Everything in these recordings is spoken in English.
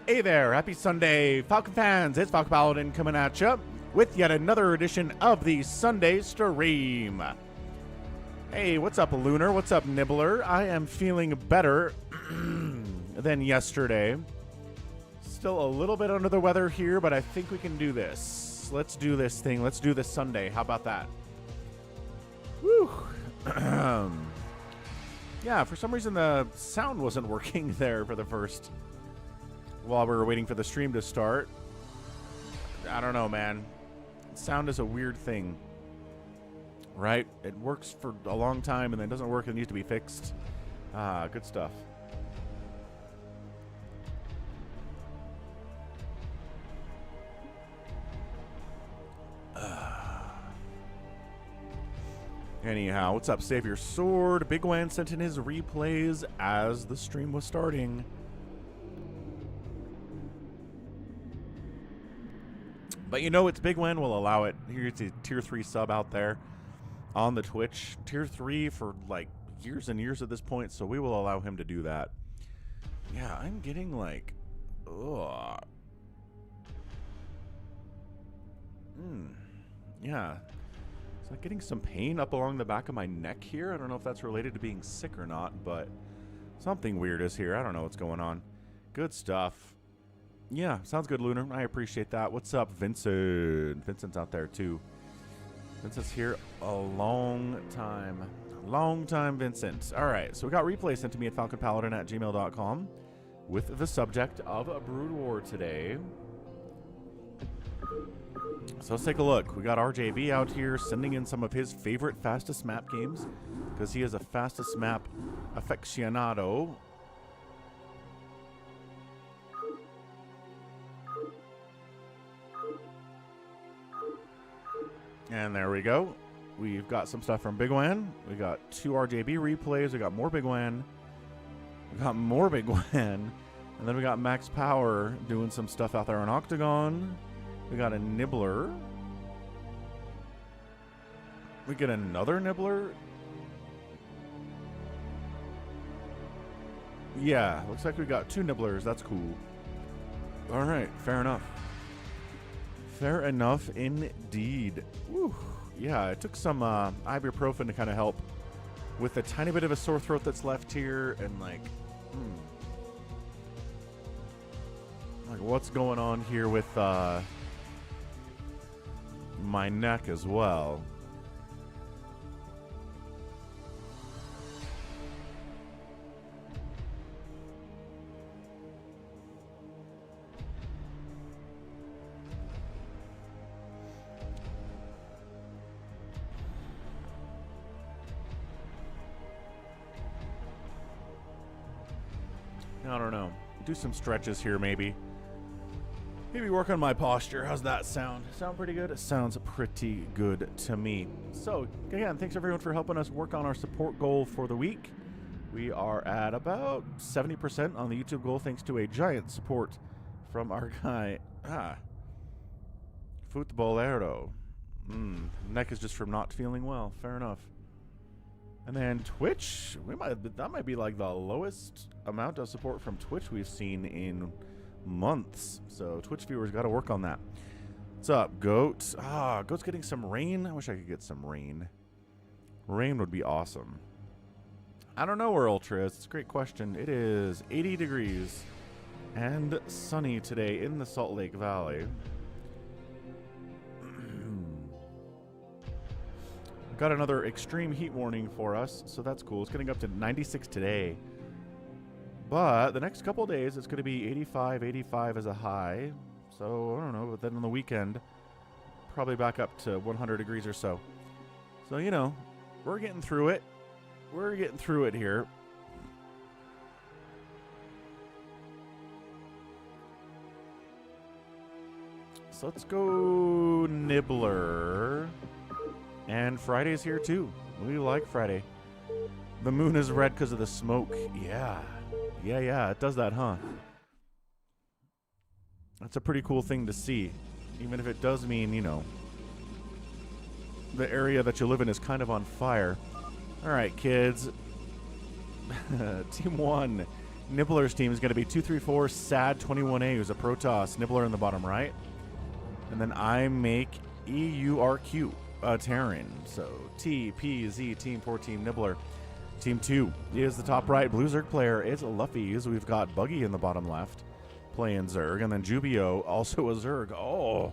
Hey there, happy Sunday, Falcon fans. It's Falcon Paladin coming at you with yet another edition of the Sunday Stream. Hey, what's up, Lunar? What's up, Nibbler? I am feeling better than yesterday. Still a little bit under the weather here, but I think we can do this. Let's do this thing. Let's do this Sunday. How about that? Woo! Yeah, for some reason the sound wasn't working there for the first... while we were waiting for the stream to start. I don't know, man. Sound is a weird thing. Right? It works for a long time and then doesn't work and needs to be fixed. Ah, good stuff. Anyhow, what's up, Save Your Sword? Bigwan sent in his replays as the stream was starting. But you know, it's Bigwan will allow it. Here's a tier 3 sub out there on the Twitch. Tier 3 for like years and years at this point, so we will allow him to do that. Yeah, I'm getting like... ugh. Yeah. It's like getting some pain up along the back of my neck here. I don't know if that's related to being sick or not, but something weird is here. I don't know what's going on. Good stuff. Yeah, sounds good, Lunar. I appreciate that. What's up, Vincent? Vincent's out there, too. Vincent's here a long time. Long time, Vincent. All right, so we got replay sent to me at falconpaladin@gmail.com with the subject of a Brood War today. So let's take a look. We got RJB out here sending in some of his favorite fastest map games because he is a fastest map aficionado. And there we go. We've got some stuff from Bigwan. We got 2 RJB replays. We got more Bigwan. We got more Bigwan. And then we got Max Power doing some stuff out there on Octagon. We got a Nibbler. We get another Nibbler. Yeah, looks like we got 2 Nibblers. That's cool. All right, fair enough. Fair enough indeed. Whew. Yeah, it took some ibuprofen to kind of help with a tiny bit of a sore throat that's left here, and like what's going on here with my neck as well. I don't know. Do some stretches here, maybe. Maybe work on my posture. How's that sound? Sound pretty good? It sounds pretty good to me. So, again, thanks everyone for helping us work on our support goal for the week. We are at about 70% on the YouTube goal, thanks to a giant support from our guy, Futbolero. Neck is just from not feeling well. Fair enough. And then Twitch, that might be like the lowest amount of support from Twitch we've seen in months. So Twitch viewers got to work on that. What's up, Goat? Goat's getting some rain. I wish I could get some rain. Rain would be awesome. I don't know where Ultra is. It's a great question. It is 80 degrees and sunny today in the Salt Lake Valley. Got another extreme heat warning for us, so that's cool. It's getting up to 96 today. But the next couple days, it's going to be 85 as a high. So, I don't know, but then on the weekend, probably back up to 100 degrees or so. So, you know, we're getting through it. We're getting through it here. So let's go Nibbler. And Friday's here too. We like Friday. The moon is red because of the smoke. Yeah. Yeah, it does that, huh? That's a pretty cool thing to see. Even if it does mean, you know, the area that you live in is kind of on fire. All right, kids. Team 1 Nibbler's team is going to be 234 Sad 21A, who's a Protoss. Nibbler in the bottom right. And then I make EURQ, Terran. So TPZ, Team 4, Team Nibbler. Team 2 is the top right. Blue Zerg player is Luffy's. We've got Buggy in the bottom left playing Zerg. And then Jubio, also a Zerg. Oh,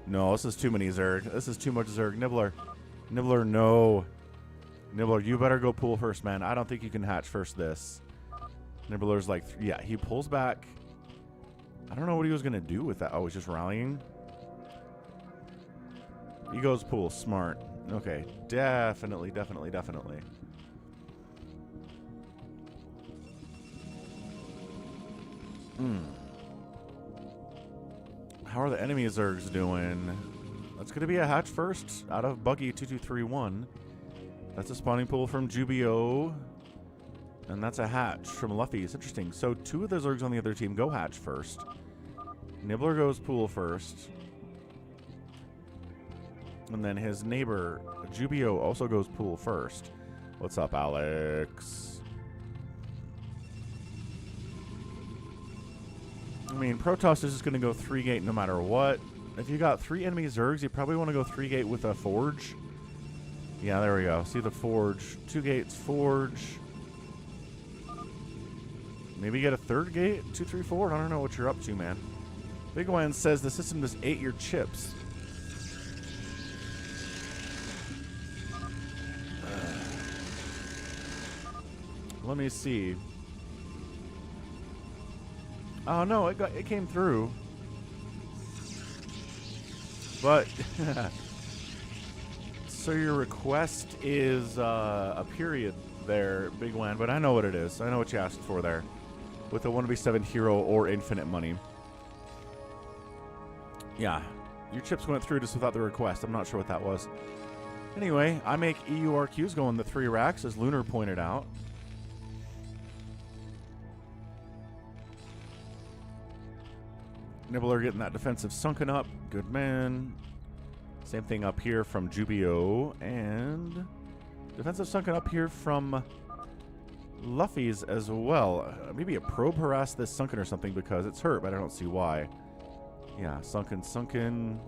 no, this is too many Zerg. This is too much Zerg. Nibbler. Nibbler, no. Nibbler, you better go pool first, man. I don't think you can hatch first this. Nibbler's like, yeah, he pulls back. I don't know what he was going to do with that. Oh, he's just rallying. He goes pool. Smart. Okay. Definitely, definitely, definitely. How are the enemy Zergs doing? That's going to be a hatch first out of Buggy 2231. That's a spawning pool from Jubio. And that's a hatch from Luffy. It's interesting. So 2 of the Zergs on the other team go hatch first. Nibbler goes pool first. And then his neighbor, Jubio, also goes pool first. What's up, Alex? I mean, Protoss is just going to go 3-gate no matter what. If you got 3 enemy Zergs, you probably want to go 3-gate with a Forge. Yeah, there we go. See the Forge. 2 gates, Forge. Maybe get a 3rd gate? 2, 3, 4? I don't know what you're up to, man. Bigwan says the system just ate your chips. Let me see. Oh no, it came through. But so your request is a period there, Bigwan, but I know what it is. I know what you asked for there. With a 1v7 hero or infinite money. Yeah, your chips went through just without the request. I'm not sure what that was. Anyway, I make EURQs going the 3 racks, as Lunar pointed out. Nibbler getting that defensive sunken up. Good man. Same thing up here from Jubio. And defensive sunken up here from Luffy's as well. Maybe a probe harassed this sunken or something because it's hurt, but I don't see why. Yeah, sunken, sunken,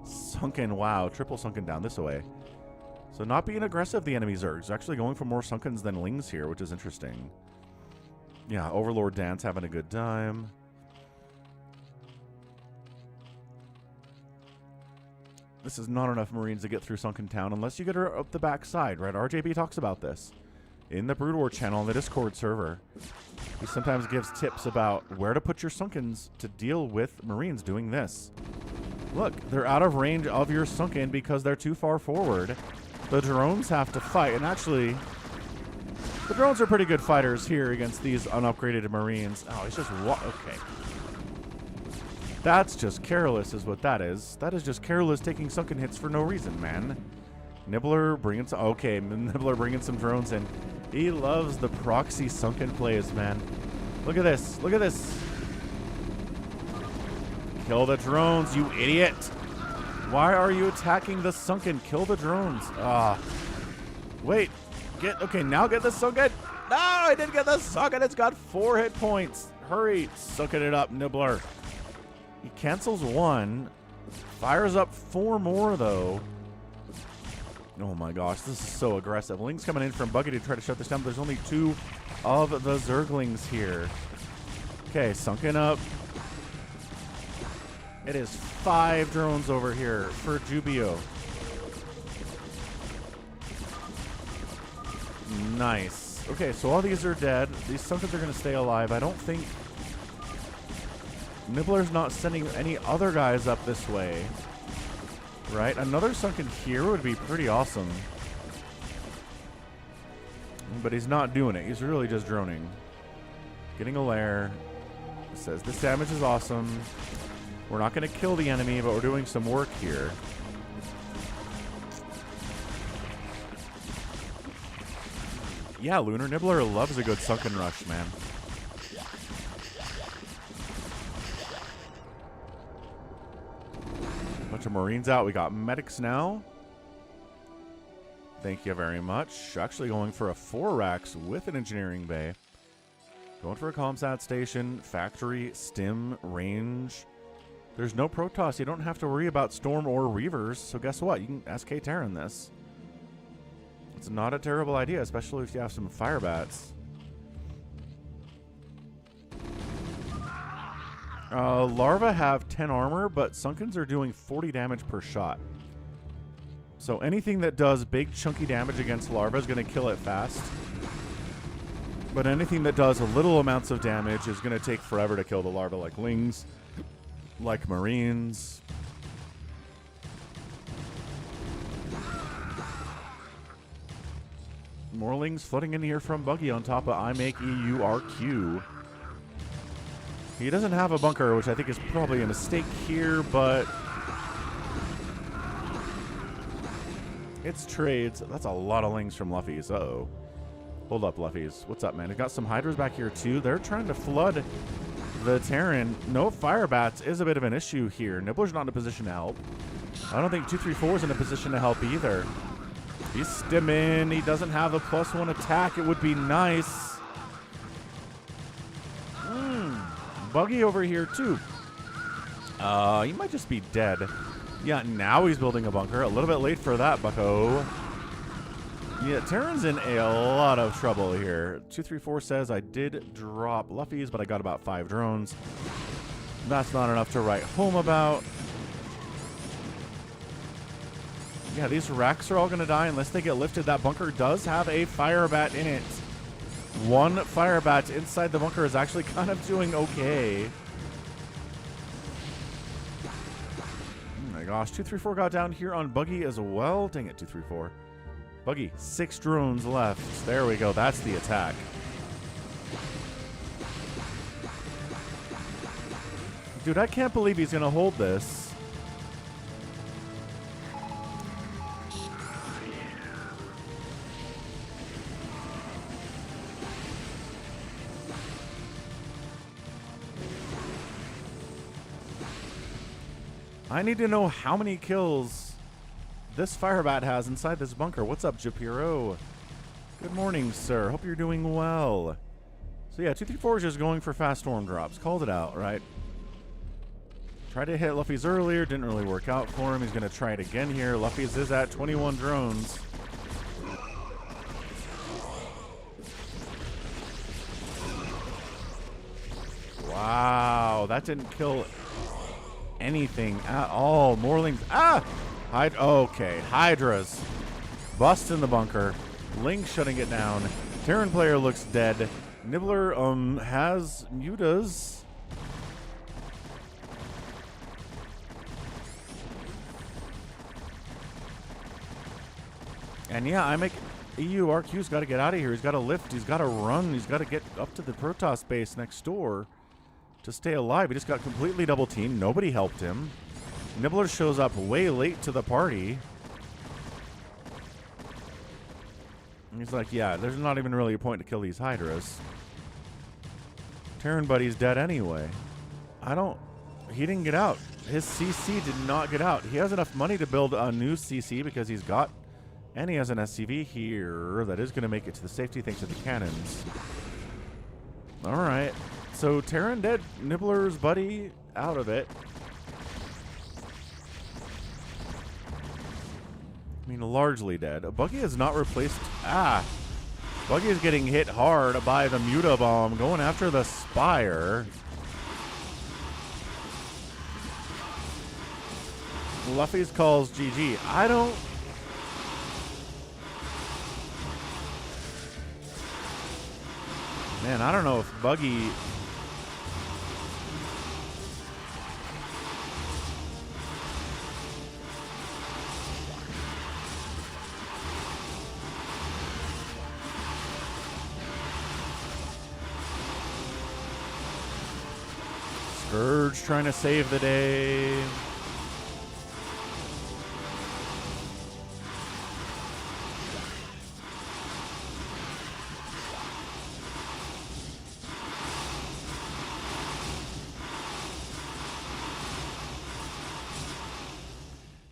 sunken. Wow, triple sunken down this way. So not being aggressive, the enemy Zergs. Actually going for more sunkens than Lings here, which is interesting. Yeah, Overlord Dance having a good time. This is not enough Marines to get through Sunken Town unless you get her up the back side, right? RJB talks about this in the Brood War channel on the Discord server. He sometimes gives tips about where to put your Sunkens to deal with Marines doing this. Look, they're out of range of your Sunken because they're too far forward. The drones have to fight, and actually, the drones are pretty good fighters here against these unupgraded Marines. Oh, it's just okay. That's just careless is what that is. That is just careless taking sunken hits for no reason, man. Nibbler bringing some... Okay, Nibbler bringing some drones in. He loves the proxy sunken plays, man. Look at this. Look at this. Kill the drones, you idiot. Why are you attacking the sunken? Kill the drones. Ah. Wait. Okay, now get the sunken. No, I didn't get the sunken. It's got 4 hit points. Hurry. Sunken it up, Nibbler. He cancels 1, fires up 4 more, though. Oh, my gosh. This is so aggressive. Ling's coming in from Buggy to try to shut this down. There's only 2 of the Zerglings here. Okay, sunken up. It is 5 drones over here for Jubio. Nice. Okay, so all these are dead. These sunkens are going to stay alive. I don't think... Nibbler's not sending any other guys up this way. Right? Another sunken here would be pretty awesome. But he's not doing it. He's really just droning. Getting a lair. It says this damage is awesome. We're not going to kill the enemy, but we're doing some work here. Yeah, Lunar Nibbler loves a good sunken rush, man. Bunch of Marines out. We got medics now. Thank you very much. Actually going for a 4 racks with an engineering bay. Going for a ComSat station, factory, stim, range. There's no Protoss. You don't have to worry about Storm or Reavers. So guess what? You can SK Terran this. It's not a terrible idea, especially if you have some Firebats. Larva have 10 armor, but Sunkens are doing 40 damage per shot. So anything that does big chunky damage against Larva is going to kill it fast. But anything that does little amounts of damage is going to take forever to kill the Larva, like Lings, like Marines. More Lings flooding in here from Buggy on top of I make EURQ. He doesn't have a bunker, which I think is probably a mistake here, but it's trades. That's a lot of Lings from Luffy's. Uh-oh. Hold up, Luffies. What's up, man? We've got some Hydras back here, too. They're trying to flood the Terran. No Firebats is a bit of an issue here. Nibbler's not in a position to help. I don't think 234 is in a position to help either. He's stimming. He doesn't have a +1 attack. It would be nice. Buggy over here, too. He might just be dead. Yeah, now he's building a bunker. A little bit late for that, bucko. Yeah, Terran's in a lot of trouble here. 234 says I did drop Luffies, but I got about 5 drones. That's not enough to write home about. Yeah, these racks are all going to die unless they get lifted. That bunker does have a Firebat in it. One Firebat inside the bunker is actually kind of doing okay. Oh my gosh, 234 got down here on Buggy as well. Dang it, 234. Buggy, 6 drones left. There we go. That's the attack. Dude, I can't believe he's going to hold this. I need to know how many kills this Firebat has inside this bunker. What's up, Japiro? Good morning, sir. Hope you're doing well. So yeah, 234 is just going for fast storm drops. Called it out, right? Tried to hit Luffy's earlier. Didn't really work out for him. He's going to try it again here. Luffy's is at 21 drones. Wow, that didn't kill anything at all. Morlings. Ah! Okay, Hydras. Bust in the bunker. Link shutting it down. Terran player looks dead. Nibbler has mutas. And yeah, I make EURQ's got to get out of here. He's got to lift. He's got to run. He's got to get up to the Protoss base next door to stay alive. He just got completely double teamed. Nobody helped him. Nibbler shows up way late to the party. And he's like, yeah, there's not even really a point to kill these Hydras. Terran buddy's dead anyway. He didn't get out. His CC did not get out. He has enough money to build a new CC because he's got, and he has an SCV here that is going to make it to the safety thanks to the cannons. All right. So Terran dead. Nibbler's buddy out of it. I mean, largely dead. Buggy is not replaced. Ah! Buggy is getting hit hard by the Muta Bomb, going after the Spire. Luffy's calls GG. Man, I don't know if Buggy... Scourge trying to save the day.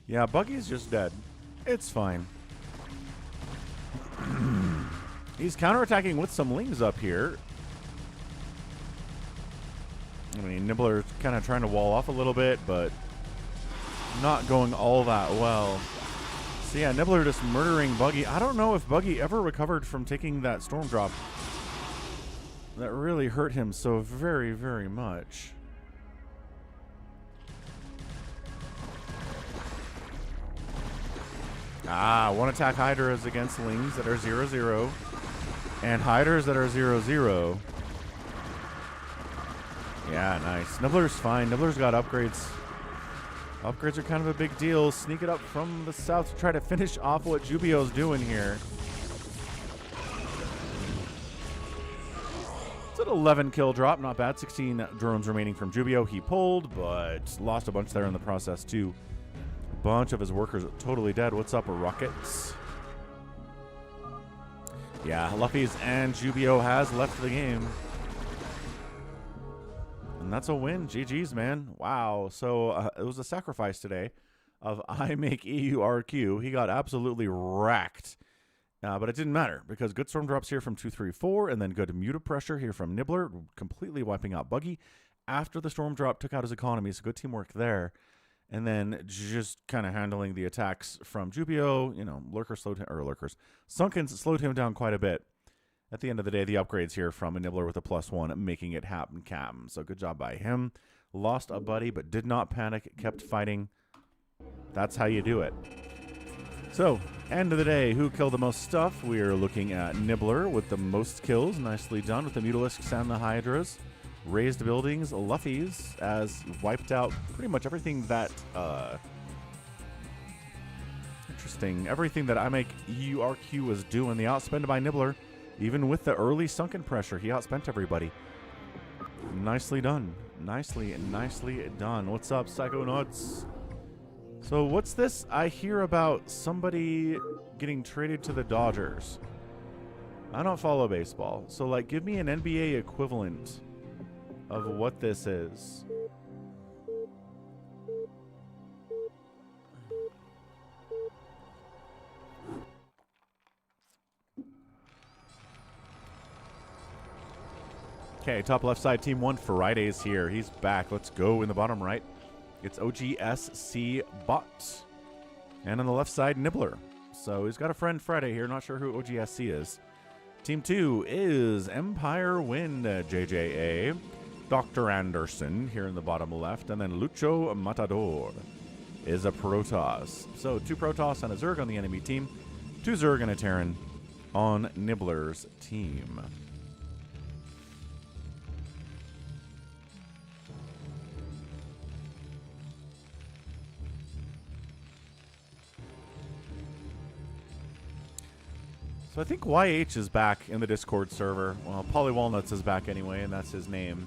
Yeah, Buggy's just dead. It's fine. He's counterattacking with some Lings up here. I mean, Nibbler's kind of trying to wall off a little bit, but not going all that well. So yeah, Nibbler just murdering Buggy. I don't know if Buggy ever recovered from taking that storm drop. That really hurt him so very, very much. One attack Hydras against Lings that are 0-0. And Hydras that are 0-0. Yeah, nice. Nibbler's fine. Nibbler's got upgrades. Upgrades are kind of a big deal. Sneak it up from the south to try to finish off what Jubio's doing here. It's an 11 kill drop. Not bad. 16 drones remaining from Jubio. He pulled, but lost a bunch there in the process, too. A bunch of his workers totally dead. What's up, Rockets? Yeah, Luffy's and Jubio has left the game. And that's a win. GG's, man. Wow. So it was a sacrifice today of I make EURQ. He got absolutely wrecked. But it didn't matter because good storm drops here from 2-3-4 and then good muted pressure here from Nibbler, completely wiping out Buggy. After the storm drop took out his economy, so good teamwork there. And then just kind of handling the attacks from Jubio. You know, Sunkens slowed him down quite a bit. At the end of the day, the upgrades here from a Nibbler with a +1, making it happen, Captain. So good job by him. Lost a buddy, but did not panic, kept fighting. That's how you do it. So, end of the day, who killed the most stuff? We are looking at Nibbler with the most kills. Nicely done with the Mutalisks and the Hydras. Raised buildings, Luffy's, as wiped out pretty much everything that, interesting. Everything that I make EURQ was doing. The outspend by Nibbler. Even with the early sunken pressure, he outspent everybody. Nicely done. Nicely done. What's up, Psychonauts? So what's this? I hear about somebody getting traded to the Dodgers. I don't follow baseball. So, like, give me an NBA equivalent of what this is. Okay, top left side, Team 1, Friday's here. He's back. Let's go in the bottom right. It's OGSC Bot. And on the left side, Nibbler. So he's got a friend Friday here. Not sure who OGSC is. Team 2 is Empire Wind, JJA. Dr. Anderson here in the bottom left. And then Lucho Matador is a Protoss. So 2 Protoss and a Zerg on the enemy team. 2 Zerg and a Terran on Nibbler's team. So I think YH is back in the Discord server. Well, Polywalnuts is back anyway, and that's his name.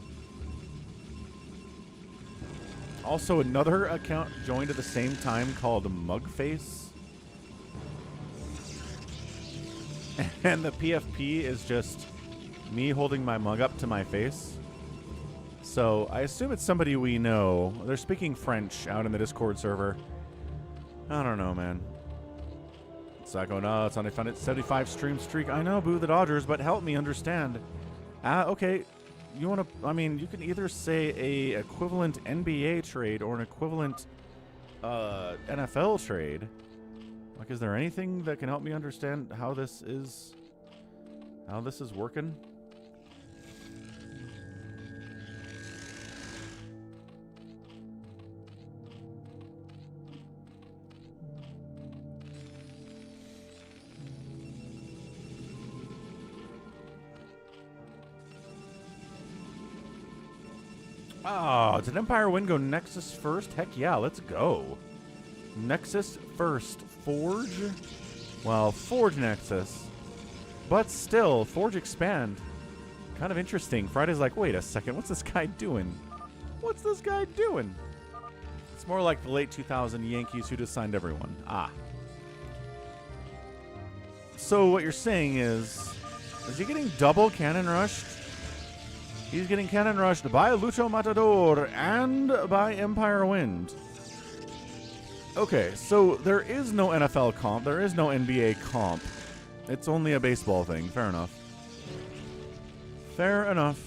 Also, another account joined at the same time called Mugface. And the PFP is just me holding my mug up to my face. So I assume it's somebody we know. They're speaking French out in the Discord server. I don't know, man. Psycho Nuts on a 75 stream streak. I know, boo the Dodgers, but help me understand. Okay, you want to? I mean, you can either say a equivalent NBA trade or an equivalent NFL trade. Like, is there anything that can help me understand how this is working? Oh, did Empire Wind go Nexus first? Heck yeah, let's go. Nexus first. Forge? Well, Forge Nexus. But still, Forge Expand. Kind of interesting. Friday's like, wait a second, what's this guy doing? What's this guy doing? It's more like the late 2000 Yankees who just signed everyone. Ah. So what you're saying is he getting double cannon rushed? He's getting cannon rushed by Lucho Matador and by Empire Wind. Okay, so there is no NFL comp. There is no NBA comp. It's only a baseball thing. Fair enough. Fair enough.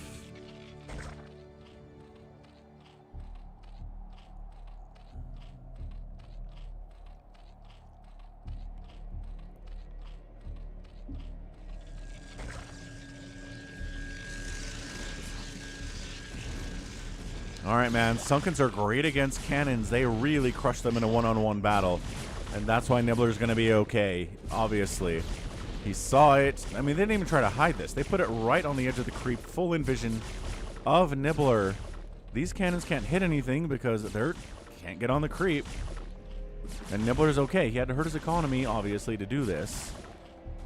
All right, man. Sunkens are great against cannons. They really crush them in a one-on-one battle. And that's why Nibbler's going to be okay, obviously. He saw it. I mean, they didn't even try to hide this. They put it right on the edge of the creep, full in vision of Nibbler. These cannons can't hit anything because they can't get on the creep. And Nibbler's okay. He had to hurt his economy, obviously, to do this.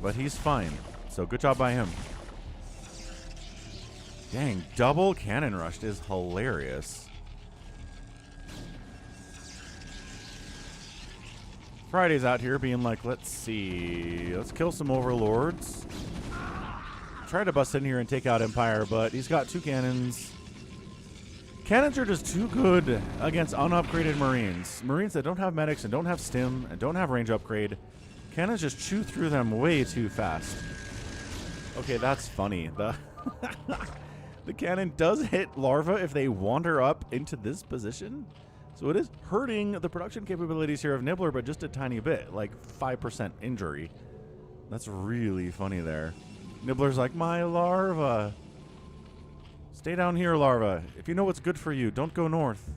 But he's fine. So good job by him. Dang, double cannon rushed is hilarious. Friday's out here being like, let's see. Let's kill some overlords. Try to bust in here and take out Empire, but he's got 2 cannons. Cannons are just too good against unupgraded Marines. Marines that don't have medics and don't have stim and don't have range upgrade. Cannons just chew through them way too fast. Okay, that's funny. The cannon does hit larva if they wander up into this position. So it is hurting the production capabilities here of Nibbler, but just a tiny bit, like 5% injury. That's really funny there. Nibbler's like, my larva. Stay down here, larva. If you know what's good for you, don't go north.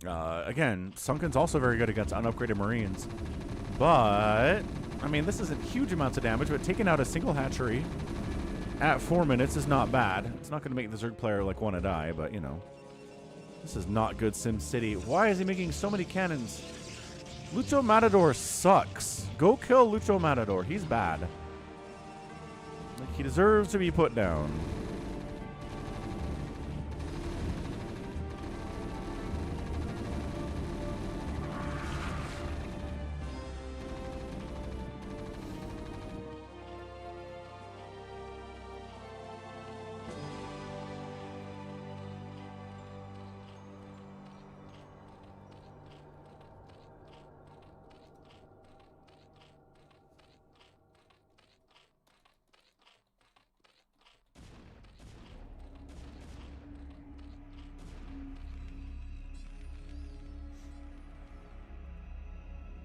Again, Sunken's also very good against unupgraded Marines. But, I mean, this isn't huge amounts of damage, but taking out a single hatchery at 4 minutes is not bad. It's not going to make the Zerg player, like, want to die, but, you know. This is not good Sim City. Why is he making so many cannons? Lucho Matador sucks. Go kill Lucho Matador. He's bad. Like, he deserves to be put down.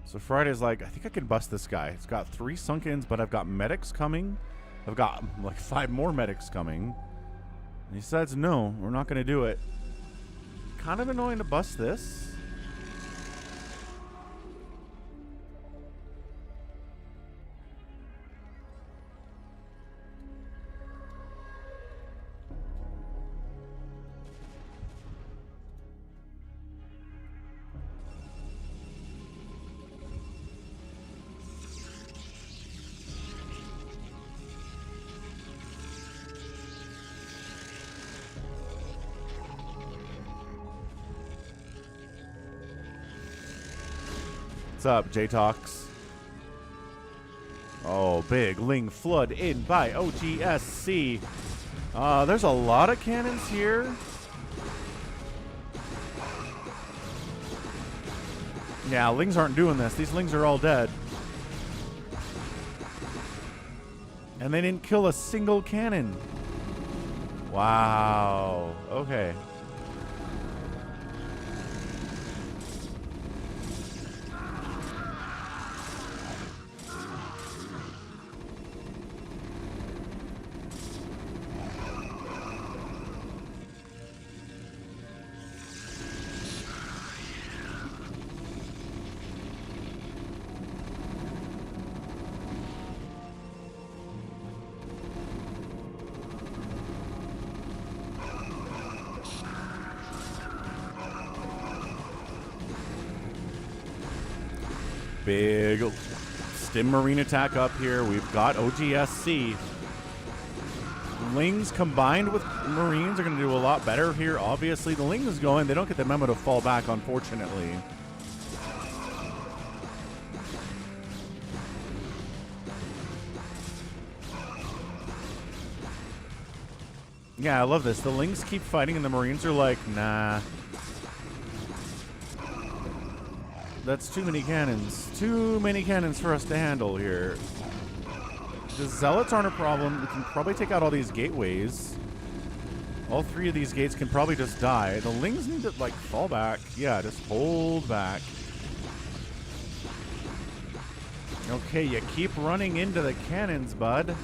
So Friday's like, I think I can bust this guy. It's got 3 Sunkens, but I've got medics coming. I've got like 5 more medics coming. And he says, no, we're not going to do it. Kind of annoying to bust this. What's up, J-Tox? Oh, big Ling flood in by OGSC. There's a lot of cannons here. Yeah, Lings aren't doing this. These Lings are all dead. And they didn't kill a single cannon. Wow. Okay. Big Stim Marine attack up here. We've got OGSC. Lings combined with Marines are going to do a lot better here. Obviously, the Lings is going. They don't get the memo to fall back, unfortunately. Yeah, I love this. The Lings keep fighting, and the Marines are like, nah. That's too many cannons. Too many cannons for us to handle here. The Zealots aren't a problem. We can probably take out all these gateways. All 3 of these gates can probably just die. The Lings need to, like, fall back. Yeah, just hold back. Okay, you keep running into the cannons, bud.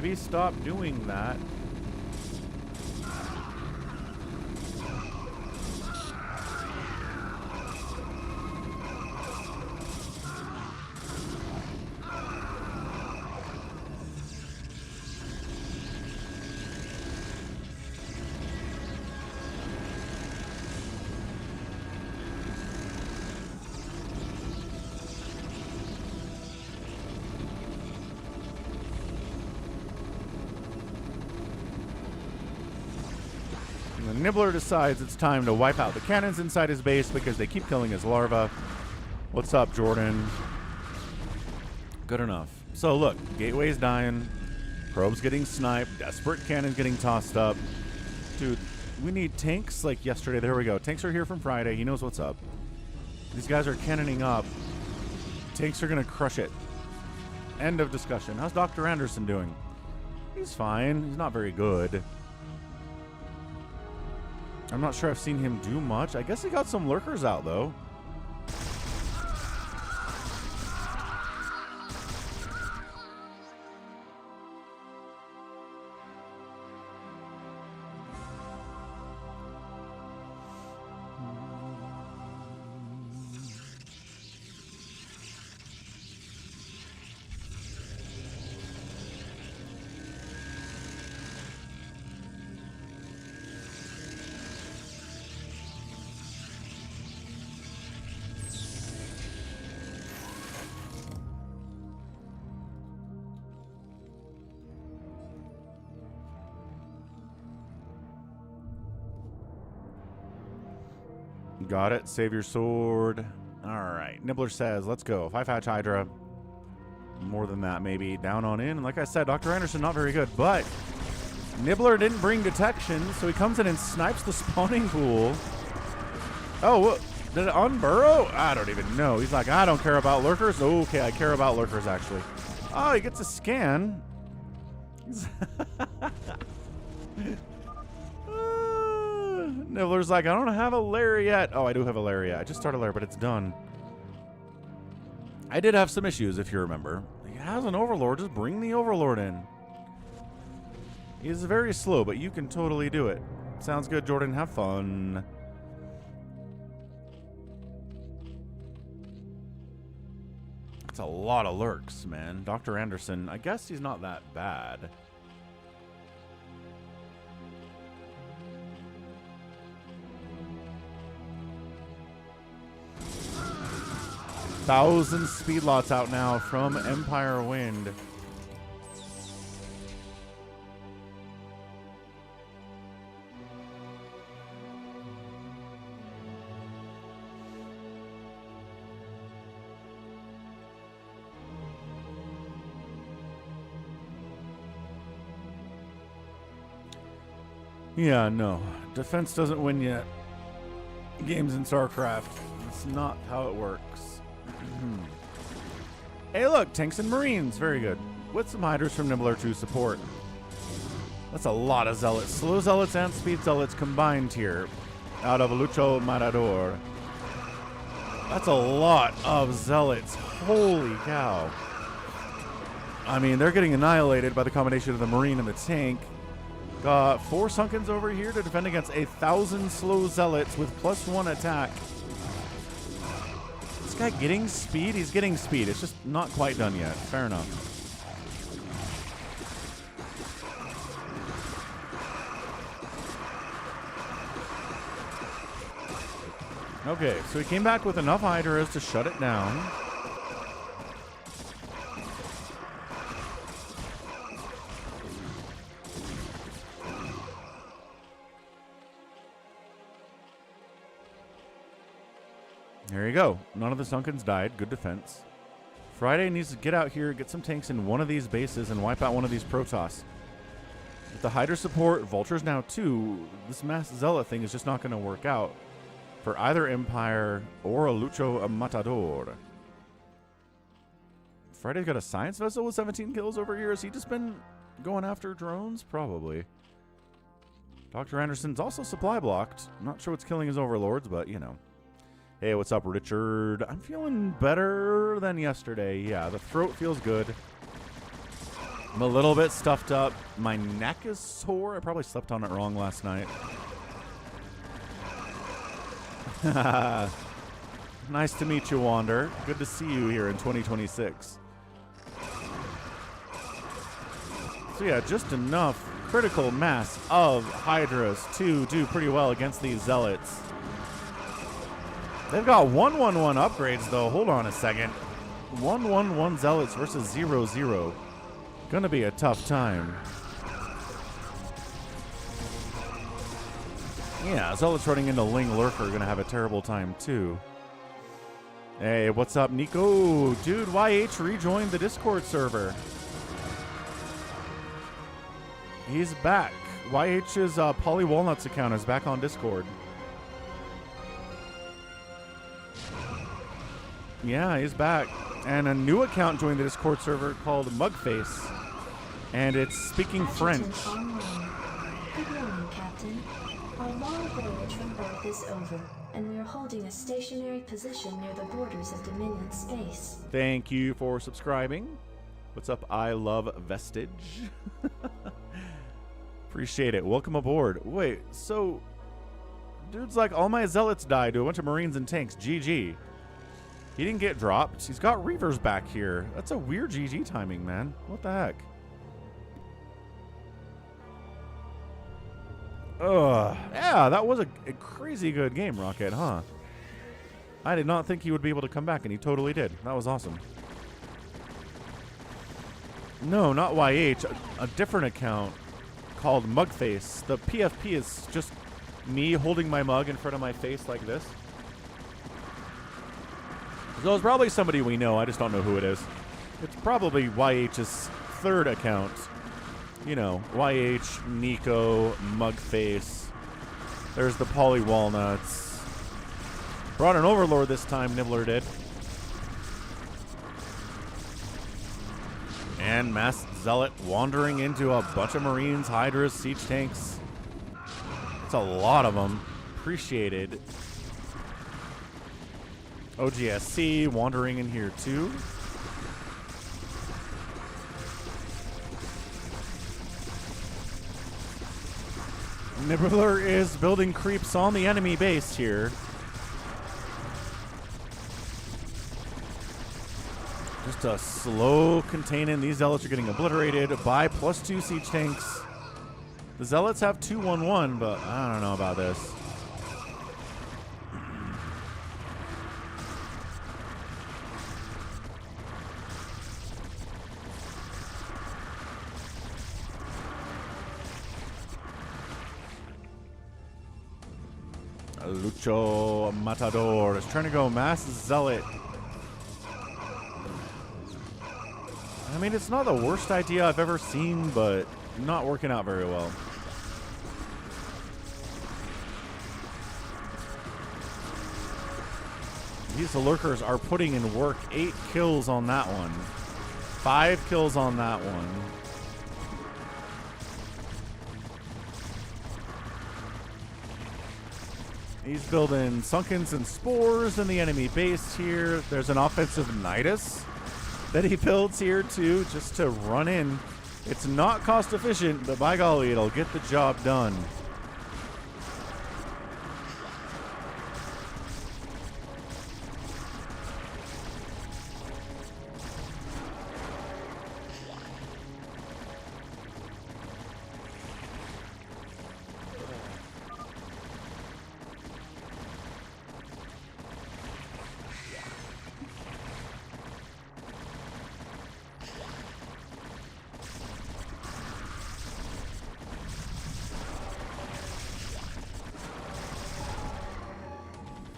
Maybe stop doing that. Nibbler decides it's time to wipe out the cannons inside his base because they keep killing his larva. What's up, Jordan? Good enough. So look, Gateway's dying. Probe's getting sniped. Desperate cannons getting tossed up. Dude, we need tanks like yesterday. There we go. Tanks are here from Friday. He knows what's up. These guys are cannoning up. Tanks are going to crush it. End of discussion. How's Dr. Anderson doing? He's fine. He's not very good. I'm not sure I've seen him do much. I guess he got some lurkers out, though. Got it. Save your sword. All right. Nibbler says, let's go. 5-hatch Hydra. More than that, maybe. Down on in. And like I said, Dr. Anderson, not very good. But Nibbler didn't bring detection, so he comes in and snipes the spawning pool. Oh, did it unburrow? I don't even know. He's like, I don't care about lurkers. Okay, I care about lurkers, actually. Oh, he gets a scan. Nibbler's like, I don't have a lair yet. Oh, I do have a lair yet. I just started a lair, but it's done. I did have some issues, if you remember. He has an overlord. Just bring the overlord in. He's very slow, but you can totally do it. Sounds good, Jordan. Have fun. That's a lot of lurks, man. Dr. Anderson, I guess he's not that bad. Thousand speed lots out now from Empire Wind. Yeah, no. Defense doesn't win yet. Games in StarCraft. That's not how it works. Hey, look, tanks and marines. Very good. With some hydras from Nibbler to support. That's a lot of zealots. Slow zealots and speed zealots combined here out of Lucho Matador. That's a lot of zealots. Holy cow. I mean, they're getting annihilated by the combination of the marine and the tank. Got 4 Sunkens over here to defend against 1,000 slow zealots with +1 attack. This guy getting speed? He's getting speed. It's just not quite done yet. Fair enough. Okay, so he came back with enough hydras to shut it down. There you go. None of the Sunkens died. Good defense. Friday needs to get out here, get some tanks in one of these bases, and wipe out one of these Protoss. With the Hydra support, Vultures now too, this mass Zealot thing is just not going to work out for either Empire or a Lucho Matador. Friday's got a Science Vessel with 17 kills over here. Has he just been going after drones? Probably. Dr. Anderson's also supply blocked. Not sure what's killing his overlords, but you know. Hey, what's up, Richard? I'm feeling better than yesterday. Yeah, the throat feels good. I'm a little bit stuffed up. My neck is sore. I probably slept on it wrong last night. Nice to meet you, Wander. Good to see you here in 2026. So yeah, just enough critical mass of Hydras to do pretty well against these Zealots. They've got 1-1-1 upgrades, though. Hold on a second. 1-1-1 Zealots versus 0-0. Gonna be a tough time. Yeah, Zealots running into Ling Lurker are gonna have a terrible time, too. Hey, what's up, Nico? Dude, YH rejoined the Discord server. He's back. YH's Polly Walnuts account is back on Discord. Yeah, he's back. And a new account joined the Discord server called Mugface. And it's speaking French. Good morning, Captain. Our long voyage from Earth is over, and we are holding a stationary position near the borders of Dominion space. Thank you for subscribing. What's up, I Love Vestige? Appreciate it. Welcome aboard. Wait, so... Dude's like, all my Zealots died to a bunch of Marines and tanks. GG. He didn't get dropped. He's got Reavers back here. That's a weird GG timing, man. What the heck? Ugh. Yeah, that was a crazy good game, Rocket, huh? I did not think he would be able to come back, and he totally did. That was awesome. No, not YH. A different account called Mugface. The PFP is just me holding my mug in front of my face like this. So it's probably somebody we know. I just don't know who it is. It's probably YH's third account. You know, YH, Nico, Mugface. There's the Polly Walnuts. Brought an Overlord this time, Nibbler did. And Masked Zealot wandering into a bunch of Marines, Hydras, Siege Tanks. It's a lot of them. Appreciated. OGSC wandering in here too. Nibbler is building creeps on the enemy base here. Just a slow containing. These Zealots are getting obliterated by +2 siege tanks. The Zealots have 2-1-1, but I don't know about this. Lucho Matador is trying to go Mass Zealot. I mean, it's not the worst idea I've ever seen, but not working out very well. These lurkers are putting in work. 8 kills on that one. 5 kills on that one. He's building Sunkens and Spores in the enemy base here. There's an offensive Nidus that he builds here too, just to run in. It's not cost efficient, but by golly, it'll get the job done.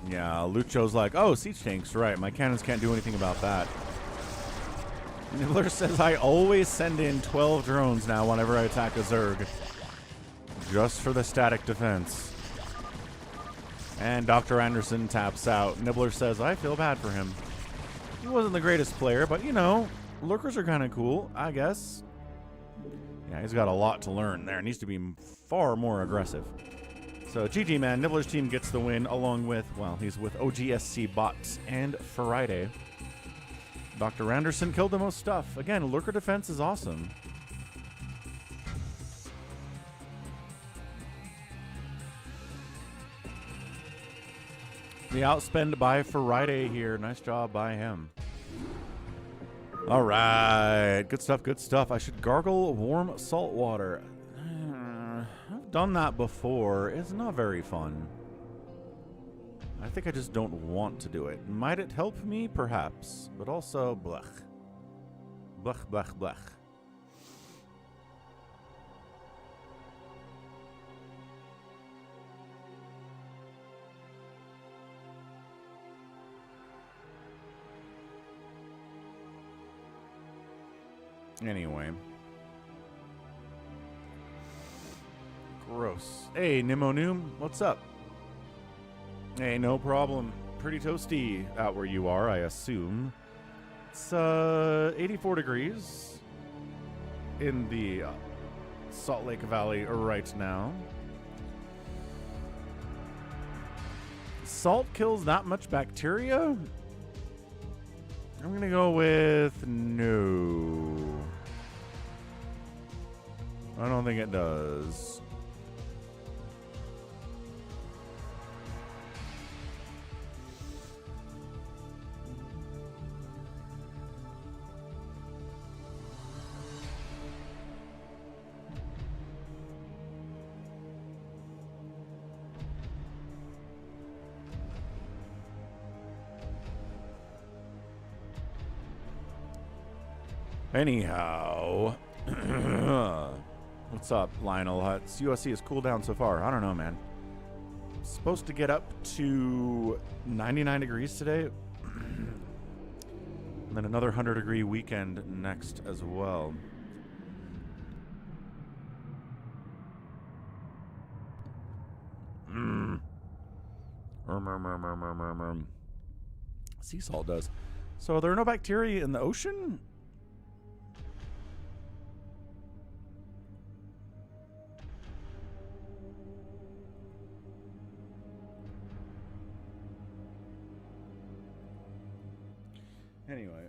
Yeah, Lucho's like, oh, siege tanks, right. My cannons can't do anything about that. Nibbler says, I always send in 12 drones now whenever I attack a Zerg. Just for the static defense. And Dr. Anderson taps out. Nibbler says, I feel bad for him. He wasn't the greatest player, but, you know, lurkers are kind of cool, I guess. Yeah, he's got a lot to learn there. Needs to be far more aggressive. So GG, man. Nibbler's team gets the win along with, well, he's with OGSC bots and Friday. Dr. Anderson killed the most stuff. Again, lurker defense is awesome. The outspend by Friday here. Nice job by him. All right. Good stuff, good stuff. I should gargle warm salt water. I've done that before. It's not very fun. I think I just don't want to do it. Might it help me? Perhaps. But also, blech. Blech, blech, blech. Anyway. Gross. Hey, Nimmonum, what's up? Hey, no problem. Pretty toasty out where you are, I assume. It's 84 degrees in the Salt Lake Valley right now. Salt kills that much bacteria? I'm going to go with no. I don't think it does. Anyhow, what's up, Lionel Hutz? USC has cooled down so far. I don't know, man. Supposed to get up to 99 degrees today. And then another 100-degree weekend next as well. Sea salt does. So there are no bacteria in the ocean? Anyway,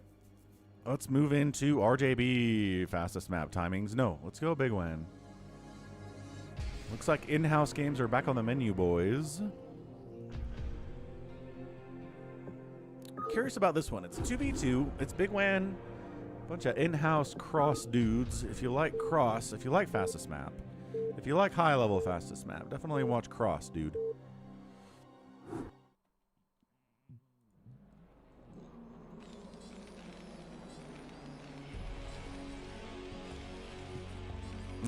let's move into RJB fastest map timings. No, let's go Big Win. Looks like in-house games are back on the menu, boys. Curious about this one. It's 2v2. It's Big Win. Bunch of in-house cross dudes. If you like cross, if you like fastest map, if you like high-level fastest map, definitely watch cross, dude.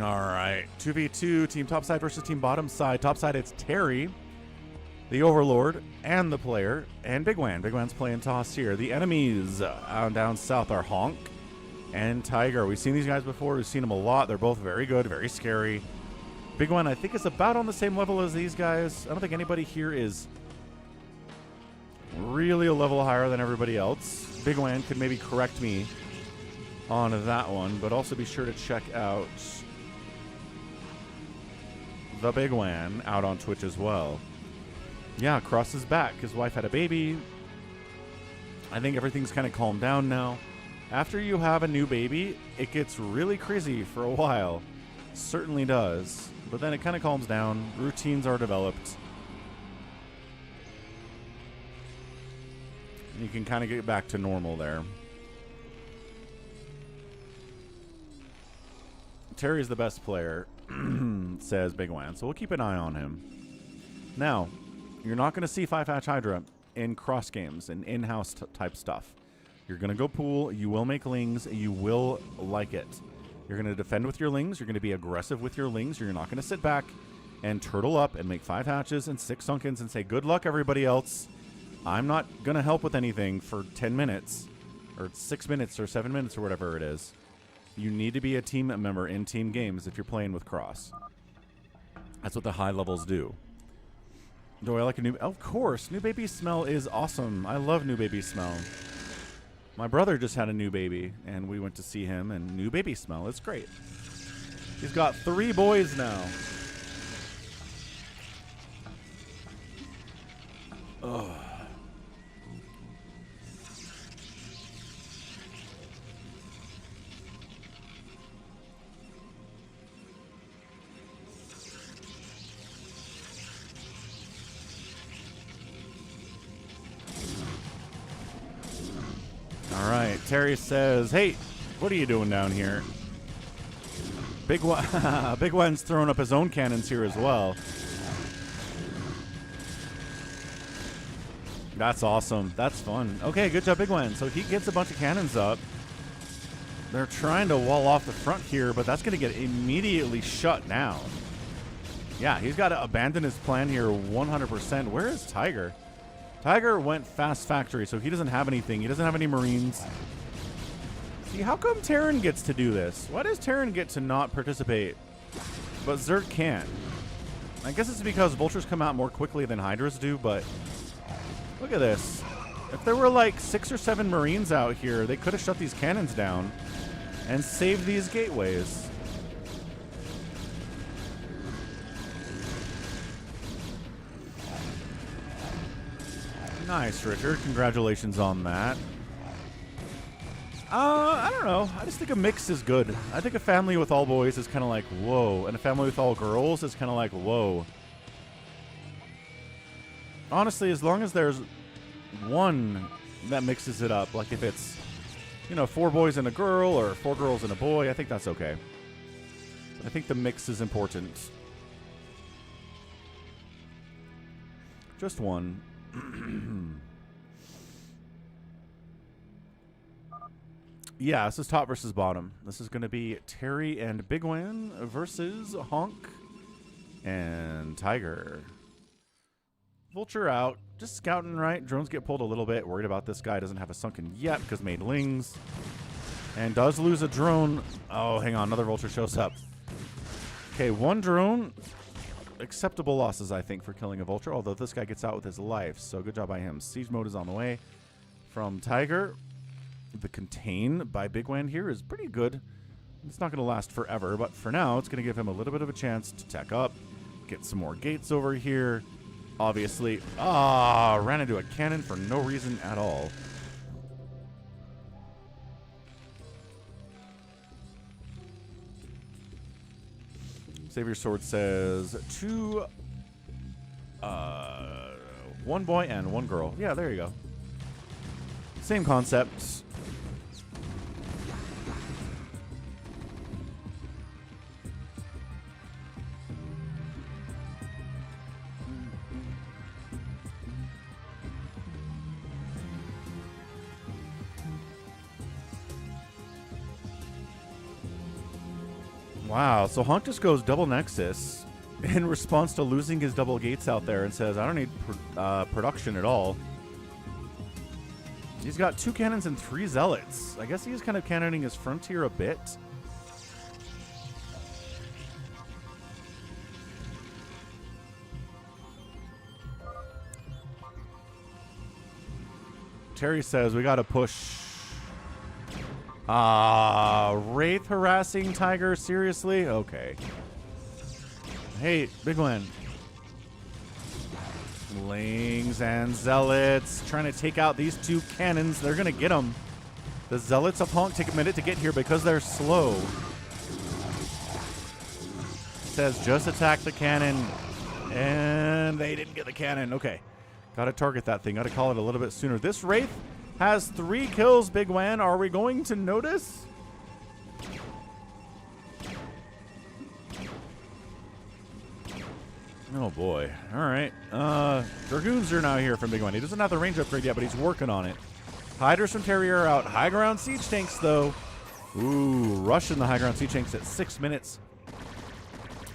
All right, 2v2, team top side versus team bottom side. Top side, it's Terry, the Overlord, and the player, and Big Wan. Big Wan's playing toss here. The enemies down south are Honk and Tiger. We've seen these guys before. We've seen them a lot. They're both very good, very scary. Big Wan, I think, is about on the same level as these guys. I don't think anybody here is really a level higher than everybody else. Big Wan could maybe correct me on that one, but also be sure to check out the Big Wan out on Twitch as well. Yeah, Cross is back. His wife had a baby. I think everything's kind of calmed down now. After you have a new baby, it gets really crazy for a while. Certainly does. But then it kind of calms down. Routines are developed. You can kind of get back to normal there. Terry's the best player, says Big Wan, so we'll keep an eye on him. Now, you're not going to see 5-hatch Hydra in cross games and in-house type stuff. You're going to go pool. You will make lings. You will like it. You're going to defend with your lings. You're going to be aggressive with your lings. You're not going to sit back and turtle up and make 5 hatches and 6 sunkens and say, good luck, everybody else. I'm not going to help with anything for 10 minutes or 6 minutes or 7 minutes or whatever it is. You need to be a team member in team games if you're playing with Cross. That's what the high levels do. Do I like a new... Of course. New baby smell is awesome. I love new baby smell. My brother just had a new baby, and we went to see him, and new baby smell. It's great. He's got 3 boys now. Ugh. All right, Terry says, hey, what are you doing down here? Bigwan's throwing up his own cannons here as well. That's awesome. That's fun. Okay, good job, Bigwan. So he gets a bunch of cannons up. They're trying to wall off the front here, but that's going to get immediately shut down. Yeah, he's got to abandon his plan here 100%. Where is Tiger? Tiger went fast factory, so he doesn't have anything. He doesn't have any Marines. See, how come Terran gets to do this? Why does Terran get to not participate, but Zerg can't? I guess it's because Vultures come out more quickly than Hydras do, but look at this. If there were like 6 or 7 Marines out here, they could have shut these cannons down and saved these gateways. Nice, Richard. Congratulations on that. I don't know. I just think a mix is good. I think a family with all boys is kind of like, whoa. And a family with all girls is kind of like, whoa. Honestly, as long as there's one that mixes it up, like if it's, you know, 4 boys and a girl or 4 girls and a boy, I think that's okay. I think the mix is important. Just one. Yeah, this is top versus bottom. This is going to be Terry and Bigwan versus Honk and Tiger. Vulture out. Just scouting, right? Drones get pulled a little bit. Worried about this guy. Doesn't have a sunken yet because made lings. And does lose a drone. Oh, hang on. Another Vulture shows up. Okay, 1 drone. Acceptable losses, I think, for killing a Vulture, although this guy gets out with his life, so good job by him. Siege mode is on the way from Tiger. The contain by Bigwan here is pretty good. It's not going to last forever, but for now, it's going to give him a little bit of a chance to tech up, get some more gates over here. Obviously, ran into a cannon for no reason at all. Savior Sword says 2, 1 boy and 1 girl. Yeah, there you go. Same concept. Wow, so Honk just goes double Nexus in response to losing his double gates out there and says, I don't need production at all. He's got 2 cannons and 3 zealots. I guess he's kind of cannoning his frontier a bit. Terry says we got to push. Wraith harassing Tiger? Seriously? Okay. Hey, Bigwan. Lings and Zealots trying to take out these 2 cannons. They're going to get them. The Zealots of Honk take a minute to get here because they're slow. Says just attack the cannon. And they didn't get the cannon. Okay. Got to target that thing. Got to call it a little bit sooner. This Wraith has 3 kills, Bigwan. Are we going to notice? Oh boy. All right. Dragoons are now here from Bigwan. He doesn't have the range upgrade yet, but he's working on it. Hydras from Terry are out. High ground siege tanks, though. Ooh, rushing the high ground siege tanks at 6 minutes.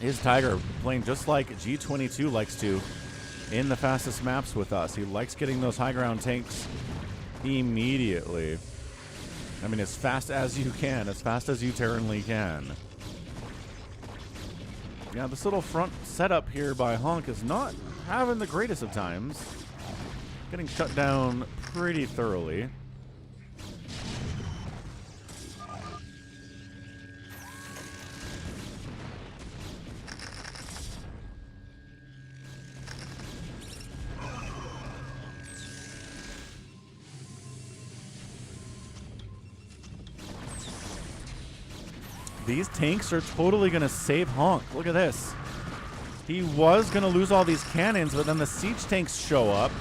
Is Tiger playing just like G22 likes to in the fastest maps with us. He likes getting those high ground tanks immediately. I mean, as fast as you can, as fast as you Terranly can. Yeah, this little front setup here by Honk is not having the greatest of times. Getting shut down pretty thoroughly. These tanks are totally going to save Honk. Look at this. He was going to lose all these cannons, but then the siege tanks show up.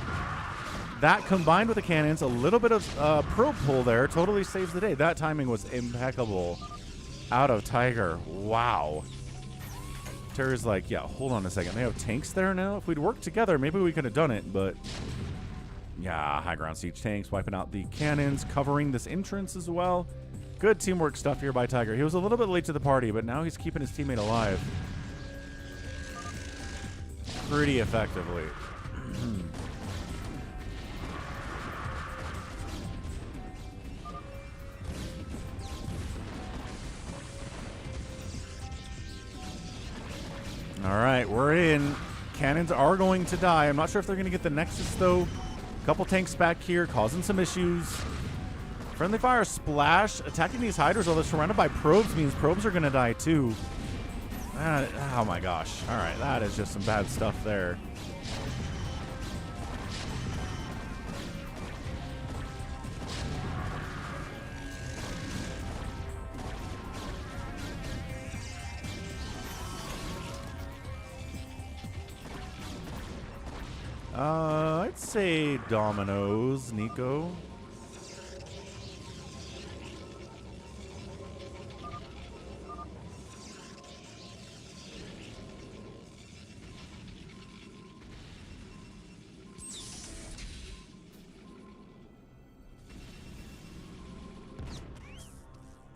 that combined with the cannons, a little bit of probe pull there, totally saves the day. That timing was impeccable out of Tiger. Wow. Terry's like, yeah, hold on a second. They have tanks there now? If we'd worked together, maybe we could have done it, but yeah, high ground siege tanks, wiping out the cannons, covering this entrance as well. Good teamwork stuff here by Tiger. He was a little bit late to the party, but now he's keeping his teammate alive pretty effectively. All right, we're in. Cannons are going to die. I'm not sure if they're going to get the Nexus, though. Couple tanks back here causing some issues. Friendly fire splash. Attacking these hiders, although surrounded by probes, means probes are going to die, too. Oh, my gosh. All right, that is just some bad stuff there. I'd say Dominoes, Nico.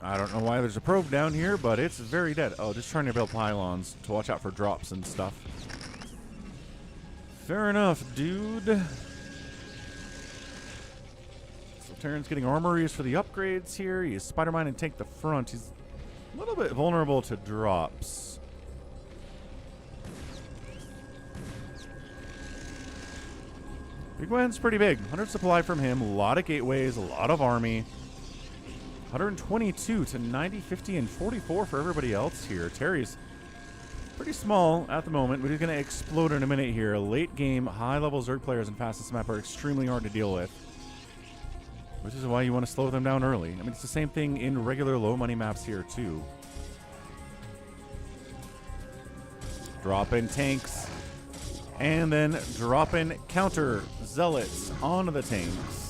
I don't know why there's a probe down here, but it's very dead. Oh, just trying to build pylons to watch out for drops and stuff. Fair enough, dude. So Terran's getting armories for the upgrades here. He's Spider-Man and take the front. He's a little bit vulnerable to drops. Bigwan's pretty big. 100 supply from him. A lot of gateways, a lot of army. 122 to 90, 50, and 44 for everybody else here. Terry's pretty small at the moment, but he's going to explode in a minute here. Late game, high-level Zerg players and fastest map are extremely hard to deal with, which is why you want to slow them down early. I mean, it's the same thing in regular low-money maps here, too. Drop in tanks, and then drop in counter zealots onto the tanks.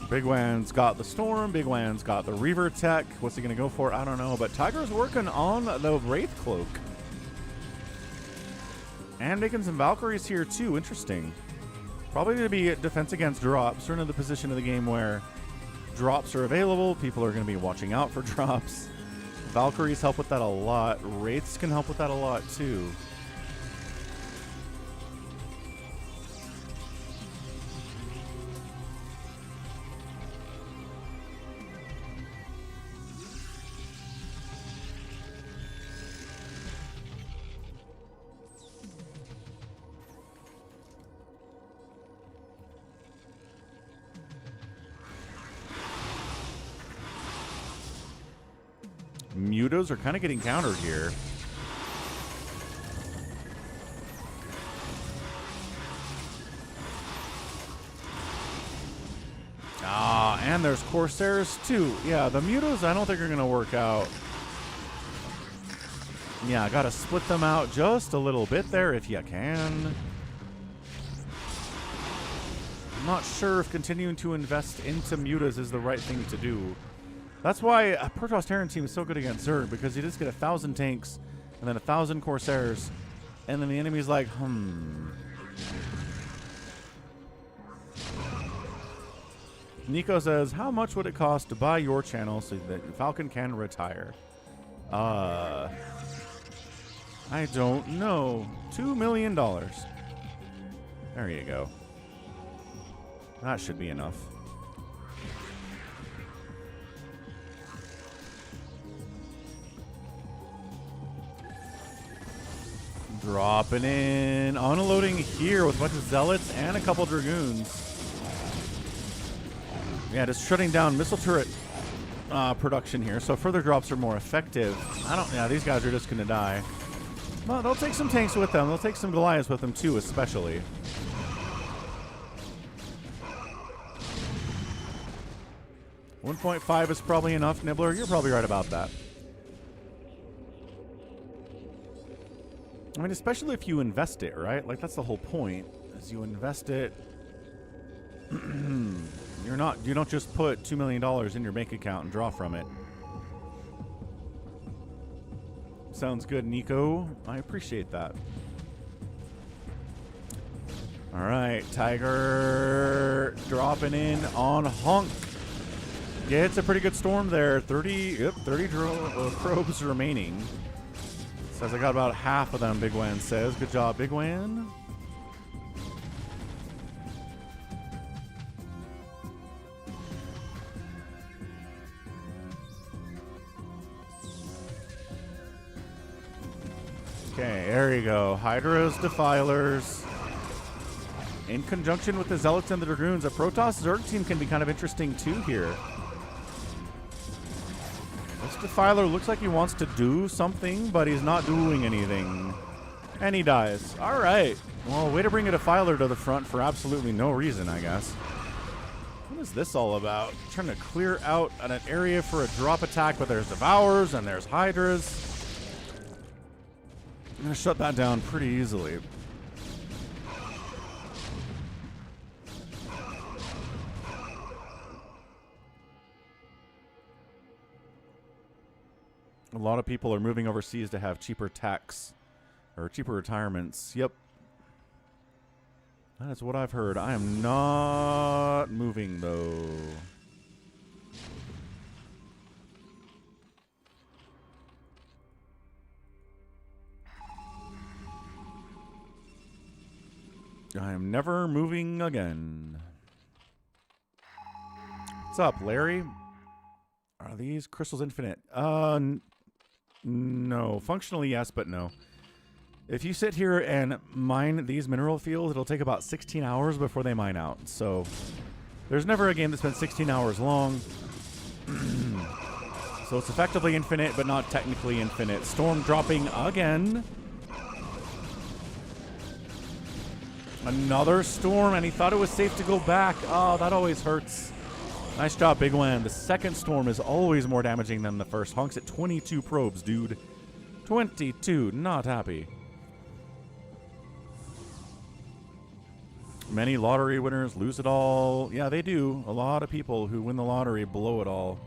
Bigwan's got the Storm. Bigwan's got the Reaver Tech. What's he going to go for? I don't know. But Tiger's working on the Wraith Cloak. And making some Valkyries here, too. Interesting. Probably going to be defense against drops. We're in the position of the game where drops are available. People are going to be watching out for drops. Valkyries help with that a lot. Wraiths can help with that a lot, too. Mutos are kind of getting countered here. And there's Corsairs too. Yeah, the Mutos I don't think are going to work out. Yeah, I got to split them out just a little bit there if you can. I'm not sure if continuing to invest into Mutas is the right thing to do. That's why a Protoss Terran team is so good against Zerg, because you just get 1,000 tanks and then 1,000 Corsairs, and then the enemy's like, Nico says, how much would it cost to buy your channel so that Falcon can retire? I don't know. $2 million. There you go. That should be enough. Dropping in, unloading here with a bunch of zealots and a couple dragoons. Yeah, just shutting down missile turret production here, so further drops are more effective. Yeah, these guys are just going to die. Well, they'll take some tanks with them. They'll take some Goliaths with them, too, especially. $1.5 is probably enough, Nibbler. You're probably right about that. I mean, especially if you invest it, right? Like, that's the whole point, is you invest it. You don't just put $2 million in your bank account and draw from it. Sounds good, Nico. I appreciate that. All right, Tiger dropping in on Hunk. Yeah, it's a pretty good storm there. 30 probes remaining. Says I got about half of them, Bigwan says. Good job, Bigwan. Okay, there you go. Hydras, Defilers. In conjunction with the Zealots and the Dragoons, a Protoss Zerg team can be kind of interesting too here. This Defiler looks like he wants to do something, but he's not doing anything. And he dies. All right. Well, way to bring a Defiler to the front for absolutely no reason, I guess. What is this all about? Trying to clear out an area for a drop attack, but there's Devours and there's Hydras. I'm going to shut that down pretty easily. A lot of people are moving overseas to have cheaper tax or cheaper retirements. Yep. That is what I've heard. I am not moving, though. I am never moving again. What's up, Larry? Are these crystals infinite? No. Functionally, yes, but no. If you sit here and mine these mineral fields, it'll take about 16 hours before they mine out. So there's never a game that spends 16 hours long. So it's effectively infinite, but not technically infinite. Storm dropping again. Another storm, and he thought it was safe to go back. Oh, that always hurts. Nice job, Bigwan. The second storm is always more damaging than the first. Hunk's at 22 probes, dude. 22. Not happy. Many lottery winners lose it all. Yeah, they do. A lot of people who win the lottery blow it all.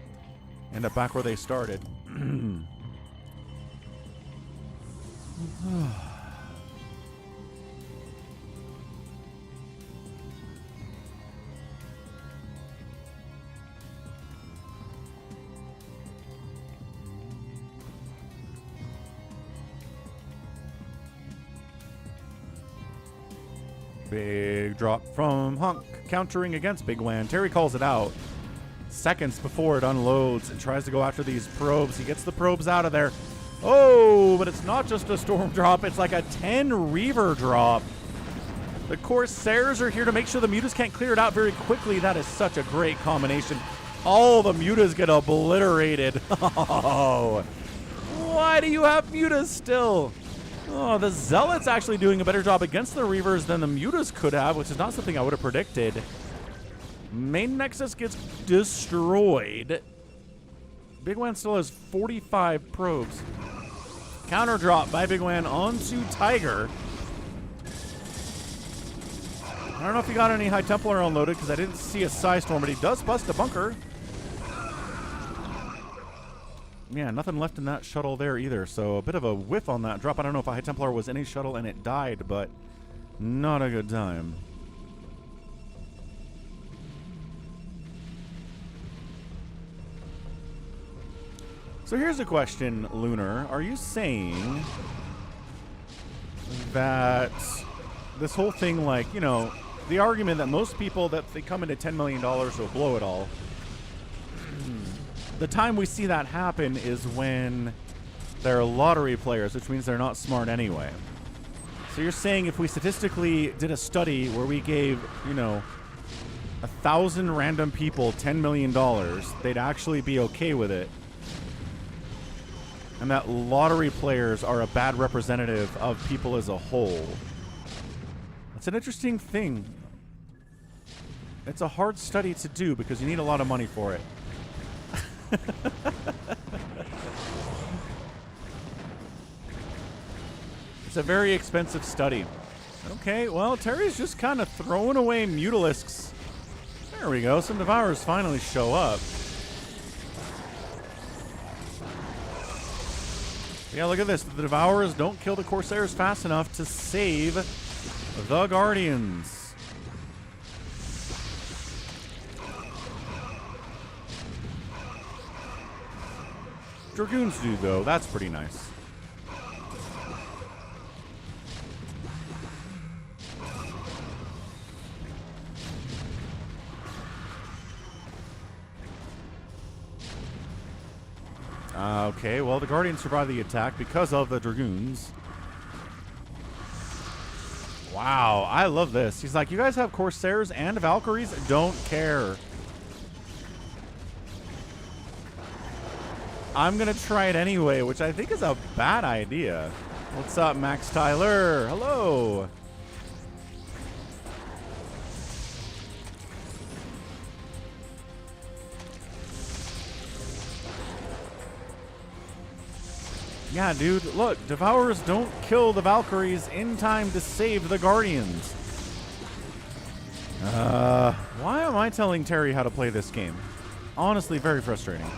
End up back where they started. Big drop from Hunk, countering against Bigwan. Terry calls it out. Seconds before it unloads and tries to go after these probes. He gets the probes out of there. Oh, but it's not just a storm drop. It's like a 10 Reaver drop. The Corsairs are here to make sure the Mutas can't clear it out very quickly. That is such a great combination. All the Mutas get obliterated. Oh, why do you have Mutas still? Oh, the Zealots actually doing a better job against the Reavers than the Mutas could have, which is not something I would have predicted. Main Nexus gets destroyed. Bigwan still has 45 probes. Counter drop by Bigwan onto Tiger. I don't know if he got any High Templar unloaded because I didn't see a Psy Storm, but he does bust a bunker. Yeah, nothing left in that shuttle there either, so a bit of a whiff on that drop. I don't know if a High Templar was in a shuttle and it died, but not a good time. So here's a question, Lunar. Are you saying that this whole thing, like, you know, the argument that most people that they come into $10 million will blow it all, the time we see that happen is when they're lottery players, which means they're not smart anyway. So you're saying if we statistically did a study where we gave, you know, 1,000 random people $10 million, they'd actually be okay with it. and that lottery players are a bad representative of people as a whole. It's an interesting thing. It's a hard study to do because you need a lot of money for it. It's a very expensive study. Okay, well, Terry's just kind of throwing away Mutalisks. There we go. Some Devourers finally show up. Yeah, look at this. The Devourers don't kill the Corsairs fast enough to save the Guardians. Dragoons do, though. That's pretty nice. Okay, well, the Guardians survive the attack because of the Dragoons. Wow, I love this. He's like, you guys have Corsairs and Valkyries? Don't care. I'm going to try it anyway, which I think is a bad idea. What's up, Max Tyler? Hello. Yeah, dude, look, Devourers don't kill the Valkyries in time to save the Guardians. Why am I telling Terry how to play this game? Honestly, very frustrating.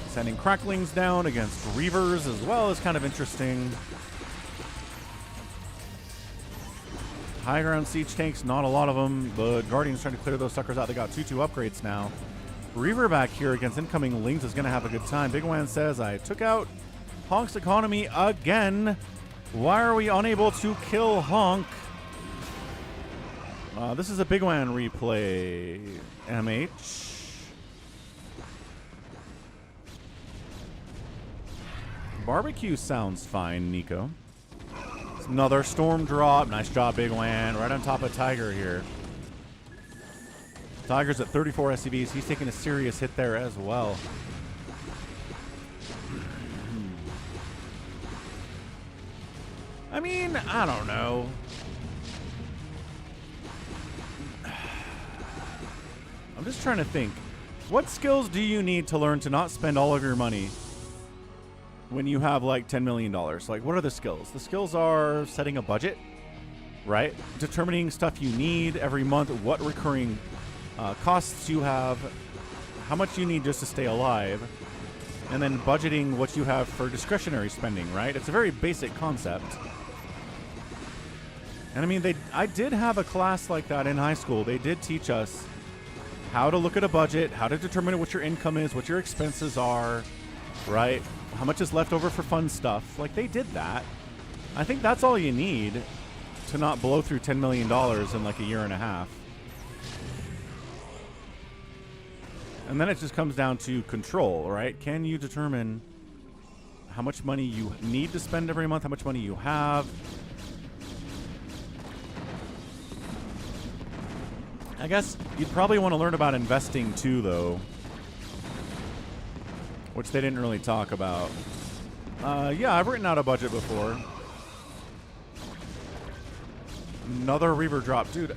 Sending Cracklings down against Reavers as well is kind of interesting. High ground siege tanks, not a lot of them. The Guardians trying to clear those suckers out. They got 2-2 upgrades now. Reaver back here against incoming Lings is going to have a good time. Bigwan says, I took out Honk's economy again. Why are we unable to kill Honk? This is a Bigwan replay. MH. Barbecue sounds fine, Nico. It's another storm drop. Nice job, Bigwan. Right on top of Tiger here. Tiger's at 34 SCVs. He's taking a serious hit there as well. I mean, I don't know. I'm just trying to think. What skills do you need to learn to not spend all of your money when you have like $10 million? Like, what are the skills? The skills are setting a budget, right? Determining stuff you need every month, what recurring costs you have, how much you need just to stay alive, and then budgeting what you have for discretionary spending, right? It's a very basic concept. And I mean, I did have a class like that in high school. They did teach us how to look at a budget, how to determine what your income is, what your expenses are, right? How much is left over for fun stuff. Like, they did that. I think that's all you need to not blow through $10 million in like a year and a half. And then it just comes down to control, right? Can you determine how much money you need to spend every month, how much money you have? I guess you'd probably want to learn about investing too, though, which they didn't really talk about. Yeah, I've written out a budget before. Another Reaver drop. Dude,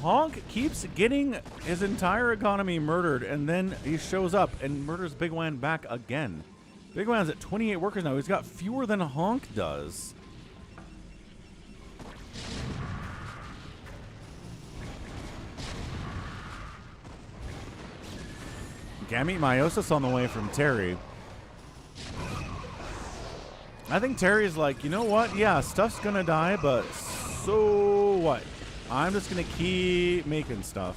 Honk keeps getting his entire economy murdered, and then he shows up and murders Bigwan back again. Bigwan's at 28 workers now. He's got fewer than Honk does. Gamete Meiosis on the way from Terry. I think Terry's like, you know what? Yeah, stuff's gonna die, but so what? I'm just gonna keep making stuff.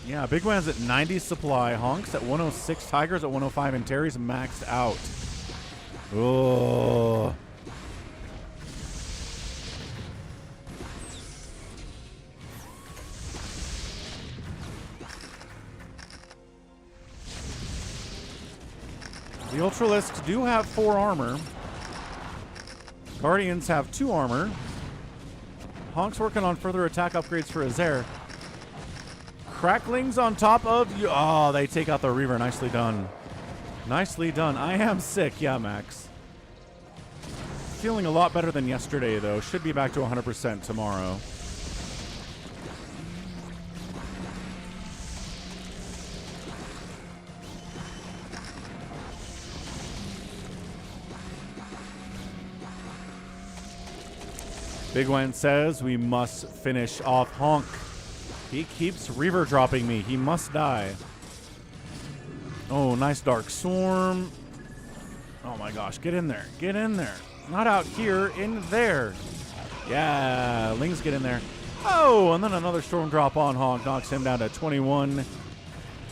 Yeah, Bigwan's at 90 supply, Honk's at 106, Tiger's at 105, and Terry's maxed out. Oh. The Ultralisks do have 4 armor. Guardians have 2 armor. Honk's working on further attack upgrades for Azair. Cracklings on top of you. Oh, they take out the Reaver. Nicely done. Nicely done. I am sick. Yeah, Max. Feeling a lot better than yesterday, though. Should be back to 100% tomorrow. Bigwan says we must finish off Honk. He keeps Reaver dropping me. He must die. Oh, nice Dark Swarm. Oh my gosh, get in there. Get in there. Not out here, in there. Yeah, Lings get in there. Oh, and then another Storm drop on Honk. Knocks him down to 21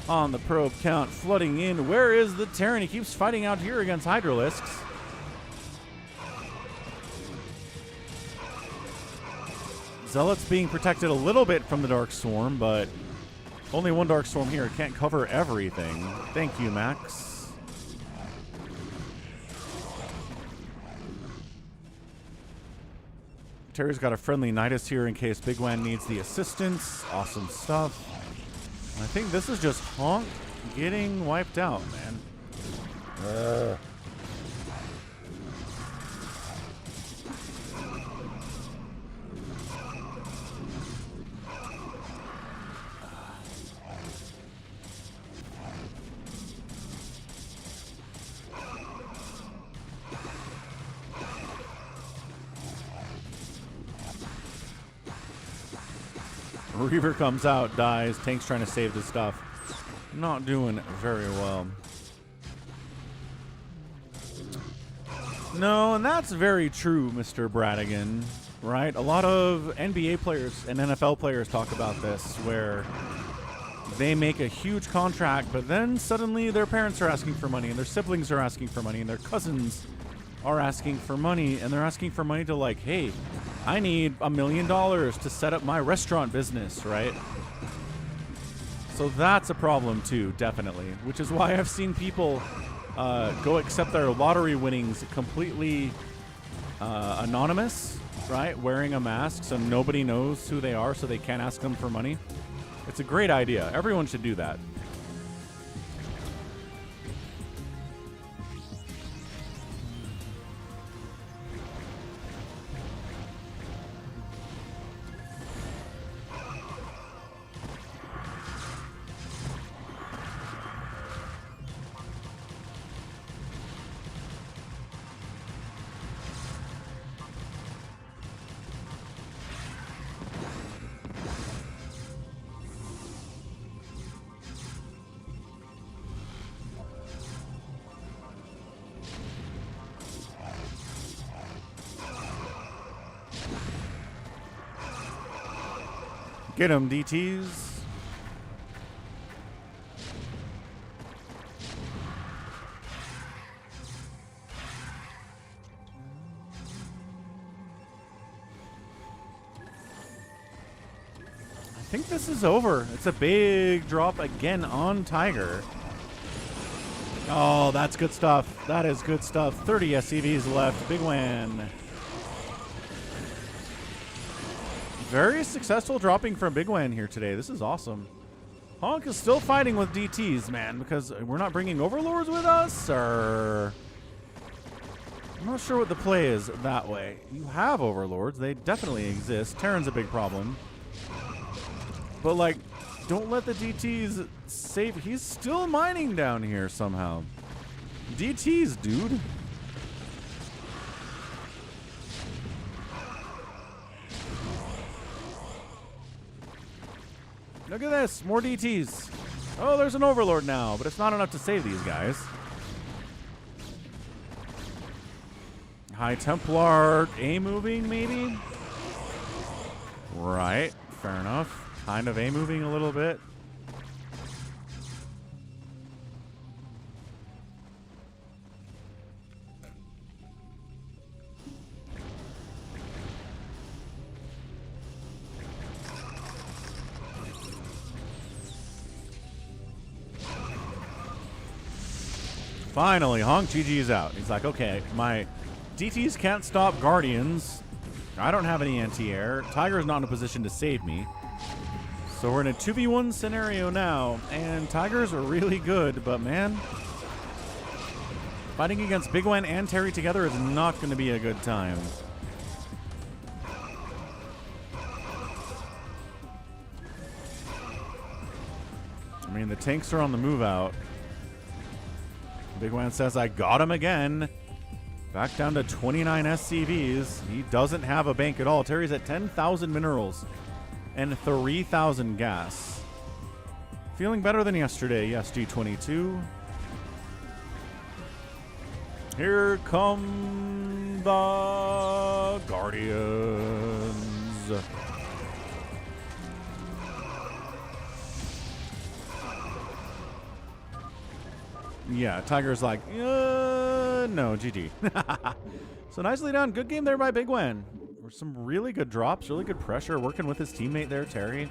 on the probe count. Flooding in. Where is the Terran? He keeps fighting out here against Hydralisks. Zealot's being protected a little bit from the Dark Swarm, but only 1 Dark Swarm here. Can't cover everything. Thank you, Max. Terry's got a friendly Nidus here in case Bigwan needs the assistance. Awesome stuff. And I think this is just Honk getting wiped out, man. Reaver comes out, dies. Tank's trying to save the stuff. Not doing very well. No, and that's very true, Mr. Bradigan. Right? A lot of NBA players and NFL players talk about this, where they make a huge contract, but then suddenly their parents are asking for money, and their siblings are asking for money, and their cousins are asking for money, and they're asking for money to, like, hey, I need $1 million to set up my restaurant business, right? So that's a problem too, definitely. Which is why I've seen people go accept their lottery winnings completely anonymous, right? Wearing a mask so nobody knows who they are, so they can't ask them for money. It's a great idea. Everyone should do that. Get him, DTs. I think this is over. It's a big drop again on Tiger. Oh, that's good stuff. That is good stuff. 30 SCVs left. Bigwan. Very successful dropping from Bigwan here today. This is awesome. Honk is still fighting with DTs, man, because we're not bringing Overlords with us, or... I'm not sure what the play is that way. You have Overlords. They definitely exist. Terran's a big problem. But, like, don't let the DTs save... He's still mining down here somehow. DTs, dude. Look at this. More DTs. Oh, there's an Overlord now, but it's not enough to save these guys. High Templar A-moving, maybe? Right. Fair enough. Kind of A-moving a little bit. Finally, Honk GG's out. He's like, okay, my DTs can't stop Guardians. I don't have any anti-air. Tiger's not in a position to save me. So we're in a 2v1 scenario now, and Tigers are really good, but man, fighting against Bigwan and Terry together is not going to be a good time. I mean, the tanks are on the move out. Bigwan says, I got him again. Back down to 29 SCVs. He doesn't have a bank at all. Terry's at 10,000 minerals and 3,000 gas. Feeling better than yesterday. Yes, G22. Here come the Guardians. Yeah, Tiger's like, no, GG. So nicely done. Good game there by Bigwan. Some really good drops, really good pressure, working with his teammate there, Terry.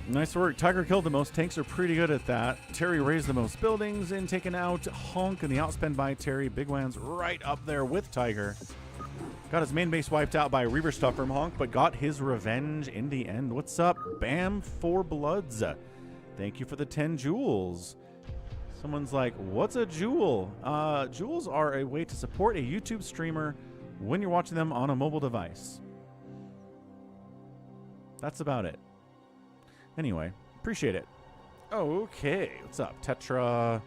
Nice work. Tiger killed the most. Tanks are pretty good at that. Terry raised the most buildings and taken out Honk and the outspend by Terry. Bigwan's right up there with Tiger. Got his main base wiped out by Reaver stuff from Honk, but got his revenge in the end. What's up? Bam, 4 bloods. Thank you for the 10 jewels. Someone's like, what's a jewel? Jewels are a way to support a YouTube streamer when you're watching them on a mobile device. That's about it. Anyway, appreciate it. Okay, what's up? Tetra.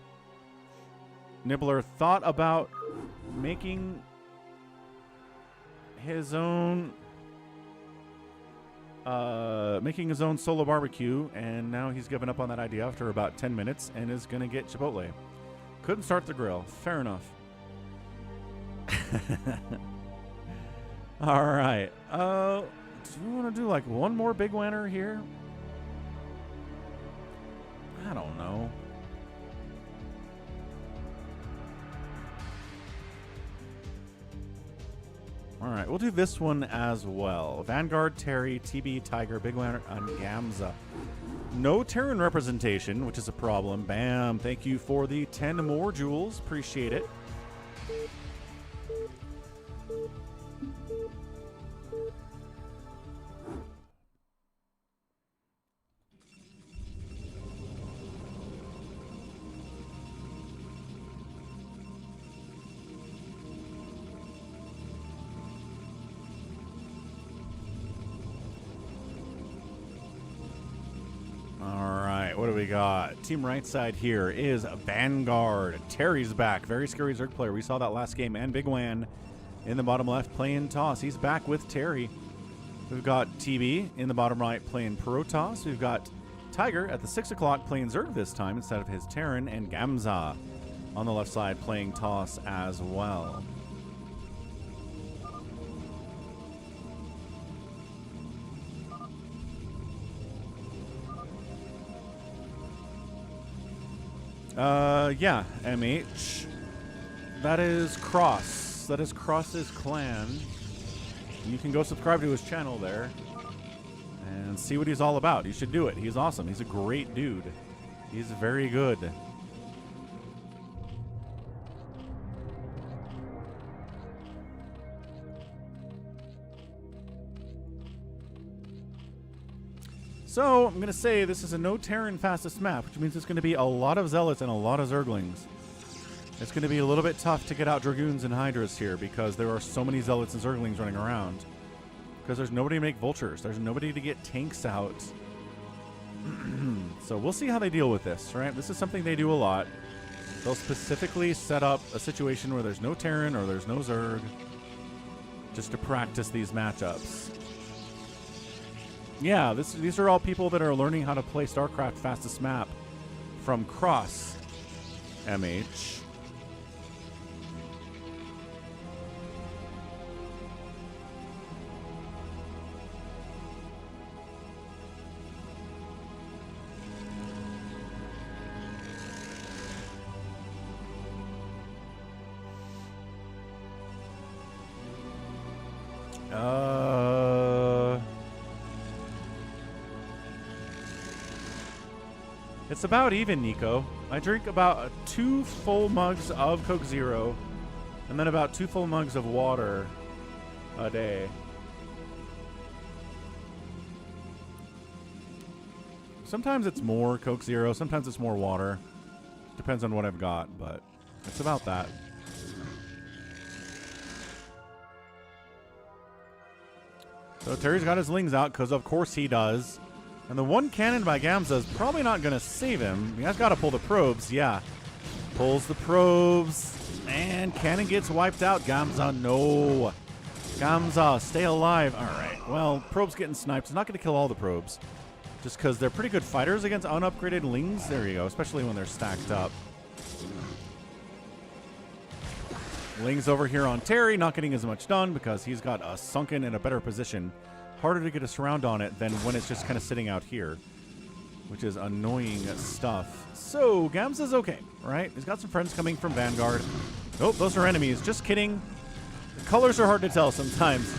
Nibbler thought about making his own solo barbecue, and now he's given up on that idea after about 10 minutes and is gonna get Chipotle. Couldn't start the grill. Fair enough. All right. Do you want to do like one more big winner here? I don't know. All right, we'll do this one as well. Vanguard, Terry, TB, Tiger, Bigwan, and Gamza. No Terran representation, which is a problem. Bam. Thank you for the 10 more jewels. Appreciate it. What do we got? Team right side here is Vanguard. Terry's back. Very scary Zerg player. We saw that last game. And Bigwan in the bottom left playing Toss. He's back with Terry. We've got TB in the bottom right playing Protoss. We've got Tiger at the 6 o'clock playing Zerg this time instead of his Terran. And Gamza on the left side playing Toss as well. Yeah, MH. That is Cross. That is Cross's clan. You can go subscribe to his channel there and see what he's all about. You should do it. He's awesome. He's a great dude. He's very good. So, I'm going to say this is a no Terran fastest map, which means it's going to be a lot of Zealots and a lot of Zerglings. It's going to be a little bit tough to get out Dragoons and Hydras here because there are so many Zealots and Zerglings running around. Because there's nobody to make Vultures. There's nobody to get tanks out. So we'll see how they deal with this, right? This is something they do a lot. They'll specifically set up a situation where there's no Terran or there's no Zerg just to practice these matchups. Yeah, these are all people that are learning how to play StarCraft fastest map from Cross MH. It's about even, Nico. I drink about 2 full mugs of Coke Zero And then about 2 full mugs of water a day. Sometimes it's more Coke Zero, sometimes it's more water. Depends on what I've got, but it's about that. So Terry's got his lings out, because of course he does. And the one cannon by Gamza is probably not going to save him. He has got to pull the probes, yeah. Pulls the probes, and cannon gets wiped out. Gamza, no. Gamza, stay alive. All right, well, probes getting sniped. It's not going to kill all the probes. Just because they're pretty good fighters against unupgraded lings. There you go, especially when they're stacked up. Lings over here on Terry, not getting as much done because he's got a sunken in a better position. Harder to get a surround on it than when it's just kind of sitting out here, which is annoying stuff. So, Gamza's okay, right? He's got some friends coming from Vanguard. Oh, those are enemies. Just kidding. The colors are hard to tell sometimes.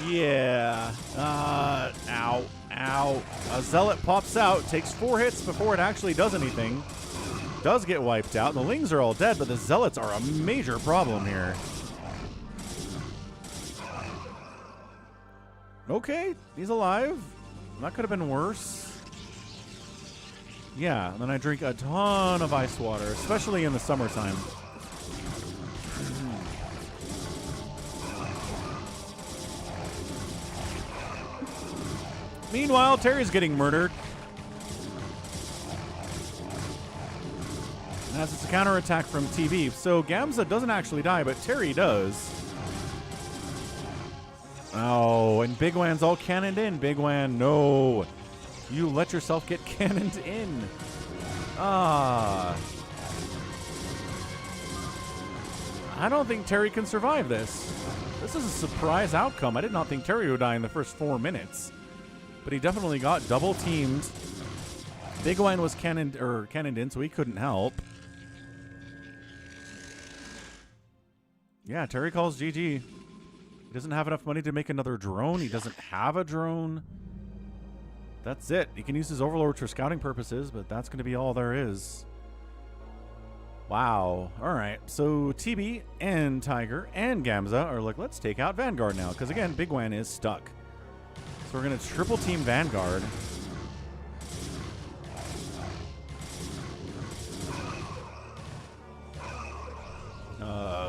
Yeah. Ow. Ow. A Zealot pops out, takes 4 hits before it actually does anything. Does get wiped out. The Lings are all dead, but the Zealots are a major problem here. Okay, he's alive. That could have been worse. Yeah, and then I drink a ton of ice water, especially in the summertime. Meanwhile, Terry's getting murdered. As it's a counterattack from TV. So Gamza doesn't actually die, but Terry does. Oh, and Bigwan's all cannoned in. Bigwan, no. You let yourself get cannoned in. Ah. I don't think Terry can survive this. This is a surprise outcome. I did not think Terry would die in the first 4 minutes. But he definitely got double teamed. Bigwan was cannoned in, so he couldn't help. Yeah, Terry calls GG. He doesn't have enough money to make another drone. He doesn't have a drone. That's it. He can use his overlords for scouting purposes, but that's going to be all there is. Wow. All right. So TB and Tiger and Gamza are like, let's take out Vanguard now. Because, again, Bigwan is stuck. So we're going to triple team Vanguard.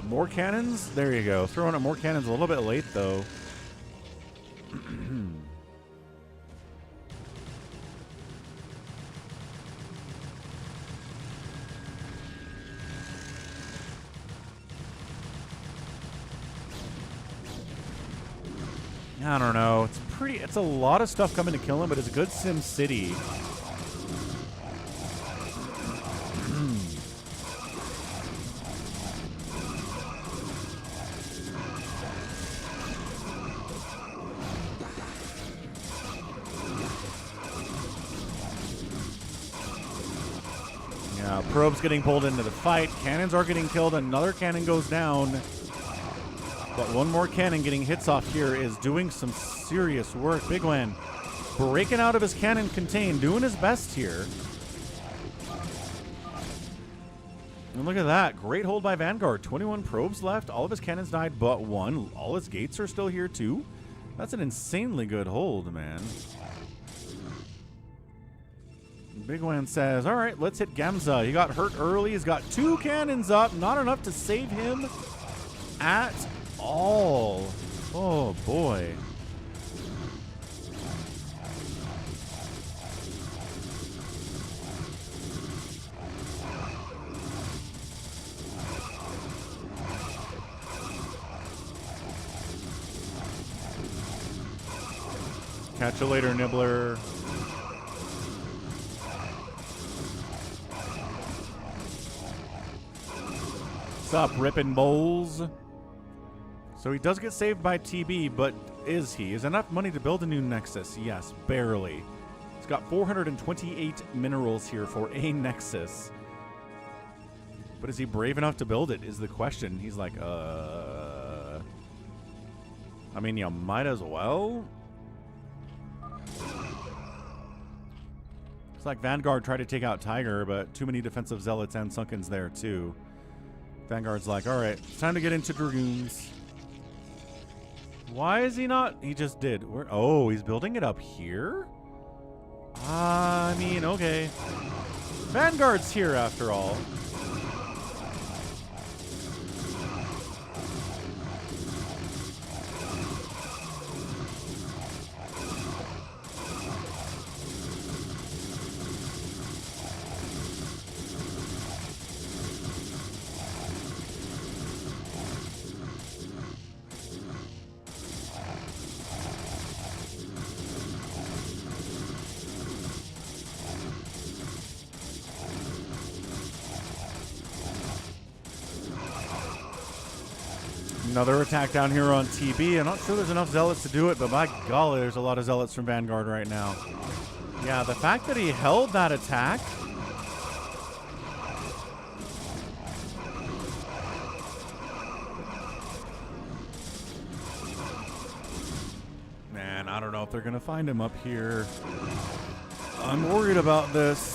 More cannons? There you go. Throwing up more cannons a little bit late, though. I don't know. It's a lot of stuff coming to kill him, but it's a good Sim City. Yeah, probes getting pulled into the fight. Cannons are getting killed. Another cannon goes down. But one more cannon getting hits off here is doing some serious work. Bigwan breaking out of his cannon contain, doing his best here. And look at that. Great hold by Vanguard. 21 probes left. All of his cannons died but one. All his gates are still here too. That's an insanely good hold, man. Bigwan says, all right, let's hit Gamza. He got hurt early. He's got 2 cannons up. Not enough to save him at all. Oh, boy. Catch you later, Nibbler. What's up, Rippin' Bowls? So he does get saved by TB, but is he? Is enough money to build a new Nexus? Yes, barely. He's got 428 minerals here for a Nexus. But is he brave enough to build it is the question. He's like, I mean, you might as well. It's like Vanguard tried to take out Tiger, but too many defensive zealots and Sunkens there too. Vanguard's like, all right, it's time to get into Dragoons. Why is he not? He just did. Oh, he's building it up here? I mean, okay. Vanguard's here after all. Another attack down here on TB. I'm not sure there's enough zealots to do it, but by golly, there's a lot of zealots from Vanguard right now. Yeah, the fact that he held that attack. Man, I don't know if they're going to find him up here. I'm worried about this.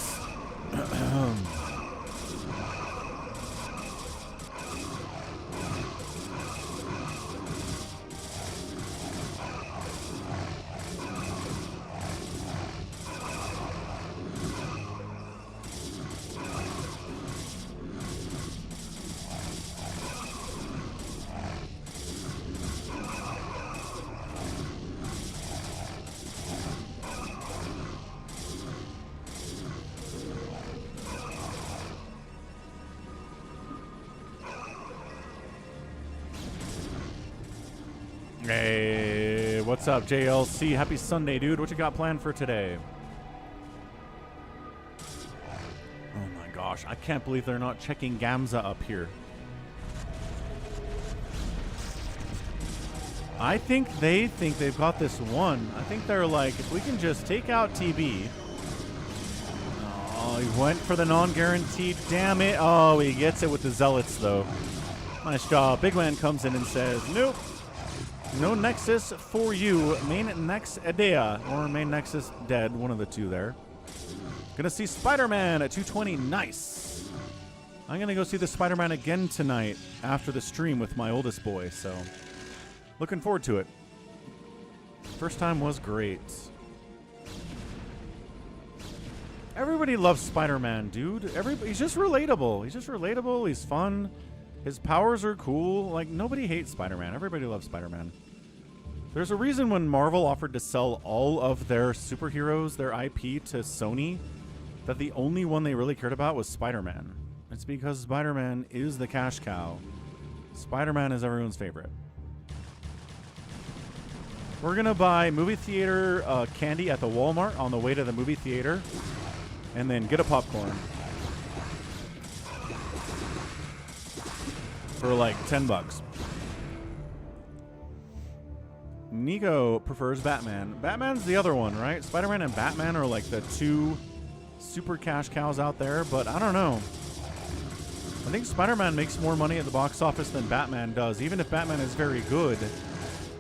Hey, what's up, JLC? Happy Sunday, dude. What you got planned for today? Oh my gosh, I can't believe they're not checking Gamza up here. I think they've got this one. I think they're like, if we can just take out TB. Oh, he went for the non-guaranteed. Damn it. Oh, he gets it with the Zealots, though. Nice job. Bigwan comes in and says, nope. No Nexus for you. Main Nex Adea. Or main Nexus dead. One of the two there. Gonna see Spider-Man at 220. Nice. I'm gonna go see the Spider-Man again tonight after the stream with my oldest boy. So, looking forward to it. First time was great. Everybody loves Spider-Man, dude. He's just relatable. He's just relatable. He's fun. His powers are cool. Like, nobody hates Spider-Man. Everybody loves Spider-Man. There's a reason when Marvel offered to sell all of their superheroes, their IP, to Sony, that the only one they really cared about was Spider-Man. It's because Spider-Man is the cash cow. Spider-Man is everyone's favorite. We're going to buy movie theater candy at the Walmart on the way to the movie theater, and then get a popcorn. For like 10 bucks. Nico prefers Batman. Batman's the other one, right? Spider-Man and Batman are like the two super cash cows out there, but I don't know. I think Spider-Man makes more money at the box office than Batman does, even if Batman is very good.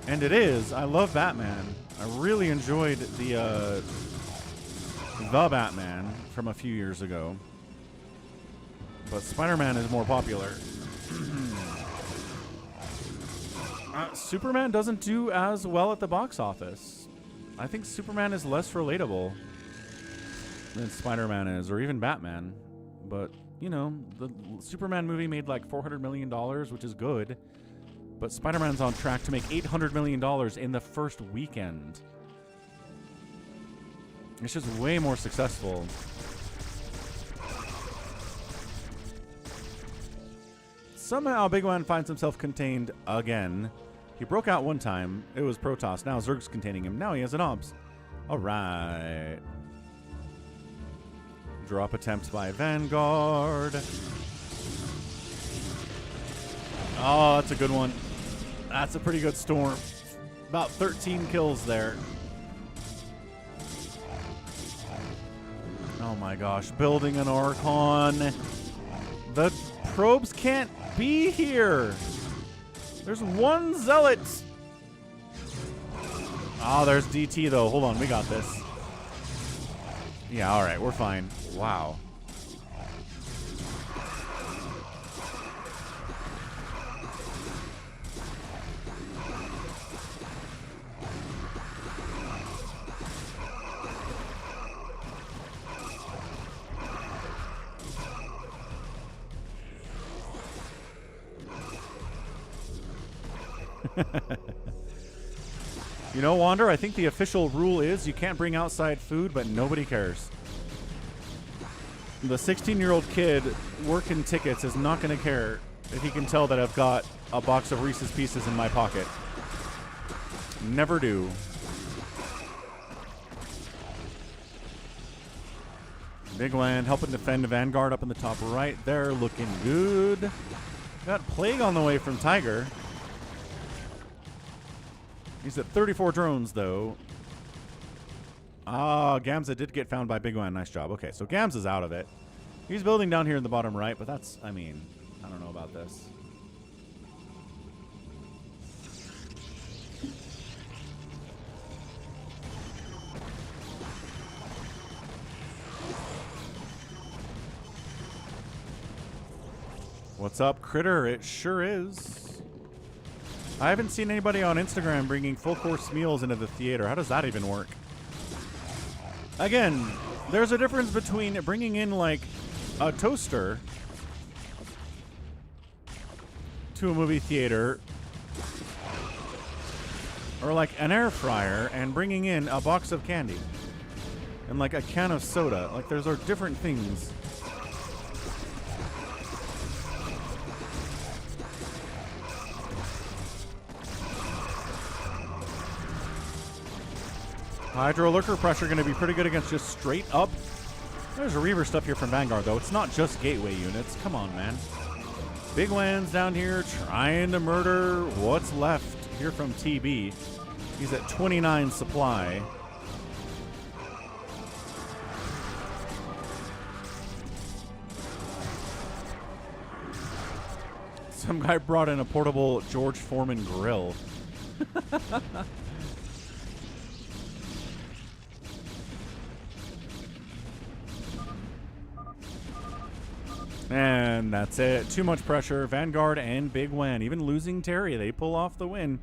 And it is. I love Batman. I really enjoyed the Batman from a few years ago. But Spider-Man is more popular. Superman doesn't do as well at the box office. I think Superman is less relatable than Spider-Man is, or even Batman. But, you know, the Superman movie made like $400 million, which is good. But Spider-Man's on track to make $800 million in the first weekend. It's just way more successful. Somehow Bigwan finds himself contained again. He broke out one time. It was Protoss. Now Zerg's containing him. Now he has an OBS. All right. Drop attempts by Vanguard. Oh, that's a good one. That's a pretty good storm. About 13 kills there. Oh my gosh. Building an Archon. The probes can't be here. There's one Zealot. Oh, there's DT though. Hold on, we got this. Yeah, all right, we're fine. Wow. You know, Wander, I think the official rule is you can't bring outside food, but nobody cares. The 16-year-old kid working tickets is not going to care if he can tell that I've got a box of Reese's Pieces in my pocket. Never do. Bigwan helping defend Vanguard up in the top right there, looking good. Got Plague on the way from Tiger. He's at 34 drones, though. Ah, Gamza did get found by Bigwan. Nice job. Okay, so Gamza's out of it. He's building down here in the bottom right, but that's, I mean, I don't know about this. What's up, Critter? It sure is. I haven't seen anybody on Instagram bringing full-course meals into the theater. How does that even work? Again, there's a difference between bringing in, like, a toaster to a movie theater or, like, an air fryer and bringing in a box of candy and, like, a can of soda. Like, those are different things. Hydro Lurker pressure going to be pretty good against just straight up. There's a Reaver stuff here from Vanguard, though. It's not just gateway units. Come on, man. Bigwan's down here trying to murder what's left here from TB. He's at 29 supply. Some guy brought in a portable George Foreman grill. And that's it. Too much pressure. Vanguard and Bigwan. Even losing Terry, they pull off the win.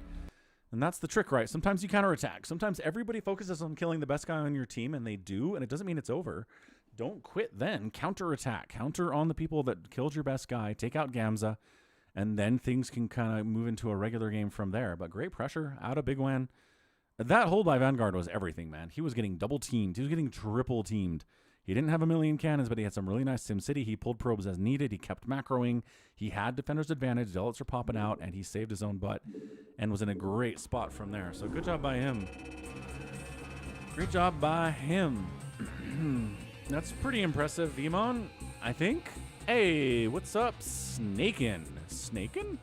And that's the trick, right? Sometimes you counterattack. Sometimes everybody focuses on killing the best guy on your team, and they do, and it doesn't mean it's over. Don't quit then. Counterattack. Counter on the people that killed your best guy. Take out Gamza, and then things can kind of move into a regular game from there. But great pressure out of Bigwan. That hold by Vanguard was everything, man. He was getting double teamed. He was getting triple teamed. He didn't have a million cannons, but he had some really nice SimCity. He pulled probes as needed. He kept macroing. He had defender's advantage. Zealots are popping out, and he saved his own butt and was in a great spot from there. So good job by him. Great job by him. That's pretty impressive, Vemon, I think. Hey, what's up, Snakin? Snakin?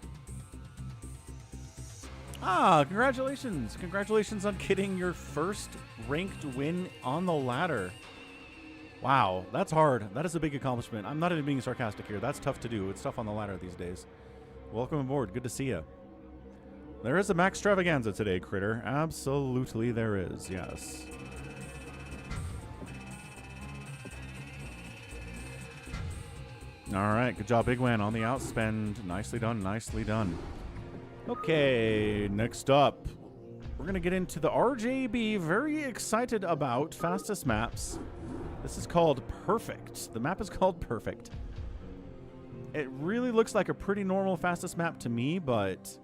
Ah, congratulations. Congratulations on getting your first ranked win on the ladder. Wow, that's hard. That is a big accomplishment. I'm not even being sarcastic here. That's tough to do. It's tough on the ladder these days. Welcome aboard. Good to see you. There is a Maxtravaganza today, Critter. Absolutely there is, yes. All right, good job, Bigwan, on the outspend. Nicely done, nicely done. Okay, next up, we're going to get into the RJB. Very excited about fastest maps. This is called Perfect. The map is called Perfect. It really looks like a pretty normal fastest map to me, but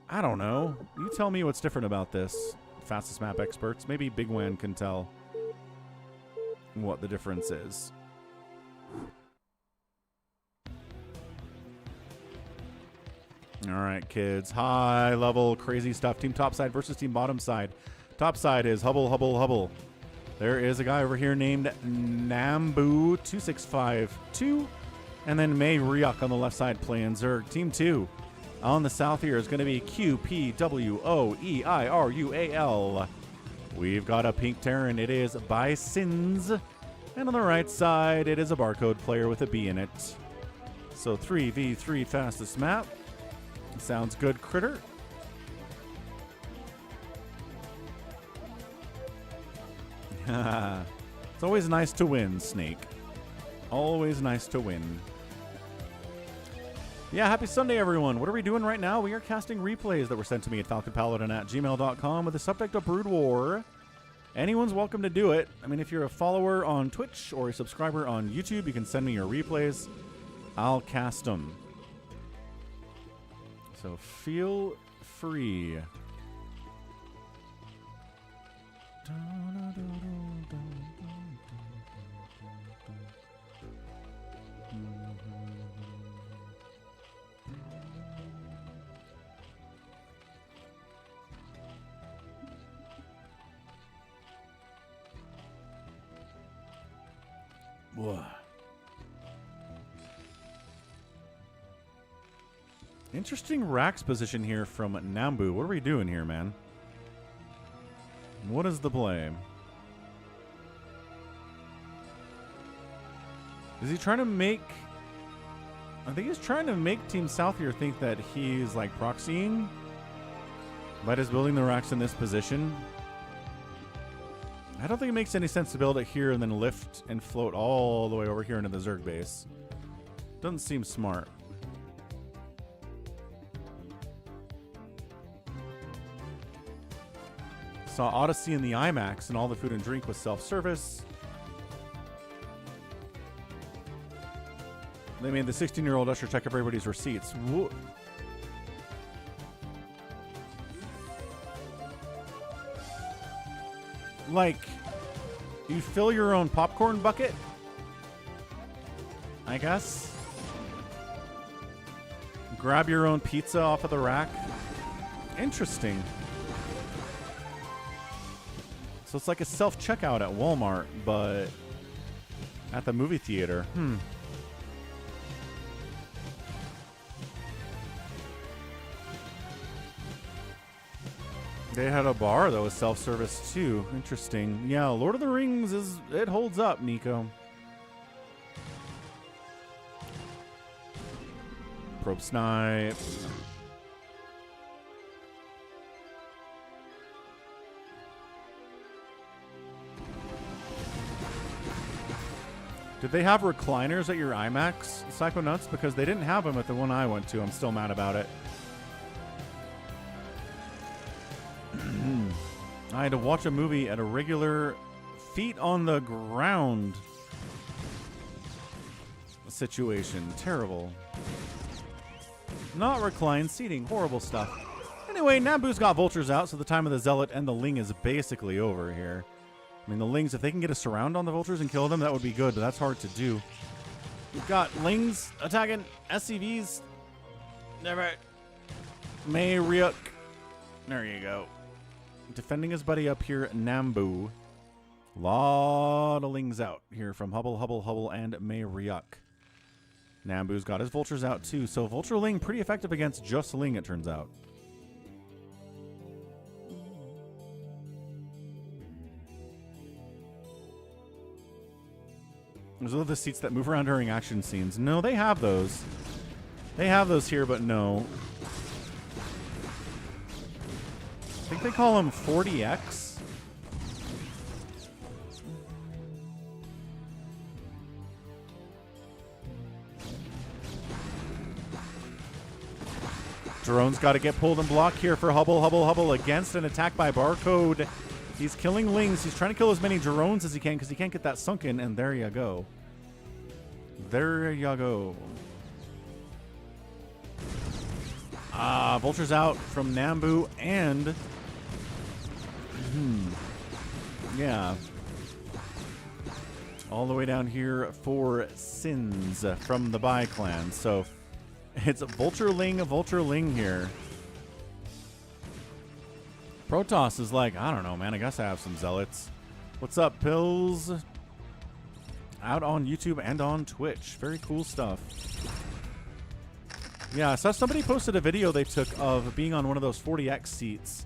I don't know. You tell me what's different about this, fastest map experts. Maybe Bigwan can tell what the difference is. All right, kids. High level crazy stuff. Team topside versus team bottom side. Top side is Hubble, Hubble, Hubble. There is a guy over here named Nambu2652. And then May Ryuk on the left side playing Zerg. Team 2 on the south here is going to be QPWOEIRUAL. We've got a pink Terran. It is Bisons. And on the right side, it is a barcode player with a B in it. So 3v3 fastest map. Sounds good, Critter. It's always nice to win, Snake. Always nice to win. Yeah, happy Sunday, everyone. What are we doing right now? We are casting replays that were sent to me at falconpaladin@gmail.com with the subject of Brood War. Anyone's welcome to do it. I mean, if you're a follower on Twitch or a subscriber on YouTube, you can send me your replays. I'll cast them. So feel free. Whoa. Interesting Rax position here from Nambu. What are we doing here, man? What is the play? Is he trying to make... I think he's trying to make Team South here think that he's like proxying by just building the Rax in this position. I don't think it makes any sense to build it here and then lift and float all the way over here into the Zerg base. Doesn't seem smart. Saw Odyssey in the IMAX and all the food and drink was self-service. They made the 16-year-old usher check everybody's receipts. Like, you fill your own popcorn bucket? I guess. Grab your own pizza off of the rack. Interesting. So it's like a self-checkout at Walmart, but at the movie theater. They had a bar that was self-service too. Interesting. Yeah, Lord of the Rings it holds up, Nico. Probe snipe. Did they have recliners at your IMAX, Psychonauts? Because they didn't have them at the one I went to. I'm still mad about it. I had to watch a movie at a regular feet on the ground situation. Terrible. Not reclined seating. Horrible stuff. Anyway, Nambu's got vultures out, so the time of the Zealot and the Ling is basically over here. I mean, the Lings, if they can get a surround on the vultures and kill them, that would be good, but that's hard to do. We've got Lings attacking SCVs. Never. May Ryuk. There you go. Defending his buddy up here, Nambu. Lot of Lings out here from Hubble, and May Ryuk. Nambu's got his vultures out too, so Vulture Ling pretty effective against just Ling, it turns out. There's all the seats that move around during action scenes. No, they have those. They have those here, but no. I think they call them 40X. Drone's got to get pulled and blocked here for Hubble against an attack by Barcode. He's killing Lings. He's trying to kill as many drones as he can because he can't get that sunken, and there you go. There you go. Vulture's out from Nambu, and... yeah. All the way down here for Sins from the Bai clan. So it's Vulture Ling here. Protoss is like, I don't know, man. I guess I have some zealots. What's up, Pills? Out on YouTube and on Twitch. Very cool stuff. Yeah, so somebody posted a video they took of being on one of those 40X seats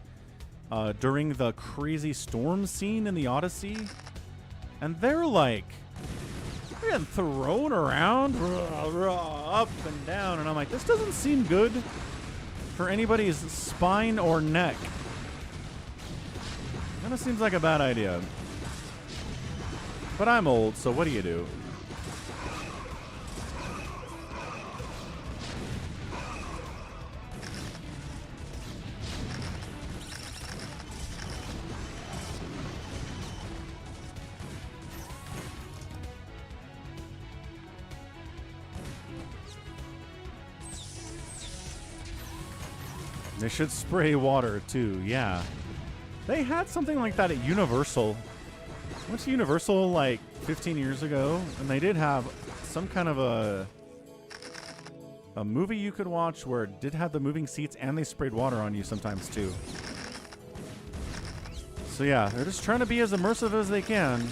during the crazy storm scene in the Odyssey. And they're like, they're getting thrown around up and down. And I'm like, this doesn't seem good for anybody's spine or neck. Kind of seems like a bad idea. But I'm old, so what do you do? They should spray water too, yeah. They had something like that at Universal. I went to Universal like 15 years ago, and they did have some kind of a movie you could watch where it did have the moving seats and they sprayed water on you sometimes too. So yeah, they're just trying to be as immersive as they can.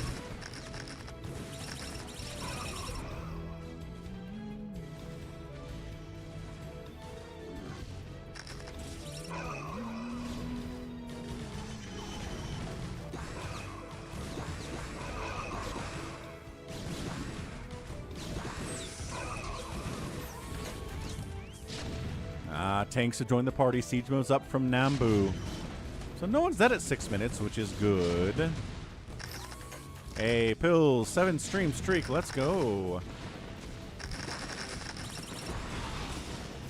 Tanks to join the party. Siege moves up from Nambu. So no one's dead at 6 minutes, which is good. Hey, Pills, 7 stream streak. Let's go.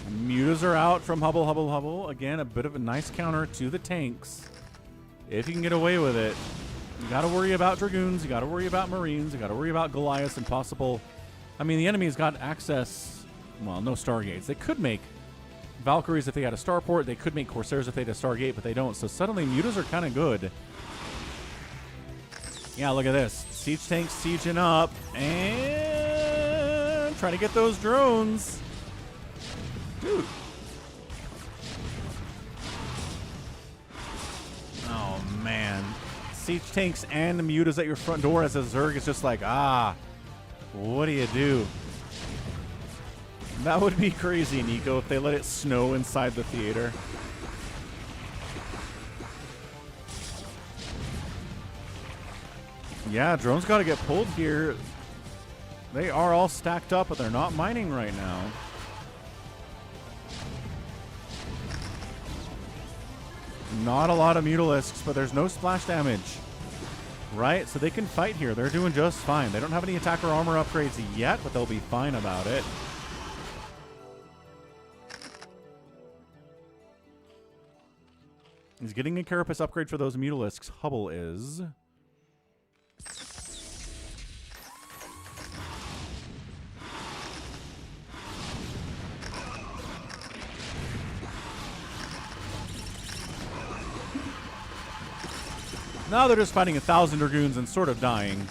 Mutas are out from Hubble, Hubble, Hubble. Again, a bit of a nice counter to the tanks. If you can get away with it. You got to worry about Dragoons. You got to worry about Marines. You got to worry about Goliaths and possible... I mean, the enemy's got access... Well, no Stargates. They could make Valkyries if they had a starport. They could make Corsairs if they had a Stargate, but they don't. So suddenly Mutas are kind of good. Yeah, look at this. Siege tanks sieging up. And trying to get those drones. Dude. Oh, man. Siege tanks and the Mutas at your front door as a Zerg is just like, what do you do? That would be crazy, Nico, if they let it snow inside the theater. Yeah, drones got to get pulled here. They are all stacked up, but they're not mining right now. Not a lot of Mutalisks, but there's no splash damage. Right? So they can fight here. They're doing just fine. They don't have any attacker armor upgrades yet, but they'll be fine about it. He's getting a Carapace upgrade for those Mutalisks. Hubble is. Now they're just fighting 1,000 Dragoons and sort of dying.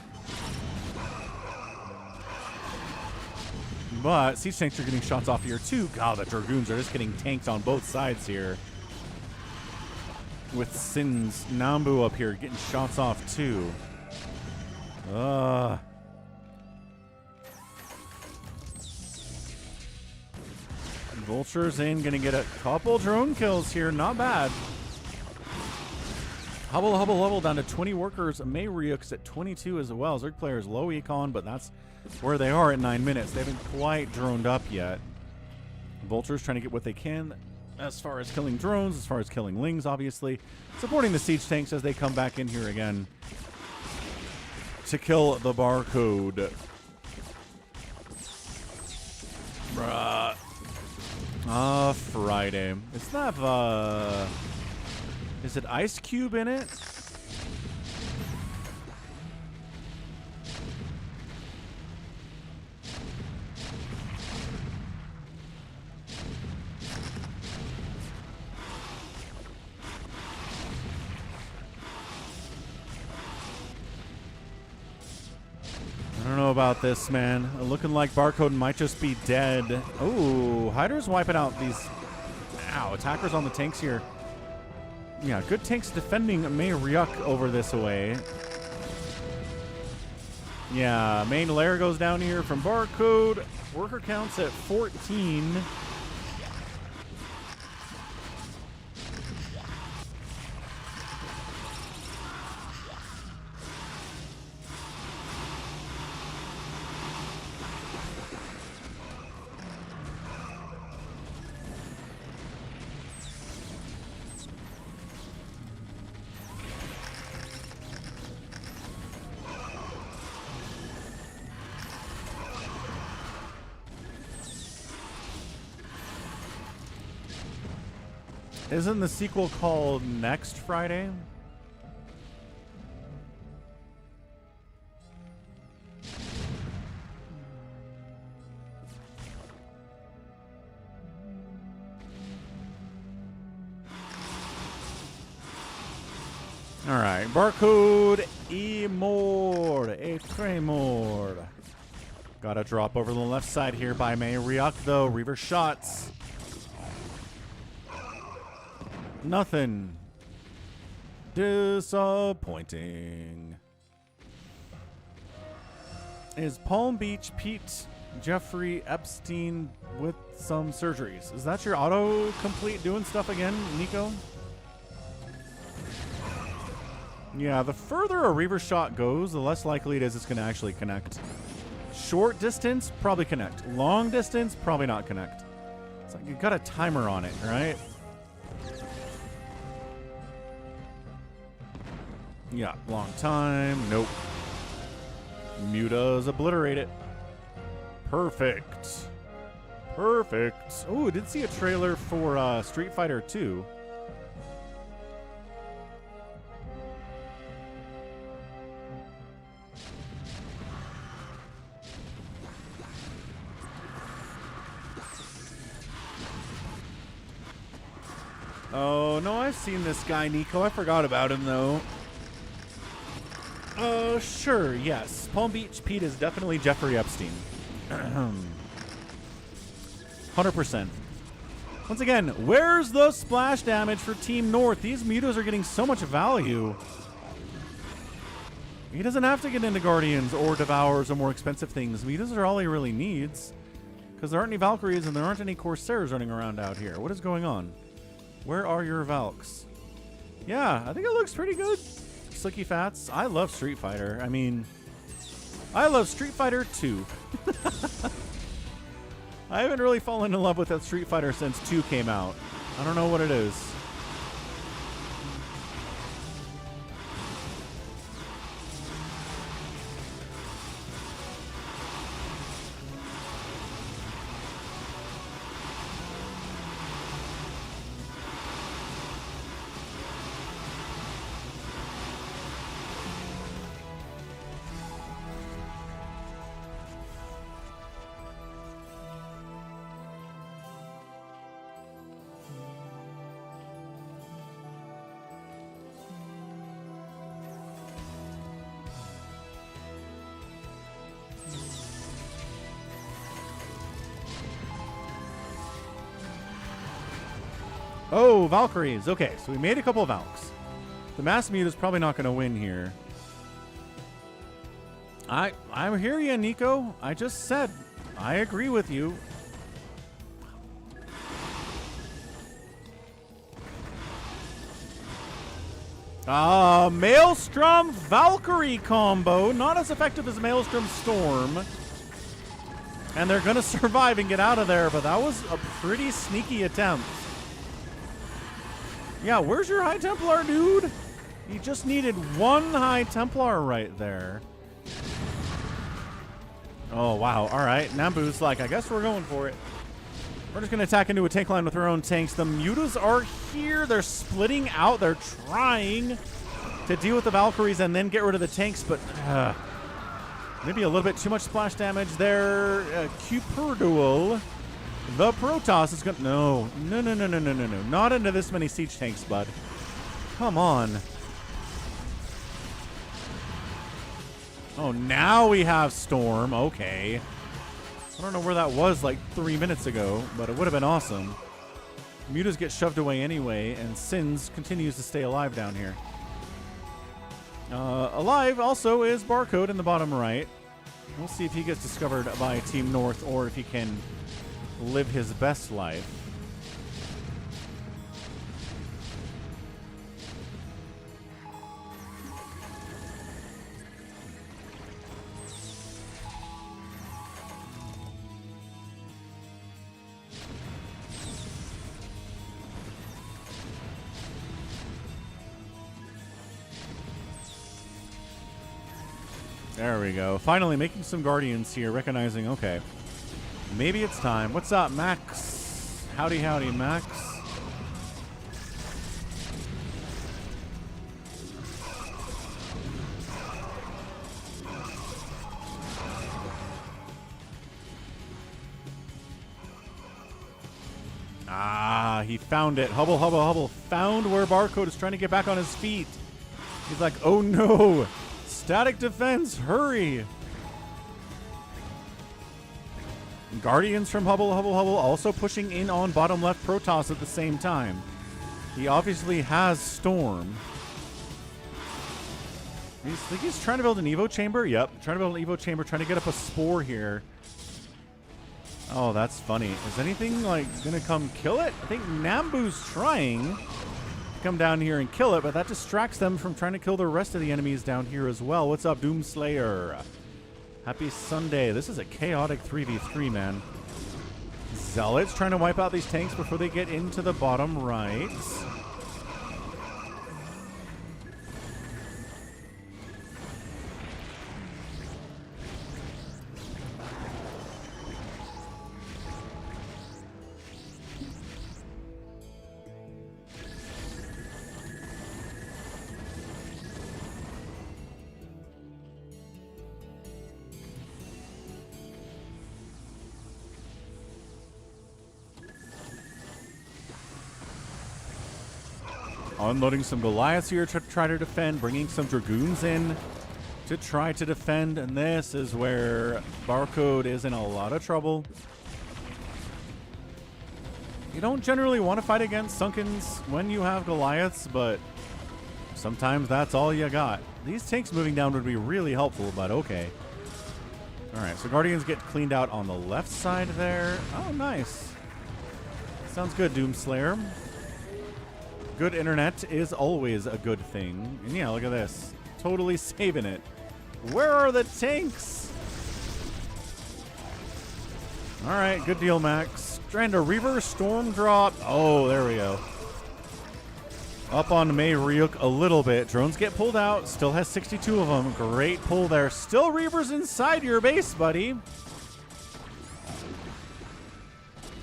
But Siege tanks are getting shots off here too. God, the Dragoons are just getting tanked on both sides here. With Sin's Nambu up here getting shots off too. Vultures in, gonna get a couple drone kills here. Not bad. Hubble, Hubble, Hubble down to 20 workers. Mayriux at 22 as well. Zerg players low econ, but that's where they are at 9 minutes. They haven't quite droned up yet. Vultures trying to get what they can as far as killing drones, as far as killing lings, obviously. Supporting the siege tanks as they come back in here again to kill the barcode. Bruh. Friday. It's not, is it Ice Cube in it? I don't know about this, man. Looking like Barcode might just be dead. Oh, Hydra's wiping out these attackers on the tanks here. Yeah, good tanks defending Mayriux over this away. Yeah, main lair goes down here from Barcode. Worker counts at 14. Isn't the sequel called Next Friday? Alright, barcode Emord, a Tremord. Got a drop over the left side here by Mayriak, though. Reaver shots. Nothing. Disappointing. Is Palm Beach Pete Jeffrey Epstein with some surgeries? Is that your auto-complete doing stuff again, Nico? Yeah, the further a Reaver shot goes, the less likely it is it's going to actually connect. Short distance, probably connect. Long distance, probably not connect. It's like you got a timer on it, right? Yeah, long time. Nope. Mutas obliterate it. Perfect. Perfect. Oh, I did see a trailer for Street Fighter 2. Oh, no, I've seen this guy, Nico. I forgot about him, though. Sure, yes. Palm Beach Pete is definitely Jeffrey Epstein. 100%. Once again, where's the splash damage for Team North? These mutas are getting so much value. He doesn't have to get into Guardians or Devours or more expensive things. Mutas are all he really needs. Because there aren't any Valkyries and there aren't any Corsairs running around out here. What is going on? Where are your Valks? Yeah, I think it looks pretty good. Slicky Fats. I love Street Fighter. I mean, I love Street Fighter 2. I haven't really fallen in love with that Street Fighter since 2 came out. I don't know what it is. Oh, Valkyries. Okay, so we made a couple of Valks. The Mass Mute is probably not going to win here. I hear you, Nico. I just said I agree with you. Maelstrom Valkyrie combo. Not as effective as Maelstrom Storm. And they're going to survive and get out of there, but that was a pretty sneaky attempt. Yeah, where's your High Templar, dude? You just needed one High Templar right there. Oh, wow. All right. Nambu's like, I guess we're going for it. We're just going to attack into a tank line with our own tanks. The Mutas are here. They're splitting out. They're trying to deal with the Valkyries and then get rid of the tanks, but maybe a little bit too much splash damage there. Cooper Duel. The Protoss is going to... No. Not into this many siege tanks, bud. Come on. Oh, now we have Storm. Okay. I don't know where that was like 3 minutes ago, but it would have been awesome. Mutas get shoved away anyway, and Sins continues to stay alive down here. Alive also is Barcode in the bottom right. We'll see if he gets discovered by Team North or if he can live his best life. There we go. Finally making some Guardians here, recognizing, okay, maybe it's time. What's up, Max? Howdy, howdy, Max. Ah, he found it. Hubble found where Barcode is trying to get back on his feet. He's like, oh no! Static defense, hurry! Guardians from Hubble also pushing in on bottom left Protoss at the same time. He obviously has Storm. He's trying to build an Evo chamber? Yep, trying to build an Evo chamber, trying to get up a Spore here. Oh, that's funny. Is anything, like, gonna come kill it? I think Nambu's trying to come down here and kill it, but that distracts them from trying to kill the rest of the enemies down here as well. What's up, Doomslayer? Happy Sunday. This is a chaotic 3v3, man. Zealots trying to wipe out these tanks before they get into the bottom right. Unloading some Goliaths here to try to defend, bringing some Dragoons in to try to defend, and this is where Barcode is in a lot of trouble. You don't generally want to fight against Sunkens when you have Goliaths, but sometimes that's all you got. These tanks moving down would be really helpful, but okay. Alright, so Guardians get cleaned out on the left side there. Oh, nice. Sounds good, Doomslayer. Good internet is always a good thing. And yeah, look at this. Totally saving it. Where are the tanks? Alright, good deal, Max. Trying to reverse storm drop. Oh, there we go. Up on May Ryuk a little bit. Drones get pulled out. Still has 62 of them. Great pull there. Still Reavers inside your base, buddy.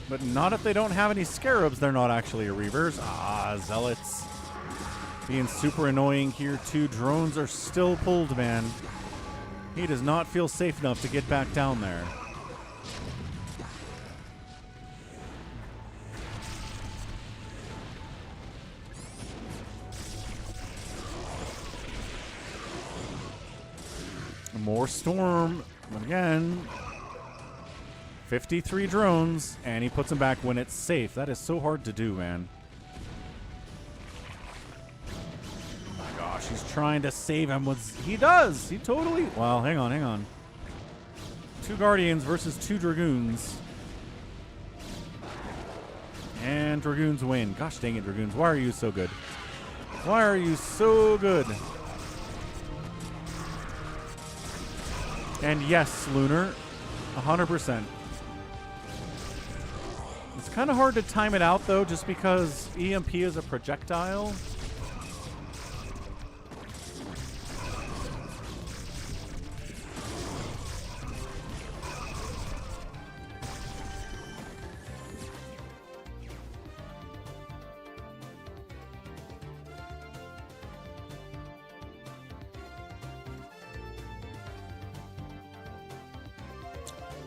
But not if they don't have any Scarabs. They're not actually Reavers. Ah, Zealots. Being super annoying here, too. Drones are still pulled, man. He does not feel safe enough to get back down there. More Storm. Again. 53 drones, and he puts them back when it's safe. That is so hard to do, man. Oh my gosh, he's trying to save him. He does. He totally... Well, hang on, hang on. 2 Guardians versus 2 Dragoons. And Dragoons win. Gosh dang it, Dragoons. Why are you so good? Why are you so good? And yes, Lunar. 100%. It's kind of hard to time it out, though, just because EMP is a projectile.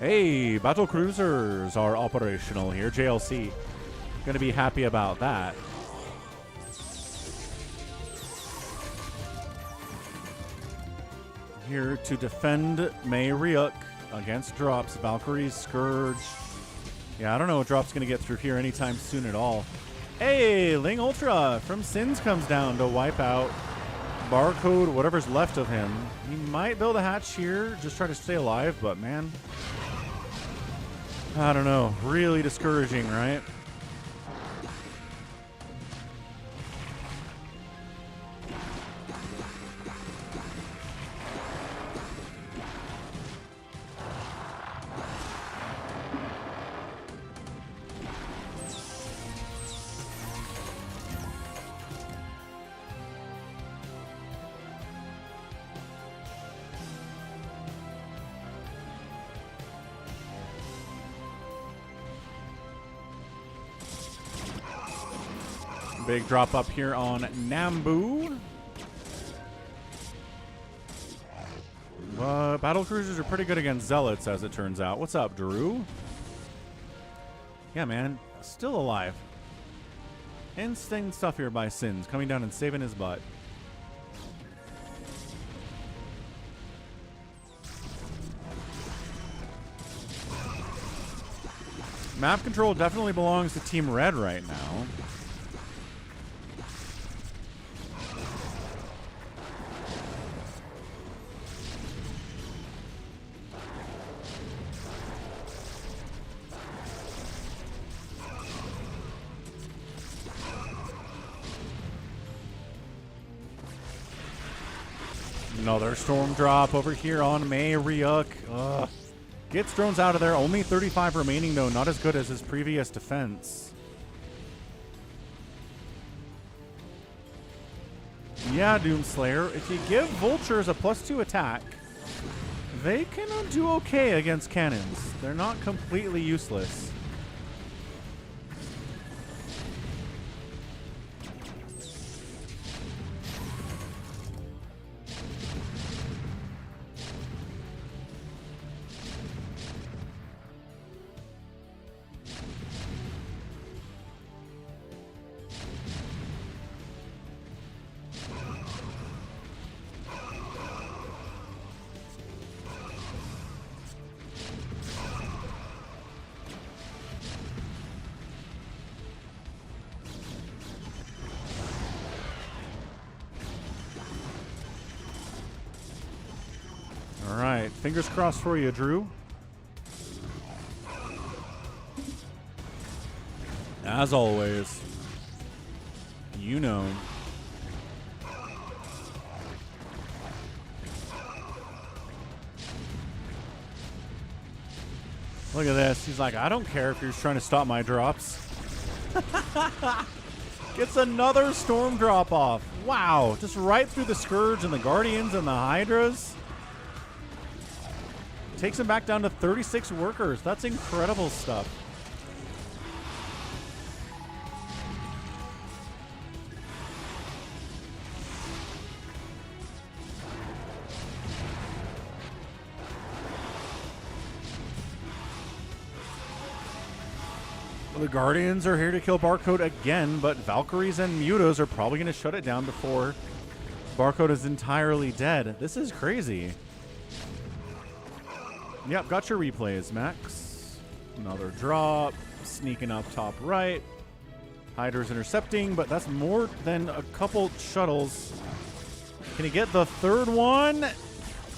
Hey, battle cruisers are operational here. JLC gonna be happy about that. Here to defend May Ryuk against drops. Valkyrie's Scourge. Yeah, I don't know what drop's gonna get through here anytime soon at all. Hey, Ling Ultra from Sins comes down to wipe out Barcode, whatever's left of him. He might build a hatch here, just try to stay alive, but man, I don't know. Really discouraging, right? Big drop up here on Nambu. Battle cruisers are pretty good against Zealots, as it turns out. What's up, Drew? Yeah, man. Still alive. Insane stuff here by Sins, coming down and saving his butt. Map control definitely belongs to Team Red right now. Another storm drop over here on Mayriuk. Ugh. Gets drones out of there. Only 35 remaining, though. Not as good as his previous defense. Yeah, Doomslayer. If you give Vultures a +2 attack, they can do okay against cannons. They're not completely useless. Fingers crossed for you, Drew. As always, you know. Look at this. He's like, I don't care if you're trying to stop my drops. Gets another storm drop off. Wow. Just right through the Scourge and the Guardians and the Hydras. Takes him back down to 36 workers. That's incredible stuff. The Guardians are here to kill Barcode again, but Valkyries and Mutos are probably going to shut it down before Barcode is entirely dead. This is crazy. Yep, got your replays, Max. Another drop. Sneaking up top right. Hydra's intercepting, but that's more than a couple shuttles. Can he get the third one?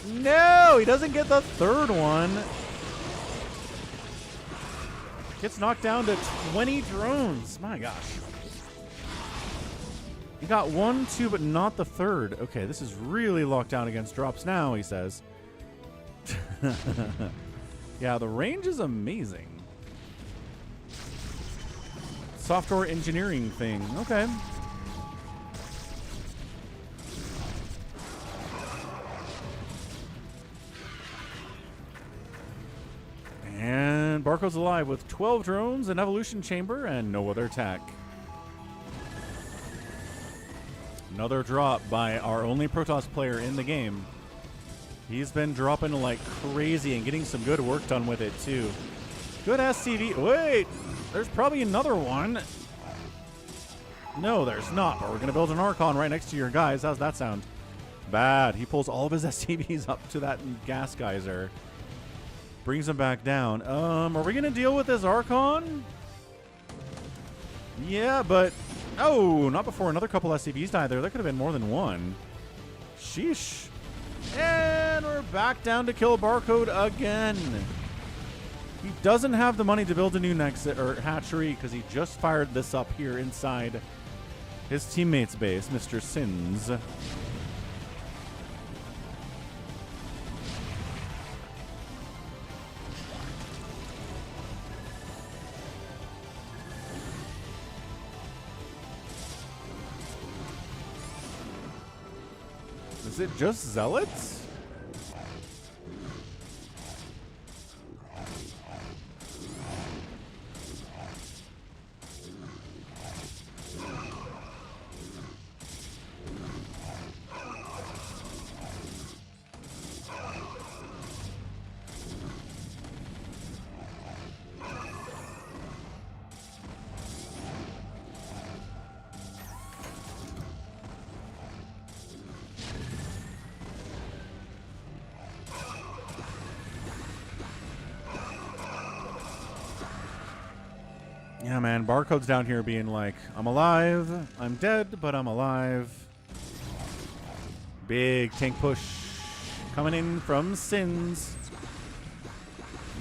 No, he doesn't get the third one. Gets knocked down to 20 drones. My gosh. He got 1, 2, but not the third. Okay, this is really locked down against drops now, he says. Yeah, the range is amazing. Software engineering thing. Okay. And Barcode's alive with 12 drones, an evolution chamber, and no other attack. Another drop by our only Protoss player in the game. He's been dropping like crazy and getting some good work done with it, too. Good SCV. Wait! There's probably another one. No, there's not. But we're going to build an Archon right next to your guys. How's that sound? Bad. He pulls all of his SCVs up to that gas geyser. Brings them back down. Are we going to deal with this Archon? Yeah, but... Oh, not before another couple SCVs died there. There could have been more than one. Sheesh. And we're back down to kill Barcode again. He doesn't have the money to build a new Nexus or hatchery because he just fired this up here inside his teammate's base, Mr. Sins. Is it just Zealots? Yeah, man. Barcode's down here being like, I'm alive. I'm dead, but I'm alive. Big tank push coming in from Sins.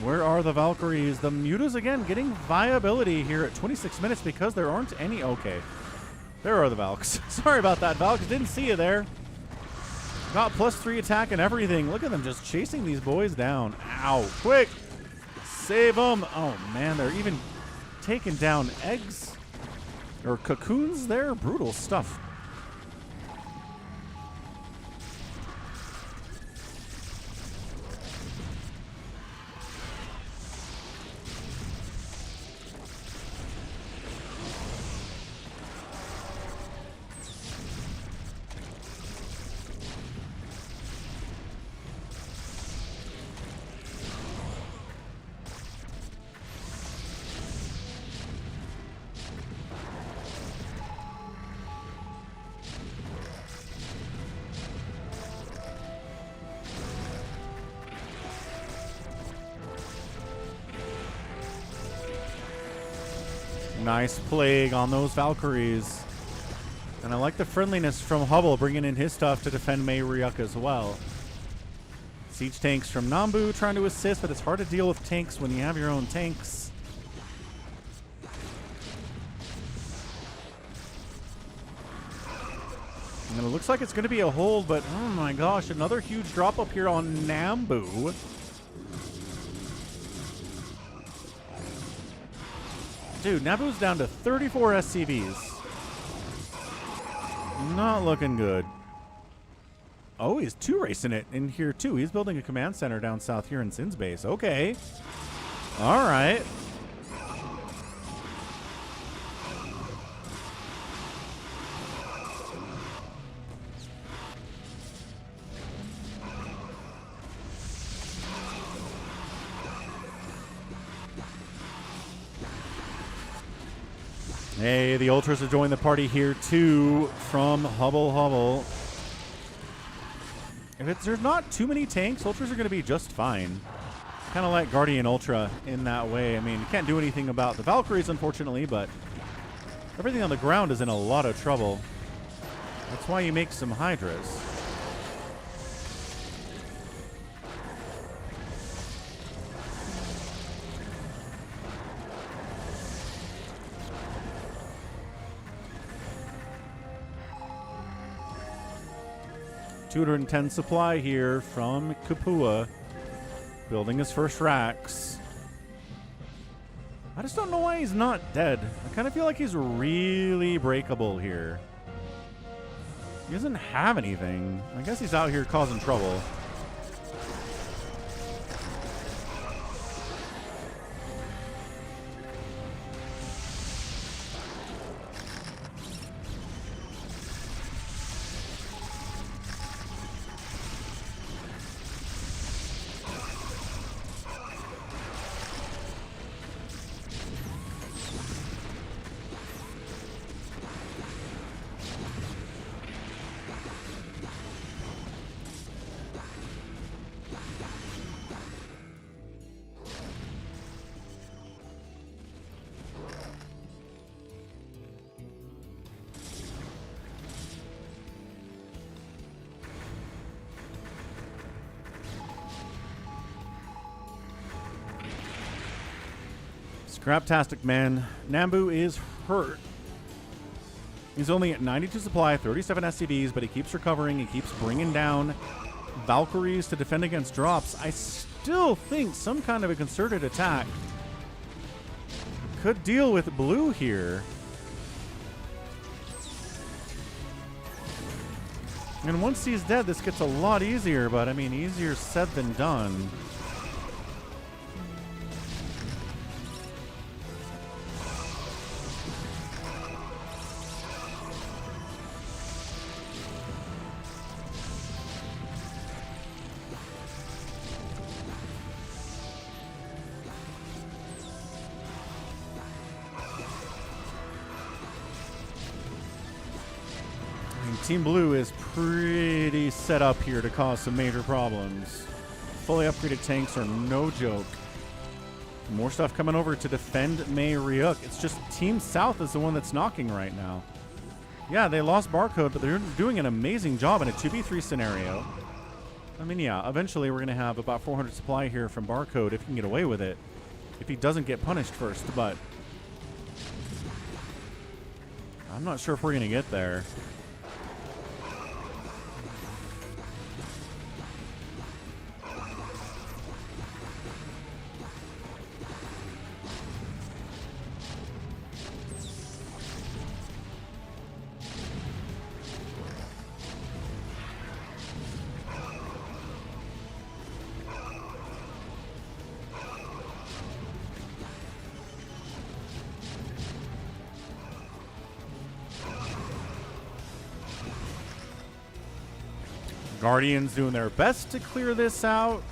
Where are the Valkyries? The Mutas, again, getting viability here at 26 minutes because there aren't any. Okay. There are the Valks. Sorry about that, Valks. Didn't see you there. Got +3 attack and everything. Look at them just chasing these boys down. Ow. Quick. Save them. Oh, man. They're even taking down eggs or cocoons there. Brutal stuff. Nice plague on those Valkyries. And I like the friendliness from Hubble bringing in his stuff to defend Mei Ryuk as well. Siege tanks from Nambu trying to assist, but it's hard to deal with tanks when you have your own tanks. And it looks like it's going to be a hold, but oh my gosh, another huge drop up here on Nambu. Dude, Nabu's down to 34 SCVs. Not looking good. Oh, he's two racing it in here too. He's building a command center down south here in Sin's base. Okay. All right. Hey, the Ultras have joined the party here too from Hubble. If there's not too many tanks, Ultras are going to be just fine. Kind of like Guardian Ultra in that way. I mean, you can't do anything about the Valkyries, unfortunately, but everything on the ground is in a lot of trouble. That's why you make some Hydras. $210 supply here from Kapua, building his first racks. I just don't know why he's not dead. I kind of feel like he's really breakable here. He doesn't have anything. I guess he's out here causing trouble. Scraptastic, man. Nambu is hurt. He's only at 92 supply, 37 SCVs, but he keeps recovering. He keeps bringing down Valkyries to defend against drops. I still think some kind of a concerted attack could deal with blue here. And once he's dead, this gets a lot easier, but I mean, easier said than done. Team Blue is pretty set up here to cause some major problems. Fully upgraded tanks are no joke. More stuff coming over to defend May Ryuk. It's just Team South is the one that's knocking right now. Yeah, they lost Barcode, but they're doing an amazing job in a 2v3 scenario. I mean, yeah, eventually we're going to have about 400 supply here from Barcode if he can get away with it. If he doesn't get punished first, but I'm not sure if we're going to get there. Guardians doing their best to clear this out.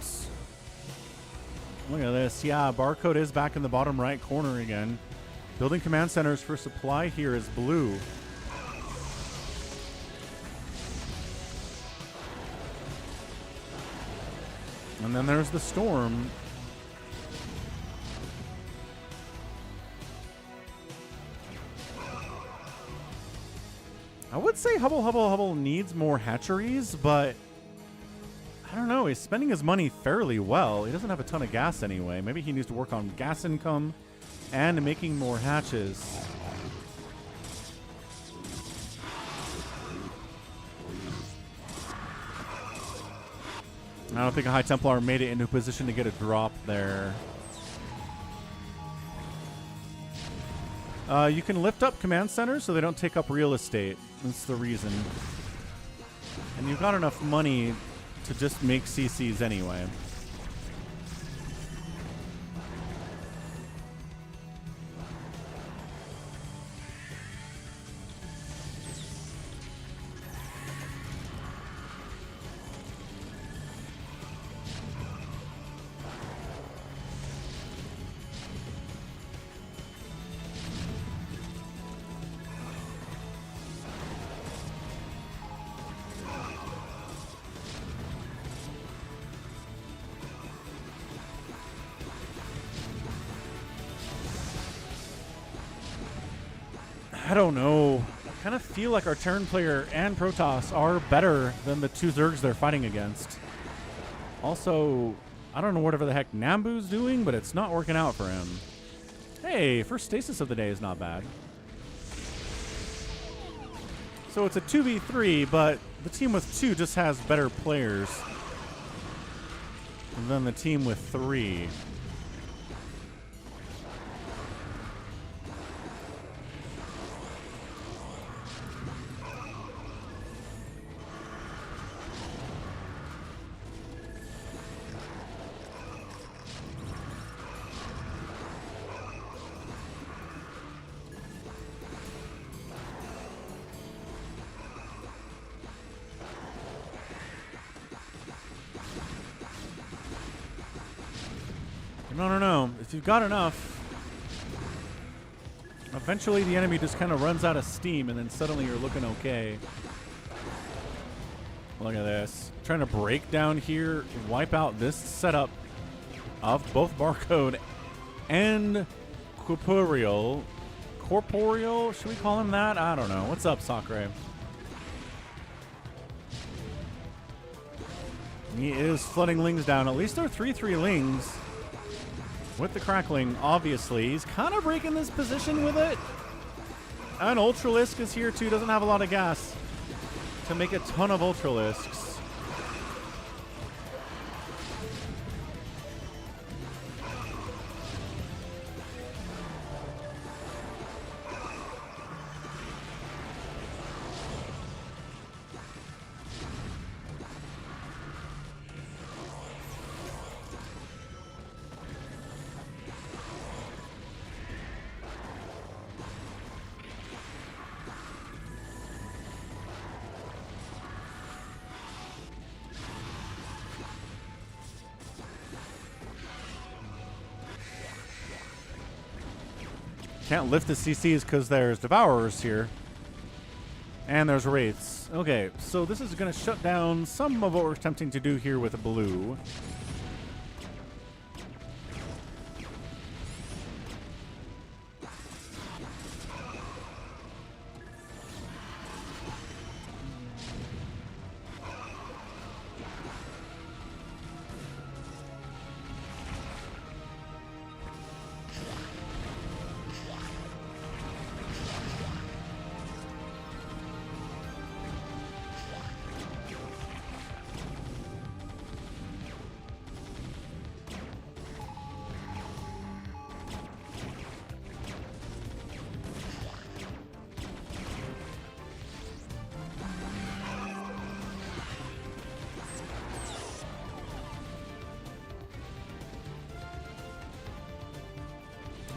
Look at this. Yeah, Barcode is back in the bottom right corner again. Building command centers for supply here is blue. And then there's the storm. I would say Hubble needs more hatcheries, but I don't know. He's spending his money fairly well. He doesn't have a ton of gas anyway. Maybe he needs to work on gas income and making more hatches. I don't think a High Templar made it into a position to get a drop there. You can lift up command centers so they don't take up real estate. That's the reason. And you've got enough money to just make CCs anyway. I don't know. I kind of feel like our Terran player and Protoss are better than the two Zergs they're fighting against. Also, I don't know whatever the heck Nambu's doing, but it's not working out for him. Hey, first stasis of the day is not bad. So it's a 2v3, but the team with 2 just has better players than the team with 3. No. If you've got enough, eventually the enemy just kind of runs out of steam, and then suddenly you're looking okay. Look at this. Trying to break down here, wipe out this setup of both Barcode and Corporeal. Corporeal? Should we call him that? I don't know. What's up, Sakura? He is flooding Lings down. At least they're 3-3 Lings. With the crackling, obviously. He's kind of breaking this position with it. And Ultralisk is here too. Doesn't have a lot of gas to make a ton of Ultralisks. Can't lift the CCs because there's Devourers here. And there's Wraiths. Okay, so this is going to shut down some of what we're attempting to do here with blue.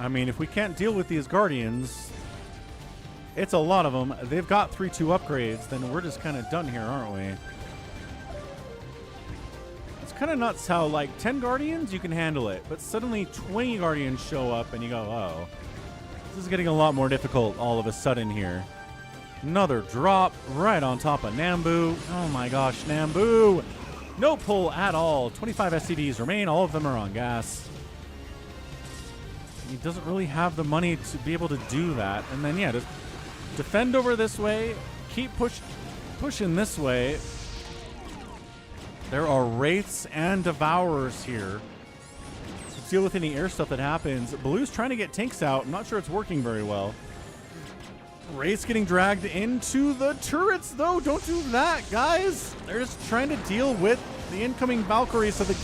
I mean, if we can't deal with these Guardians, it's a lot of them. They've got 3-2 upgrades, then we're just kind of done here, aren't we? It's kind of nuts how, like, 10 Guardians, you can handle it, but suddenly 20 Guardians show up and you go, oh, this is getting a lot more difficult all of a sudden here. Another drop right on top of Nambu. Oh my gosh, Nambu. No pull at all. 25 SCVs remain. All of them are on gas. He doesn't really have the money to be able to do that. And then, yeah, just defend over this way. Keep pushing this way. There are Wraiths and Devourers here. To deal with any air stuff that happens. Blue's trying to get tanks out. I'm not sure it's working very well. Wraiths getting dragged into the turrets, though. Don't do that, guys. They're just trying to deal with the incoming Valkyries so the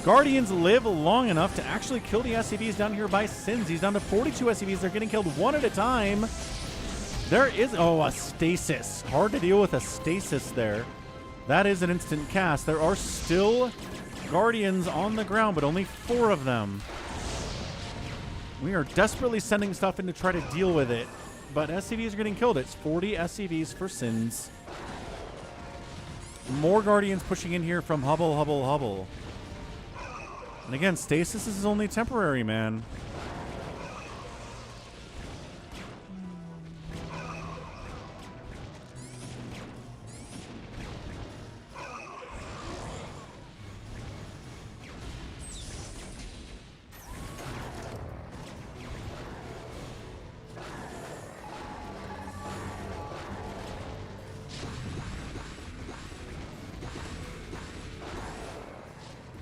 Guardians live long enough to actually kill the SCVs down here by Sins. He's down to 42 SCVs. They're getting killed one at a time. There is, oh, a stasis. Hard to deal with a stasis there. That is an instant cast. There are still Guardians on the ground, but only 4 of them. We are desperately sending stuff in to try to deal with it. But SCVs are getting killed. It's 40 SCVs for Sins. More Guardians pushing in here from Hubble, Hubble, Hubble. And again, stasis is only temporary, man.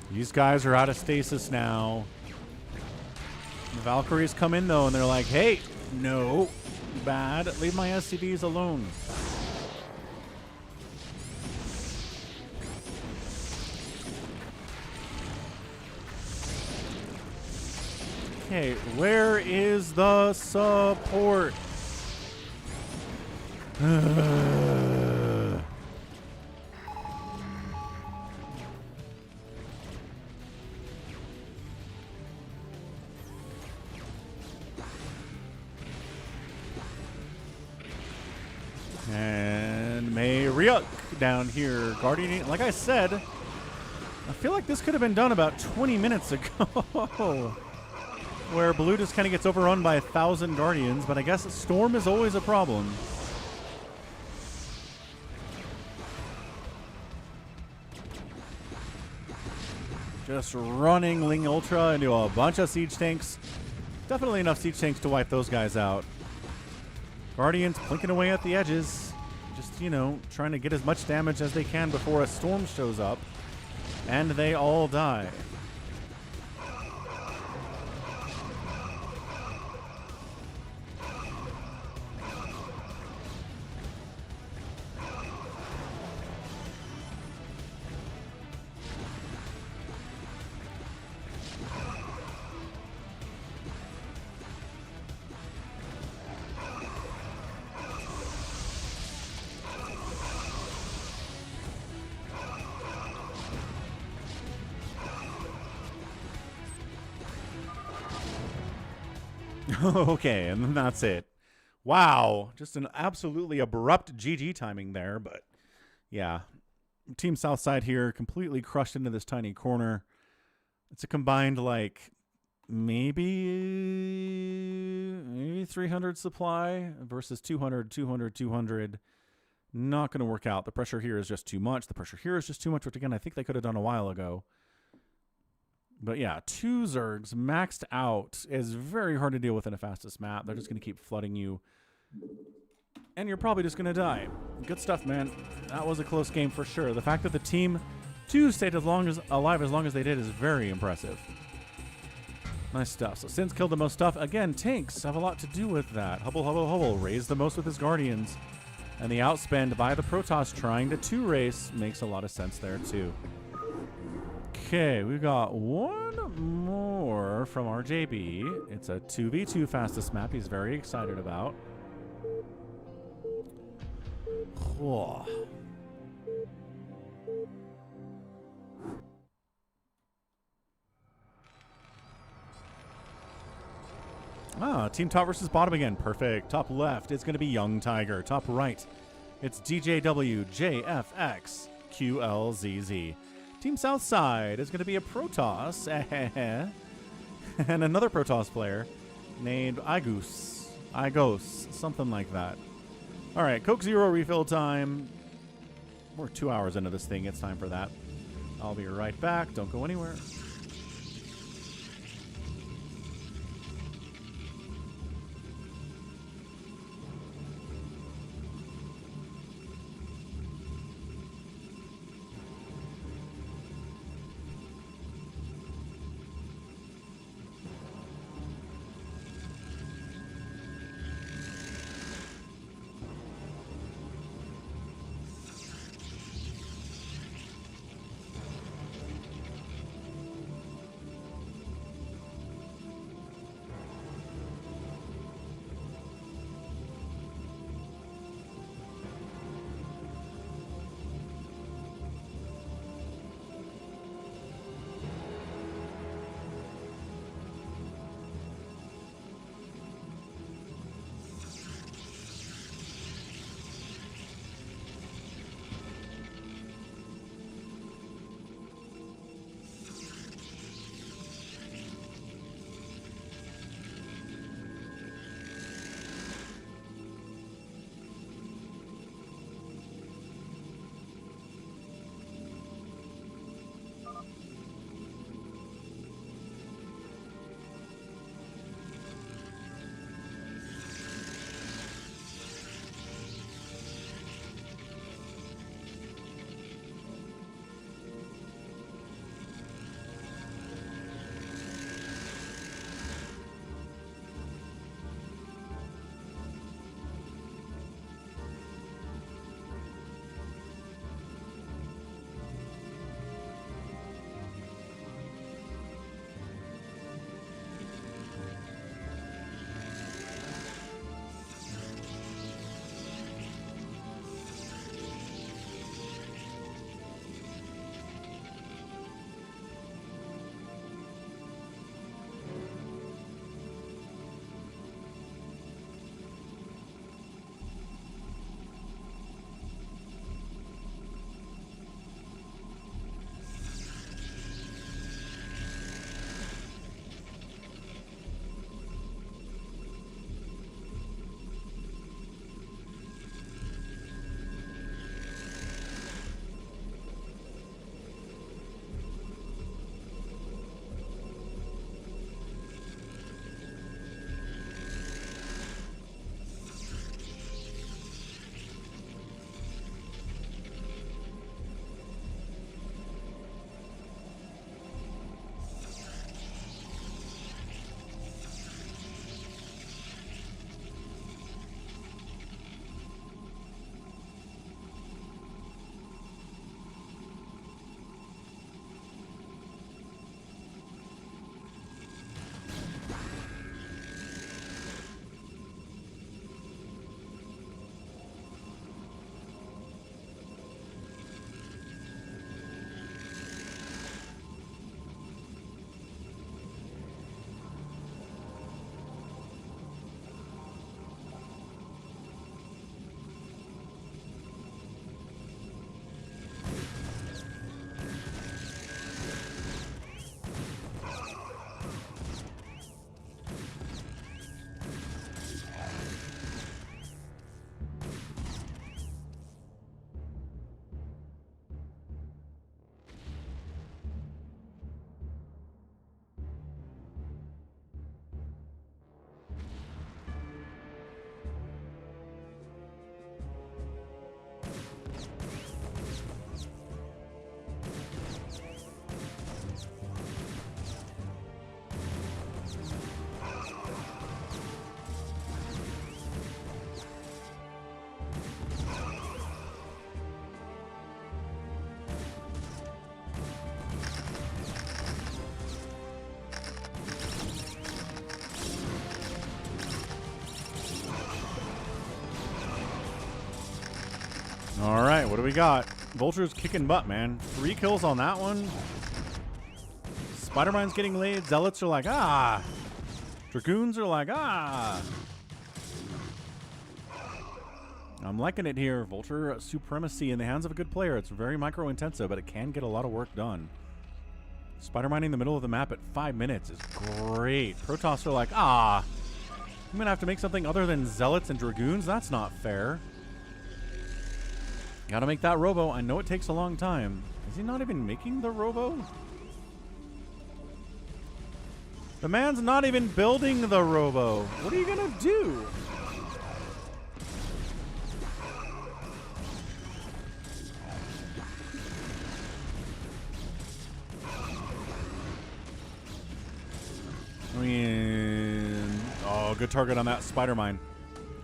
These guys are out of stasis now. The Valkyries come in, though, and they're like, hey, no, bad. Leave my SCVs alone. Okay, where is the support? And Mayriuk down here, guarding. Like I said, I feel like this could have been done about 20 minutes ago. Where Blue just kind of gets overrun by 1,000 Guardians, but I guess Storm is always a problem. Just running Ling Ultra into a bunch of siege tanks. Definitely enough siege tanks to wipe those guys out. Guardians plinking away at the edges. Just, you know, trying to get as much damage as they can before a storm shows up. And they all die. Okay, and then that's it. Wow, just an absolutely abrupt GG timing there, but yeah. Team Southside here completely crushed into this tiny corner. It's a combined, like, maybe 300 supply versus 200, 200, 200. Not going to work out. The pressure here is just too much. The pressure here is just too much, which, again, I think they could have done a while ago. But yeah, 2 Zergs maxed out is very hard to deal with in a fastest map. They're just going to keep flooding you. And you're probably just going to die. Good stuff, man. That was a close game for sure. The fact that the team 2 stayed alive as long as they did is very impressive. Nice stuff. So Sins killed the most stuff. Again, tanks have a lot to do with that. Hubble, Hubble, Hubble raised the most with his Guardians. And the outspend by the Protoss trying to 2-race makes a lot of sense there too. Okay, we got one more from RJB. It's a 2v2 fastest map he's very excited about. Whoa. Ah, team top versus bottom again. Perfect. Top left, it's going to be Young Tiger. Top right, it's DJWJFXQLZZ. Team south side is going to be a Protoss. And another Protoss player named Igos, something like that. All right, Coke Zero refill time. We're 2 hours into this thing. It's time for that. I'll be right back. Don't go anywhere. All right, what do we got? Vulture's kicking butt, man. 3 kills on that one. Spider-Mine's getting laid. Zealots are like, ah. Dragoons are like, ah. I'm liking it here. Vulture supremacy in the hands of a good player. It's very micro-intensive, but it can get a lot of work done. Spider mining in the middle of the map at 5 minutes is great. Protoss are like, ah. I'm going to have to make something other than Zealots and Dragoons? That's not fair. Gotta make that robo. I know it takes a long time. Is he not even making the robo? The man's not even building the robo. What are you gonna do? I mean, oh, good target on that spider mine.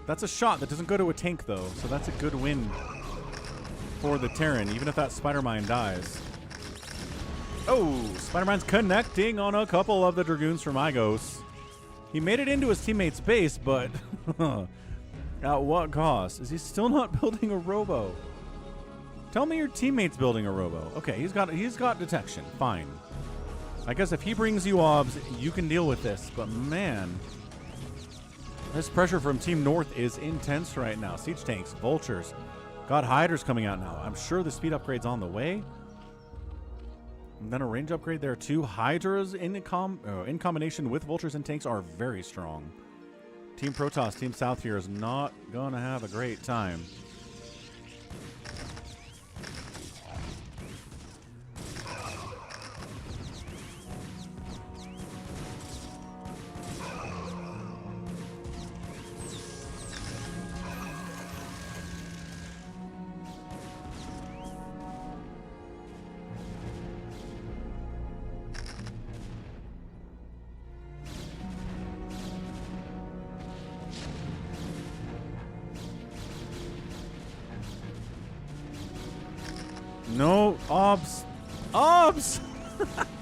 That's a shot that doesn't go to a tank though, so that's a good win for the Terran, even if that spider mine dies. Oh, spider mine's connecting on a couple of the Dragoons from Igos. He made it into his teammate's base, but at what cost? Is he still not building a robo? Tell me your teammate's building a robo. Okay, he's got detection. Fine. I guess if he brings you obs, you can deal with this. But man, this pressure from Team North is intense right now. Siege tanks, vultures. Got Hydras coming out now. I'm sure the speed upgrade's on the way. And then a range upgrade there too. Hydras in combination with vultures and tanks are very strong. Team Protoss, Team South here is not gonna have a great time. No, obs. Obs!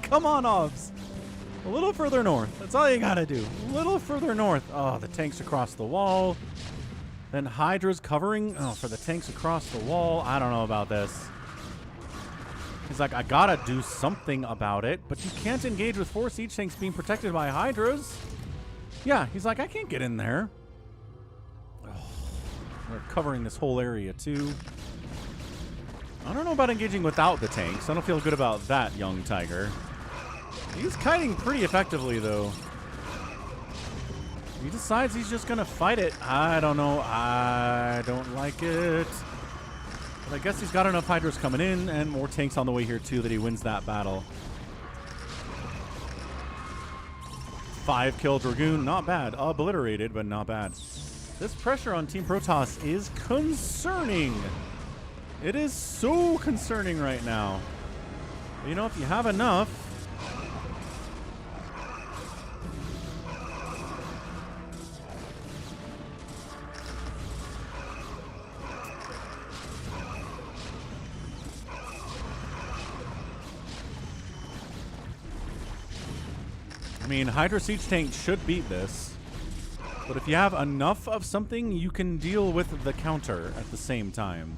Come on, obs. A little further north. That's all you gotta do. A little further north. Oh, the tanks across the wall. Then Hydra's covering. Oh, for the tanks across the wall. I don't know about this. He's like, I gotta do something about it, but you can't engage with 4 siege tanks being protected by Hydras. Yeah, he's like, I can't get in there. Oh, they're covering this whole area too. I don't know about engaging without the tanks. I don't feel good about that, young tiger. He's kiting pretty effectively, though. He decides he's just going to fight it. I don't know. I don't like it. But I guess he's got enough Hydras coming in and more tanks on the way here, too, that he wins that battle. 5-kill Dragoon. Not bad. Obliterated, but not bad. This pressure on Team Protoss is concerning. It is so concerning right now. You know, if you have enough... I mean, Hydra Siege Tank should beat this. But if you have enough of something, you can deal with the counter at the same time.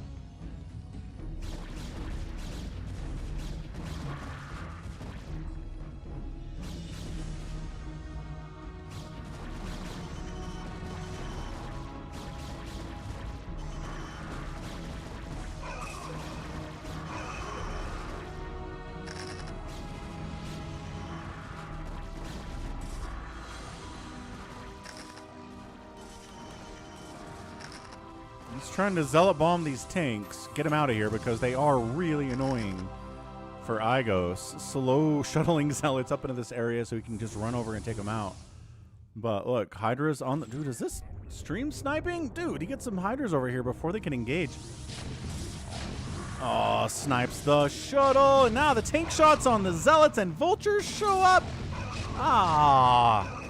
He's trying to zealot bomb these tanks, get them out of here because they are really annoying for Igos. Slow shuttling zealots up into this area so he can just run over and take them out. But look, Hydra's on the... Dude, is this stream sniping? Dude, he gets some Hydras over here before they can engage. Oh, snipes the shuttle. And now the tank shots on the zealots and vultures show up. Ah.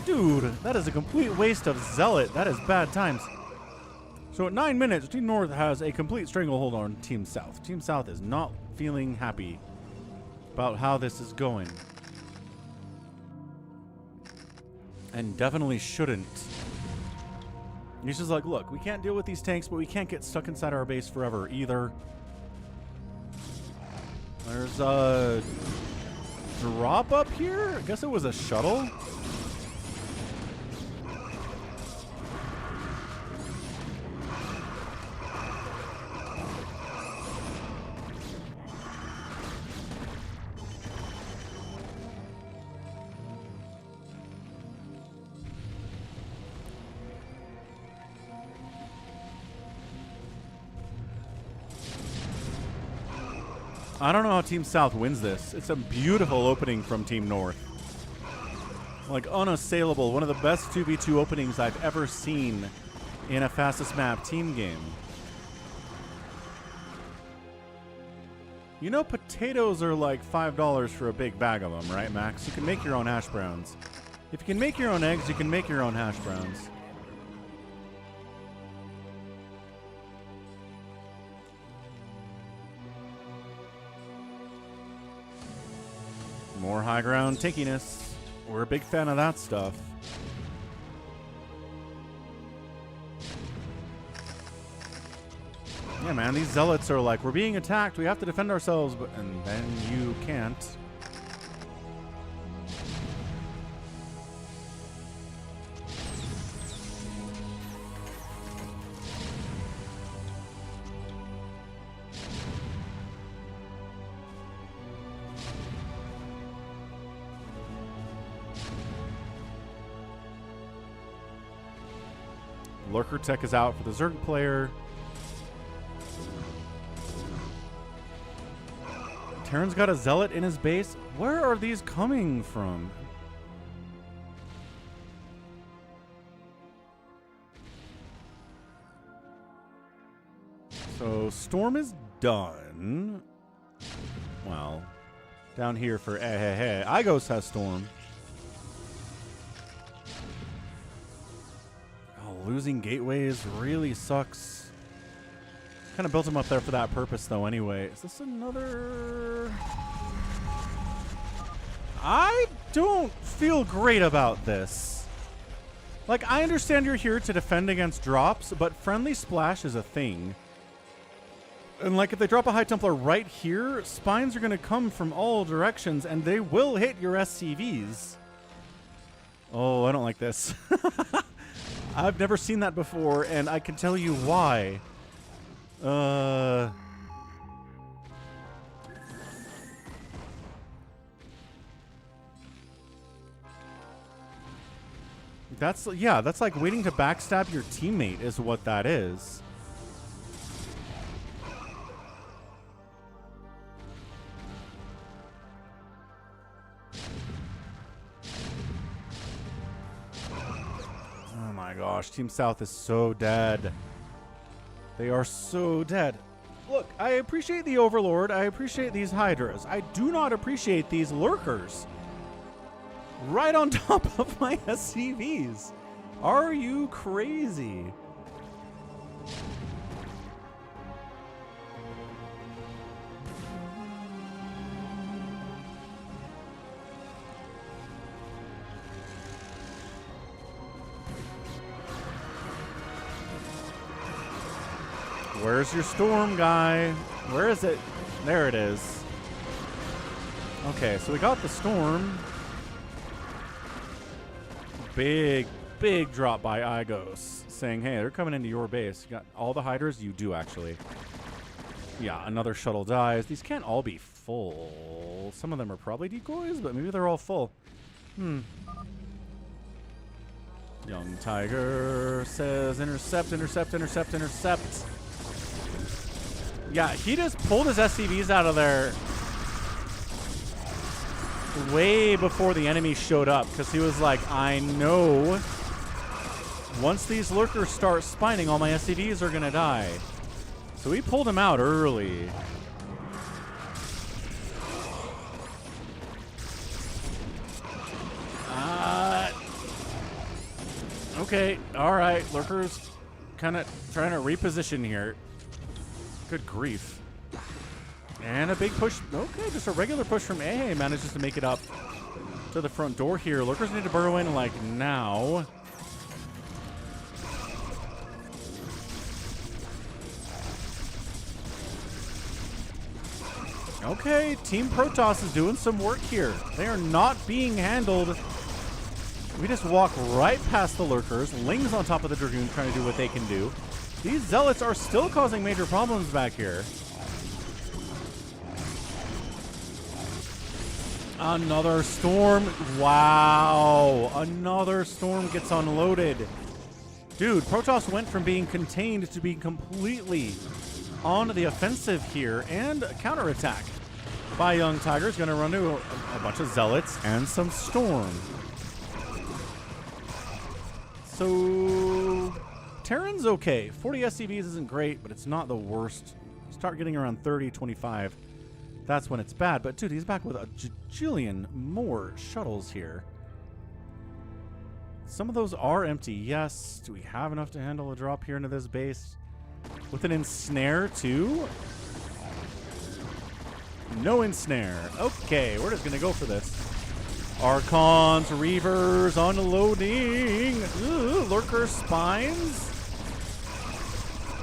Dude, that is a complete waste of zealot. That is bad times. So at 9 minutes, Team North has a complete stranglehold on Team South. Team South is not feeling happy about how this is going. And definitely shouldn't. He's just like, look, we can't deal with these tanks, but we can't get stuck inside our base forever either. There's a drop up here? I guess it was a shuttle. I don't know how Team South wins this. It's a beautiful opening from Team North. Like, unassailable. One of the best 2v2 openings I've ever seen in a fastest map team game. You know, potatoes are like $5 for a big bag of them, right, Max? You can make your own hash browns. If you can make your own eggs, you can make your own hash browns. More high ground tankiness. We're a big fan of that stuff. Yeah, man, these zealots are like, we're being attacked, we have to defend ourselves, but and then you can't. Lurker tech is out for the Zerg player. Terran's got a zealot in his base. Where are these coming from? So Storm is done. Well, down here for Igos has Storm. Oh, losing gateways really sucks. Kind of built him up there for that purpose, though, anyway. Is this another... I don't feel great about this. Like, I understand you're here to defend against drops, but friendly splash is a thing. And, like, if they drop a High Templar right here, spines are going to come from all directions, and they will hit your SCVs. Oh, I don't like this. I've never seen that before, and I can tell you why. That's like waiting to backstab your teammate is what that is. Oh my gosh, Team South is so dead. They are so dead. Look, I appreciate the Overlord. I appreciate these Hydras. I do not appreciate these Lurkers. Right on top of my SCVs. Are you crazy? Where's your Storm guy? Where is it? There it is. Okay, so we got the Storm. Big drop by Igos saying, hey, they're coming into your base. You got all the Hydras? You do, actually. Yeah, another shuttle dies. These can't all be full. Some of them are probably decoys, but maybe they're all full. Young Tiger says, intercept, intercept, intercept, intercept. Yeah, he just pulled his SCVs out of there way before the enemy showed up, because he was like, I know once these Lurkers start spining, all my SCVs are going to die. So he pulled him out early. Okay, all right. Lurkers kind of trying to reposition here. Good grief. And a big push. Okay, just a regular push from A manages to make it up to the front door here. Lurkers need to burrow in like now. Okay, Team Protoss is doing some work here. They are not being handled. We just walk right past the Lurkers. Ling's on top of the Dragoon trying to do what they can do. These Zealots are still causing major problems back here. Another Storm. Wow. Another Storm gets unloaded. Dude, Protoss went from being contained to being completely on the offensive here and counterattack. by Young Tiger is going to run to a bunch of Zealots and some Storm. So Terran's okay. 40 SCVs isn't great, but it's not the worst. Start getting around 30, 25. That's when it's bad. But dude, he's back with a jillion more shuttles here. Some of those are empty. Yes. Do we have enough to handle a drop here into this base? With an ensnare too? No ensnare. Okay, we're just going to go for this. Archons, Reavers, unloading. Ooh, Lurker Spines.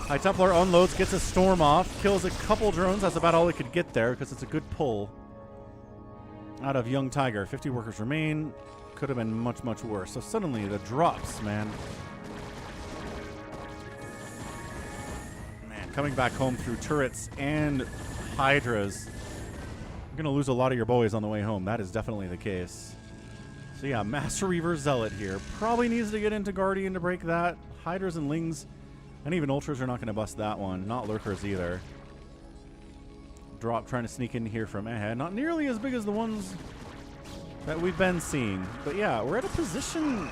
High Templar unloads, gets a Storm off, kills a couple drones. That's about all it could get there because it's a good pull out of Young Tiger. 50 workers remain. Could have been much, much worse. So suddenly the drops, man. Man, coming back home through turrets and Hydras. You're going to lose a lot of your boys on the way home. That is definitely the case. So yeah, Master Reaver Zealot here. Probably needs to get into Guardian to break that. Hydras and Lings and even Ultras are not going to bust that one. Not Lurkers either. Drop trying to sneak in here from ahead. Not nearly as big as the ones that we've been seeing. But yeah, we're at a position...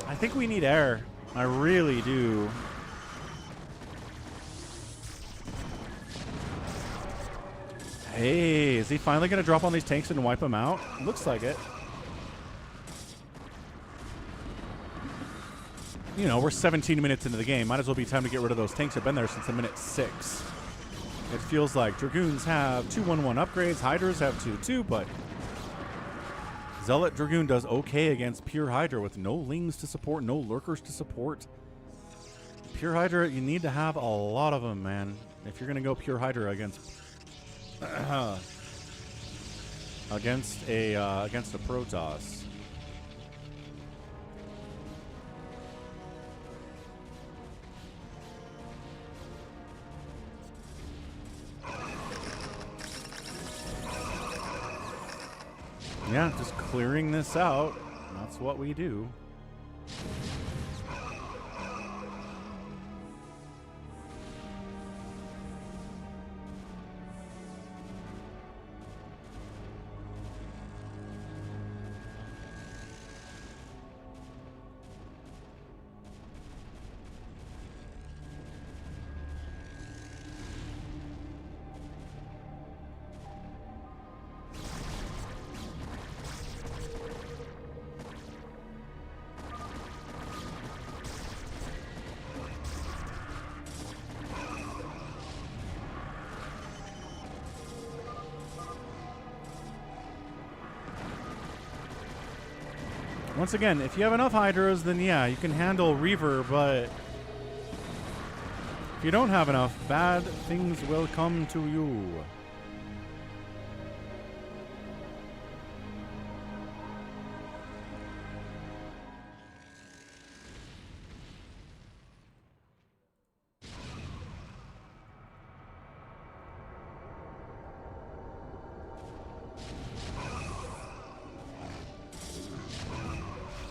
I think we need air. I really do. Hey, is he finally going to drop on these tanks and wipe them out? Looks like it. You know, we're 17 minutes into the game. Might as well be time to get rid of those tanks. They've been there since the minute 6. It feels like Dragoons have 2-1-1 upgrades. Hydras have 2-2, but Zealot Dragoon does okay against Pure Hydra with no Lings to support, no Lurkers to support. Pure Hydra, you need to have a lot of them, man. If you're going to go Pure Hydra against against a Protoss. Yeah, just clearing this out. That's what we do. Once again, if you have enough Hydras, then yeah, you can handle Reaver, but if you don't have enough, bad things will come to you.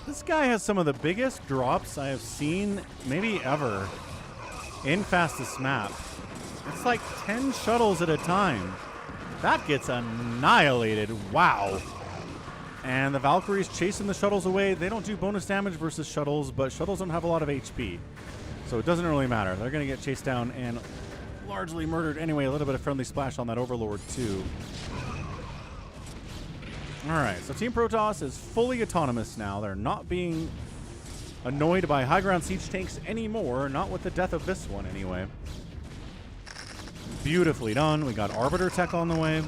This guy has some of the biggest drops I have seen, maybe ever, in fastest map. It's like 10 shuttles at a time. That gets annihilated. Wow. And the Valkyries chasing the shuttles away. They don't do bonus damage versus shuttles, but shuttles don't have a lot of HP. So it doesn't really matter. They're going to get chased down and largely murdered anyway. A little bit of friendly splash on that Overlord too. Alright, so Team Protoss is fully autonomous now. They're not being annoyed by high ground siege tanks anymore. Not with the death of this one, anyway. Beautifully done. We got Arbiter Tech on the way.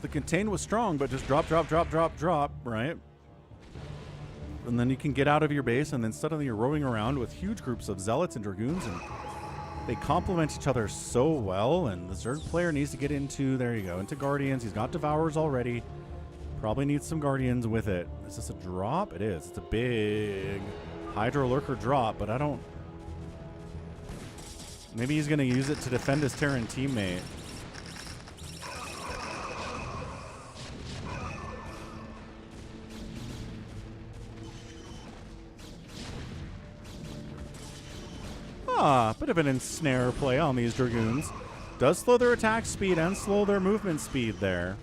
The contain was strong, but just drop, right? And then you can get out of your base, and then suddenly you're roaming around with huge groups of Zealots and Dragoons, and they complement each other so well, and the Zerg player needs to get into, there you go, into Guardians. He's got Devourers already. Probably needs some Guardians with it. Is this a drop? It is. It's a big Hydra Lurker drop, but I don't... Maybe he's going to use it to defend his Terran teammate. Bit of an ensnare play on these Dragoons. Does slow their attack speed and slow their movement speed there.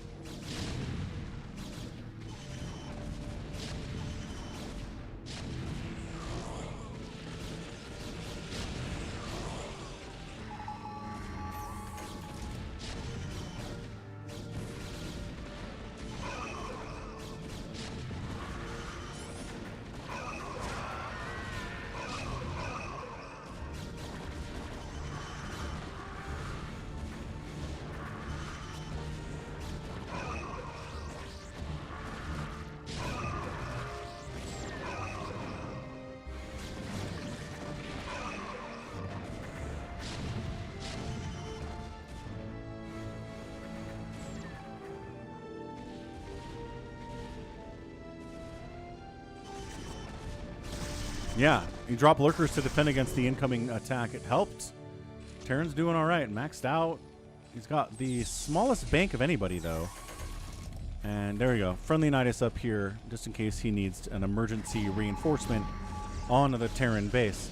Yeah, you drop lurkers to defend against the incoming attack. It helped. Terran's doing all right. Maxed out. He's got the smallest bank of anybody, though. And there we go. Friendly Nidus up here, just in case he needs an emergency reinforcement onto the Terran base.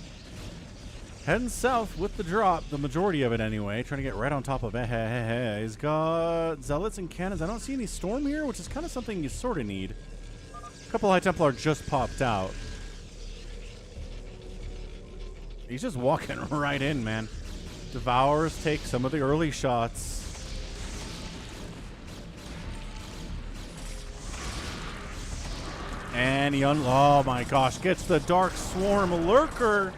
Heading south with the drop, the majority of it anyway. Trying to get right on top of it. He's got Zealots and Cannons. I don't see any Storm here, which is kind of something you sort of need. A couple High Templar just popped out. He's just walking right in, man. Devours take some of the early shots. And he oh my gosh, gets the Dark Swarm Lurker.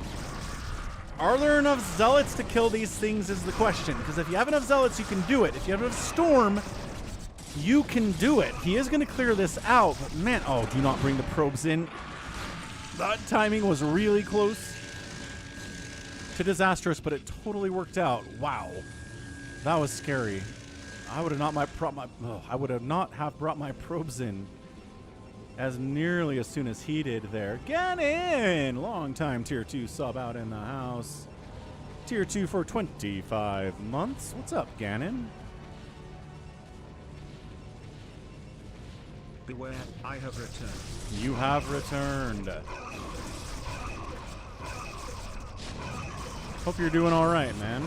Are there enough Zealots to kill these things is the question. Because if you have enough Zealots, you can do it. If you have enough Storm, you can do it. He is going to clear this out. But man, oh, do not bring the probes in. That timing was really close to disastrous, but it totally worked out. Wow, that was scary. I would have not have brought my probes in as nearly as soon as he did there. Ganon, long time tier 2 sub out in the house. Tier 2 for 25 months. What's up, Ganon? Beware, I have returned. You have returned. Hope you're doing all right, man.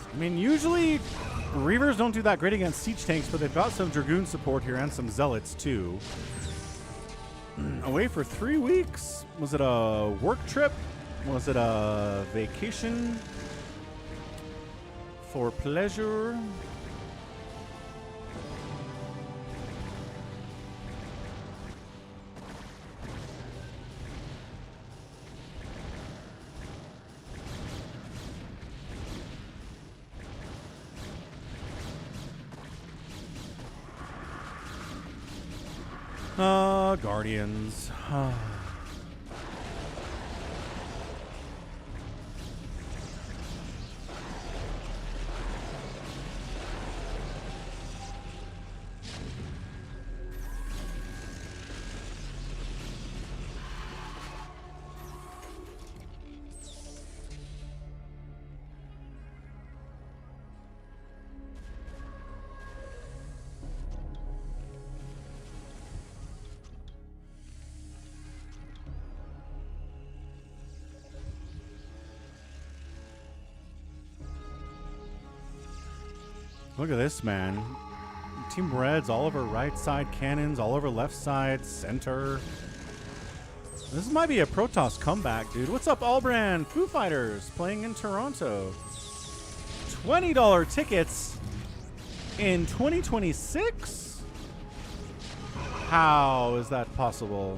I mean, usually Reavers don't do that great against siege tanks, but they've got some Dragoon support here and some Zealots too. Away for 3 weeks? Was it a work trip? Was it a vacation for pleasure? Guardians. Look at this, man. Team Red's all over right side cannons, all over left side, center. This might be a Protoss comeback, dude. What's up, Allbrand? Foo Fighters playing in Toronto. $20 tickets in 2026? How is that possible?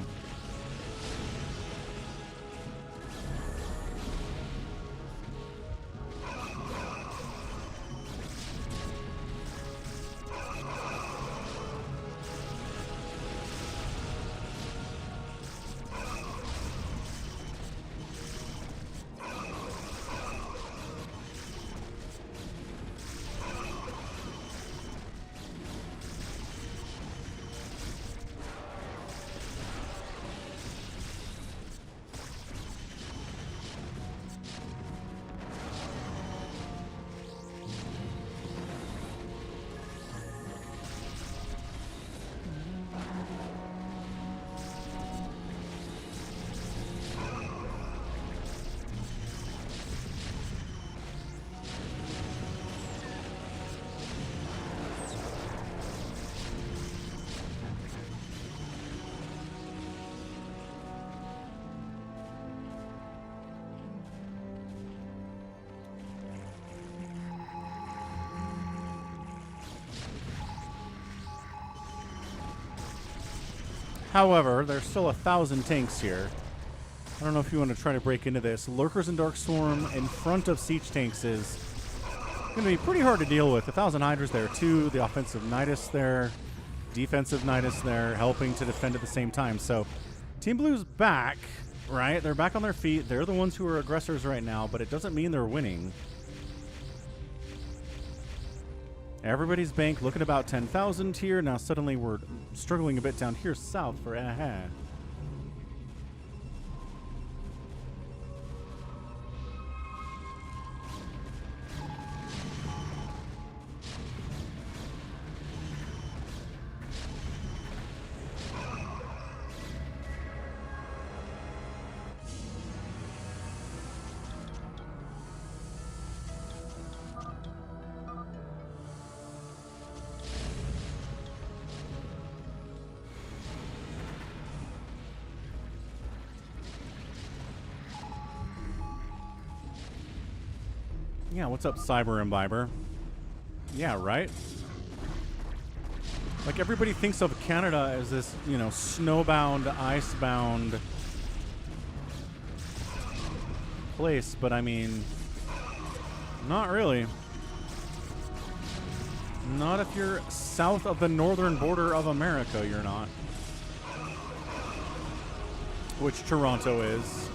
However, there's still 1,000 tanks here. I don't know if you want to try to break into this. Lurkers and Dark Storm in front of siege tanks is going to be pretty hard to deal with. 1,000 Hydras there too. The offensive Nidus there. Defensive Nidus there, helping to defend at the same time. So Team Blue's back, right? They're back on their feet. They're the ones who are aggressors right now, but it doesn't mean they're winning. Everybody's bank looking about 10,000 here. Now suddenly we're struggling a bit down here south for Yeah, what's up, Cyber Imbiber? Yeah, right? Like, everybody thinks of Canada as this, you know, snowbound, icebound place, but I mean, not really. Not if you're south of the northern border of America, you're not. Which Toronto is.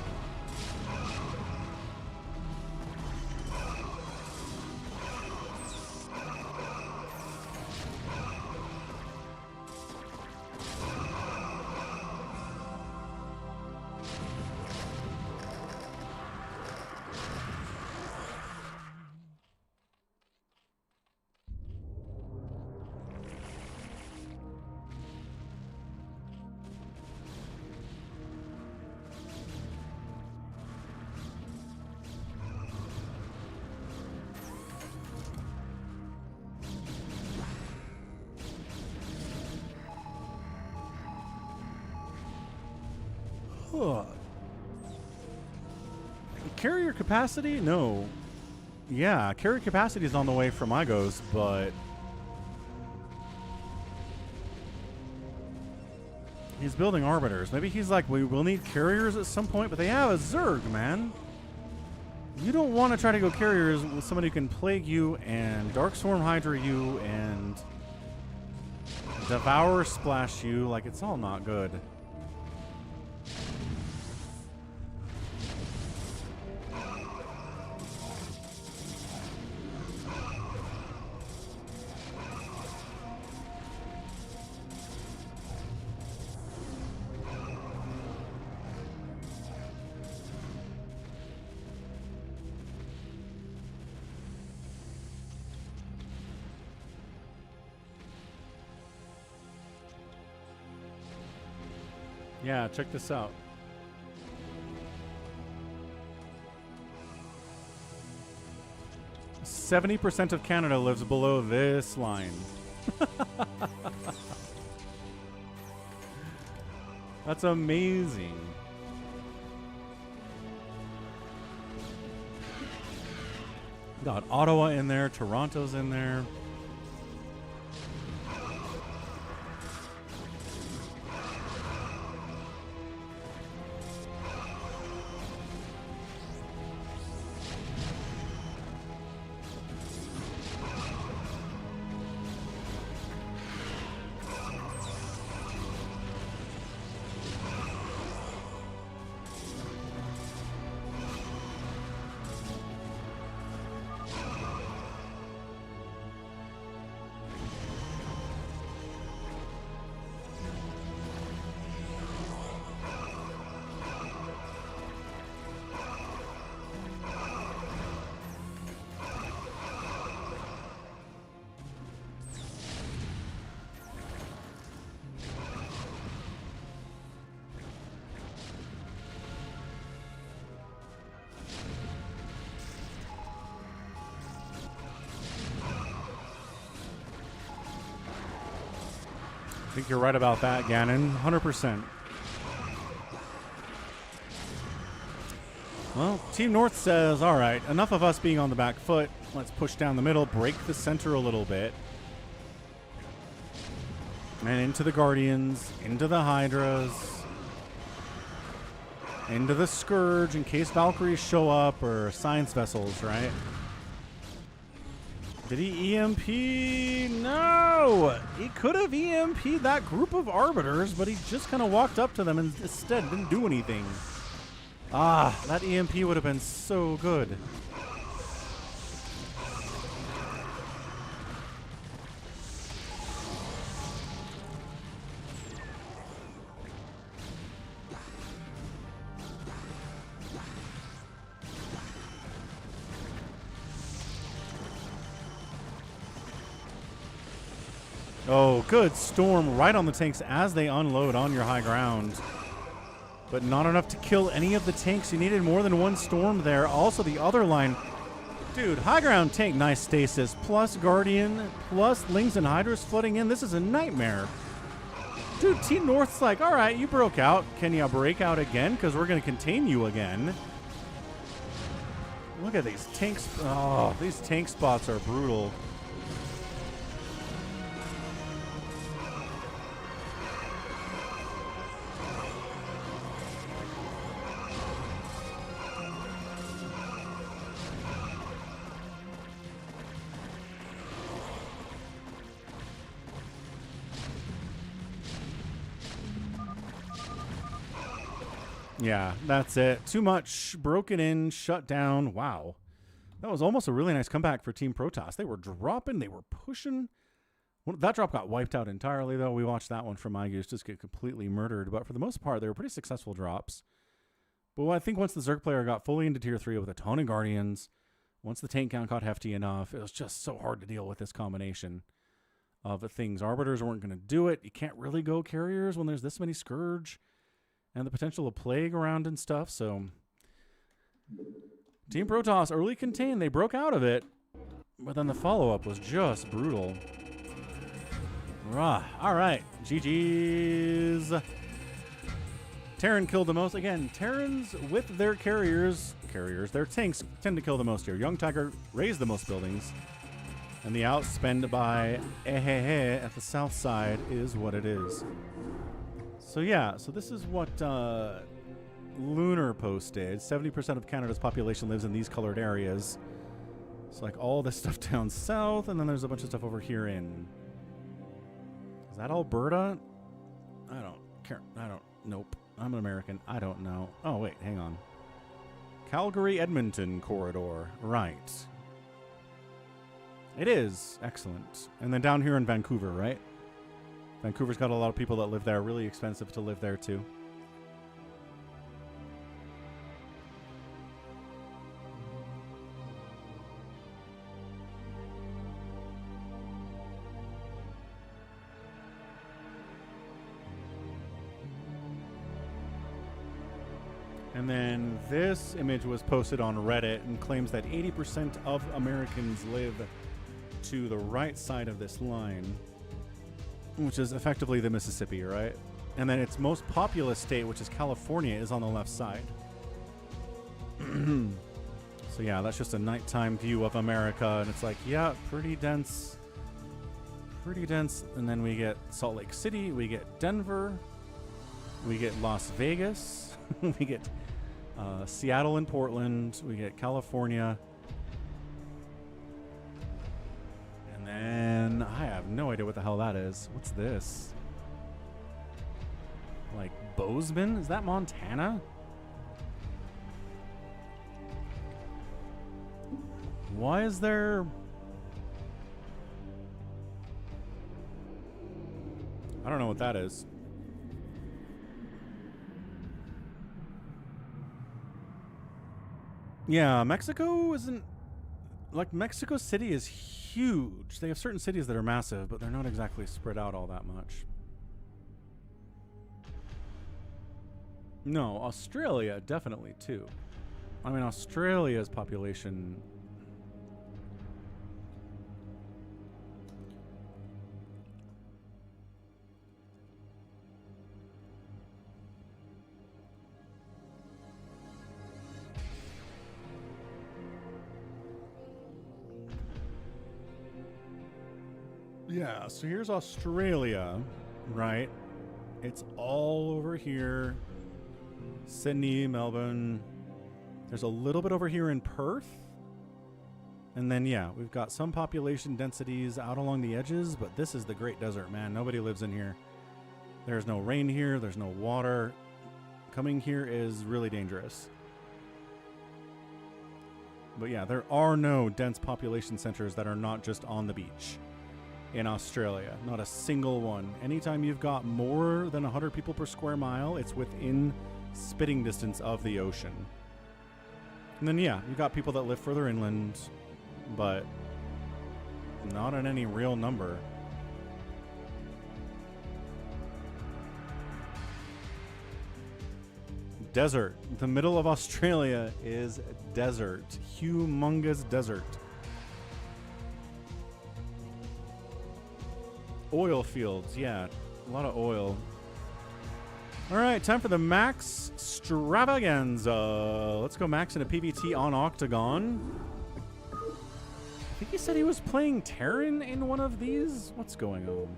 Carrier capacity? No. Yeah, carrier capacity is on the way from Igos, but he's building arbiters. Maybe he's like, we will need carriers at some point, but they have a Zerg, man. You don't want to try to go carriers with somebody who can plague you and Darkstorm Hydra you and Devour splash you. Like, it's all not good. Yeah, check this out. "70% of Canada lives below this line." That's amazing. Got Ottawa in there, Toronto's in there. I think you're right about that, Gannon. 100%. Well, Team North says, all right, enough of us being on the back foot. Let's push down the middle, break the center a little bit. And into the Guardians, into the Hydras, into the Scourge in case Valkyries show up, or Science Vessels, right? Did he EMP? No! He could have EMP'd that group of Arbiters, but he just kind of walked up to them and instead didn't do anything. Ah, that EMP would have been so good. Oh, good storm right on the tanks as they unload on your high ground. But not enough to kill any of the tanks. You needed more than one storm there. Also, the other line. Dude, high ground tank, nice stasis. Plus Guardian, plus Lings and Hydras flooding in. This is a nightmare. Dude, Team North's like, all right, you broke out. Can you break out again? Because we're going to contain you again. Look at these tanks. Oh, these tank spots are brutal. Yeah, that's it. Too much. Broken in, shut down. Wow. That was almost a really nice comeback for Team Protoss. They were dropping. They were pushing. Well, that drop got wiped out entirely, though. We watched that one from Igoose just get completely murdered. But for the most part, they were pretty successful drops. But I think once the Zerg player got fully into Tier 3 with a ton of Guardians, once the tank count got hefty enough, it was just so hard to deal with this combination of things. Arbiters weren't going to do it. You can't really go carriers when there's this many Scourge and the potential of plague around and stuff. So Team Protoss early contained. They broke out of it, but then the follow-up was just brutal. Rah. All right. GG's. Terran killed the most. Again, Terrans with their carriers, their tanks tend to kill the most here. Young Tiger raised the most buildings. And the outspend by Ehehe at the south side is what it is. So yeah, so this is what Lunar posted. 70% of Canada's population lives in these colored areas. It's like all this stuff down south, and then there's a bunch of stuff over here in... Is that Alberta? I don't care. Nope. I'm an American. I don't know. Oh, wait, hang on. Calgary-Edmonton corridor. Right. It is. Excellent. And then down here in Vancouver, right? Vancouver's got a lot of people that live there. Really expensive to live there, too. And then this image was posted on Reddit and claims that 80% of Americans live to the right side of this line, which is effectively the Mississippi, right? And then its most populous state, which is California, is on the left side. So yeah, that's just a nighttime view of America, and it's like, yeah, pretty dense. Pretty dense. And then we get Salt Lake City, we get Denver, we get Las Vegas, we get Seattle and Portland, we get California. And then I have no idea what the hell that is. What's this? Like Bozeman? Is that Montana? Why is there... I don't know what that is. Yeah, Mexico isn't... Like, Mexico City is huge. They have certain cities that are massive, but they're not exactly spread out all that much. No, Australia, definitely, too. I mean, Australia's population... Yeah, so here's Australia. right? It's all over here. Sydney, Melbourne. There's a little bit over here in Perth. And then, yeah, we've got some population densities out along the edges, but this is the Great Desert, man. Nobody lives in here. There's no rain here. There's no water. Coming here is really dangerous. But yeah, there are no dense population centers that are not just on the beach in Australia. Not a single one. Anytime you've got more than 100 people per square mile, it's within spitting distance of the ocean. And then, yeah, you've got people that live further inland, but not in any real number. Desert. The middle of Australia is desert. Humongous desert. Oil fields, yeah. A lot of oil. All right, time for the Maxtravaganza. Let's go max into PvT on Octagon. I think he said he was playing Terran in one of these. What's going on?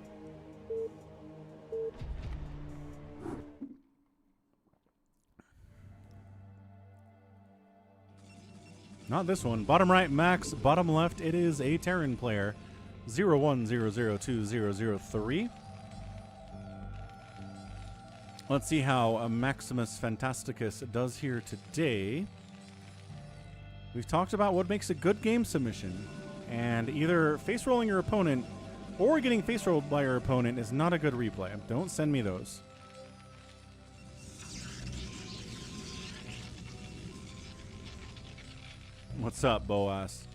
Not this one. Bottom right, Max. Bottom left, it is a Terran player. 01002003. Let's see how Maximus Fantasticus does here today. We've talked about what makes a good game submission. And either face rolling your opponent or getting face rolled by your opponent is not a good replay. Don't send me those. What's up, Boas?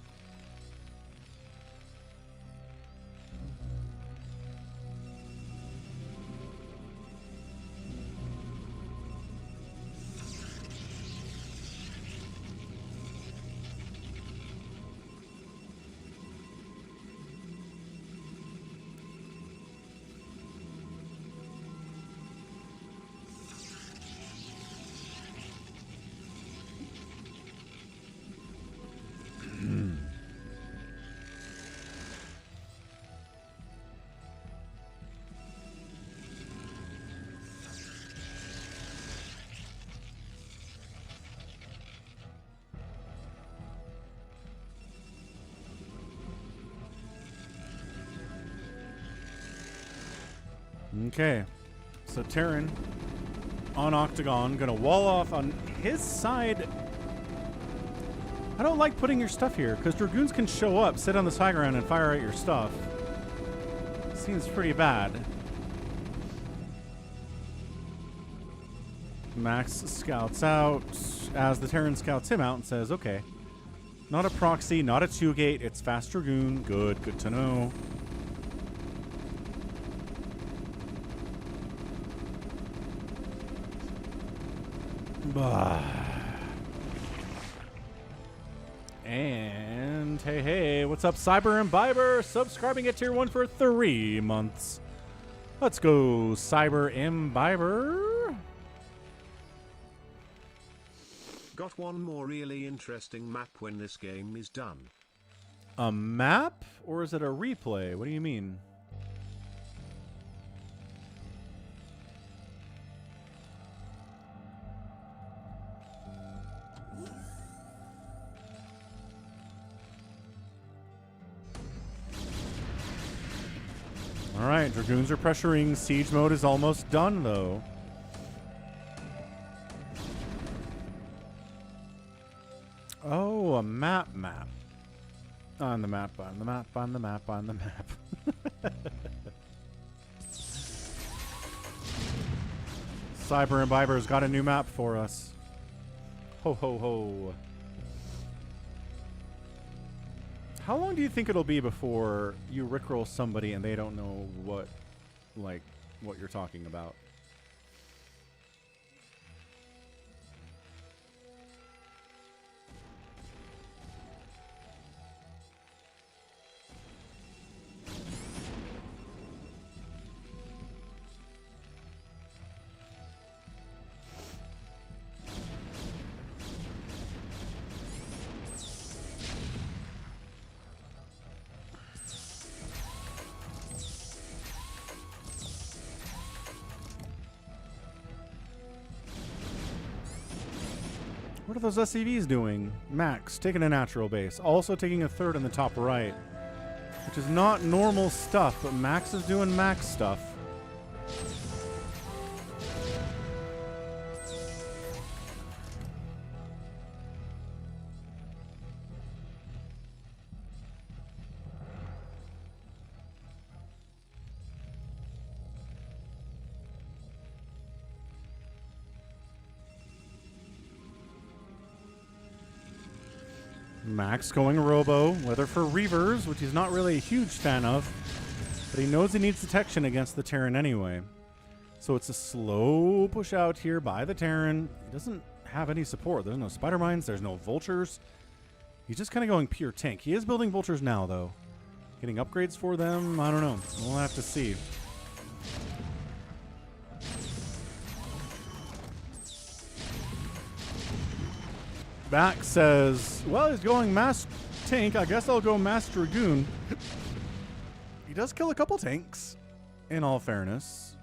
Okay, so Terran on Octagon, gonna wall off on his side. I don't like putting your stuff here, because Dragoons can show up, sit on this high ground, and fire at your stuff. Seems pretty bad. Max scouts out as the Terran scouts him out and says, okay, not a proxy, not a 2-gate, it's fast Dragoon. Good to know. And hey, what's up, Cyber Imbiber? Subscribing at tier 1 for 3 months. Let's go, Cyber Imbiber. Got one more really interesting map when this game is done. A map? Or is it a replay? What do you mean? Alright, Dragoons are pressuring. Siege mode is almost done, though. Oh, a map. On the map. Cyber Imbiber's got a new map for us. Ho, ho, ho. How long do you think it'll be before you rickroll somebody and they don't know what you're talking about? are those SCVs doing? Max taking a natural base, also taking a third in the top right, which is not normal stuff, but Max is doing Max stuff. Max going Robo, whether for Reavers, which he's not really a huge fan of, but he knows he needs detection against the Terran anyway. So it's a slow push out here by the Terran. He doesn't have any support. There's no Spider Mines, there's no Vultures. He's just kind of going pure tank. He is building Vultures now, though. Getting upgrades for them, I don't know. We'll have to see. Max says, well, he's going mass tank. I guess I'll go mass Dragoon. He does kill a couple tanks, in all fairness.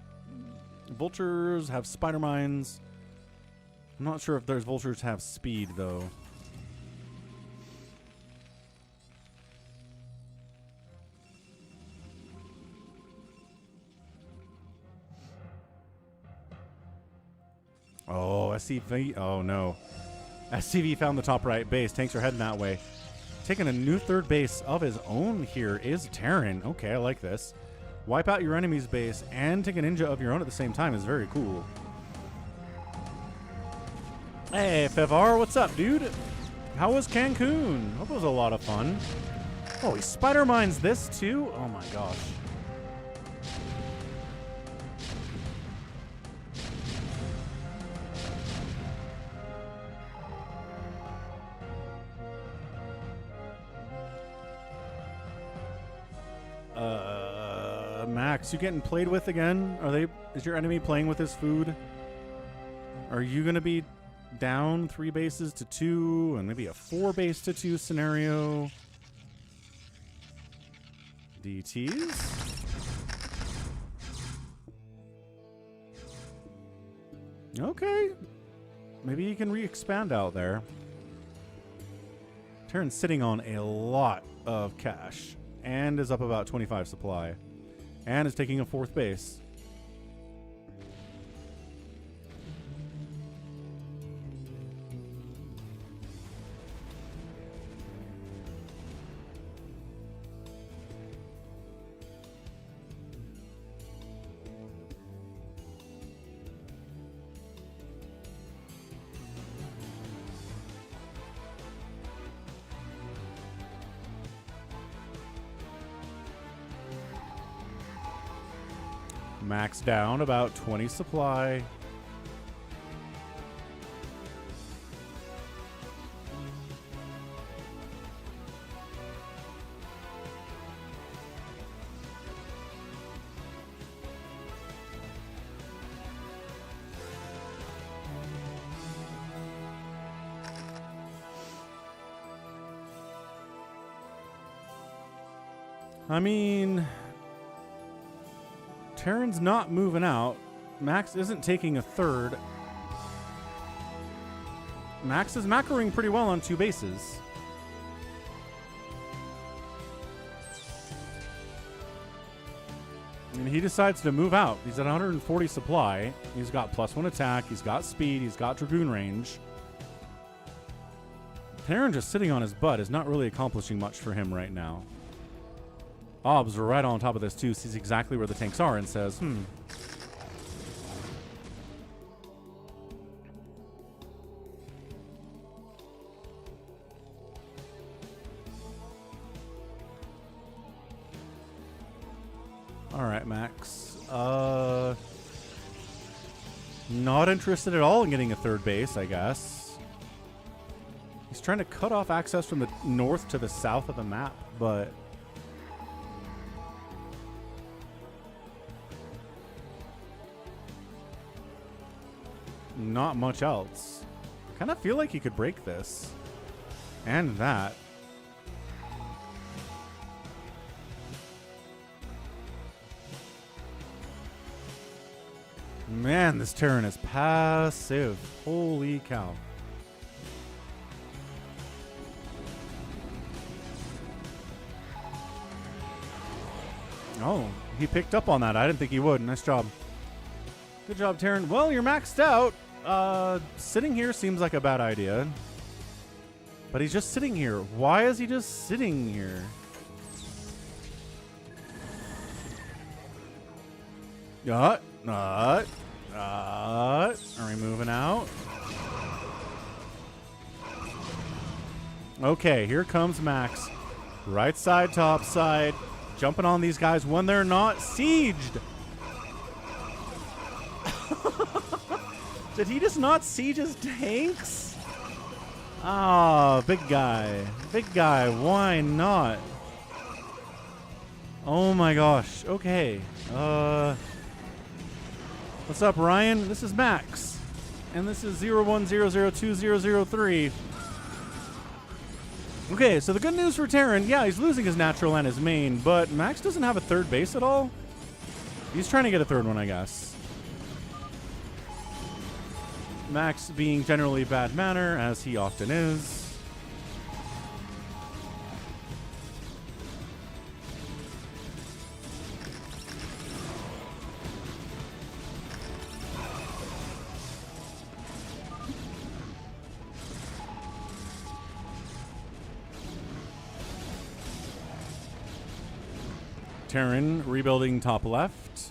Vultures have Spider Mines. I'm not sure if there's Vultures have speed, though. Oh, SCV. Oh, no. SCV found the top right base. Tanks are heading that way. Taking a new third base of his own here is Terran. Okay, I like this. Wipe out your enemy's base and take a ninja of your own at the same time is very cool. Hey, Fevar, what's up, dude? How was Cancun? Hope it was a lot of fun. Oh, he Spider Mines this too? Oh my gosh. Max, you getting played with again? Is your enemy playing with his food? Are you gonna be down 3 bases to 2 and maybe a 4 base to 2 scenario? DTs? Okay. Maybe you can re-expand out there. Terran's sitting on a lot of cash and is up about 25 supply. And is taking a 4th base. Max down about 20 supply. I mean, Terran's not moving out. Max isn't taking a 3rd. Max is macroing pretty well on 2 bases. And he decides to move out. He's at 140 supply. He's got +1 attack. He's got speed. He's got Dragoon range. Terran just sitting on his butt is not really accomplishing much for him right now. Obs right on top of this too, sees exactly where the tanks are and says, Alright, Max. Not interested at all in getting a 3rd base, I guess. He's trying to cut off access from the north to the south of the map, but not much else. Kind of feel like he could break this. And that. Man, this Terran is passive. Holy cow. Oh, he picked up on that. I didn't think he would. Nice job. Good job, Terran. Well, you're maxed out. Sitting here seems like a bad idea. But he's just sitting here. Why is he just sitting here? Are we moving out? Okay, here comes Max. Right side, top side. Jumping on these guys when they're not sieged. Did he just not siege his tanks? Ah, big guy. Big guy, why not? Oh my gosh, okay. What's up, Ryan? This is Max. And this is 01002003. Okay, so the good news for Terran, yeah, he's losing his natural and his main, but Max doesn't have a third base at all. He's trying to get a third one, I guess. Max being generally bad manner, as he often is. Terran rebuilding top left.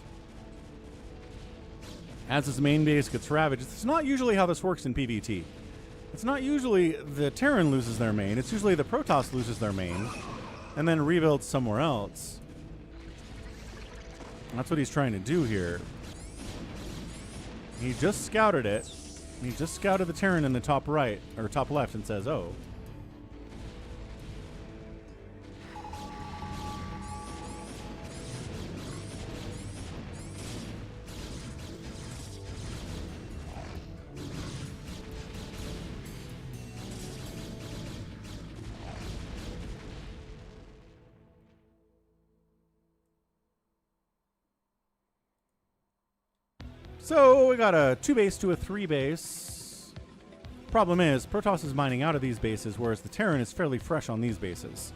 As his main base gets ravaged. It's not usually how this works in PvT. It's not usually the Terran loses their main. It's usually the Protoss loses their main and then rebuilds somewhere else. That's what he's trying to do here. He just scouted it. He just scouted the Terran in the top right, or top left, and says, oh. So we got a 2 base to a 3 base. Problem is, Protoss is mining out of these bases, whereas the Terran is fairly fresh on these bases.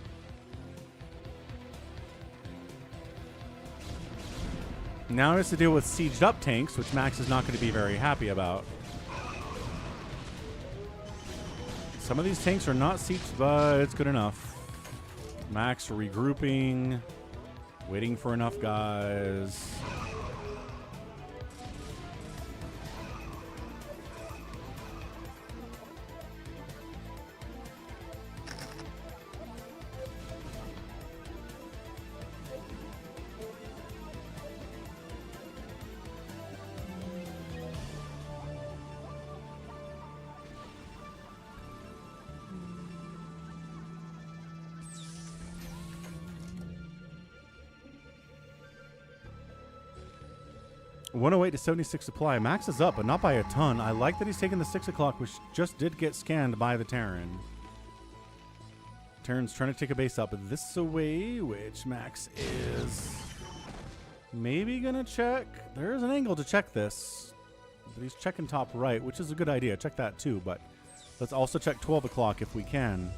Now he has to deal with sieged up tanks, which Max is not going to be very happy about. Some of these tanks are not sieged, but it's good enough. Max regrouping, waiting for enough guys. .108 to 76 supply. Max is up, but not by a ton. I like that he's taking the 6 o'clock, which just did get scanned by the Terran. Terran's trying to take a base up this away, which Max is maybe going to check. There's an angle to check this. But he's checking top right, which is a good idea. Check that too, but let's also check 12 o'clock if we can.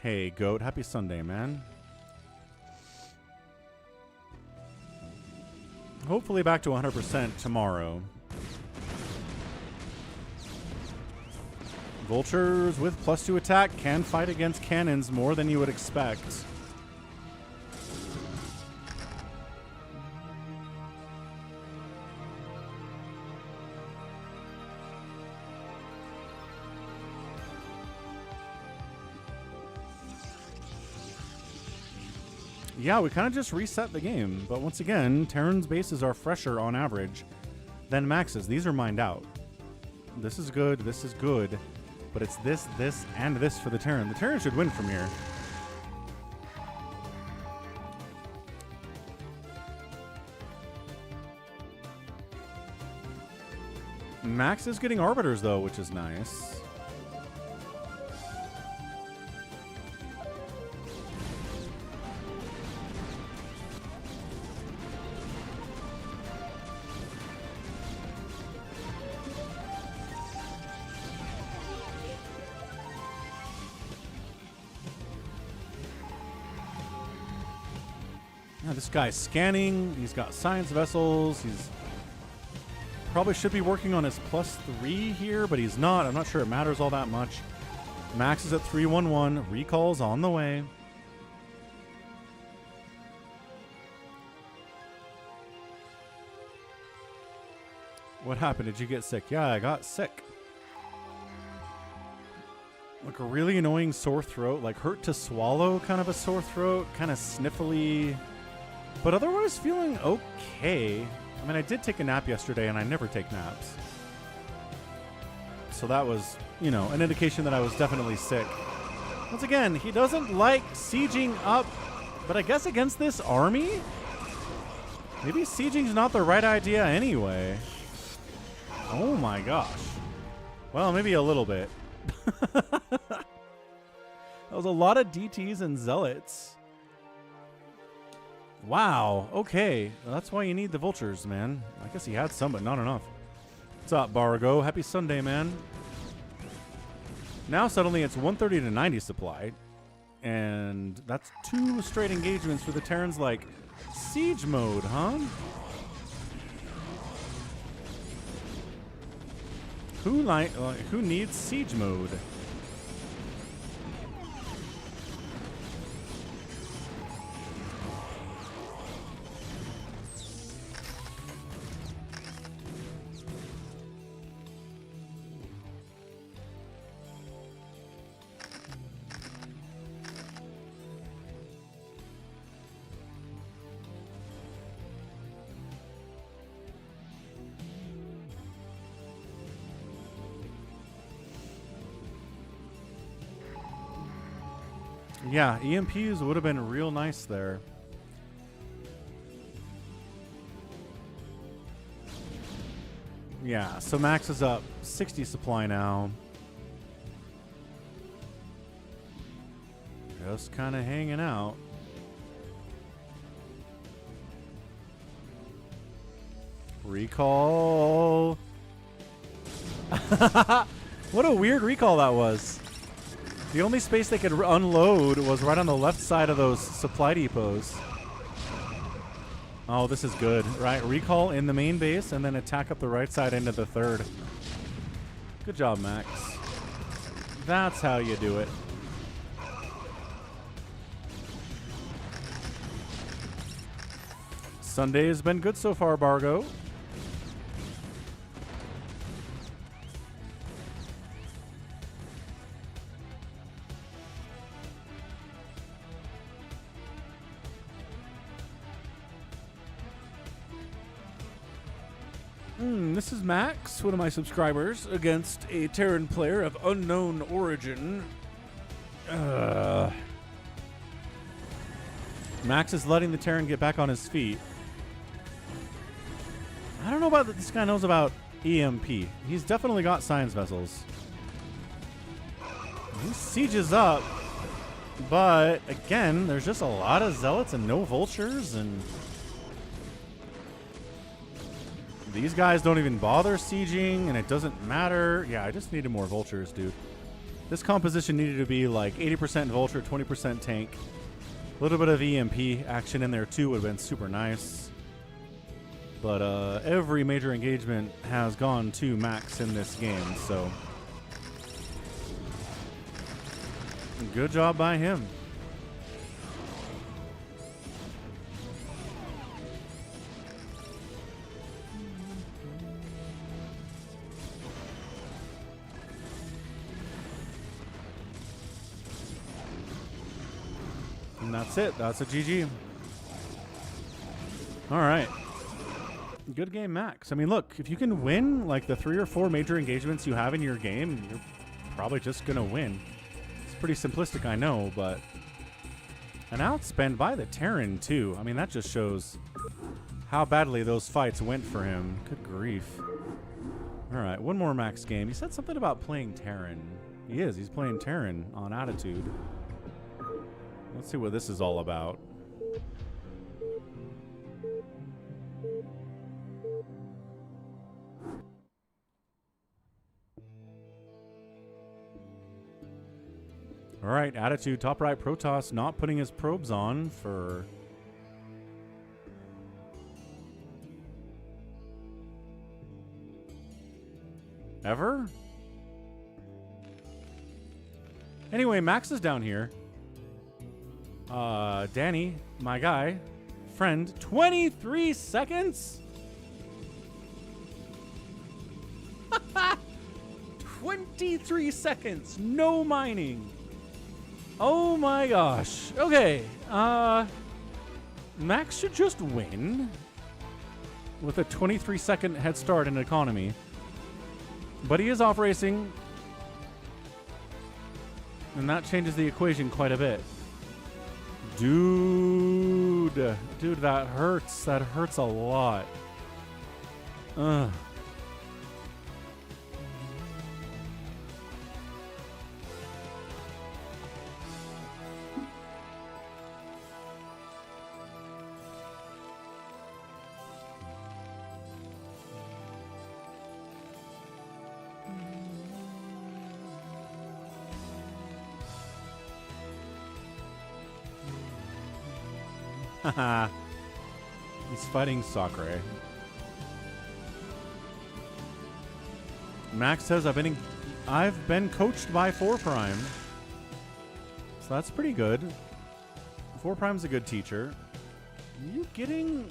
Hey, Goat. Happy Sunday, man. Hopefully back to 100% tomorrow. Vultures with +2 attack can fight against cannons more than you would expect. Yeah, we kind of just reset the game. But once again, Terran's bases are fresher on average than Max's. These are mined out. This is good. This is good. But it's this, this, and this for the Terran. The Terran should win from here. Max is getting Arbiters, though, which is nice. Yeah, this guy's scanning. He's got science vessels. He's probably should be working on his +3 here, but he's not. I'm not sure it matters all that much. Max is at 311. Recall's on the way. What happened? Did you get sick? Yeah, I got sick. Like a really annoying sore throat, like hurt to swallow kind of a sore throat, kind of sniffly, but otherwise feeling okay. I mean, I did take a nap yesterday, and I never take naps. So that was, you know, an indication that I was definitely sick. Once again, he doesn't like sieging up, but I guess against this army, maybe sieging's not the right idea anyway. Oh my gosh. Well, maybe a little bit. That was a lot of DTs and zealots. Wow. Okay. Well, that's why you need the vultures, man. I guess he had some, but not enough. What's up, Bargo? Happy Sunday, man. Now suddenly it's 130 to 90 supply. And that's 2 straight engagements for the Terrans, like, siege mode, huh? Who needs siege mode? Yeah, EMPs would have been real nice there. Yeah, so Max is up 60 supply now. Just kind of hanging out. Recall. What a weird recall that was. The only space they could unload was right on the left side of those supply depots. Oh, this is good, right? Recall in the main base and then attack up the right side into the third. Good job, Max. That's how you do it. Sunday has been good so far, Bargo. This is Max, one of my subscribers, against a Terran player of unknown origin. Max is letting the Terran get back on his feet. I don't know about that this guy knows about EMP. He's definitely got science vessels. He sieges up, but again, there's just a lot of zealots and no vultures, and these guys don't even bother sieging, and it doesn't matter. Yeah, I just needed more vultures, dude. This composition needed to be like 80% vulture, 20% tank. A little bit of EMP action in there too would have been super nice. But every major engagement has gone to Max in this game, so good job by him. And that's it. That's a GG. All right. Good game, Max. I mean, look, if you can win like the 3 or 4 major engagements you have in your game, you're probably just going to win. It's pretty simplistic, I know, but an outspend by the Terran, too. I mean, that just shows how badly those fights went for him. Good grief. All right, one more Max game. He said something about playing Terran. He is. He's playing Terran on Attitude. Let's see what this is all about. All right, Attitude, top right, Protoss not putting his probes on for Ever? Anyway, Max is down here. Danny, my guy, friend, 23 seconds? 23 seconds, no mining. Oh my gosh. Okay, Max should just win with a 23-second head start in economy. But he is off racing, and that changes the equation quite a bit. Dude, that hurts. That hurts a lot. Ugh. Haha. He's fighting Sakura. Max says I've been coached by 4 Prime. So that's pretty good. 4 Prime's a good teacher. Are you getting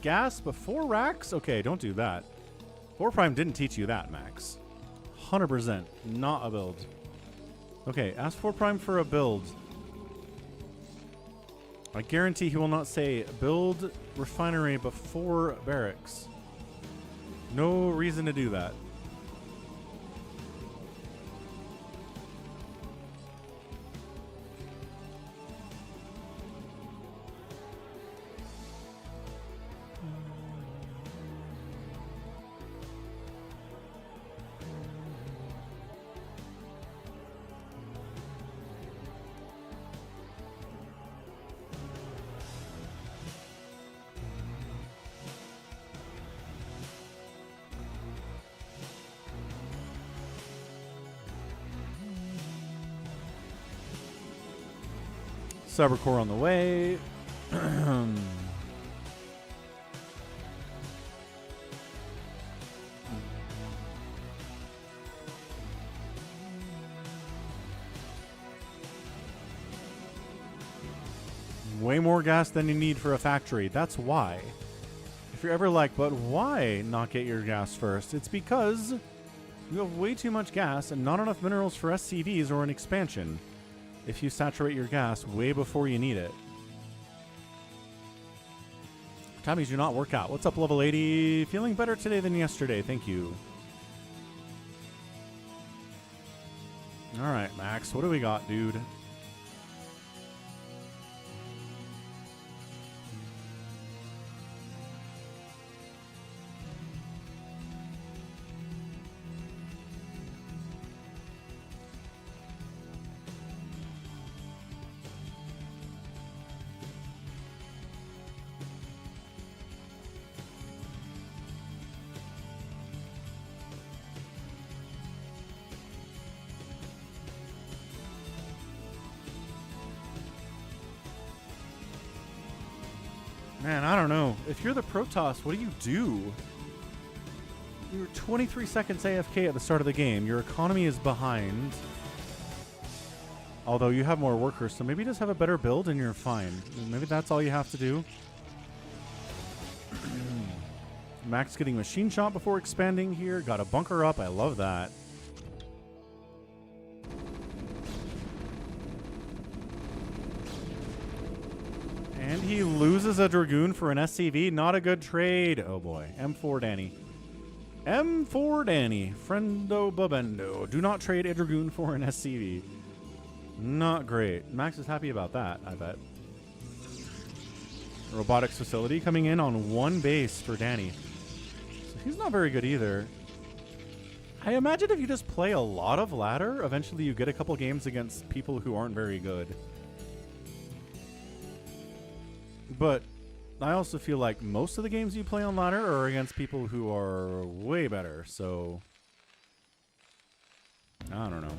gas before racks? Okay, don't do that. 4 Prime didn't teach you that, Max. 100% not a build. Okay, ask 4 Prime for a build. I guarantee he will not say build refinery before barracks. No reason to do that. Cybercore on the way. Way more gas than you need for a factory. That's why. If you're ever like, but why not get your gas first? It's because you have way too much gas and not enough minerals for SCVs or an expansion. If you saturate your gas way before you need it. Tabbies do not work out. What's up, level 80? Feeling better today than yesterday. Thank you. All right, Max. What do we got, dude? Man, I don't know. If you're the Protoss, what do? You're 23 seconds AFK at the start of the game. Your economy is behind. Although you have more workers, so maybe just have a better build and you're fine. Maybe that's all you have to do. Max getting machine shot before expanding here. Got a bunker up. I love that. And he loses a Dragoon for an SCV. Not a good trade. Oh boy. M4 Danny. M4 Danny. Friendo Babendo. Do not trade a Dragoon for an SCV. Not great. Max is happy about that, I bet. Robotics facility coming in on 1 base for Danny. So he's not very good either. I imagine if you just play a lot of ladder, eventually you get a couple games against people who aren't very good. But I also feel like most of the games you play on ladder are against people who are way better, so I don't know.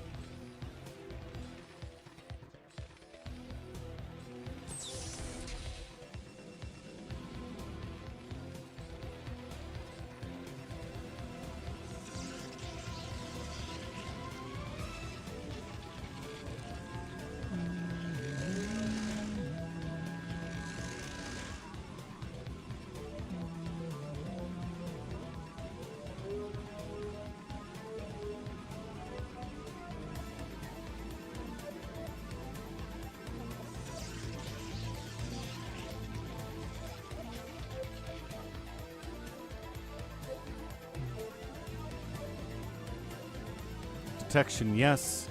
protection, yes.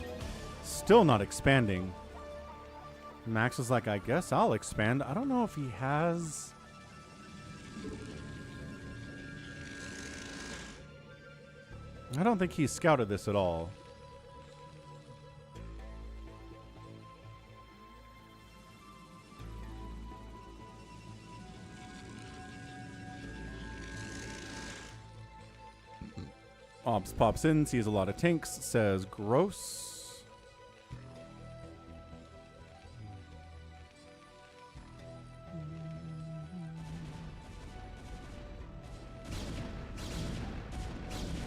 Still not expanding. Max is like, I guess I'll expand. I don't know if he has... I don't think he scouted this at all. Ops pops in, sees a lot of tanks, says gross.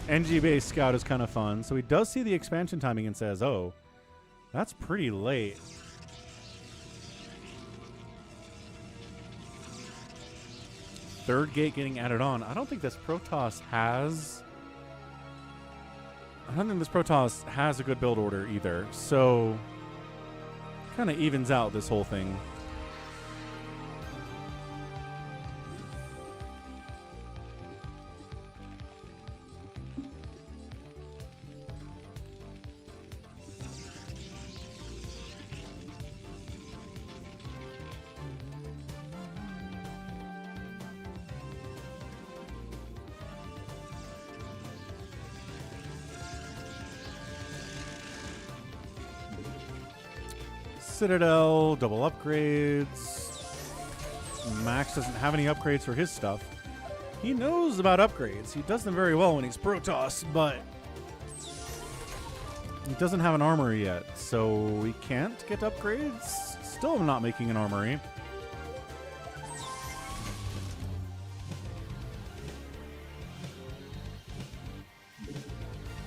NG base scout is kind of fun. So he does see the expansion timing and says, oh, that's pretty late. Third gate getting added on. I don't think this Protoss has... I don't think this Protoss has a good build order either. So, kind of evens out this whole thing. Citadel, double upgrades. Max doesn't have any upgrades for his stuff. He knows about upgrades. He does them very well when he's Protoss, but he doesn't have an armory yet, so he can't get upgrades. Still not making an armory.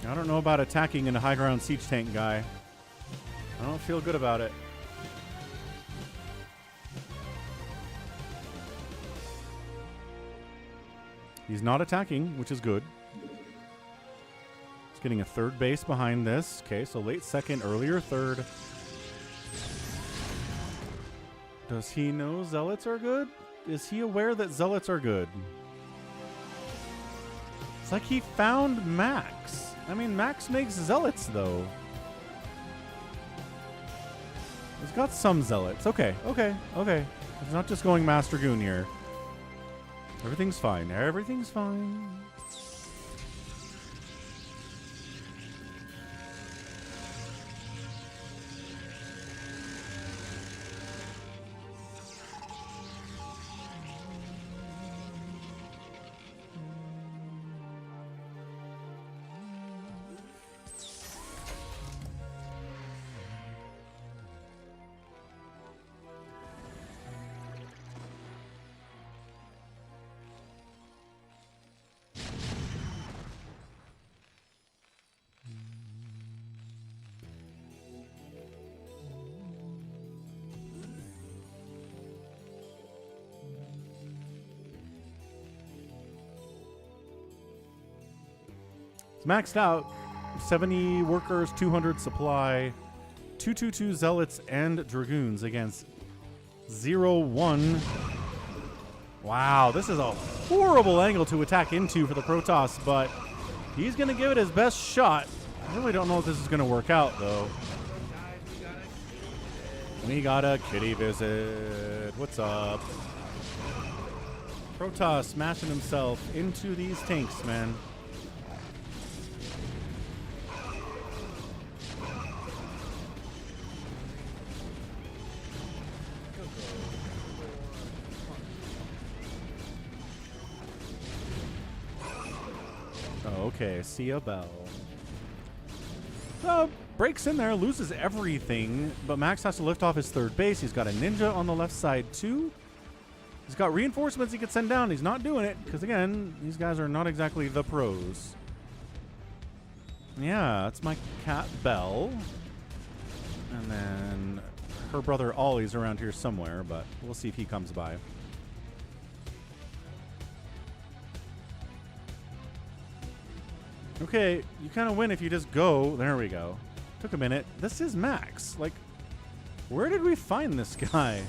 I don't know about attacking in a high ground siege tank guy. I don't feel good about it. He's not attacking, which is good. He's getting a third base behind this. Okay, so late second, earlier third. Does he know Zealots are good? Is he aware that Zealots are good? It's like he found Max. I mean, Max makes Zealots, though. He's got some Zealots. Okay, okay, okay. He's not just going Master Goon here. Everything's fine. Everything's fine. It's maxed out. 70 workers, 200 supply, 222 zealots and dragoons against 0-1. Wow, this is a horrible angle to attack into for the Protoss, but he's going to give it his best shot. I really don't know if this is going to work out, though. We got a kitty visit. What's up? Protoss smashing himself into these tanks, man. Okay, see a bell. Breaks in there, loses everything, but Max has to lift off his third base. He's got a ninja on the left side, too. He's got reinforcements he could send down. He's not doing it, because, again, these guys are not exactly the pros. Yeah, that's my cat, Belle. And then her brother, Ollie's around here somewhere, but we'll see if he comes by. Okay, you kind of win if you just go. There we go. Took a minute. This is Max. Like, where did we find this guy?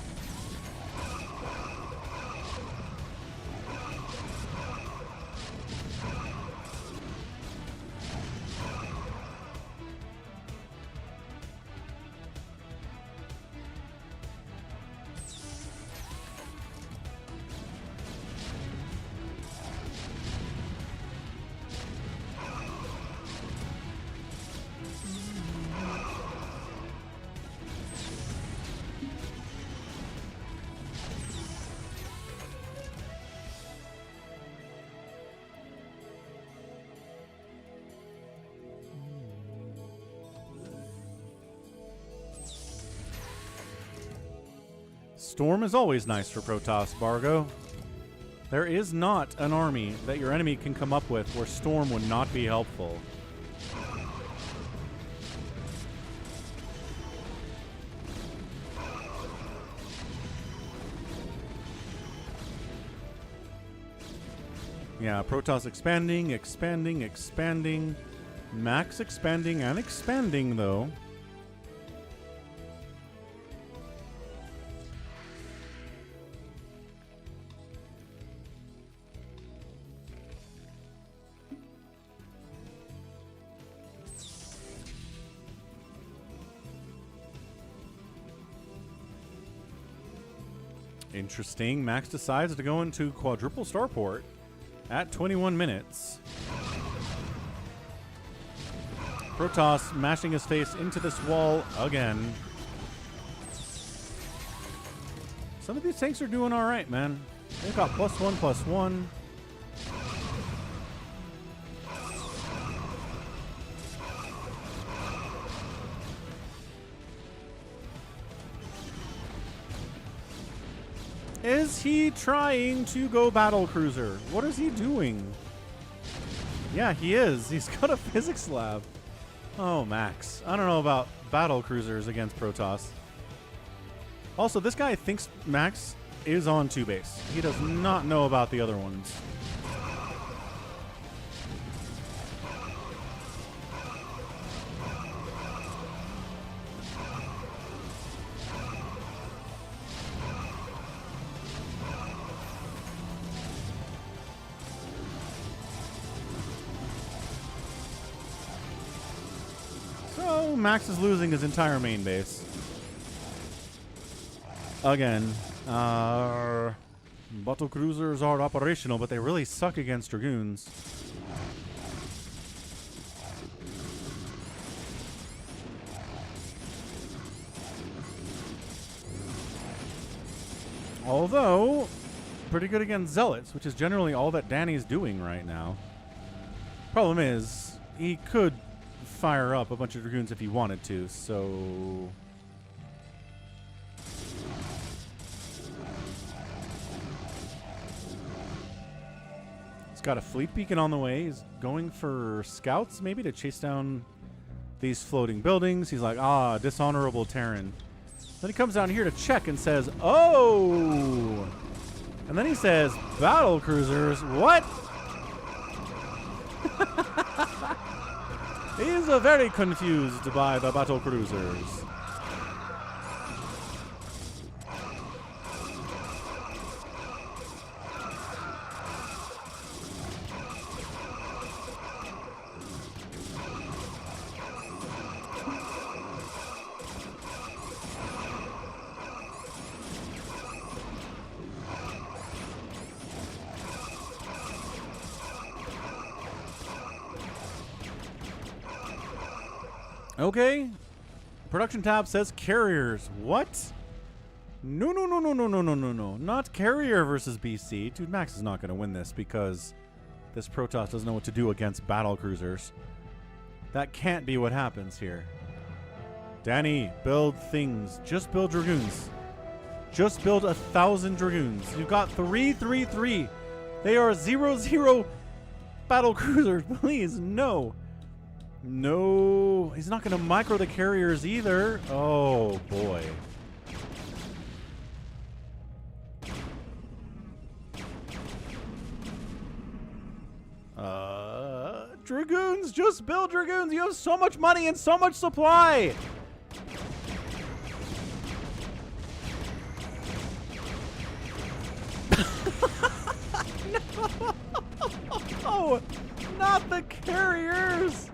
Storm is always nice for Protoss, Bargo. There is not an army that your enemy can come up with where Storm would not be helpful. Yeah, Protoss expanding, expanding, expanding. Max expanding and expanding, though. Interesting. Max decides to go into quadruple starport at 21 minutes. Protoss mashing his face into this wall again. Some of these tanks are doing all right, man. They've got +1/+1. Is he trying to go battle cruiser? What is he doing? Yeah, he is. He's got a physics lab. Oh, Max. I don't know about battle cruisers against Protoss. Also, this guy thinks Max is on 2 base. He does not know about the other ones. So, Max is losing his entire main base. Again, battle cruisers are operational, but they really suck against Dragoons. Although, pretty good against Zealots, which is generally all that Danny's doing right now. Problem is, he could fire up a bunch of Dragoons if he wanted to, so... He's got a fleet beacon on the way. He's going for scouts, maybe, to chase down these floating buildings. He's like, ah, dishonorable Terran. Then he comes down here to check and says, oh! And then he says, battle cruisers, what? He's very confused by the battle cruisers. Okay. Production tab says carriers. What? No, no, no, no, no, no, no, no, no. Not carrier versus BC. Dude, Max is not going to win this because this Protoss doesn't know what to do against battle cruisers. That can't be what happens here. Danny, build things. Just build Dragoons. Just build 1,000 Dragoons. You've got 3, 3, 3. They are 0, 0 battle cruisers. Please, no. No, he's not going to micro the carriers either. Oh, boy. Dragoons, just build Dragoons. You have so much money and so much supply. No, not the carriers.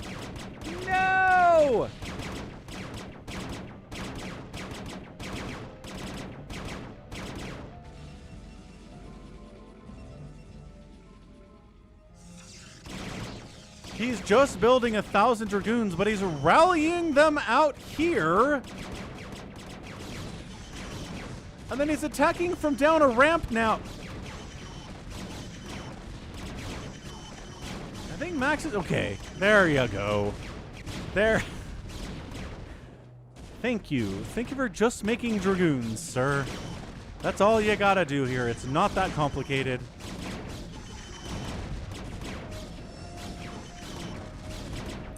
No! He's just building 1,000 Dragoons, but he's rallying them out here. And then he's attacking from down a ramp now. I think Max is... Okay, there you go. There. Thank you. Thank you for just making Dragoons, sir. That's all you gotta do here. It's not that complicated.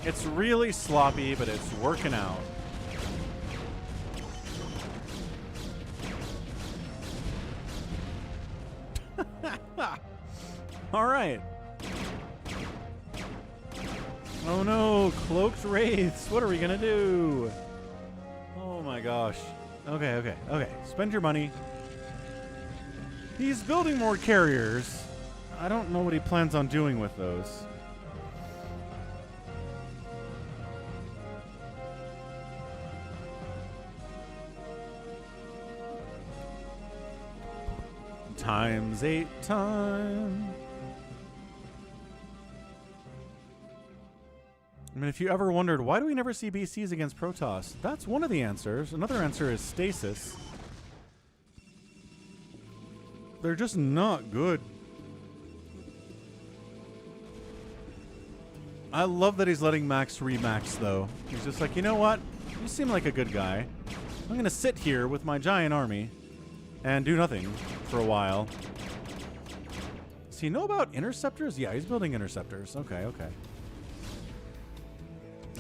It's really sloppy, but it's working out. All right. Oh no, cloaked wraiths. What are we gonna do? Oh my gosh. Okay. Spend your money. He's building more carriers. I don't know what he plans on doing with those. Times 8 time. I mean, if you ever wondered, why do we never see BCs against Protoss? That's one of the answers. Another answer is stasis. They're just not good. I love that he's letting Max remax, though. He's just like, you know what? You seem like a good guy. I'm going to sit here with my giant army and do nothing for a while. Does he know about interceptors? Yeah, he's building interceptors. Okay.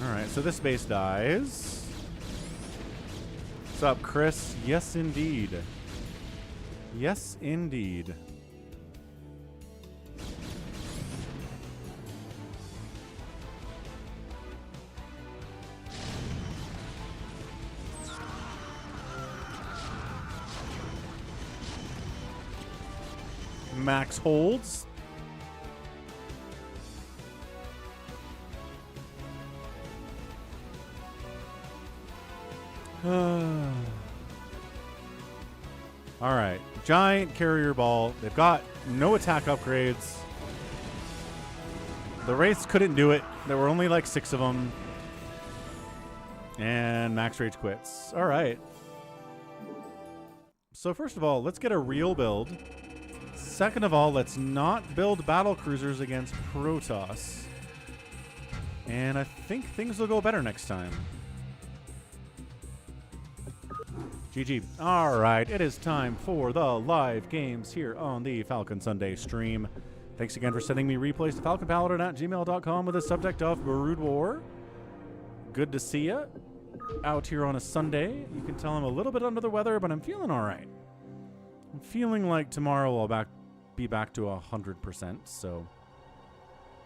Alright, so this base dies. What's up, Chris? Yes, indeed. Yes, indeed. Max holds. All right, giant carrier ball. They've got no attack upgrades. The Wraiths couldn't do it. There were only like 6 of them. And Max Rage quits. All right. So first of all, let's get a real build. Second of all, let's not build battle cruisers against Protoss. And I think things will go better next time. GG. All right, it is time for the live games here on the Falcon Sunday stream. Thanks again for sending me replays to falconpaladin@gmail.com with the subject of Brood War. Good to see you out here on a Sunday. You can tell I'm a little bit under the weather, but I'm feeling all right. I'm feeling like tomorrow I'll be back to 100%, so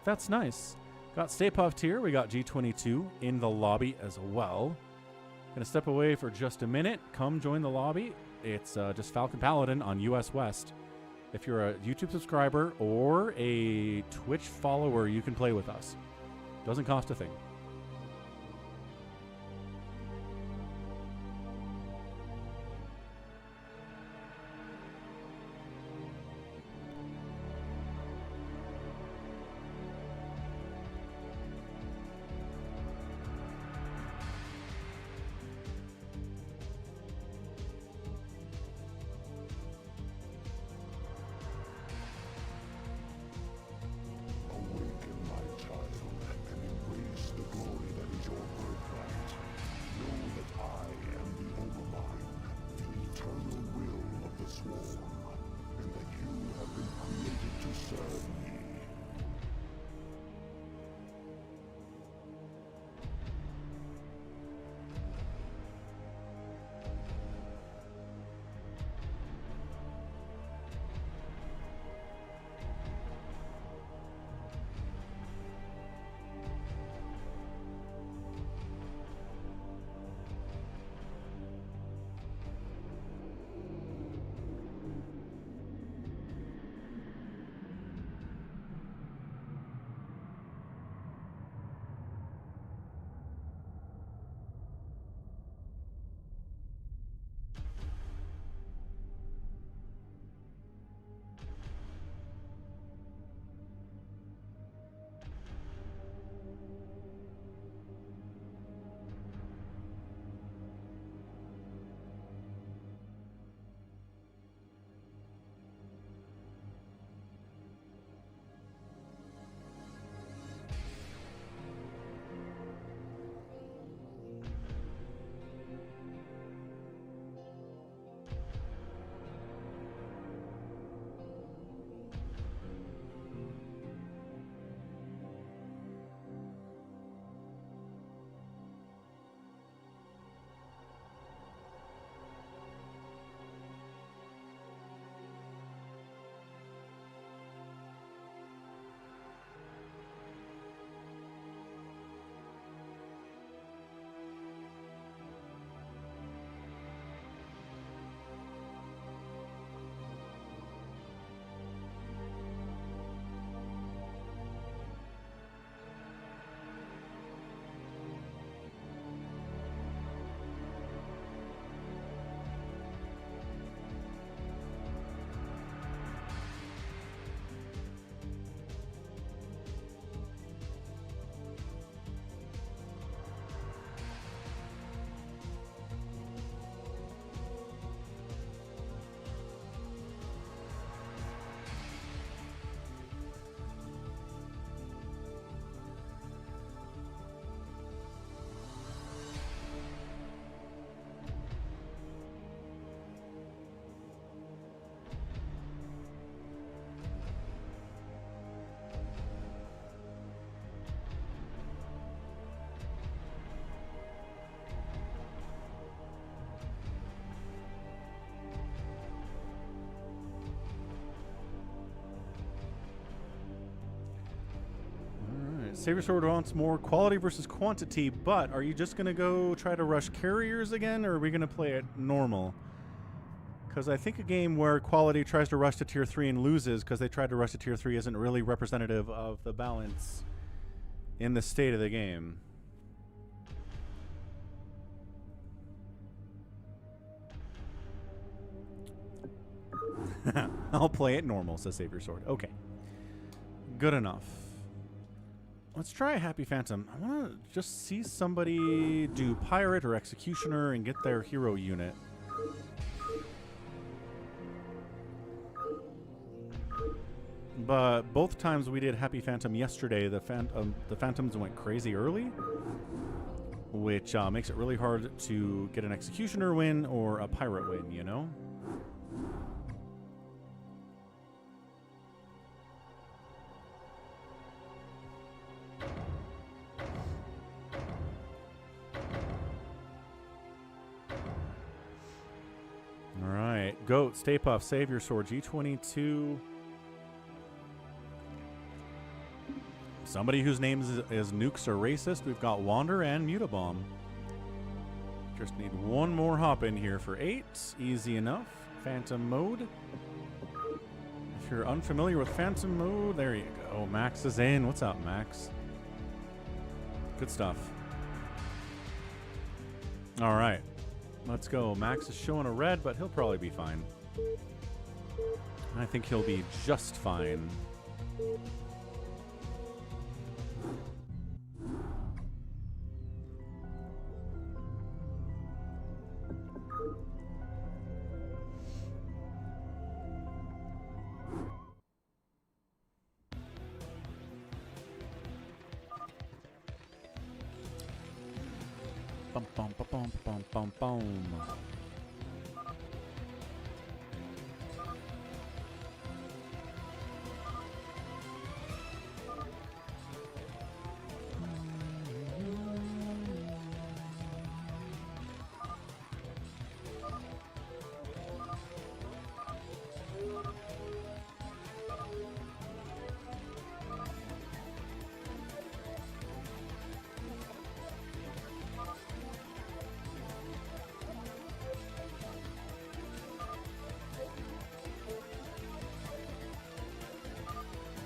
that's nice. Got Stay Puffed here. We got G22 in the lobby as well. Gonna step away for just a minute. Come join the lobby. It's just Falcon Paladin on US West. If you're a YouTube subscriber or a Twitch follower, you can play with us. Doesn't cost a thing. Savior Sword wants more quality versus quantity, but are you just going to go try to rush carriers again, or are we going to play it normal? Because I think a game where quality tries to rush to tier 3 and loses because they tried to rush to tier 3 isn't really representative of the balance in the state of the game. I'll play it normal, says Savior Sword. Okay. Good enough. Let's try a Happy Phantom. I want to just see somebody do Pirate or Executioner and get their hero unit. But both times we did Happy Phantom yesterday, the Phantoms went crazy early, which makes it really hard to get an Executioner win or a Pirate win, you know? Alright, Goat, Stay Puft, Savior Sword, G22. Somebody whose name is Nukes are Racist. We've got Wander and Mutabomb. Just need one more hop in here for 8. Easy enough. Phantom mode. If you're unfamiliar with Phantom mode, there you go. Max is in. What's up, Max? Good stuff. All right. Let's go. Max is showing a red, but he'll probably be fine. I think he'll be just fine. Bum, bum, bum, bum, bum, bum, bum.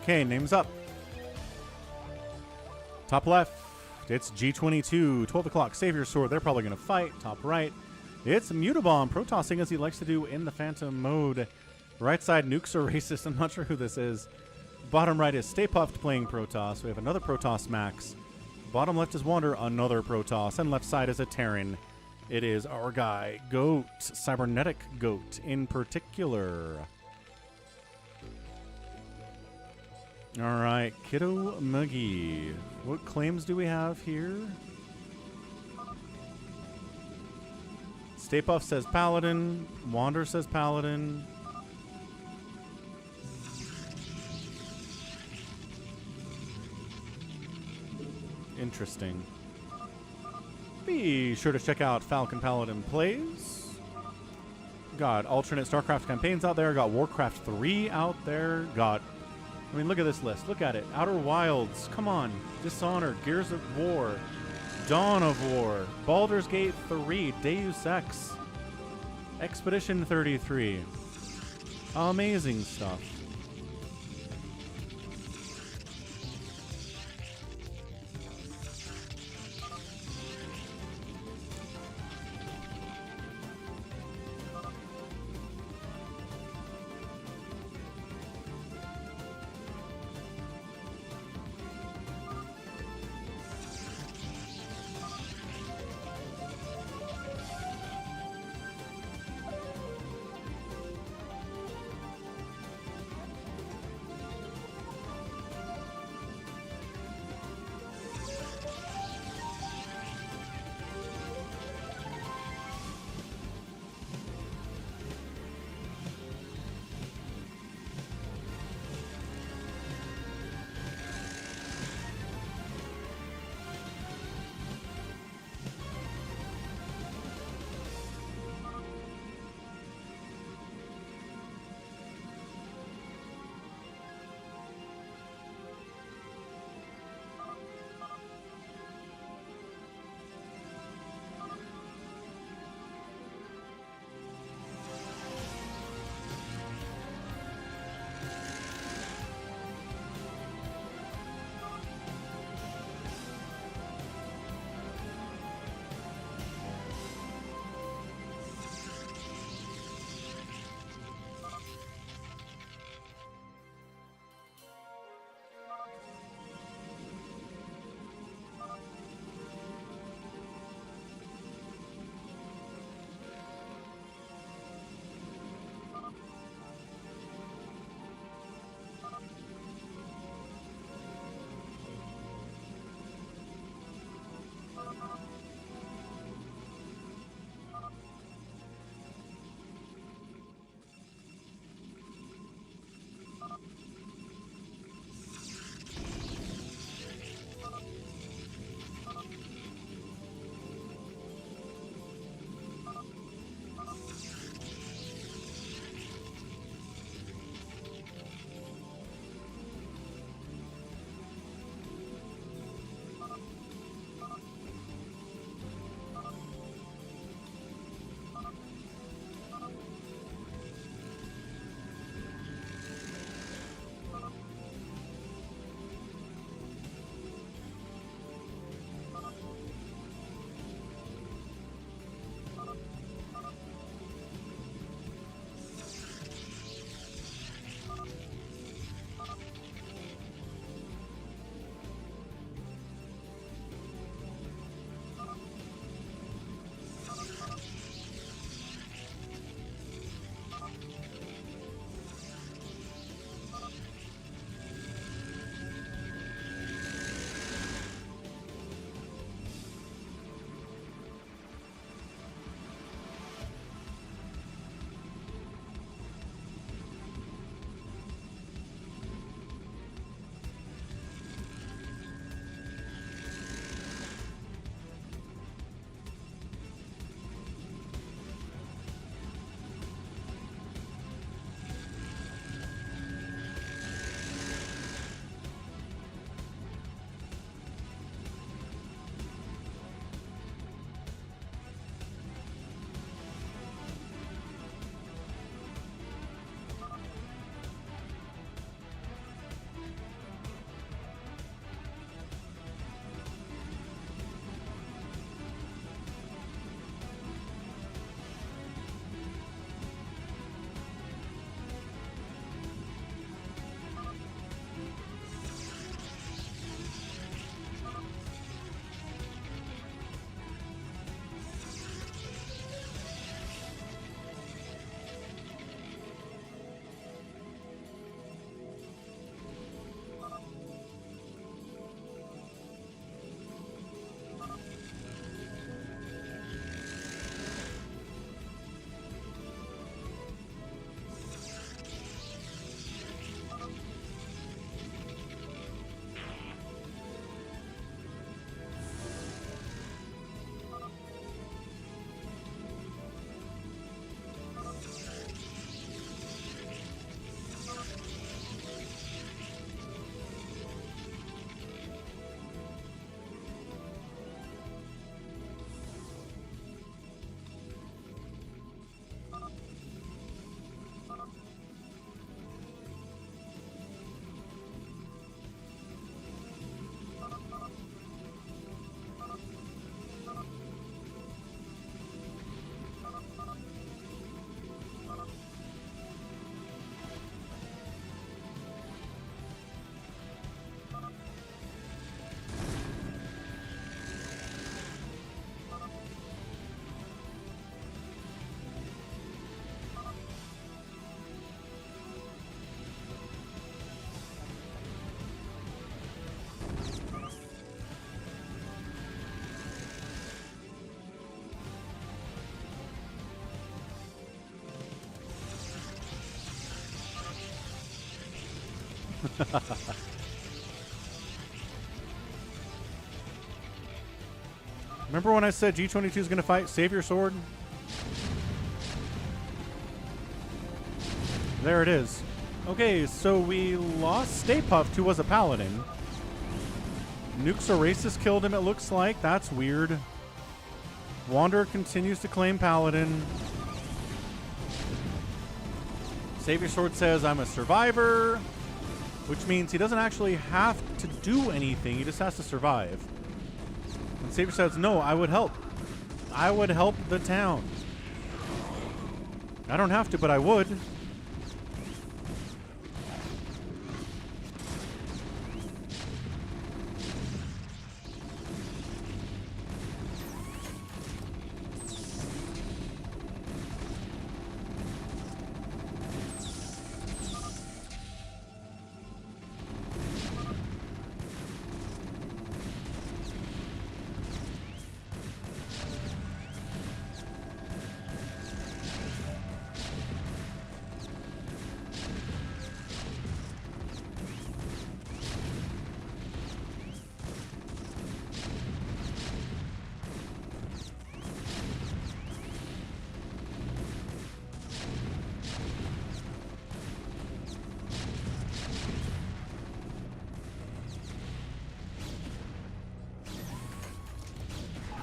Okay, name's up. Top left, it's G22, 12 o'clock, Savior Sword. They're probably going to fight. Top right, it's Mutabomb, Protossing as he likes to do in the Phantom mode. Right side, Nukes are Racist. I'm not sure who this is. Bottom right is Stay Puft playing Protoss. We have another Protoss Max. Bottom left is Wander, another Protoss. And left side is a Terran. It is our guy, Goat, Cybernetic Goat in particular. All right, Kiddo Muggy. What claims do we have here? Stay Puft says Paladin. Wander says Paladin. Interesting. Be sure to check out Falcon Paladin Plays. Got alternate StarCraft campaigns out there. Got Warcraft 3 out there. Got... I mean, look at this list. Look at it. Outer Wilds. Come on. Dishonored. Gears of War. Dawn of War. Baldur's Gate 3. Deus Ex. Expedition 33. Amazing stuff. Remember when I said G22 is going to fight? Save your sword. There it is. Okay, so we lost Stay Puft, who was a paladin. Nukes Oasis killed him, it looks like. That's weird. Wanderer continues to claim paladin. Save your sword says, I'm a survivor, which means he doesn't actually have to do anything. He just has to survive. And Savior says, no, I would help. I would help the town. I don't have to, but I would.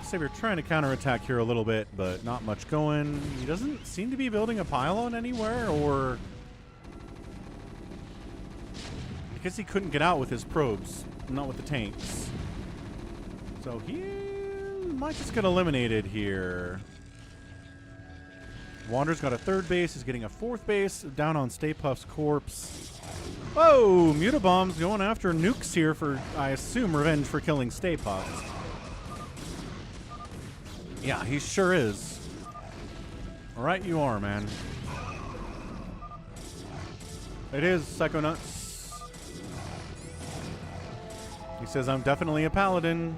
Savior trying to counterattack here a little bit, but not much going. He doesn't seem to be building a pylon anywhere, or I guess he couldn't get out with his probes, not with the tanks. So he might just get eliminated here. Wander's got a third base. He's getting a fourth base down on Stay Puft's corpse. Whoa! Mutabomb's going after nukes here for, I assume, revenge for killing Stay Puft. Yeah, he sure is. Right you are, man. It is Psychonauts. He says, I'm definitely a paladin.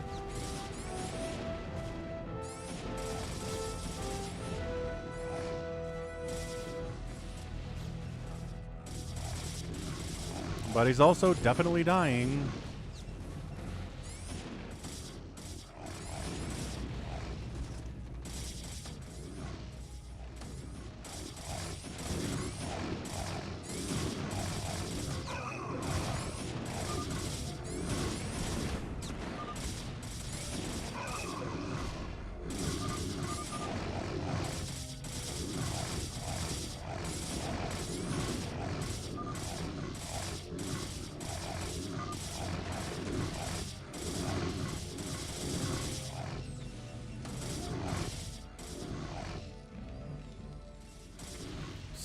But he's also definitely dying.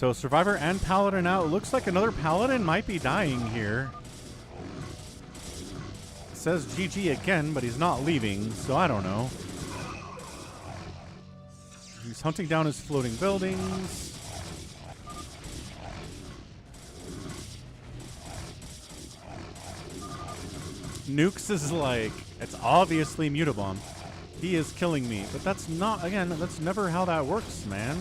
So Survivor and Paladin out. It looks like another Paladin might be dying here. It says GG again, but he's not leaving, so I don't know. He's hunting down his floating buildings. Nukes is like, it's obviously Mutabomb. He is killing me, but that's not, again, that's never how that works, man.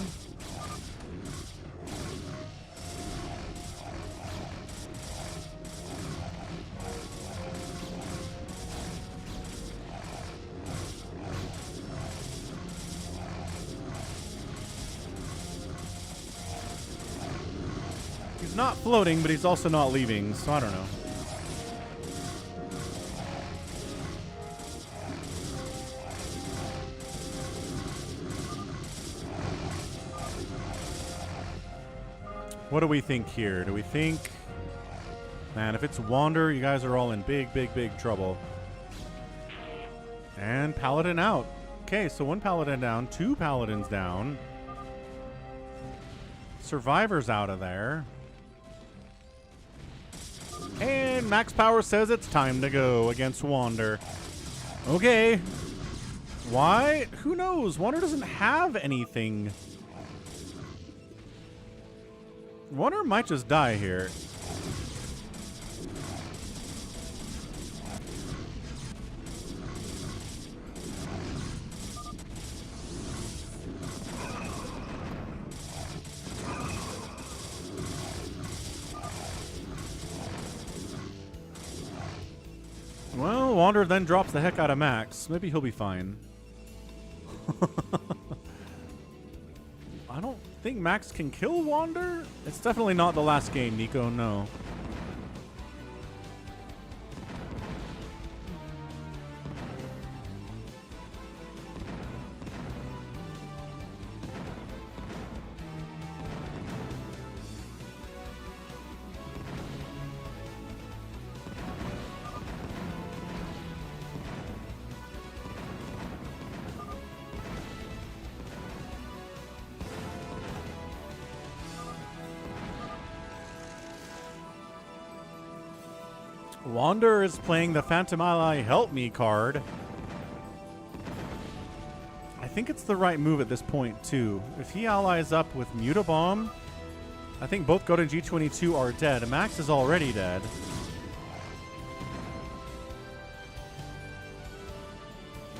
He's not floating, but he's also not leaving, so I don't know. What do we think here? Do we think... Man, if it's Wander, you guys are all in big, big, big trouble. And Paladin out. Okay, so one Paladin down, two Paladins down. Survivor's out of there. And Max Power says it's time to go against Wander. Okay. Why? Who knows? Wander doesn't have anything. Wander might just die here. Well, Wander then drops the heck out of Max. Maybe he'll be fine. I don't think Max can kill Wander. It's definitely not the last game, Nico. No. Wander is playing the Phantom Ally Help Me card. I think it's the right move at this point, too. If he allies up with Mutabomb, I think both Goat and G22 are dead. Max is already dead.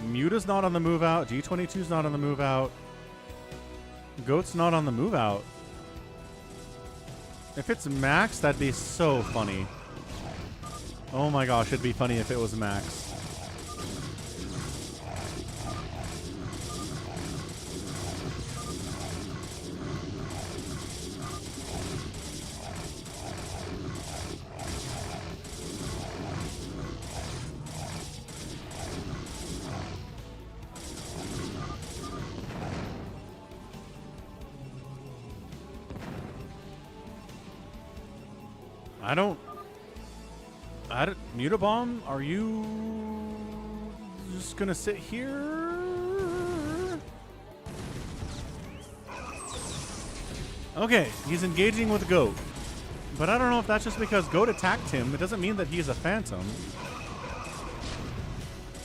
Muta's not on the move out. G22's not on the move out. Goat's not on the move out. If it's Max, that'd be so funny. Oh my gosh, it'd be funny if it was Max. Mutabomb, are you just gonna sit here? Okay, he's engaging with Goat. But I don't know if that's just because Goat attacked him. It doesn't mean that he's a Phantom.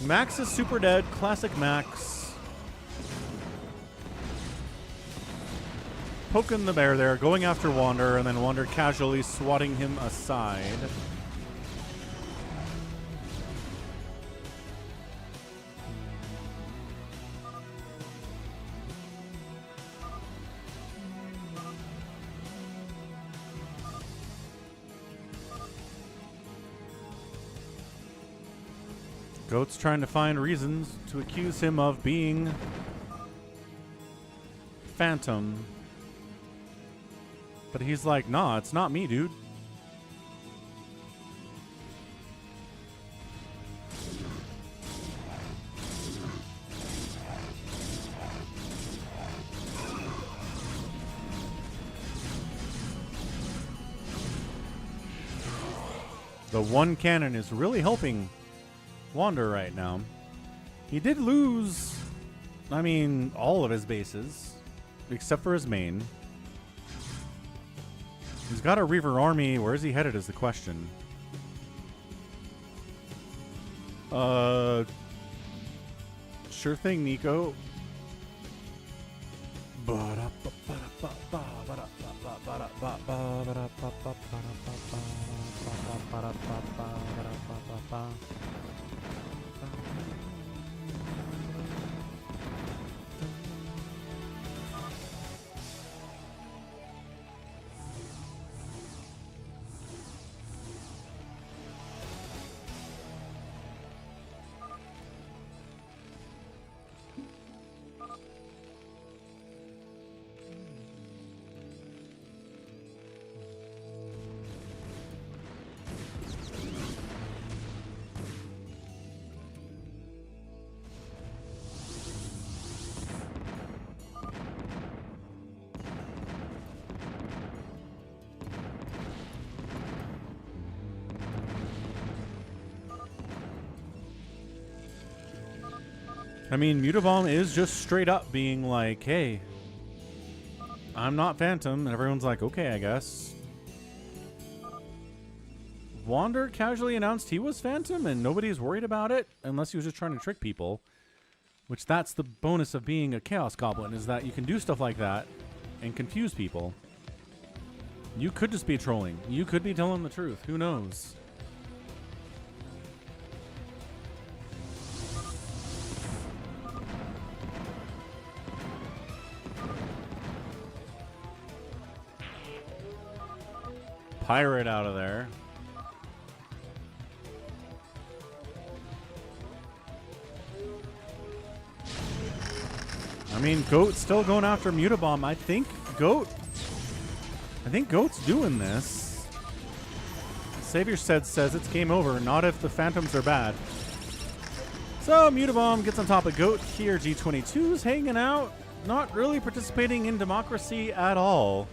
Max is super dead. Classic Max. Poking the bear there, going after Wander, and then Wander casually swatting him aside. Goat's trying to find reasons to accuse him of being Phantom. But he's like, nah, it's not me, dude. The one cannon is really helping Wander right now. He did lose, I mean, all of his bases, except for his main. He's got a Reaver army. Where is he headed is the question. Sure thing, Nico. I mean, Mutabomb is just straight up being like, hey, I'm not Phantom. And everyone's like, okay, I guess. Wander casually announced he was Phantom, and nobody's worried about it, unless he was just trying to trick people. Which that's the bonus of being a Chaos Goblin, is that you can do stuff like that and confuse people. You could just be trolling. You could be telling the truth. Who knows? Pirate out of there. I mean, Goat's still going after Mutabomb. I think Goat's doing this. Savior says it's game over, not if the Phantoms are bad. So Mutabomb gets on top of Goat here. G22's hanging out, not really participating in democracy at all.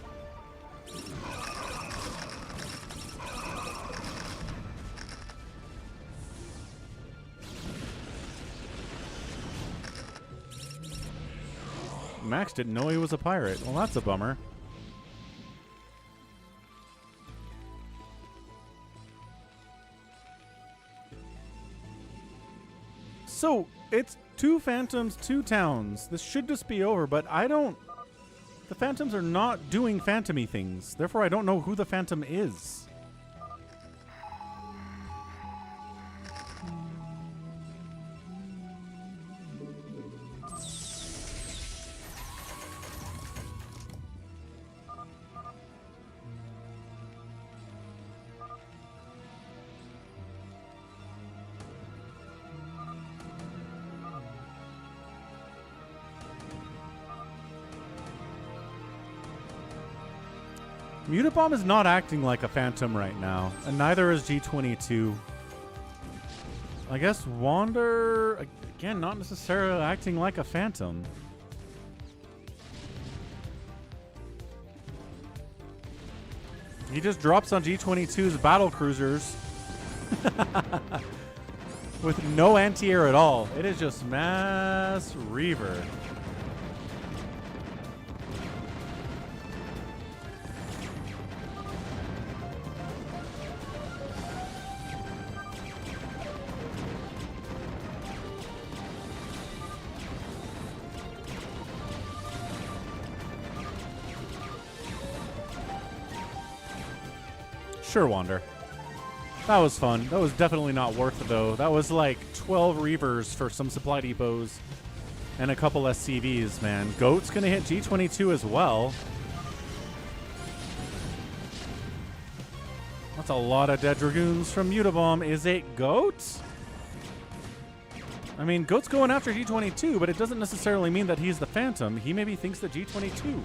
Max didn't know he was a pirate. Well, that's a bummer. So, it's 2 Phantoms, 2 Towns. This should just be over, but I don't... The Phantoms are not doing Phantom-y things. Therefore, I don't know who the Phantom is. Mutabomb is not acting like a Phantom right now, and neither is G22. I guess Wander, again, not necessarily acting like a Phantom. He just drops on G22's battle cruisers with no anti-air at all. It is just mass reaver. Sure, Wander. That was fun. That was definitely not worth it, though. That was like 12 Reavers for some supply depots and a couple SCVs, man. Goat's going to hit G22 as well. That's a lot of dead Dragoons from Mutabomb. Is it Goat? I mean, Goat's going after G22, but it doesn't necessarily mean that he's the Phantom. He maybe thinks that G22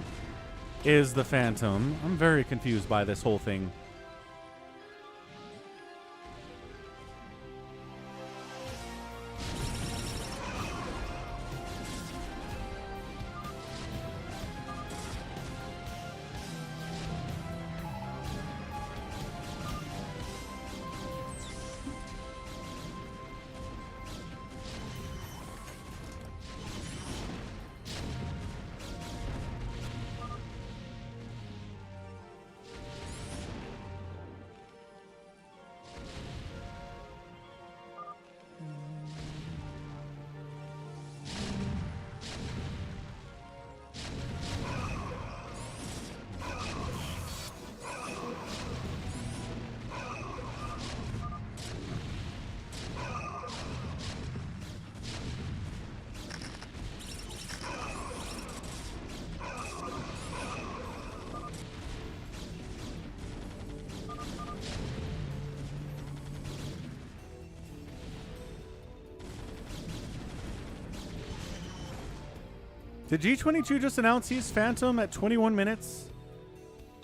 is the Phantom. I'm very confused by this whole thing. Did G22 just announce he's Phantom at 21 minutes?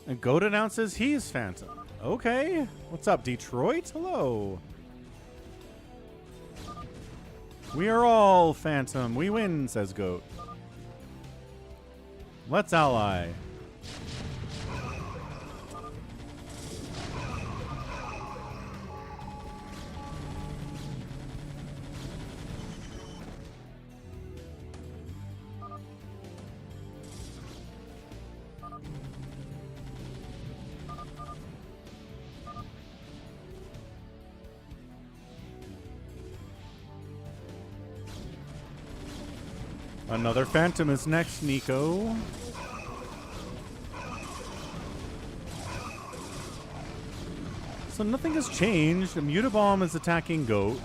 And Goat announces he's Phantom. Okay. What's up, Detroit? Hello. We are all Phantom. We win, says Goat. Let's ally. Another Phantom is next, Nico. So nothing has changed. The Mutabomb is attacking Goat.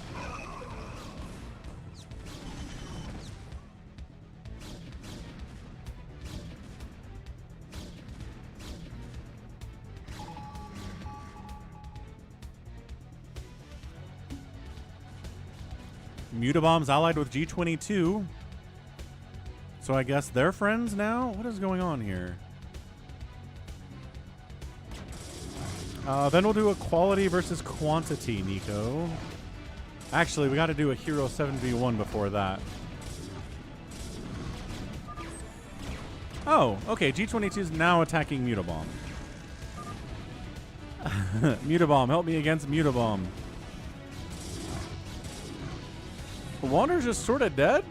Mutabomb's allied with G22. So I guess they're friends now? What is going on here? Then we'll do a quality versus quantity, Nico. Actually, we got to do a hero 7v1 before that. Oh, okay. G22 is now attacking Mutabomb. Mutabomb, help me against Mutabomb. Wander's just sort of dead?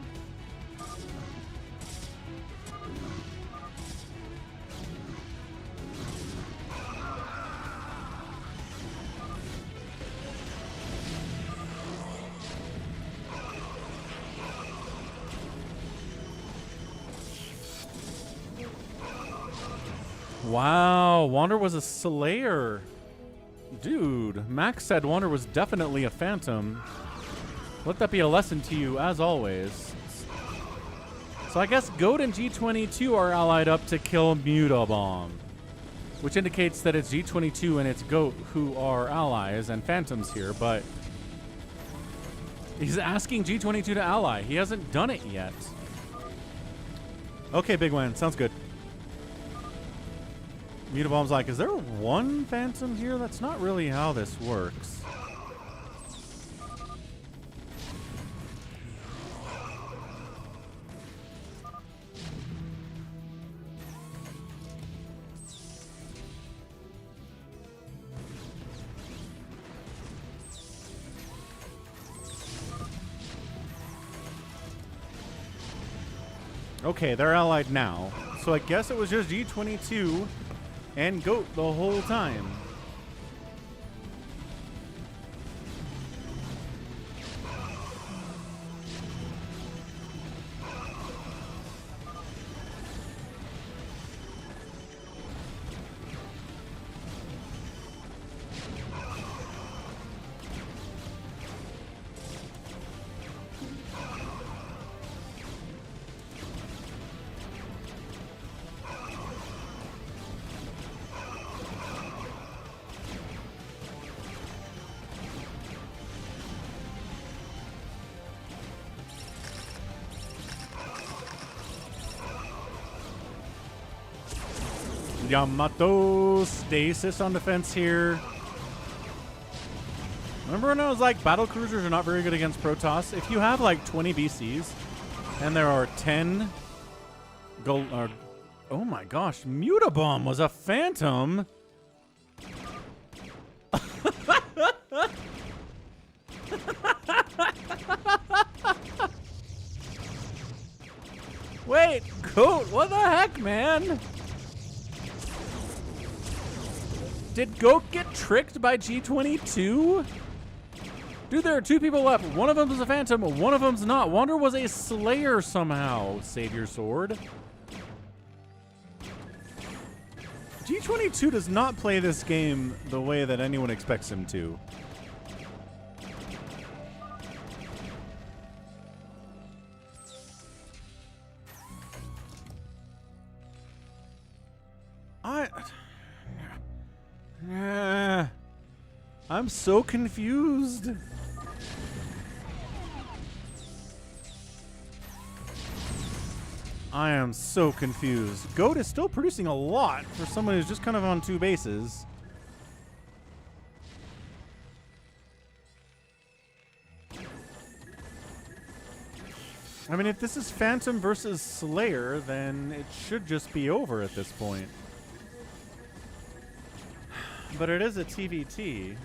Wow, Wander was a Slayer. Dude, Max said Wander was definitely a Phantom. Let that be a lesson to you, as always. So I guess Goat and G22 are allied up to kill Mutabomb, which indicates that it's G22 and it's Goat who are allies and Phantoms here, but he's asking G22 to ally. He hasn't done it yet. Okay, Bigwan, sounds good. Mutabomb's like, is there one Phantom here? That's not really how this works. Okay, they're allied now. So I guess it was just G22 and Goat the whole time. Yamato stasis on defense here. Remember when I was like, battle cruisers are not very good against Protoss? If you have like 20 BCs and there are 10 gold, oh my gosh, Mutabomb was a Phantom. Wait, Goat, what the heck, man? Did Goat get tricked by G22? Dude, there are two people left. One of them is a Phantom, one of them's not. Wander was a Slayer somehow. Save your sword. G22 does not play this game the way that anyone expects him to. I'm so confused. I am so confused. Goat is still producing a lot for someone who's just kind of on two bases. I mean, if this is Phantom versus Slayer, then it should just be over at this point. But it is a TVT.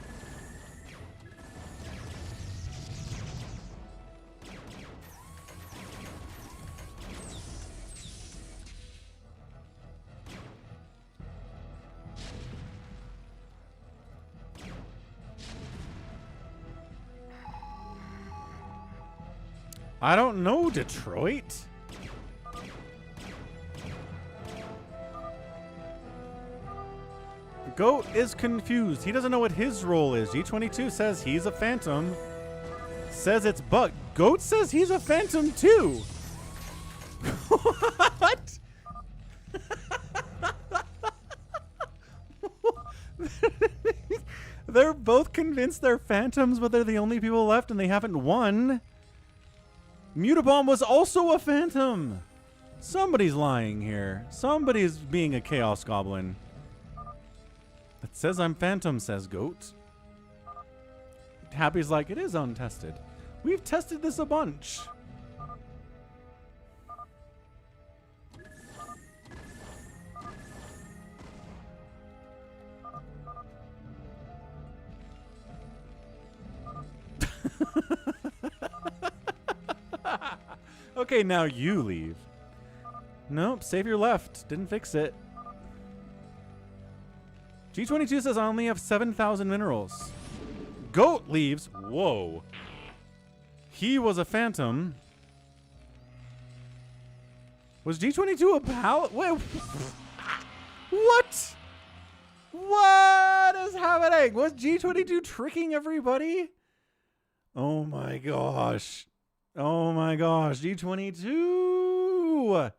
I don't know, Detroit. Goat is confused. He doesn't know what his role is. G22 says he's a Phantom. Says it's Buck. Goat says he's a Phantom too. What? They're both convinced they're Phantoms, but they're the only people left and they haven't won. Mutabomb was also a Phantom. Somebody's lying here. Somebody's being a Chaos Goblin. It says I'm Phantom, says Goat. Happy's like, it is untested. We've tested this a bunch. Okay, now you leave. Nope, save your left. Didn't fix it. G22 says I only have 7,000 minerals. Goat leaves. Whoa. He was a phantom. Was G22 a pal? Wait. What? What is happening? Was G22 tricking everybody? Oh my gosh. Oh my gosh. G22.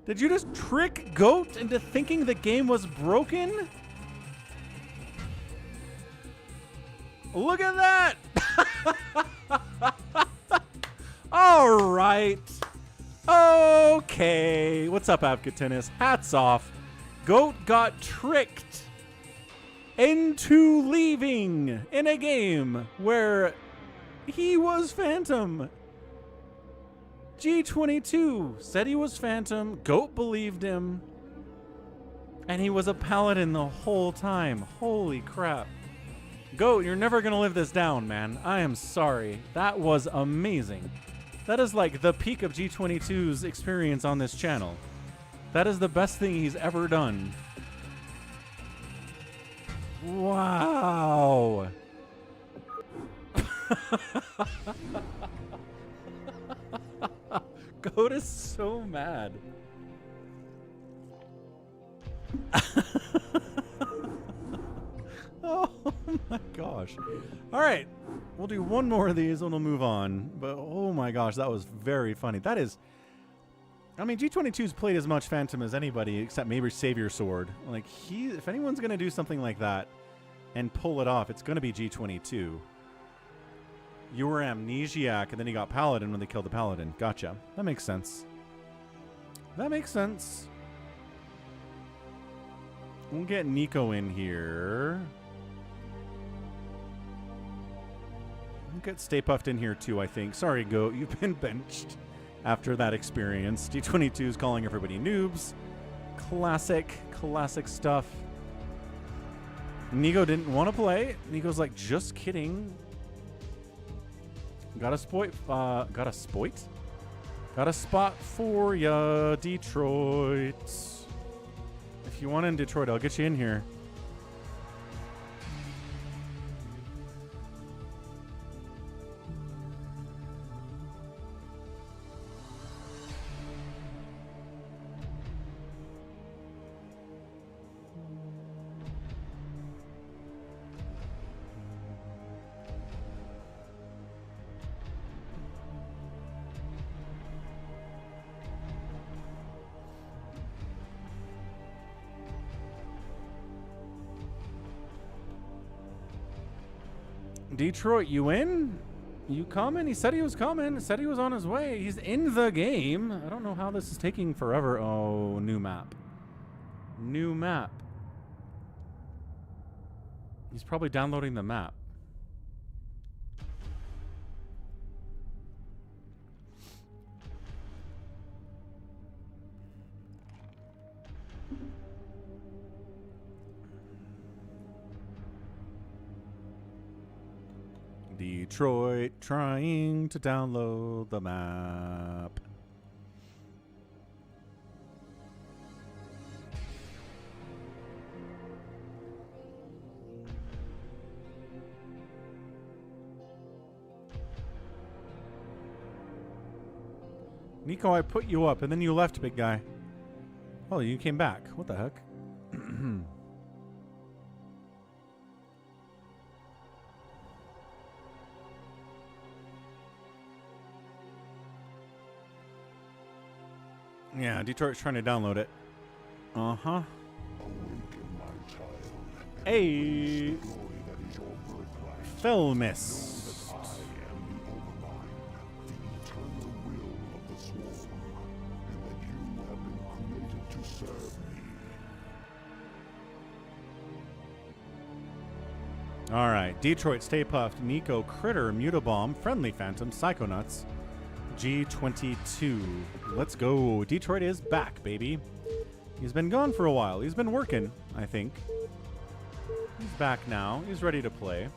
Did you just trick Goat into thinking the game was broken? Look at that! All right. Okay. What's up, Advocate Tennis? Hats off. Goat got tricked into leaving in a game where he was Phantom. G22 said he was Phantom. Goat believed him. And he was a Paladin the whole time. Holy crap. Goat, you're never going to live this down, man. I am sorry. That was amazing. That is like the peak of G22's experience on this channel. That is the best thing he's ever done. Wow. Goat is so mad. Oh my gosh. All right. We'll do one more of these and we'll move on. But oh my gosh, that was very funny. That is... I mean, G22's played as much Phantom as anybody except maybe Savior Sword. Like, if anyone's going to do something like that and pull it off, it's going to be G22. You were Amnesiac, and then you got Paladin when they killed the Paladin. Gotcha. That makes sense. That makes sense. We'll get Nico in here. We'll get Stay Puffed in here too, I think. Sorry, Goat. You've been benched after that experience. D22 is calling everybody noobs. Classic stuff. Nico didn't want to play. Nico's like, just kidding. Got a spot for ya, Detroit. If you want in Detroit, I'll get you in here. Detroit, you in? You coming? He said he was coming. He said he was on his way. He's in the game. I don't know how this is taking forever. Oh, new map. New map. He's probably downloading the map. Detroit trying to download the map. Nico, I put you up and then you left, big guy. Oh, you came back. What the heck? Yeah, Detroit's trying to download it. Uh-huh. Hey! Filmist. All right. Detroit, Stay Puffed, Nico, Critter, Mutabomb, Friendly Phantom, Psychonauts, G22. Let's go. Detroit is back, baby. He's been gone for a while. He's been working, I think. He's back now. He's ready to play.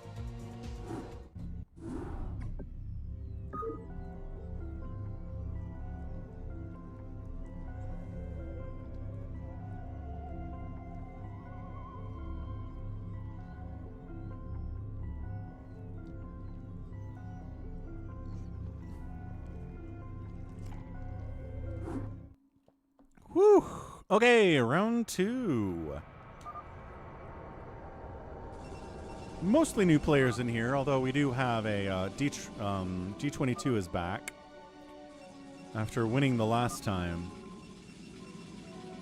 Whew. Okay, round 2. Mostly new players in here, although we do have a G22 is back after winning the last time.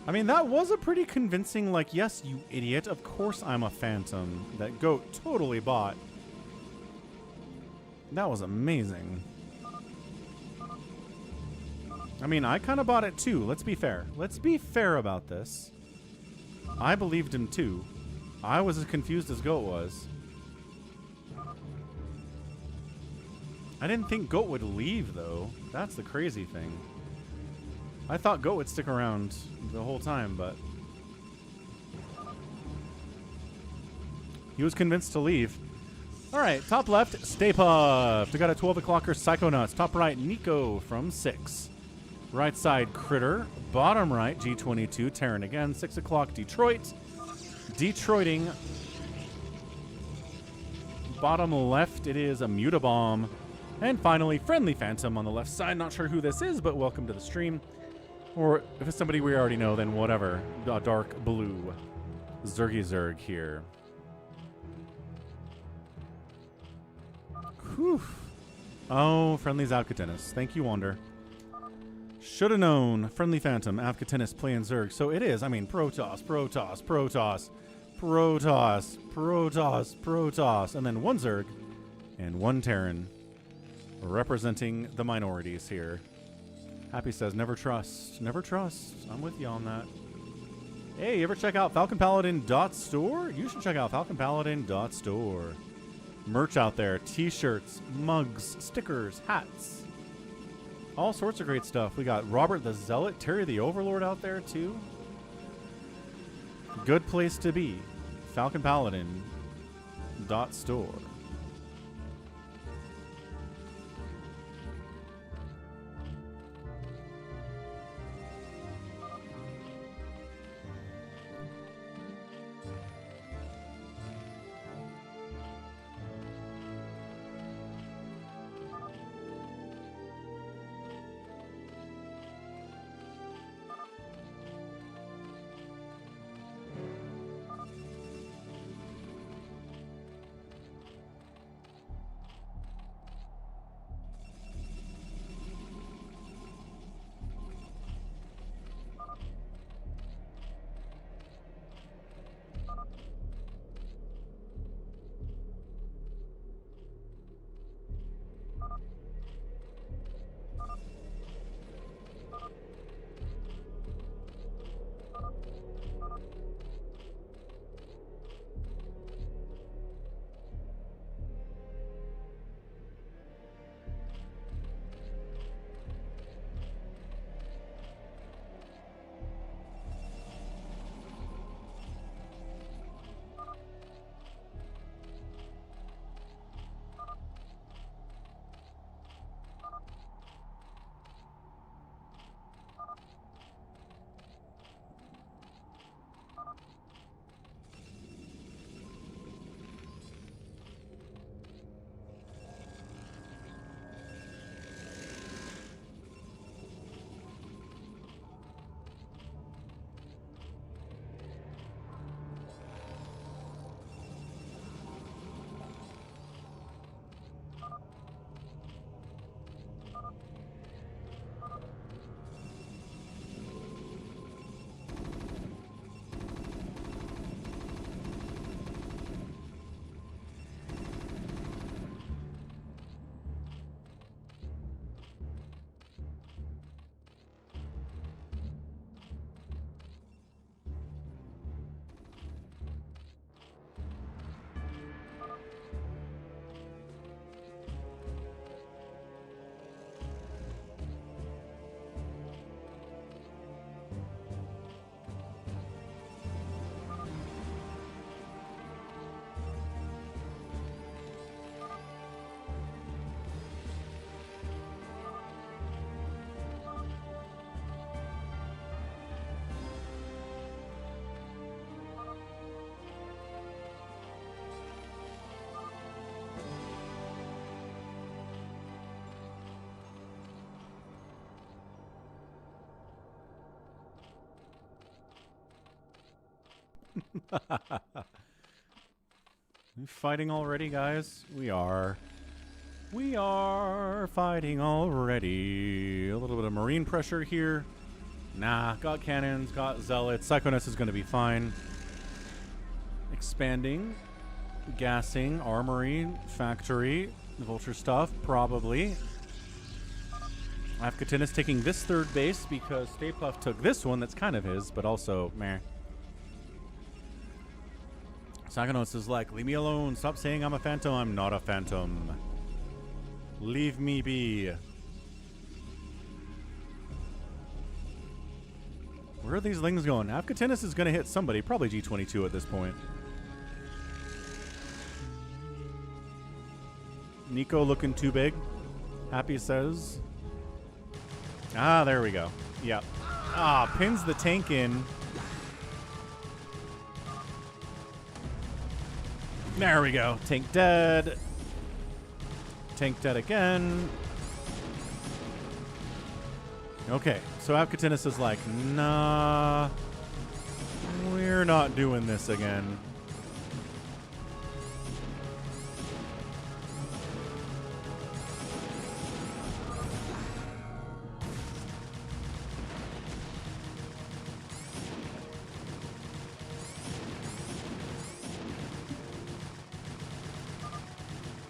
I mean, that was a pretty convincing, like, yes, you idiot, of course I'm a Phantom that Goat totally bought. That was amazing. I mean, I kind of bought it too. Let's be fair. Let's be fair about this. I believed him too. I was as confused as Goat was. I didn't think Goat would leave, though. That's the crazy thing. I thought Goat would stick around the whole time, but he was convinced to leave. All right, top left, Stay Puffed. We got a 12 o'clocker Psychonauts. Top right, Nico from 6. Right side, Critter. Bottom right, G22, Terran again. 6 o'clock, Detroit. Detroiting. Bottom left, it is a Mutabomb. And finally, Friendly Phantom on the left side. Not sure who this is, but welcome to the stream. Or if it's somebody we already know, then whatever. Dark blue. Zergy Zerg here. Whew. Oh, Friendly's Avcatinus. Thank you, Wander. Should have known. Friendly Phantom, Avcatinus playing Zerg. So it is. I mean, Protoss, Protoss, Protoss, Protoss, Protoss, Protoss. And then one Zerg and one Terran. Representing the minorities here. Happy says, never trust. Never trust. I'm with you on that. Hey, you ever check out falconpaladin.store? You should check out falconpaladin.store. Merch out there. T-shirts, mugs, stickers, hats. All sorts of great stuff. We got Robert the Zealot, Terry the Overlord out there too. Good place to be. falconpaladin.store. We fighting already, guys? We are. We are fighting already. A little bit of marine pressure here. Nah, got cannons, got zealots. Psychoness is going to be fine. Expanding. Gassing. Armory. Factory. Vulture stuff. Probably. Afkatinus taking this third base because Stay Puft took this one that's kind of his, but also meh. Psychonauts is like, leave me alone. Stop saying I'm a phantom. I'm not a phantom. Leave me be. Where are these things going? Afkatinus is going to hit somebody. Probably G22 at this point. Nico looking too big. Happy says. Ah, there we go. Yep. Ah, pins the tank in. There we go. Tank dead. Tank dead again. Okay, so Afkatinus is like, nah, we're not doing this again.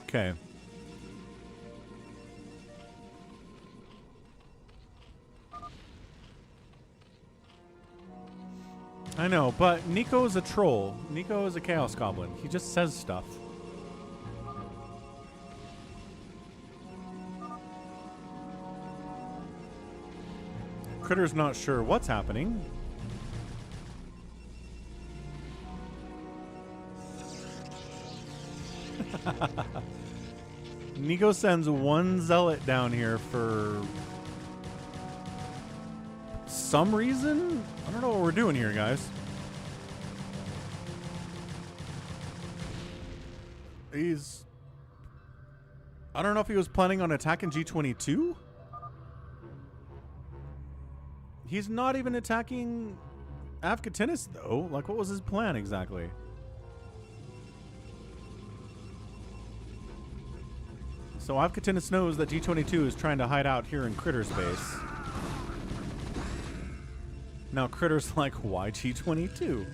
Okay. I know, but Nico is a troll. Nico is a Chaos Goblin. He just says stuff. Critter's not sure what's happening. Nico sends one zealot down here for some reason. I don't know what we're doing here, guys. I don't know if he was planning on attacking G22. He's not even attacking Afkatinus, though. Like, what was his plan exactly? So Afkatinus knows that G22 is trying to hide out here in Critter's base. Now Critter's like, why G22?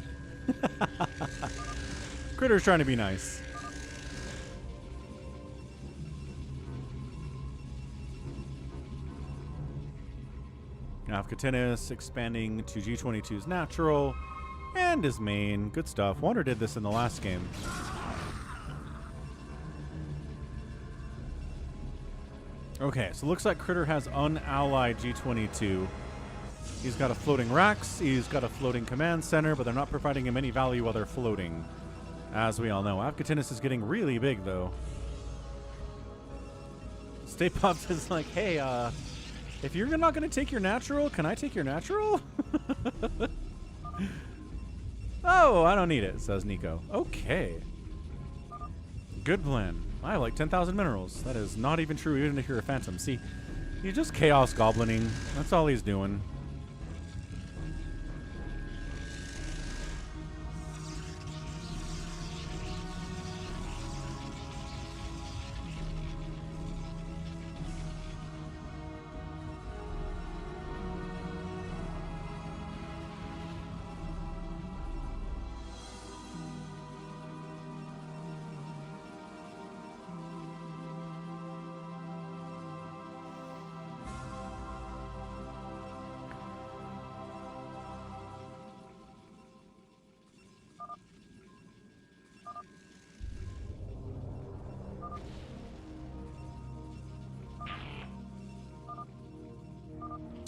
Critter's trying to be nice. Afkatinus expanding to G22's natural and his main. Good stuff. Wander did this in the last game. Okay, so it looks like Critter has unallied G22. He's got a floating Rax, he's got a floating command center, but they're not providing him any value while they're floating, as we all know. Afkatinus is getting really big, though. Stay Puft is like, hey, if you're not going to take your natural, can I take your natural? Oh, I don't need it, says Nico. Okay. Good plan. I like 10,000 minerals. That is not even true even if you're a phantom. See, he's just chaos goblining. That's all he's doing.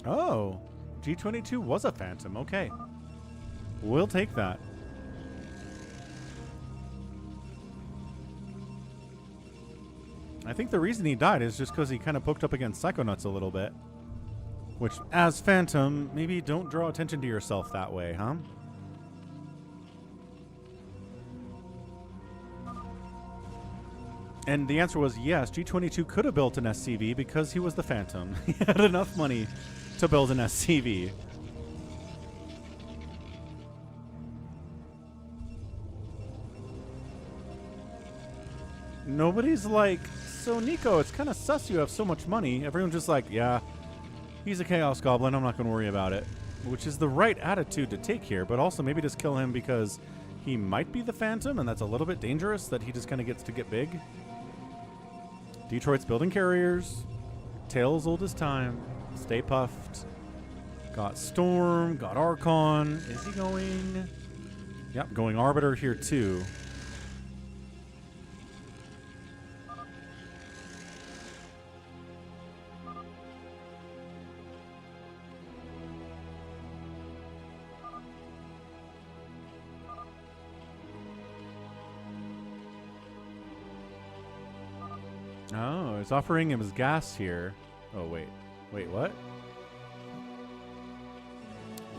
Oh, G22 was a phantom. Okay. We'll take that. I think the reason he died is just because he kind of poked up against Psychonauts a little bit. Which, as phantom, maybe don't draw attention to yourself that way, huh? And the answer was yes, G22 could have built an SCV because he was the phantom. He had enough money to build an SCV. Nobody's like, so Nico, it's kind of sus you have so much money. Everyone's just like, yeah, he's a Chaos Goblin. I'm not going to worry about it. Which is the right attitude to take here, but also maybe just kill him because he might be the Phantom, and that's a little bit dangerous that he just kind of gets to get big. Detroit's building carriers. Tails old as time. Stay puffed. Got Storm. Got Archon. Is he going? Yep, going Arbiter here too. Oh, it's offering him his gas here. Oh, wait. Wait, what?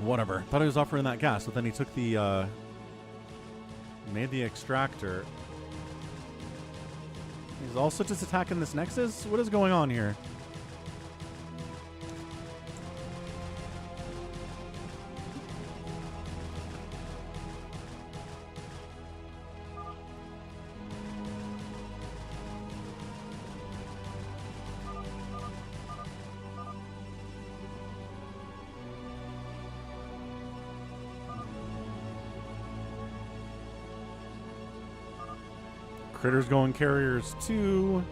Whatever. Thought he was offering that gas, but then he took the, made the extractor. He's also just attacking this Nexus? What is going on here? Critters going carriers too.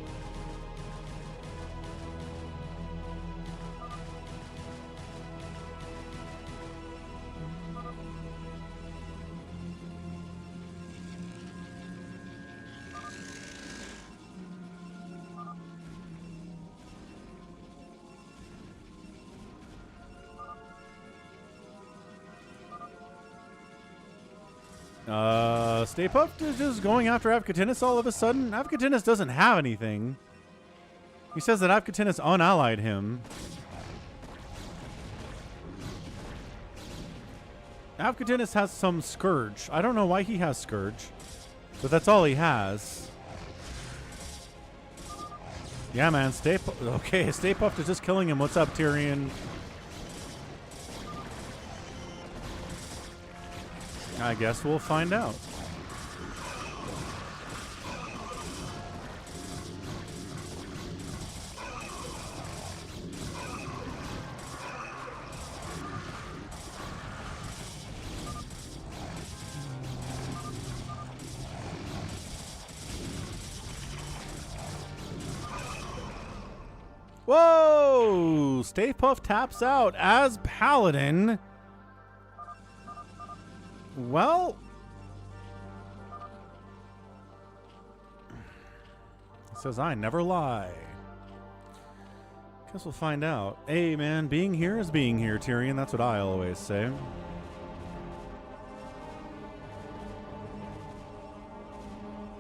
Stay Puft is just going after Avcatinus all of a sudden. Avcatinus doesn't have anything. He says that Avcatinus unallied him. Avcatinus has some Scourge. I don't know why he has Scourge, but that's all he has. Yeah, man. Stay Puft is just killing him. What's up, Tyrion? I guess we'll find out. Whoa! Stay Puft taps out as Paladin. Well, it says I never lie. Guess we'll find out. Hey, man, being here is being here, Tyrion. That's what I always say.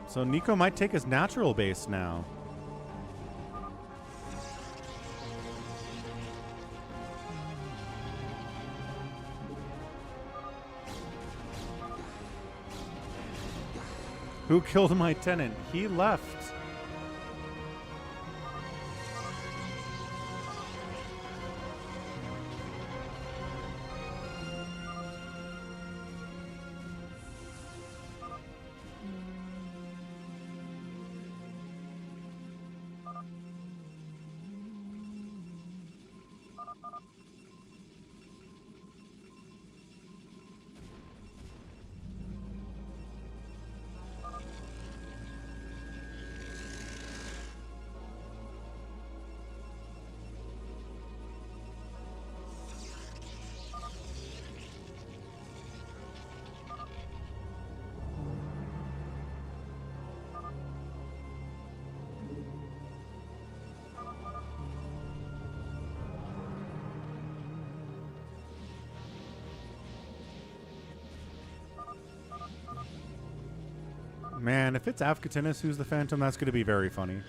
So Nico might take his natural base now. Who killed my tenant? He left. Man, if it's Avcatinus who's the Phantom, that's going to be very funny.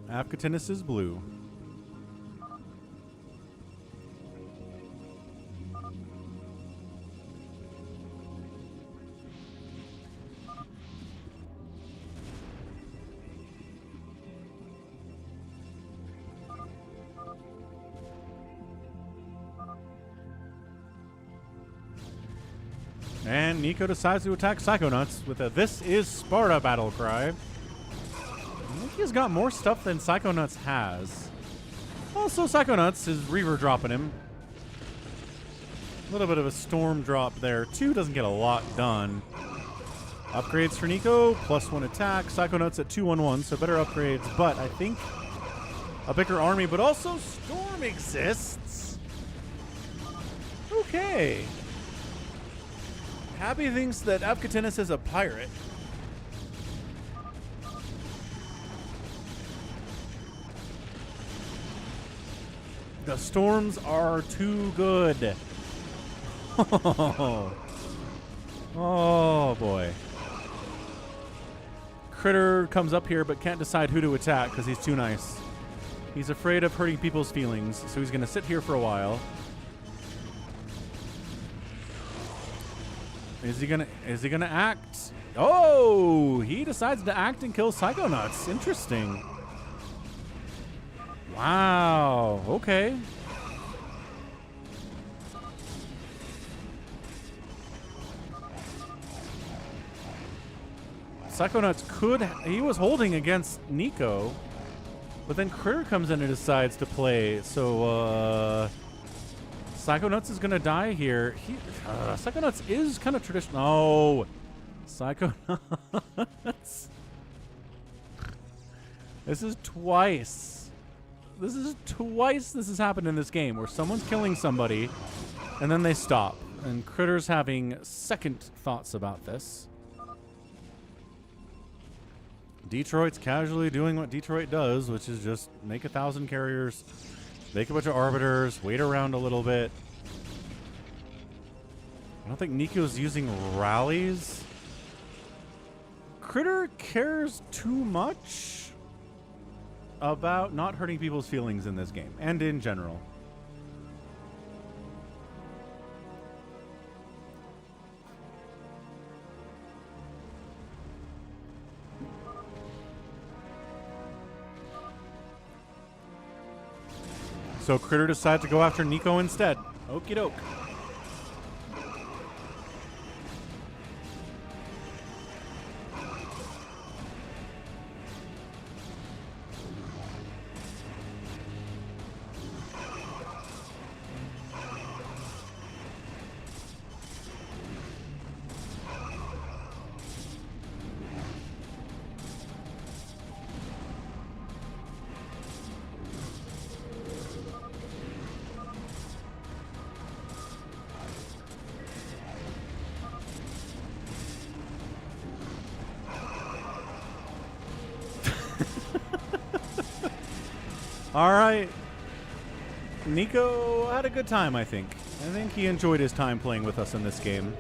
Avcatinus is blue. And Nico decides to attack Psychonauts with a "This is Sparta" battle cry. I think he's got more stuff than Psychonauts has. Also, Psychonauts is Reaver dropping him. A little bit of a storm drop there. 2 doesn't get a lot done. Upgrades for Nico, +1 attack. Psychonauts at 2-1-1, so better upgrades. But I think a bigger army, but also Storm exists. Okay. Happy thinks that Avkatinis is a pirate. The storms are too good. Oh boy. Critter comes up here but can't decide who to attack because he's too nice. He's afraid of hurting people's feelings, so he's going to sit here for a while. Is he gonna act? Oh, he decides to act and kill Psychonauts. Interesting. Wow. Okay. Psychonauts he was holding against Nico, but then Critter comes in and decides to play. So Psychonauts is gonna die here. Psychonauts is kind of traditional. Oh, Psychonauts. This is twice. This has happened in this game where someone's killing somebody and then they stop. And Critter's having second thoughts about this. Detroit's casually doing what Detroit does, which is just make 1,000 carriers, make a bunch of arbiters, wait around a little bit. I don't think Nico's using rallies. Critter cares too much about not hurting people's feelings in this game, and in general. So Critter decides to go after Nico instead. Okie doke. All right. Nico had a good time, I think. I think he enjoyed his time playing with us in this game.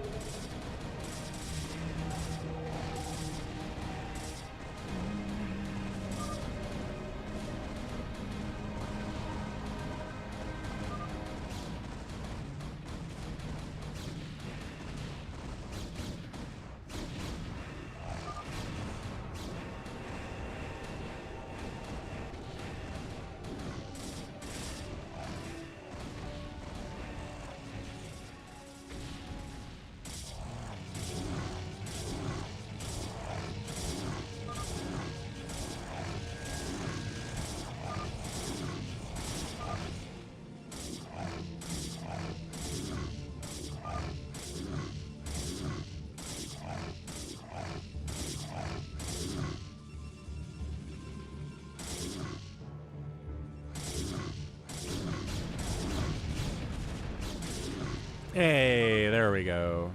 Hey, there we go.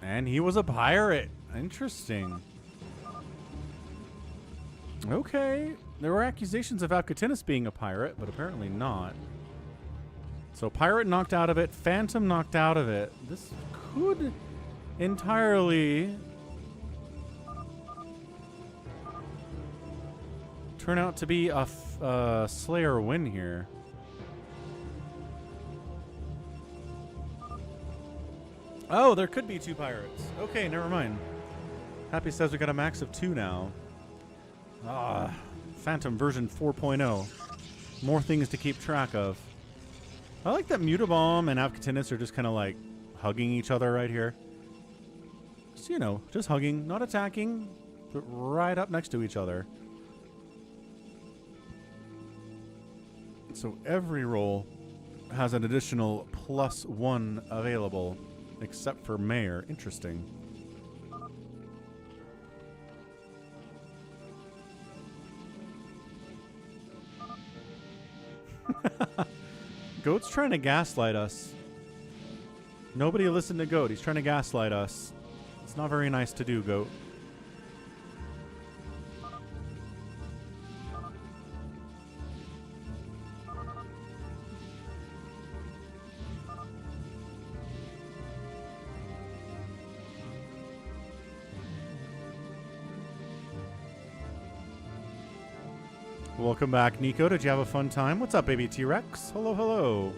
And he was a pirate. Interesting. Okay. There were accusations of Avkatinis being a pirate, but apparently not. So pirate knocked out of it. Phantom knocked out of it. This could entirely turn out to be a Slayer win here. Oh, there could be 2 pirates. Okay, never mind. Happy says we got a max of 2 now. Ah, Phantom version 4.0. More things to keep track of. I like that Mutabomb and Avkatinis are just kind of like hugging each other right here. Just, you know, just hugging, not attacking, but right up next to each other. So every role has an additional +1 available, except for Mayor. Interesting. Goat's trying to gaslight us. Nobody listened to Goat. He's trying to gaslight us. It's not very nice to do, Goat. Welcome back, Nico. Did you have a fun time? What's up, baby T-Rex? Hello, hello.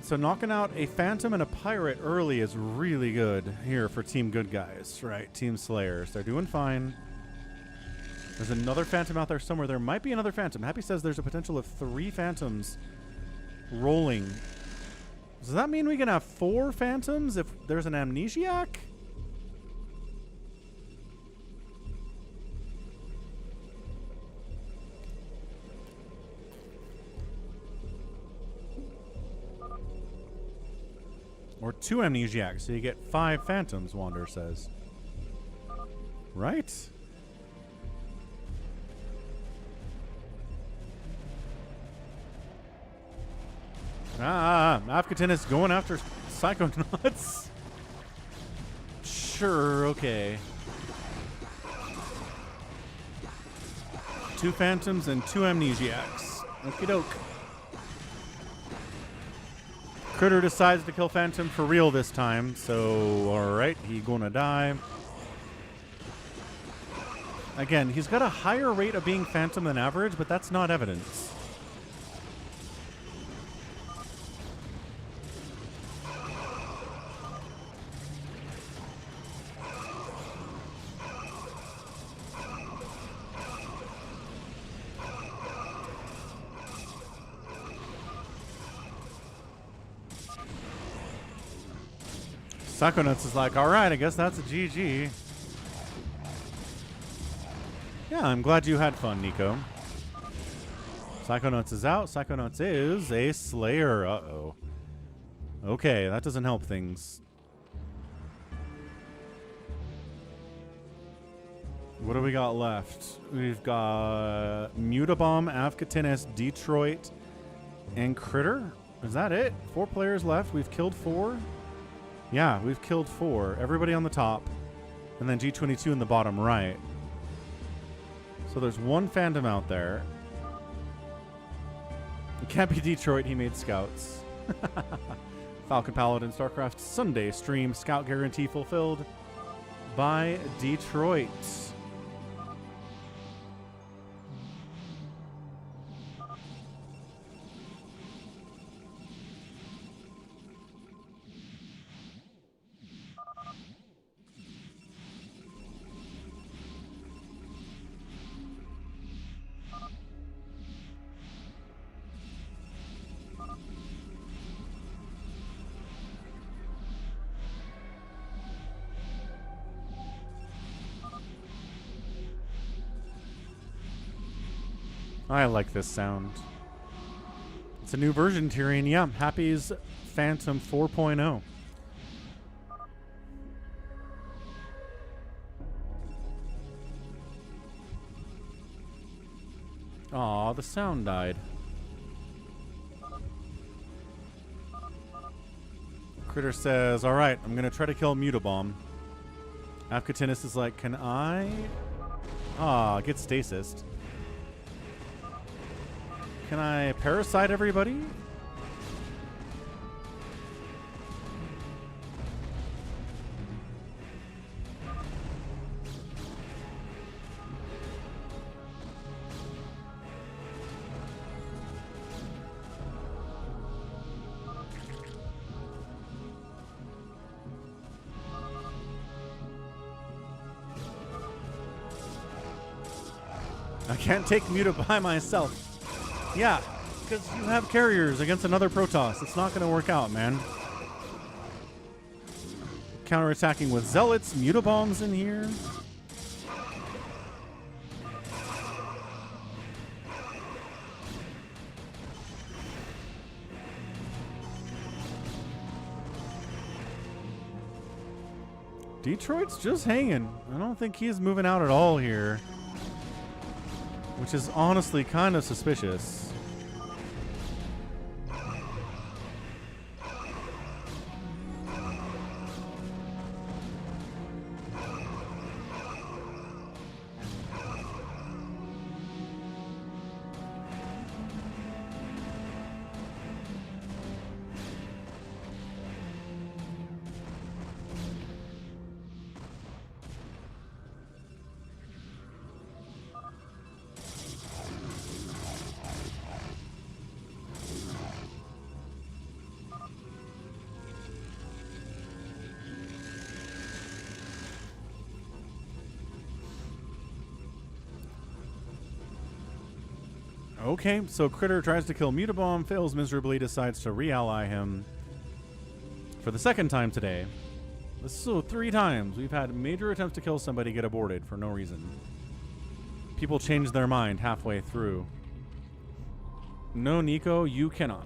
So knocking out a Phantom and a Pirate early is really good here for Team Good Guys, right? Team Slayers. They're doing fine. There's another Phantom out there somewhere. There might be another Phantom. Happy says there's a potential of 3 Phantoms rolling. Does that mean we can have 4 Phantoms if there's an Amnesiac? Or 2 Amnesiacs, so you get 5 Phantoms, Wander says. Right? Afkatin is going after Psychonauts. Sure, okay. 2 Phantoms and 2 Amnesiacs. Okie doke. Critter decides to kill Phantom for real this time, so alright, he gonna die. Again, he's got a higher rate of being Phantom than average, but that's not evidence. Psychonauts is like, alright, I guess that's a GG. Yeah, I'm glad you had fun, Nico. Psychonauts is out. Psychonauts is a Slayer. Uh-oh. Okay, that doesn't help things. What do we got left? We've got Mutabomb, Avkatinis, Detroit, and Critter. Is that it? 4 players left. We've killed 4. Yeah, we've killed 4. Everybody on the top. And then G22 in the bottom right. So there's 1 Phantom out there. It can't be Detroit. He made scouts. Falcon Paladin StarCraft Sunday stream. Scout guarantee fulfilled by Detroit. I like this sound. It's a new version, Tyrion. Yeah, Happy's Phantom 4.0. Aw, the sound died. Critter says, alright, I'm gonna try to kill Mutabomb. Afkatinis is like, can I? Ah, get stasis. Can I parasite everybody? I can't take Muta by myself. Yeah, because you have carriers against another Protoss. It's not going to work out, man. Counterattacking with Zealots, Mutabombs in here. Detroit's just hanging. I don't think he's moving out at all here, which is honestly kind of suspicious. Okay, so Critter tries to kill Mutabomb, fails miserably, decides to re-ally him for the second time today. So 3 times we've had major attempts to kill somebody get aborted for no reason. People change their mind halfway through. No, Nico, you cannot.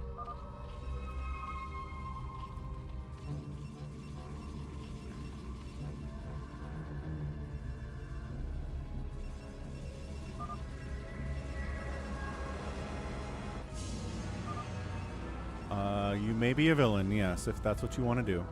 You may be a villain, yes, if that's what you want to do.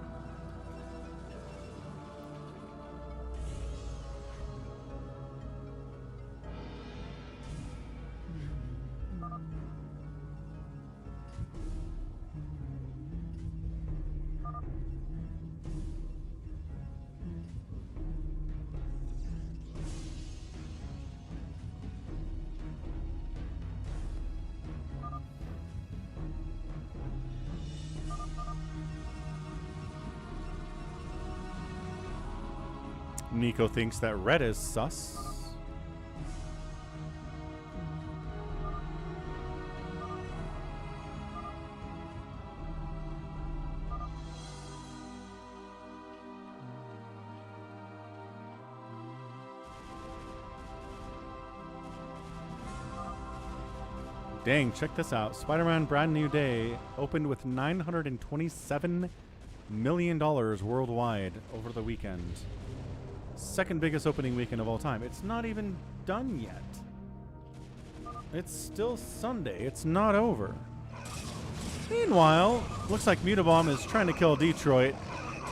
Nico thinks that red is sus. Dang, check this out. Spider-Man Brand New Day opened with $927 million worldwide over the weekend. Second biggest opening weekend of all time. It's not even done yet. It's still Sunday. It's not over. Meanwhile, looks like Mutabomb is trying to kill Detroit.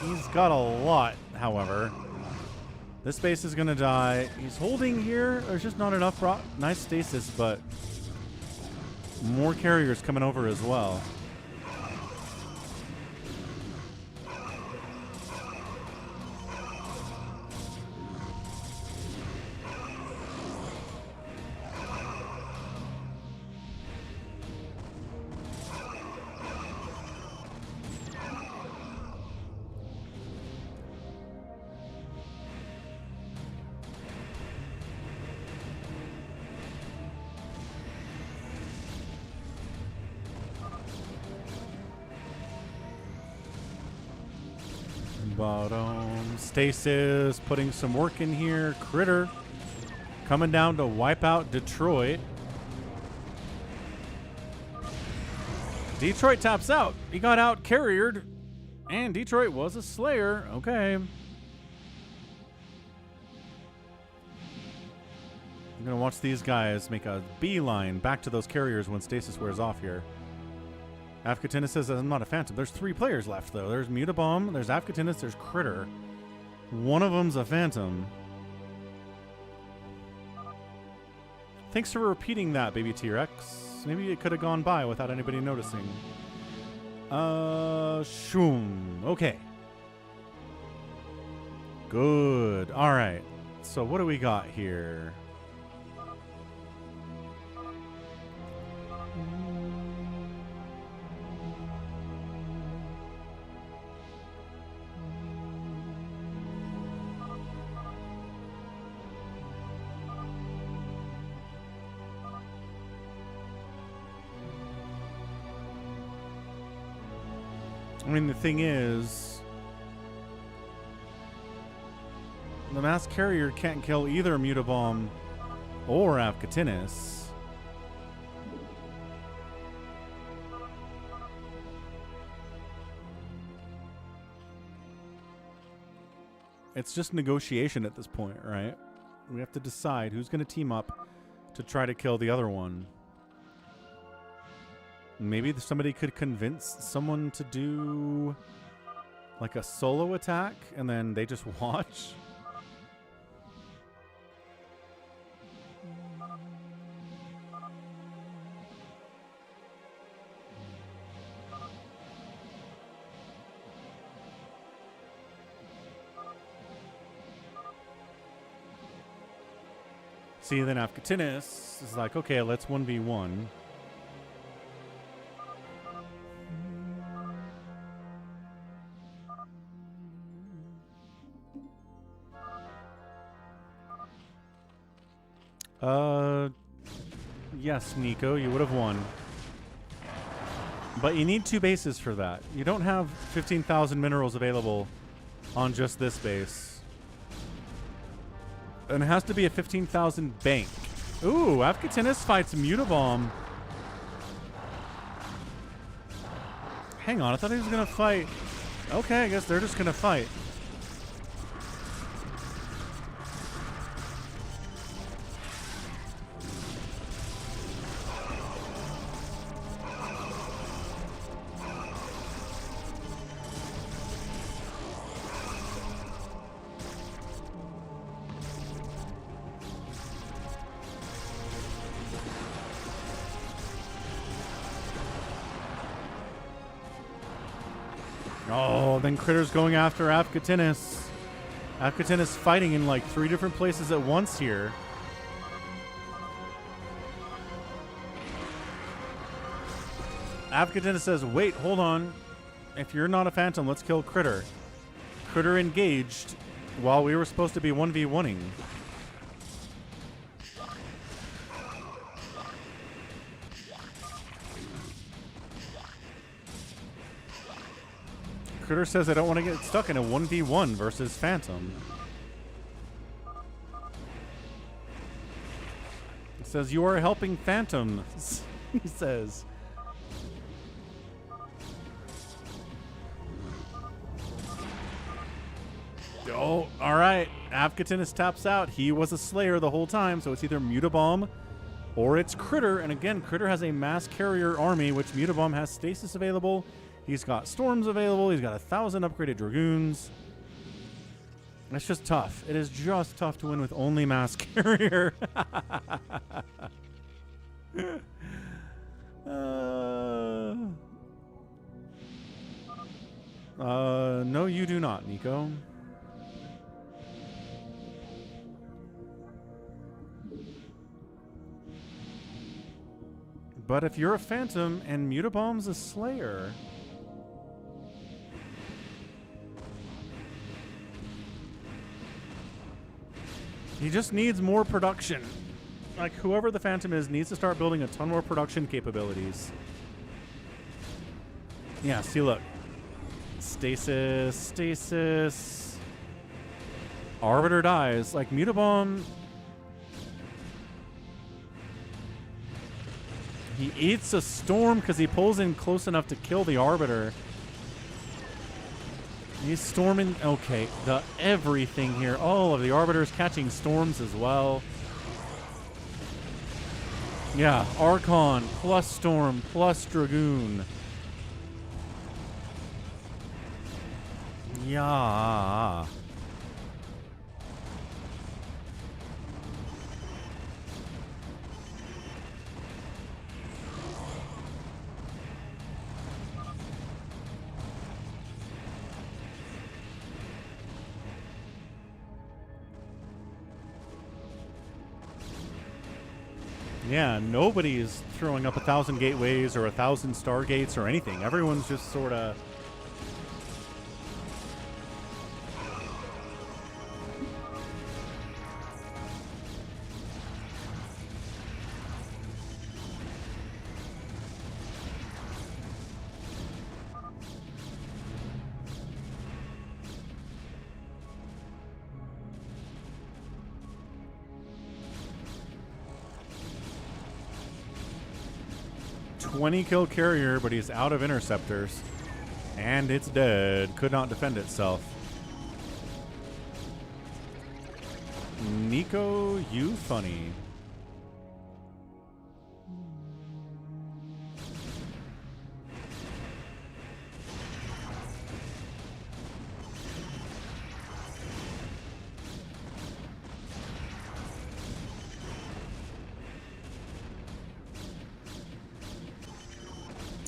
He's got a lot, however. This base is going to die. He's holding here. There's just not enough. Nice stasis, but more carriers coming over as well. Bottom. Stasis putting some work in here. Critter coming down to wipe out Detroit. Detroit taps out. He got out carriered. And Detroit was a slayer. Okay. I'm going to watch these guys make a beeline back to those carriers when stasis wears off here. Afkatinus says, I'm not a phantom. There's 3 players left, though. There's Mutabomb, there's Afkatinus, there's Critter. One of them's a phantom. Thanks for repeating that, baby T-Rex. Maybe it could have gone by without anybody noticing. Shoom. Okay. Good. All right. So what do we got here? I mean, the thing is, the mass carrier can't kill either Mutabomb or Afkatinis. It's just negotiation at this point, right? We have to decide who's going to team up to try to kill the other one. Maybe somebody could convince someone to do like a solo attack and then they just watch. See, then Afkatinis is like, okay, let's 1v1. Yes, Nico, you would have won. But you need 2 bases for that. You don't have 15,000 minerals available on just this base. And it has to be a 15,000 bank. Ooh, Afkatinis fights Mutabomb. Hang on, I thought he was going to fight. Okay, I guess they're just going to fight. Oh, then Critter's going after Afkatinis. Afkatinis fighting in like 3 different places at once here. Afkatinis says, wait, hold on. If you're not a Phantom, let's kill Critter. Critter engaged while we were supposed to be 1v1ing. Critter says I don't want to get stuck in a 1v1 versus Phantom. It says you are helping Phantoms, he says. Oh, all right. Afkatinis taps out. He was a Slayer the whole time, so it's either Mutabomb or it's Critter. And again, Critter has a mass carrier army, which Mutabomb has stasis available. He's got storms available. He's got 1,000 upgraded dragoons. It's just tough. It is just tough to win with only mass carrier. No, you do not, Nico. But if you're a Phantom and Mutabomb's a Slayer, he just needs more production. Like, whoever the Phantom is needs to start building a ton more production capabilities. Yeah, see, look. Stasis, stasis. Arbiter dies. Like, Mutabomb, he eats a storm because he pulls in close enough to kill the Arbiter. He's storming. Okay, the everything here. All of the Arbiters catching storms as well. Yeah, Archon plus Storm plus Dragoon. Yeah. Yeah, nobody's throwing up 1,000 gateways or 1,000 stargates or anything. Everyone's just sort of... 20 kill carrier, but he's out of interceptors. And it's dead. Could not defend itself. Nico, you funny.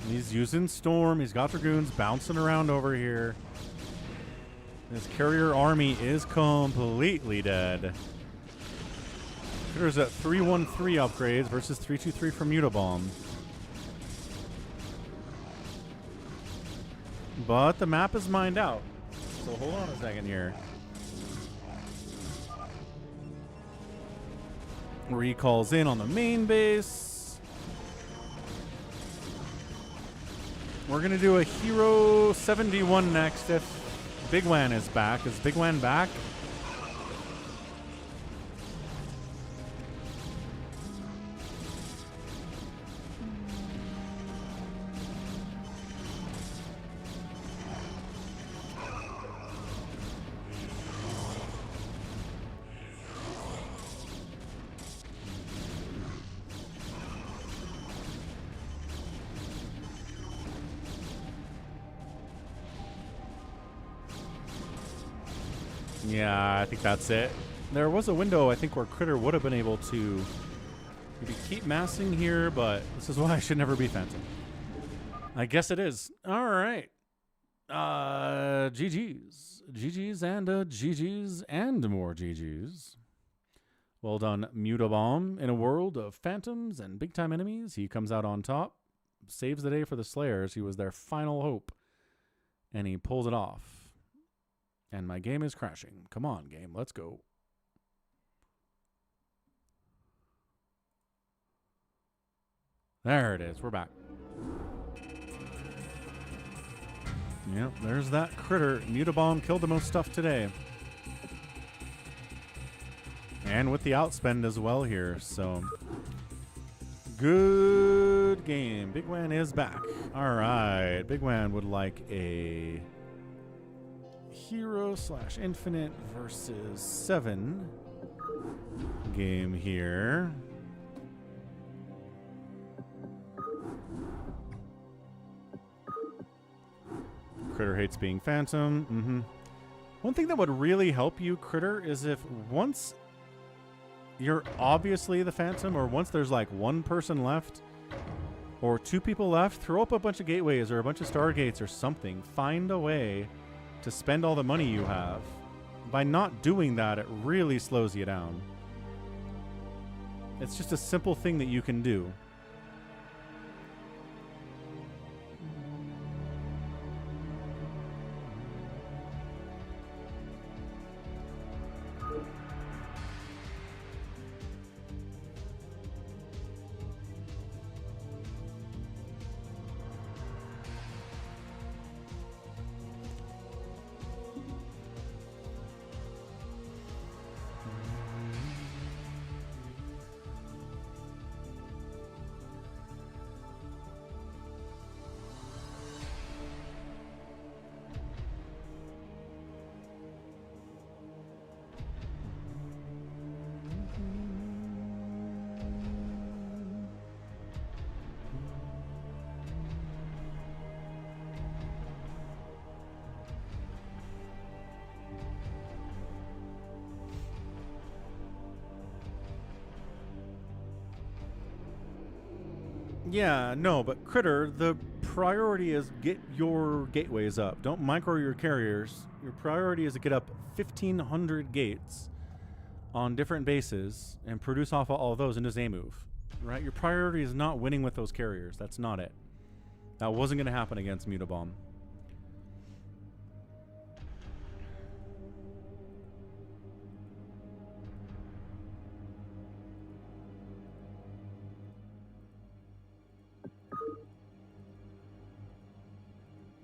He's using Storm. He's got Dragoons bouncing around over here. His carrier army is completely dead. There's at 313 upgrades versus 323 from Mutabomb. But the map is mined out. So hold on a second here. Recalls in on the main base. We're going to do a Hero 71 next if Bigwan is back. Is Bigwan back? Yeah, I think that's it. There was a window, I think, where Critter would have been able to maybe keep massing here, but this is why I should never be Phantom. I guess it is. All right. GG's. GG's and GG's and more GG's. Well done, Mutabomb. In a world of phantoms and big-time enemies, he comes out on top, saves the day for the Slayers. He was their final hope, and he pulls it off. And my game is crashing. Come on, game. Let's go. There it is. We're back. Yep, there's that Critter. Mutabomb killed the most stuff today. And with the outspend as well here. So, good game. Bigwan is back. All right. Bigwan would like a Hero / Infinite versus 7 game here. Critter hates being Phantom. One thing that would really help you, Critter, is if once you're obviously the Phantom, or once there's like one person left or 2 people left, throw up a bunch of gateways or a bunch of stargates or something. Find a way to spend all the money you have. By not doing that, it really slows you down. It's just a simple thing that you can do. Yeah, no, but Critter, the priority is get your gateways up. Don't micro your carriers. Your priority is to get up 1,500 gates on different bases and produce off of all of those into a move. Right? Your priority is not winning with those carriers. That's not it. That wasn't going to happen against Mutabomb.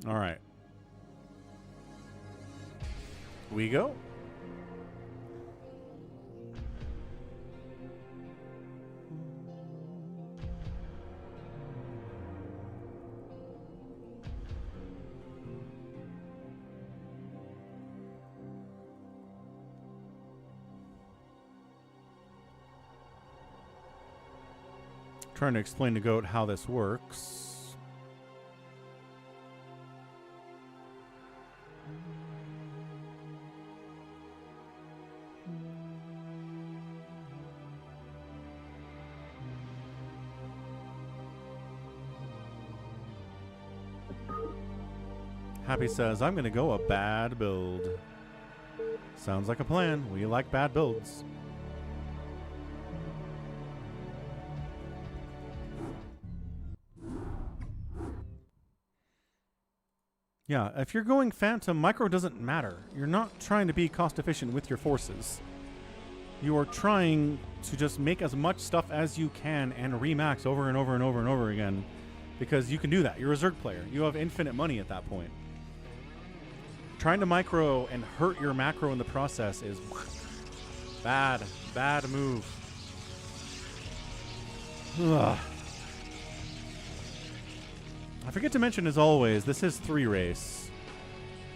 All right. We go. Trying to explain to Goat how this works. Happy says, I'm going to go a bad build. Sounds like a plan. We like bad builds. Yeah, if you're going Phantom, micro doesn't matter. You're not trying to be cost efficient with your forces. You are trying to just make as much stuff as you can and remax over and over and over and over again. Because you can do that. You're a Zerg player. You have infinite money at that point. Trying to micro and hurt your macro in the process is bad. Bad move. Ugh. I forget to mention, as always, this is 3-race.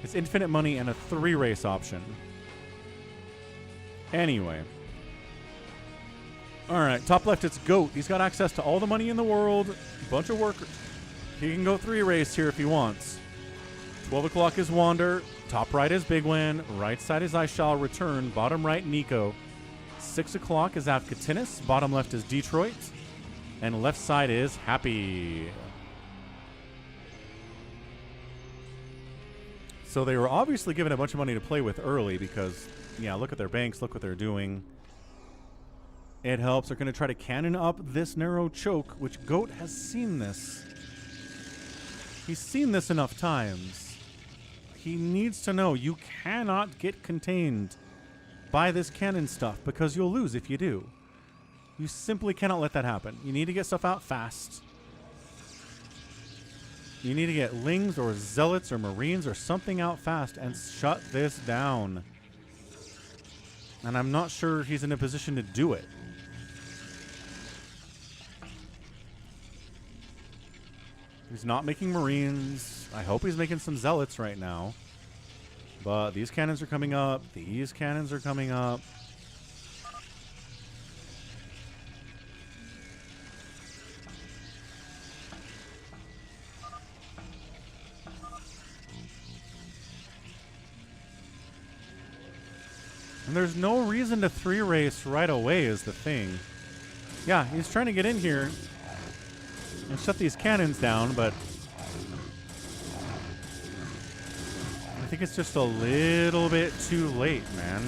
It's infinite money and a 3-race option. Anyway. Alright, top left, it's Goat. He's got access to all the money in the world. Bunch of workers. He can go 3-race here if he wants. 12 o'clock is Wander. Top right is Bigwan. Right side is I Shall Return. Bottom right, Nico. 6 o'clock is Avkatinis. Bottom left is Detroit. And left side is Happy. So they were obviously given a bunch of money to play with early because, yeah, look at their banks. Look what they're doing. It helps. They're going to try to cannon up this narrow choke, which Goat has seen this. He's seen this enough times. He needs to know you cannot get contained by this cannon stuff because you'll lose if you do. You simply cannot let that happen. You need to get stuff out fast. You need to get Lings or Zealots or Marines or something out fast and shut this down. And I'm not sure he's in a position to do it. He's not making Marines. I hope he's making some Zealots right now. But these cannons are coming up. These cannons are coming up. And there's no reason to 3-race right away is the thing. Yeah, he's trying to get in here and shut these cannons down, but I think it's just a little bit too late, man.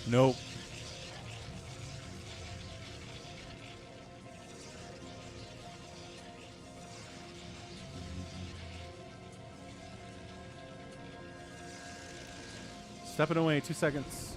Nope. Stepping away, 2 seconds.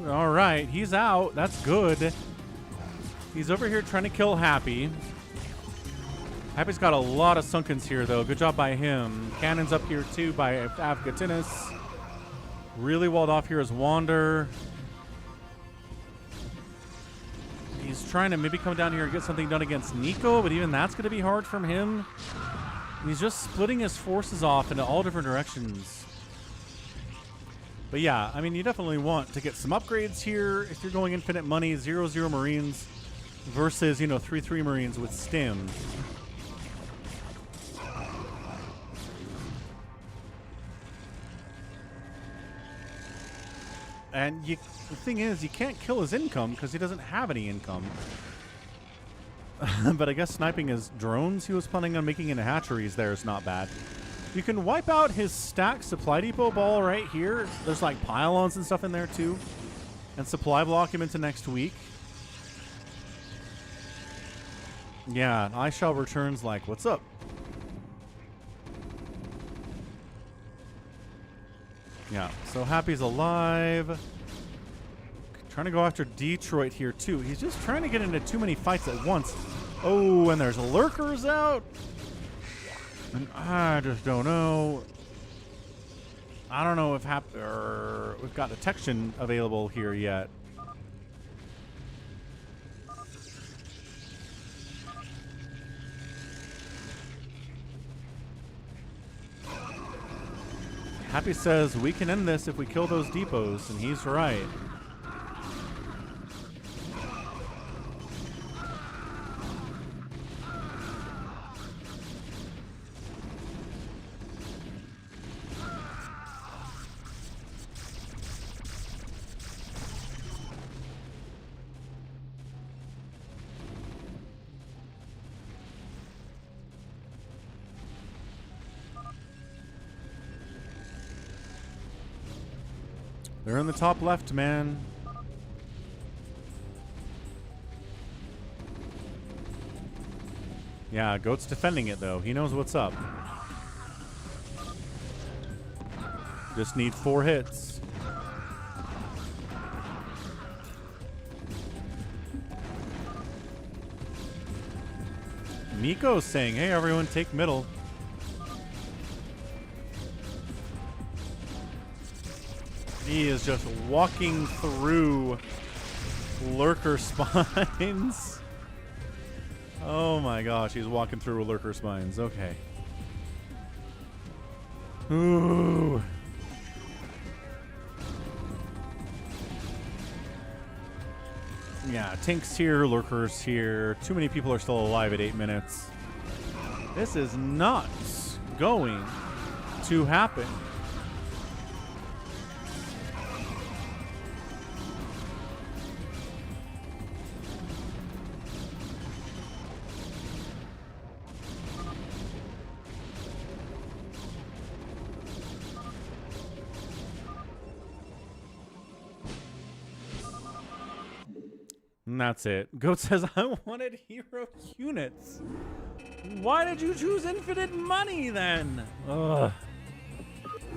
All right, he's out. That's good. He's over here trying to kill Happy. Happy's got a lot of sunkens here, though. Good job by him. Cannon's up here, too, by Afghatinus. Really walled off here is Wander. He's trying to maybe come down here and get something done against Nico, but even that's going to be hard from him. He's just splitting his forces off into all different directions. But yeah, I mean, you definitely want to get some upgrades here if you're going infinite money, 0-0 Marines versus, you know, 3-3 Marines with Stim. And the thing is, you can't kill his income because he doesn't have any income. But I guess sniping his drones he was planning on making into hatcheries there is not bad. You can wipe out his stacked supply depot ball right here. There's like pylons and stuff in there too. And supply block him into next week. Yeah, I shall returns like, what's up? Yeah, so Happy's alive. Trying to go after Detroit here, too. He's just trying to get into too many fights at once. Oh, and there's lurkers out. And I just don't know. I don't know if we've got detection available here yet. Happy says we can end this if we kill those depots, and he's right. They're in the top left, man. Yeah, Goat's defending it, though. He knows what's up. Just need 4 hits. Miko's saying, hey, everyone, take middle. He is just walking through lurker spines. Oh my gosh, he's walking through lurker spines. Okay. Ooh. Yeah, tanks here, lurkers here. Too many people are still alive at 8 minutes. This is not going to happen. And that's it. Goat says, I wanted hero units. Why did you choose infinite money then? Ugh.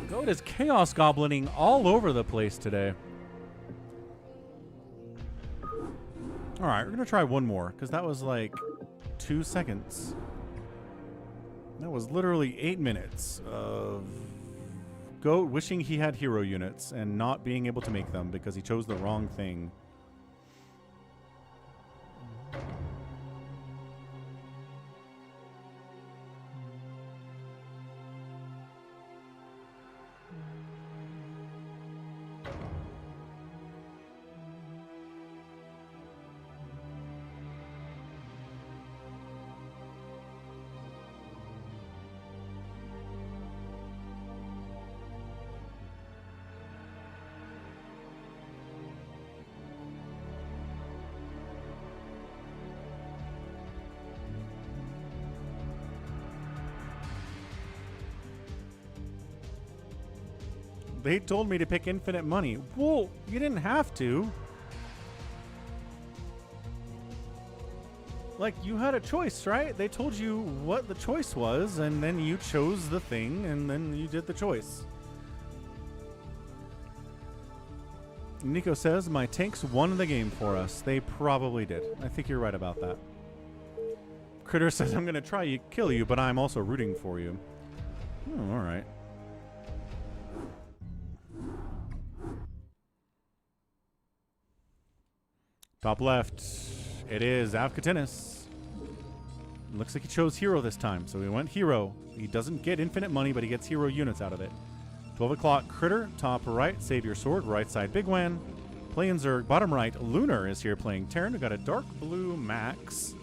Goat is chaos goblining all over the place today. All right, we're going to try one more because that was like 2 seconds. That was literally 8 minutes of Goat wishing he had hero units and not being able to make them because he chose the wrong thing. They told me to pick infinite money. Well, you didn't have to. Like, you had a choice, right? They told you what the choice was, and then you chose the thing, and then you did the choice. Nico says, my tanks won the game for us. They probably did. I think you're right about that. Critter says, I'm going to try to kill you, but I'm also rooting for you. Oh, all right. Top left. It is Avkatinis. Looks like he chose hero this time, so he went hero. He doesn't get infinite money, but he gets hero units out of it. 12 o'clock, Critter. Top right, save your sword. Right side, Bigwan. Playing Zerg. Bottom right, Lunar is here playing Terran. We've got a dark blue Max.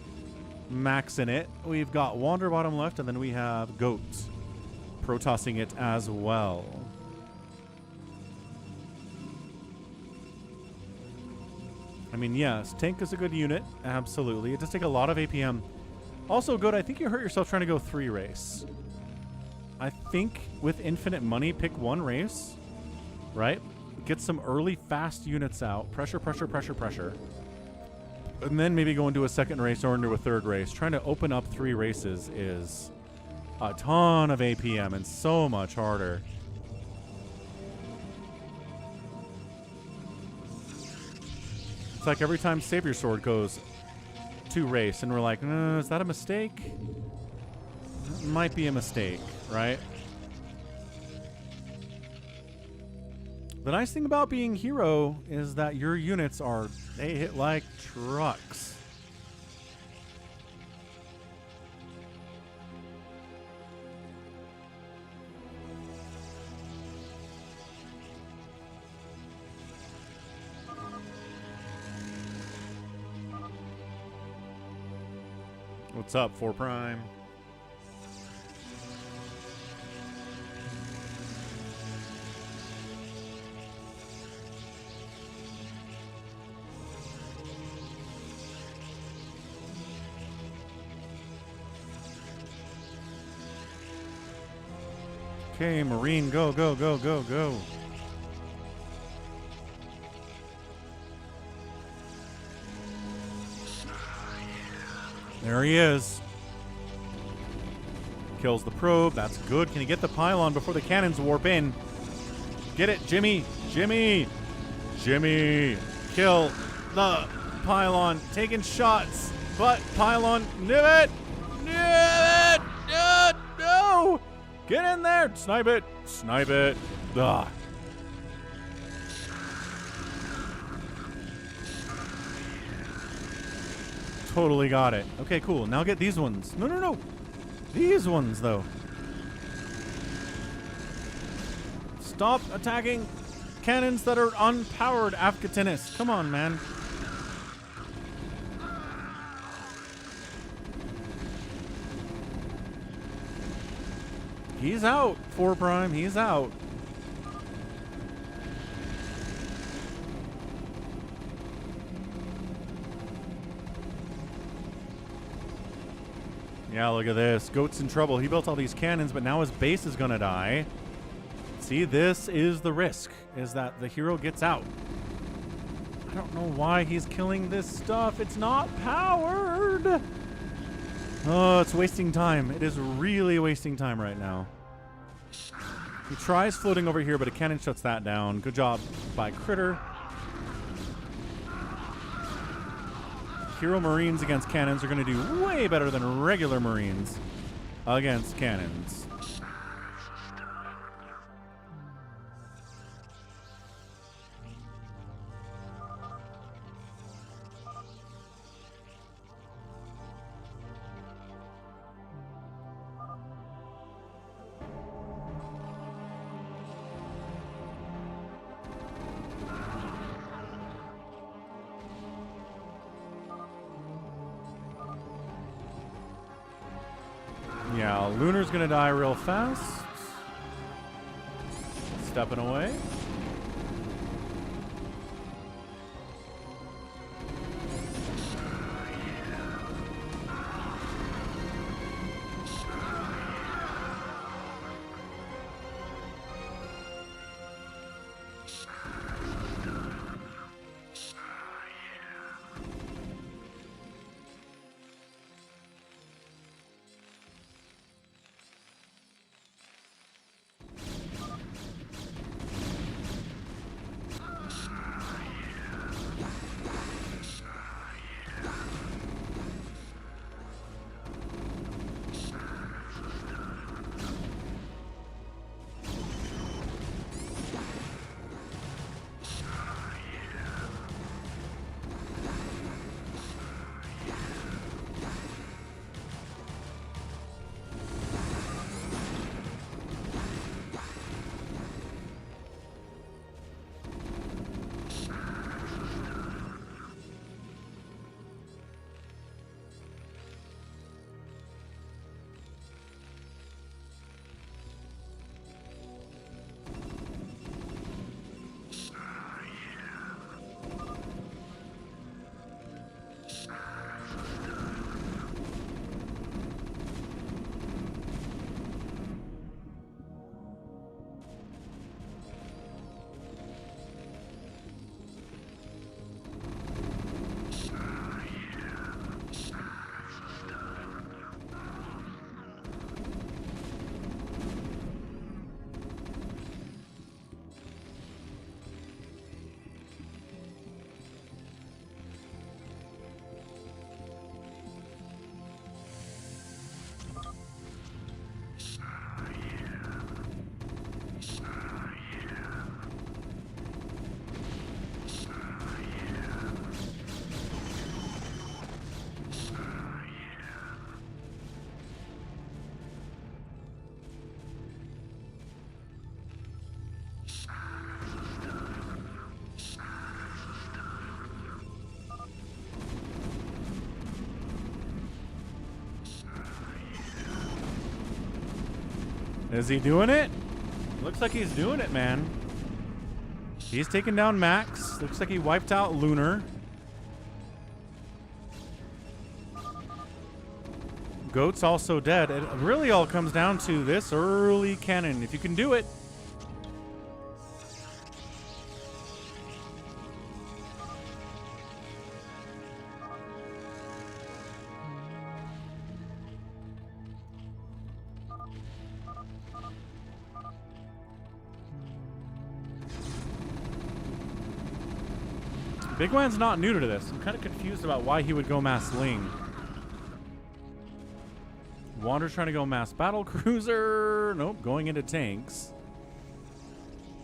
Max in it. We've got Wander bottom left, and then we have Goat Protossing it as well. I mean, yes, tank is a good unit. Absolutely. It does take a lot of APM. Also, Goat, I think you hurt yourself trying to go 3 race. I think with infinite money, pick 1 race, right? Get some early fast units out. Pressure, pressure, pressure, pressure. And then maybe go into a 2nd race or into a 3rd race. Trying to open up 3 races is a ton of APM and so much harder. It's like every time Save Your Sword goes 2 race and we're like, is that a mistake? It might be a mistake, right? The nice thing about being hero is that your units are, they hit like trucks. What's up, 4 Prime? Okay, Marine, go, go, go, go, go. There he is. Kills the probe. That's good. Can he get the pylon before the cannons warp in? Get it, Jimmy. Jimmy. Jimmy. Kill the pylon. Taking shots. But pylon. Nib it. Nib it. No. Get in there. Snipe it. Snipe it. Ugh. Totally got it. Okay, cool. Now get these ones. No, no, no. These ones, though. Stop attacking cannons that are unpowered, Avkatinis. Come on, man. He's out, 4 Prime. He's out. Yeah, look at this. Goat's in trouble. He built all these cannons, but now his base is going to die. See, this is the risk, is that the hero gets out. I don't know why he's killing this stuff. It's not powered. Oh, it's wasting time. It is really wasting time right now. He tries floating over here, but a cannon shuts that down. Good job by Critter. Hero Marines against cannons are going to do way better than regular Marines against cannons. Yeah, Lunar's gonna die real fast. Stepping away. Is he doing it? Looks like he's doing it, man. He's taking down Max. Looks like he wiped out Lunar. Goat's also dead. It really all comes down to this early cannon. If you can do it. Bigwan's not new to this. I'm kind of confused about why he would go mass Ling. Wander's trying to go mass battle cruiser. Nope, going into tanks.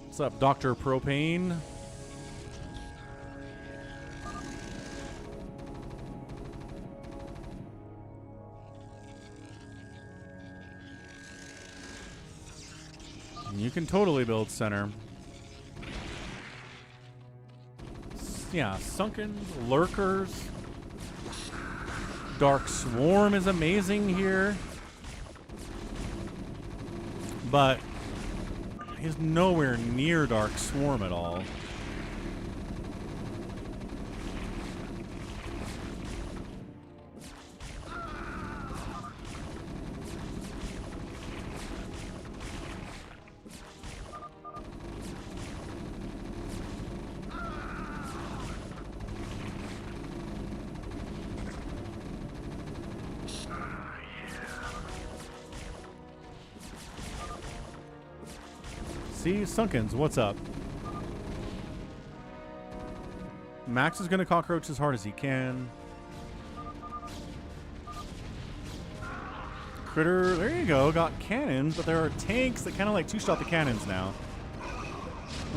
What's up, Dr. Propane? You can totally build center. Yeah, Sunkens, Lurkers. Dark Swarm is amazing here. But he's nowhere near Dark Swarm at all. See, Sunkens, what's up? Max is going to cockroach as hard as he can. Critter, there you go, got cannons, but there are tanks that kind of like two-shot the cannons now.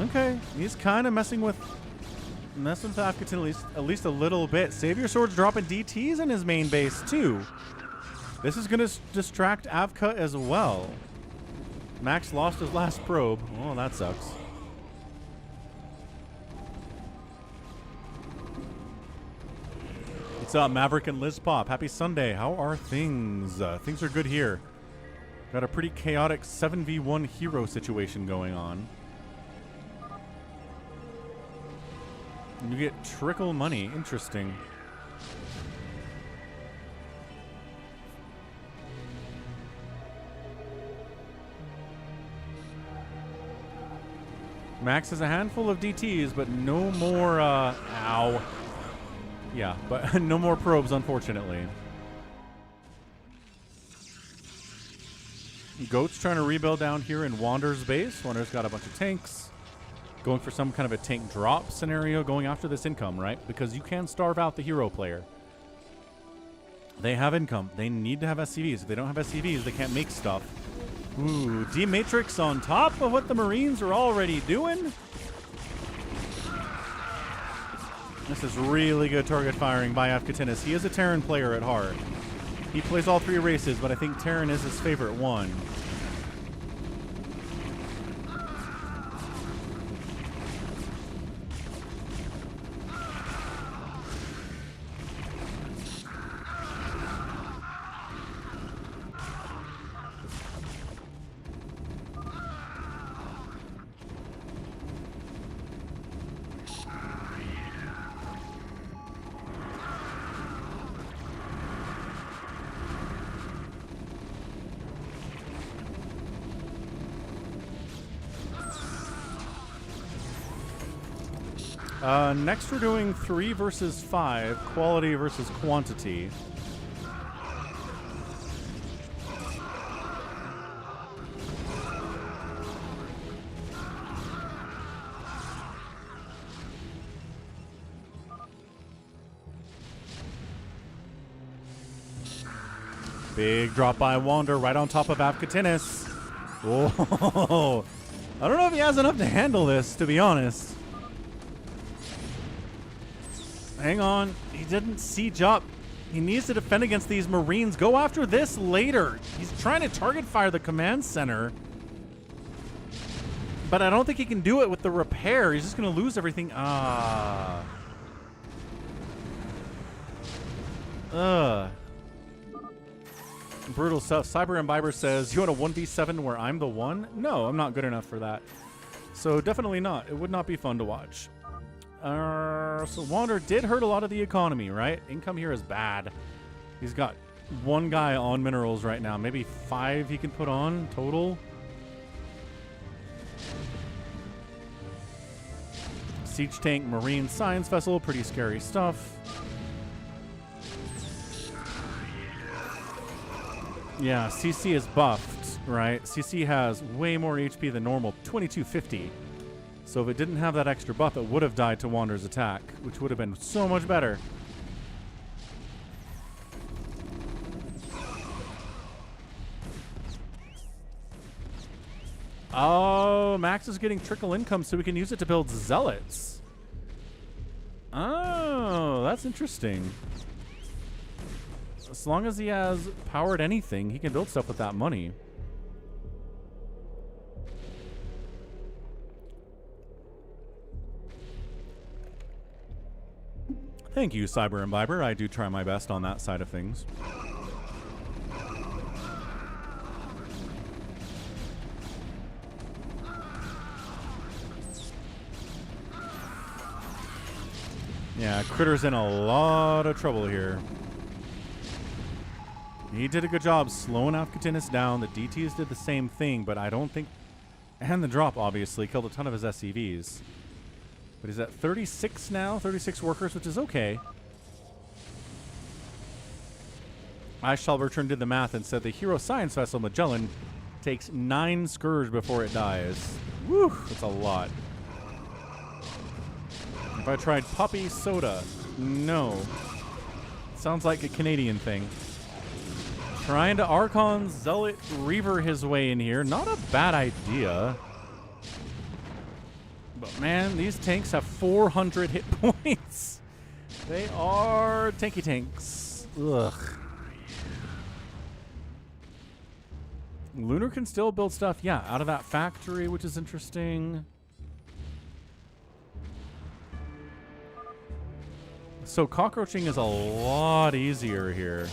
Okay, he's kind of messing with Afghatin at least a little bit. Savior Sword's dropping DTs in his main base too. This is going to distract Avka as well. Max lost his last probe. Oh, that sucks. What's up, Maverick and Liz Pop? Happy Sunday. How are things? Things are good here. Got a pretty chaotic 7v1 hero situation going on. You get trickle money. Interesting. Max has a handful of DTs, but no more, ow. Yeah, but no more probes, unfortunately. Goat's trying to rebuild down here in Wander's base. Wander's got a bunch of tanks. Going for some kind of a tank drop scenario, going after this income, right? Because you can starve out the hero player. They have income. They need to have SCVs. If they don't have SCVs, they can't make stuff. Ooh, D-Matrix on top of what the Marines are already doing. This is really good target firing by Afghatinis. He is a Terran player at heart. He plays all three races, but I think Terran is his favorite one. Next we're doing 3 versus 5, quality versus quantity. Big drop by Wander right on top of Afghatinis. Whoa. I don't know if he has enough to handle this, to be honest. Hang on. He didn't siege up. He needs to defend against these Marines. Go after this later. He's trying to target fire the command center. But I don't think he can do it with the repair. He's just going to lose everything. Brutal stuff. Cyber Imbiber says, you want a 1v7 where I'm the one? No, I'm not good enough for that. So definitely not. It would not be fun to watch. So Wander did hurt a lot of the economy, right? Income here is bad. He's got one guy on minerals right now. Maybe 5 he can put on total. Siege tank, marine, science vessel. Pretty scary stuff. Yeah, CC is buffed, right? CC has way more HP than normal, 2250. So if it didn't have that extra buff, it would have died to Wander's attack, which would have been so much better. Oh, Max is getting trickle income so we can use it to build zealots. Oh, that's interesting. As long as he has powered anything, he can build stuff with that money. Thank you, Cyber Imbiber. I do try my best on that side of things. Yeah, Critter's in a lot of trouble here. He did a good job slowing Afghatinis down. The DTs did the same thing, but I don't think... And the drop, obviously, killed a ton of his SCVs. But he's at 36 now, 36 workers, which is okay. Iceshalbertron did the math and said the Hero Science Vessel Magellan takes 9 Scourge before it dies. Woo, that's a lot. If I tried Puppy Soda, no. Sounds like a Canadian thing. Trying to Archon Zealot Reaver his way in here. Not a bad idea. But man, these tanks have 400 hit points. They are tanky tanks. Ugh. Lunar can still build stuff, yeah, out of that factory, which is interesting. So cockroaching is a lot easier here.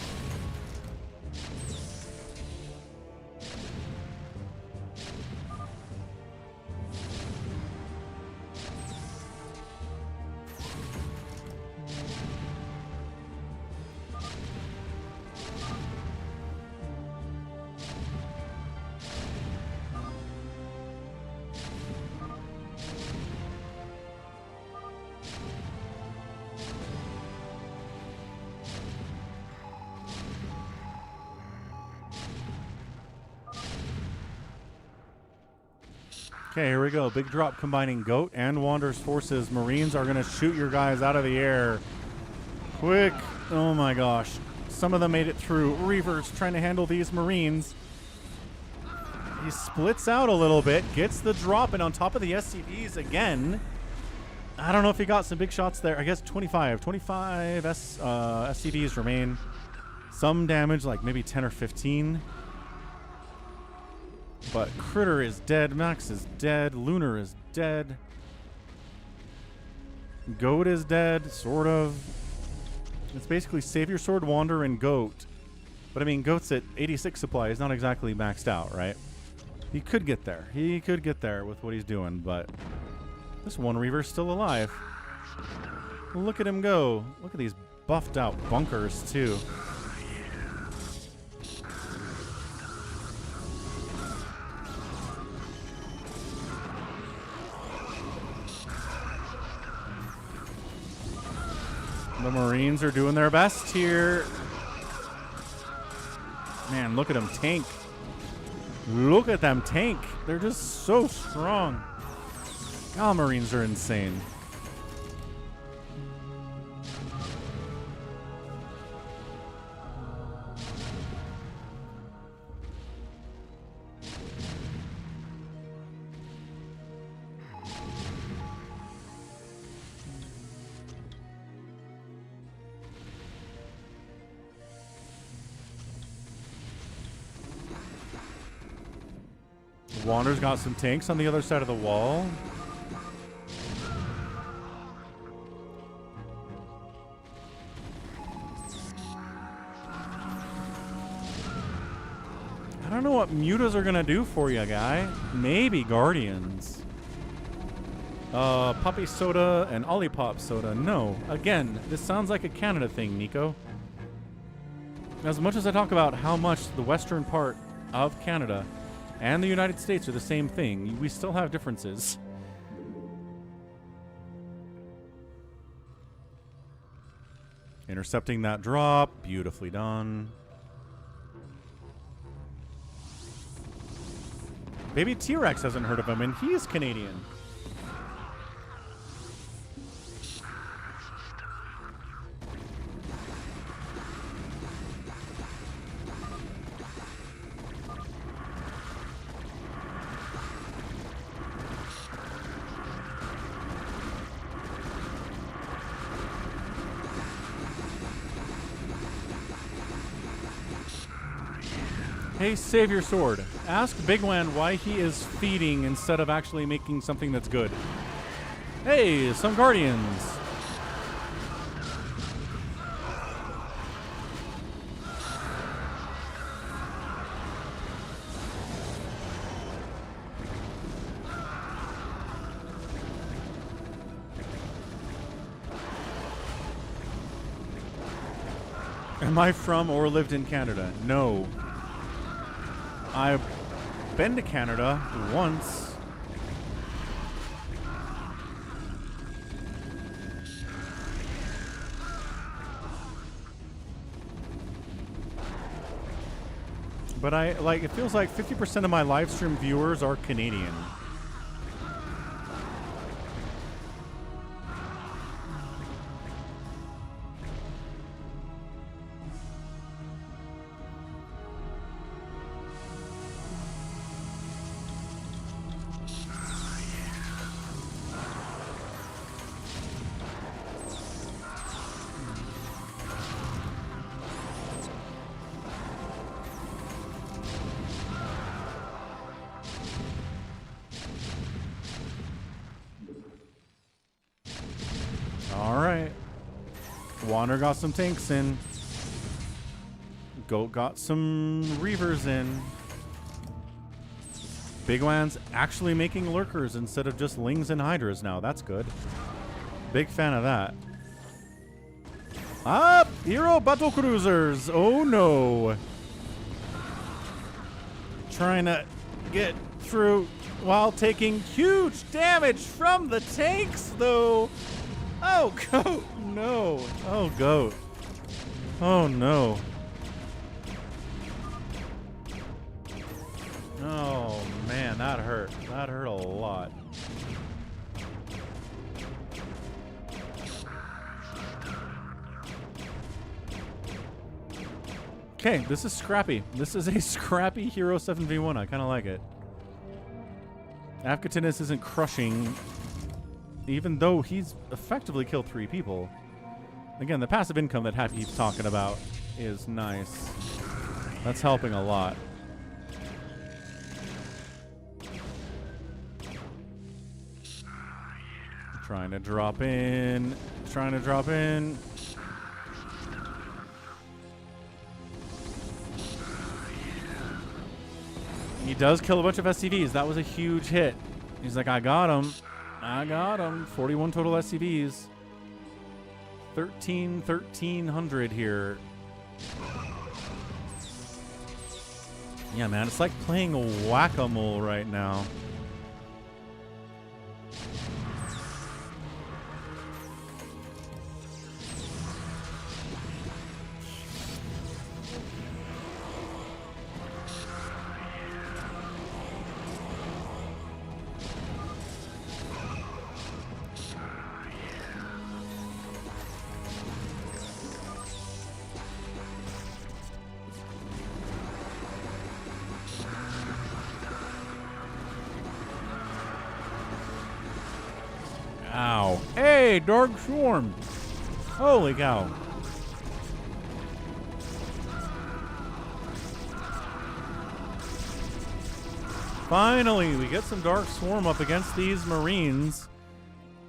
Okay, here we go. Big drop combining Goat and Wander's forces. Marines are going to shoot your guys out of the air. Quick. Oh my gosh. Some of them made it through. Reaver's trying to handle these Marines. He splits out a little bit, gets the drop, and on top of the SCVs again. I don't know if he got some big shots there. I guess 25 SCVs remain. Some damage, like maybe 10 or 15. But Critter is dead. Max is dead. Lunar is dead. Goat is dead, sort of. It's basically Savior Sword, Wander, and Goat. But I mean, Goat's at 86 supply. He's not exactly maxed out, right? He could get there. He could get there with what he's doing, but this one Reaver's still alive. Look at him go. Look at these buffed out bunkers, too. The Marines are doing their best here. Man, look at them tank. Look at them tank. They're just so strong. God, Marines are insane. Wander's got some tanks on the other side of the wall. don't know what mutas are gonna do for you, guy. Maybe Guardians. Puppy Soda and Olipop Soda. No. Again, this sounds like a Canada thing, Nico. As much as I talk about how much the western part of Canada and the United States are the same thing, we still have differences. Intercepting that drop. Beautifully done. Baby T-Rex hasn't heard of him, and he is Canadian. Hey, save your sword. Ask Bigwan why he is feeding instead of actually making something that's good. Hey, some Guardians. Am I from or lived in Canada? No. I've been to Canada once. But it feels like 50% of my live stream viewers are Canadian. Wander got some tanks in. Goat got some reavers in. Bigwan's actually making lurkers instead of just lings and hydras now. That's good. Big fan of that. Ah, hero battle cruisers. Oh no. Trying to get through while taking huge damage from the tanks though. Oh, goat. No. Oh, goat. Oh, no. Oh, man, that hurt. That hurt a lot. Okay, this is scrappy. This is a scrappy Hero 7v1. I kind of like it. Afkatinus isn't crushing, even though he's effectively killed 3 people. Again, the passive income that Happy keeps talking about is nice. That's helping a lot. Trying to drop in. Trying to drop in. He does kill a bunch of SCVs. That was a huge hit. He's like, I got him. I got him. 41 total SCVs. 1300 here. Yeah, man, it's like playing whack-a-mole right now. Ow. Hey, Dark Swarm. Holy cow. Finally, we get some Dark Swarm up against these Marines.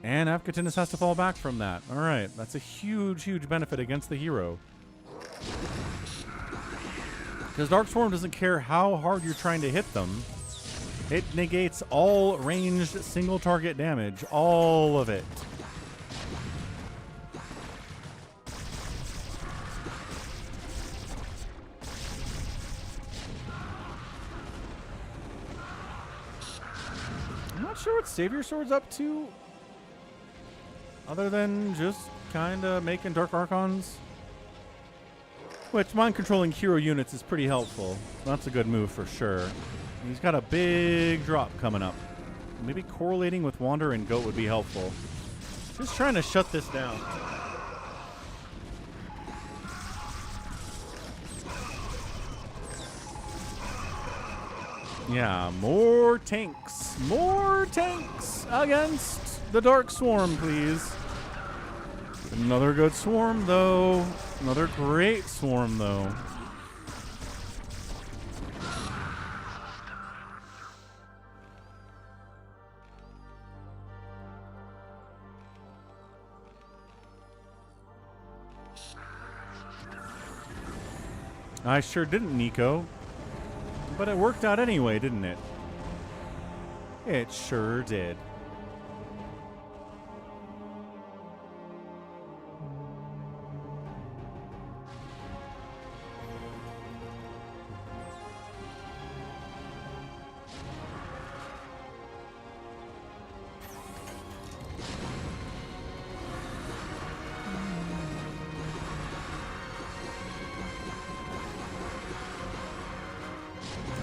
And Afkatinus has to fall back from that. All right, that's a huge, huge benefit against the hero. Because Dark Swarm doesn't care how hard you're trying to hit them. It negates all ranged single target damage. All of it. I'm not sure what Savior Sword's up to. Other than just kind of making Dark Archons. Which, mind-controlling hero units is pretty helpful. That's a good move for sure. He's got a big drop coming up. Maybe correlating with Wander and Goat would be helpful. Just trying to shut this down. Yeah, more tanks. More tanks against the Dark Swarm, please. Another good swarm, though. Another great swarm, though. I sure didn't, Nico. But it worked out anyway, didn't it? It sure did.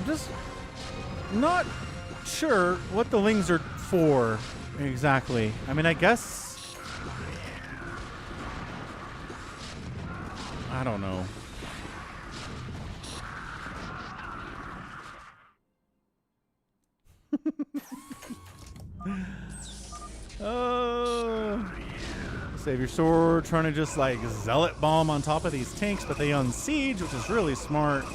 Just not sure what the Lings are for exactly. I mean, I guess I don't know. Save your sword, trying to just like zealot bomb on top of these tanks, but they unsiege, which is really smart.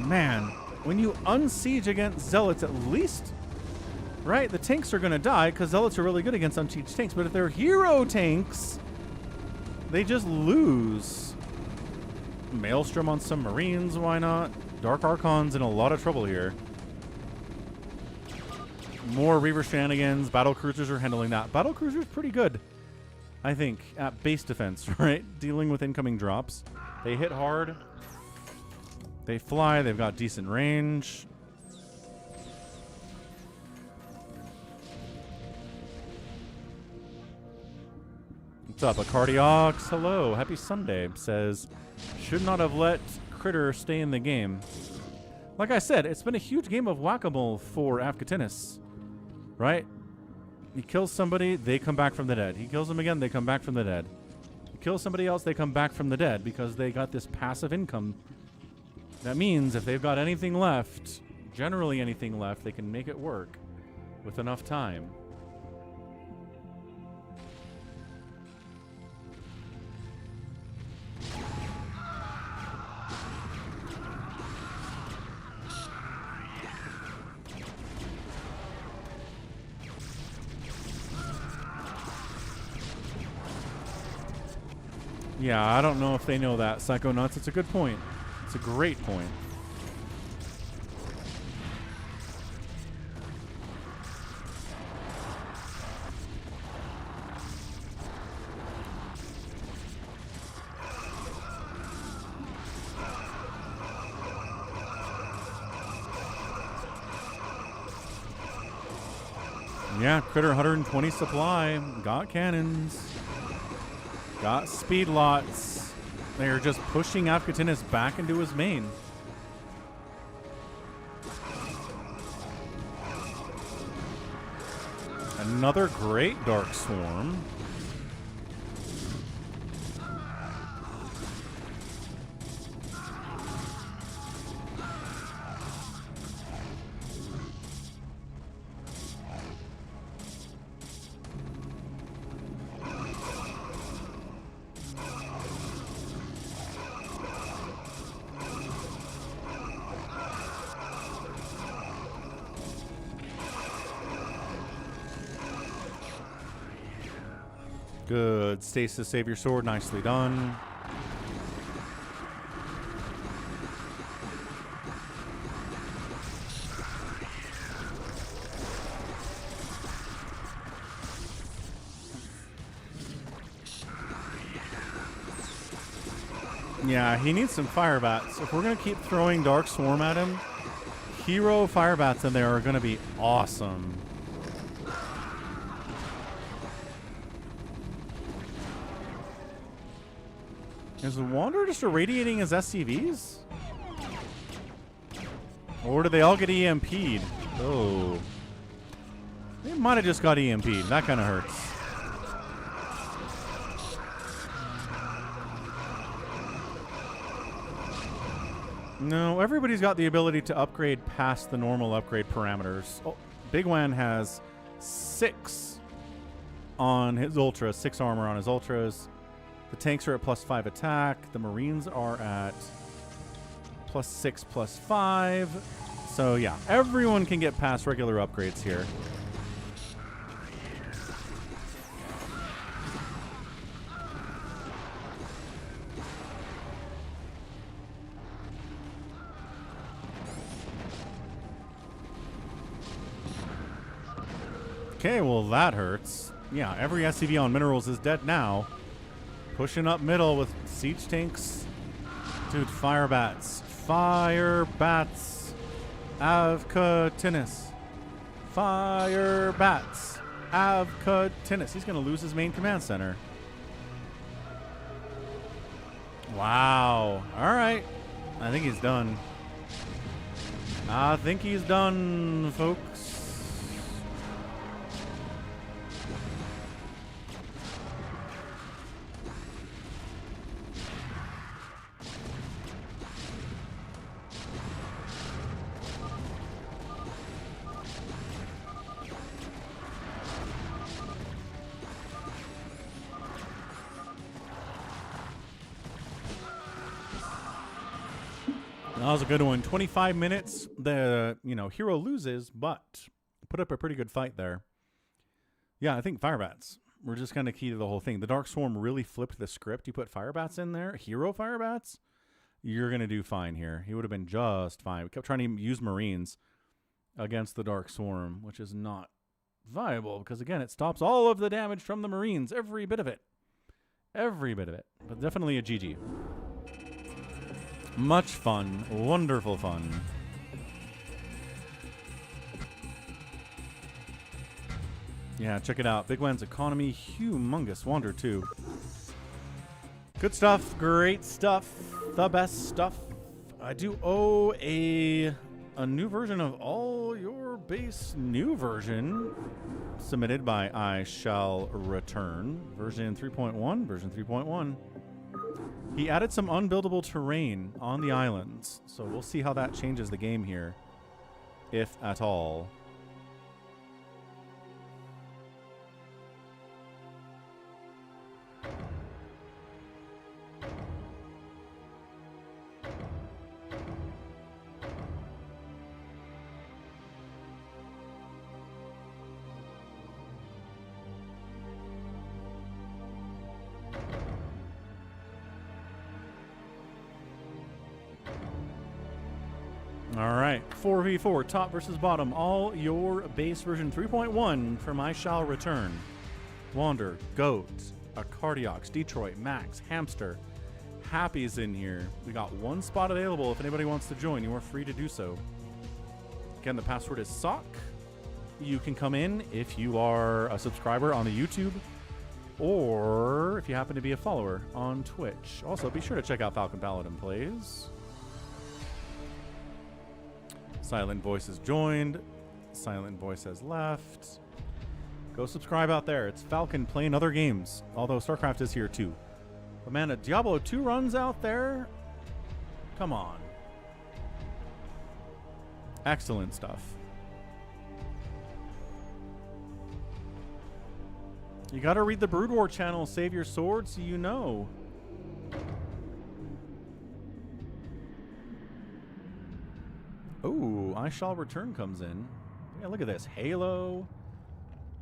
Man, when you unsiege against zealots, at least, right, the tanks are going to die because zealots are really good against unsieged tanks. But if they're hero tanks, they just lose. Maelstrom on some Marines, why not? Dark Archon's in a lot of trouble here. More Reaver shenanigans. Battle cruisers are handling that. Battle cruisers pretty good, I think, at base defense, right? Dealing with incoming drops. They hit hard. They fly. They've got decent range. What's up, Acardiox? Hello. Happy Sunday. Says, should not have let Critter stay in the game. Like I said, it's been a huge game of whack-a-mole for Afkatinis. Right? He kills somebody, they come back from the dead. He kills them again, they come back from the dead. He kills somebody else, they come back from the dead because they got this passive income. That means if they've got anything left, generally anything left, they can make it work with enough time. Yeah, I don't know if they know that, Psychonauts. It's a good point. It's a great point. Yeah, Critter 120 supply. Got cannons. Got speed lots. They're just pushing Afkatinis back into his main. Another great Dark Swarm. Good. Stasis, save your sword. Nicely done. Yeah, he needs some fire bats. If we're going to keep throwing Dark Swarm at him, hero fire bats in there are going to be awesome. Is the Wanderer just irradiating his SCVs? Or do they all get EMP'd? Oh. They might have just got EMP'd. That kind of hurts. No, everybody's got the ability to upgrade past the normal upgrade parameters. Oh, Bigwan has 6 on his ultras, 6 armor on his ultras. The tanks are at +5 attack. The Marines are at +6, +5. So yeah, everyone can get past regular upgrades here. Okay, well that hurts. Yeah, every SCV on minerals is dead now. Pushing up middle with siege tanks. Dude, fire bats. Fire bats. Avcatinis. Fire bats. Avcatinis. He's going to lose his main command center. Wow. All right. I think he's done. I think he's done, folks. That was a good one. 25 minutes. The, hero loses, but put up a pretty good fight there. Yeah, I think Firebats were just kind of key to the whole thing. The Dark Swarm really flipped the script. You put Firebats in there, hero Firebats, you're going to do fine here. He would have been just fine. We kept trying to use Marines against the Dark Swarm, which is not viable because, again, it stops all of the damage from the Marines. Every bit of it. Every bit of it. But definitely a GG. Much fun. Wonderful fun. Yeah, check it out. Bigwan's economy, humongous. Wander too. Good stuff. Great stuff. The best stuff. I do owe a new version of All Your Base New Version submitted by I Shall Return. Version 3.1. Version 3.1. He added some unbuildable terrain on the islands, so we'll see how that changes the game here, if at all. All right, 4v4, top versus bottom, all your base version 3.1 from I Shall Return. Wander, Goat, Cardiox, Detroit, Max, Hamster, Happy's in here. We got one spot available. If anybody wants to join, you are free to do so. Again, the password is SOCK. You can come in if you are a subscriber on the YouTube or if you happen to be a follower on Twitch. Also, be sure to check out Falcon Paladin Plays. Silent Voice has joined. Silent Voice has left. Go subscribe out there. It's Falcon playing other games, although StarCraft is here too. But man, a Diablo 2 runs out there. Come on. Excellent stuff. You gotta read the Brood War channel, save your sword so you know. Ooh, I Shall Return comes in. Yeah, look at this. Halo.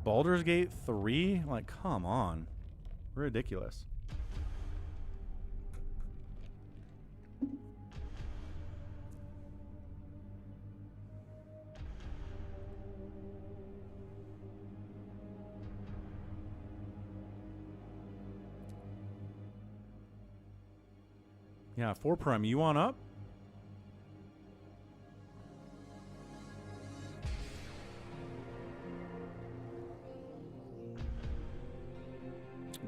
Baldur's Gate 3. Like, come on. Ridiculous. Yeah, 4 prime, you on up?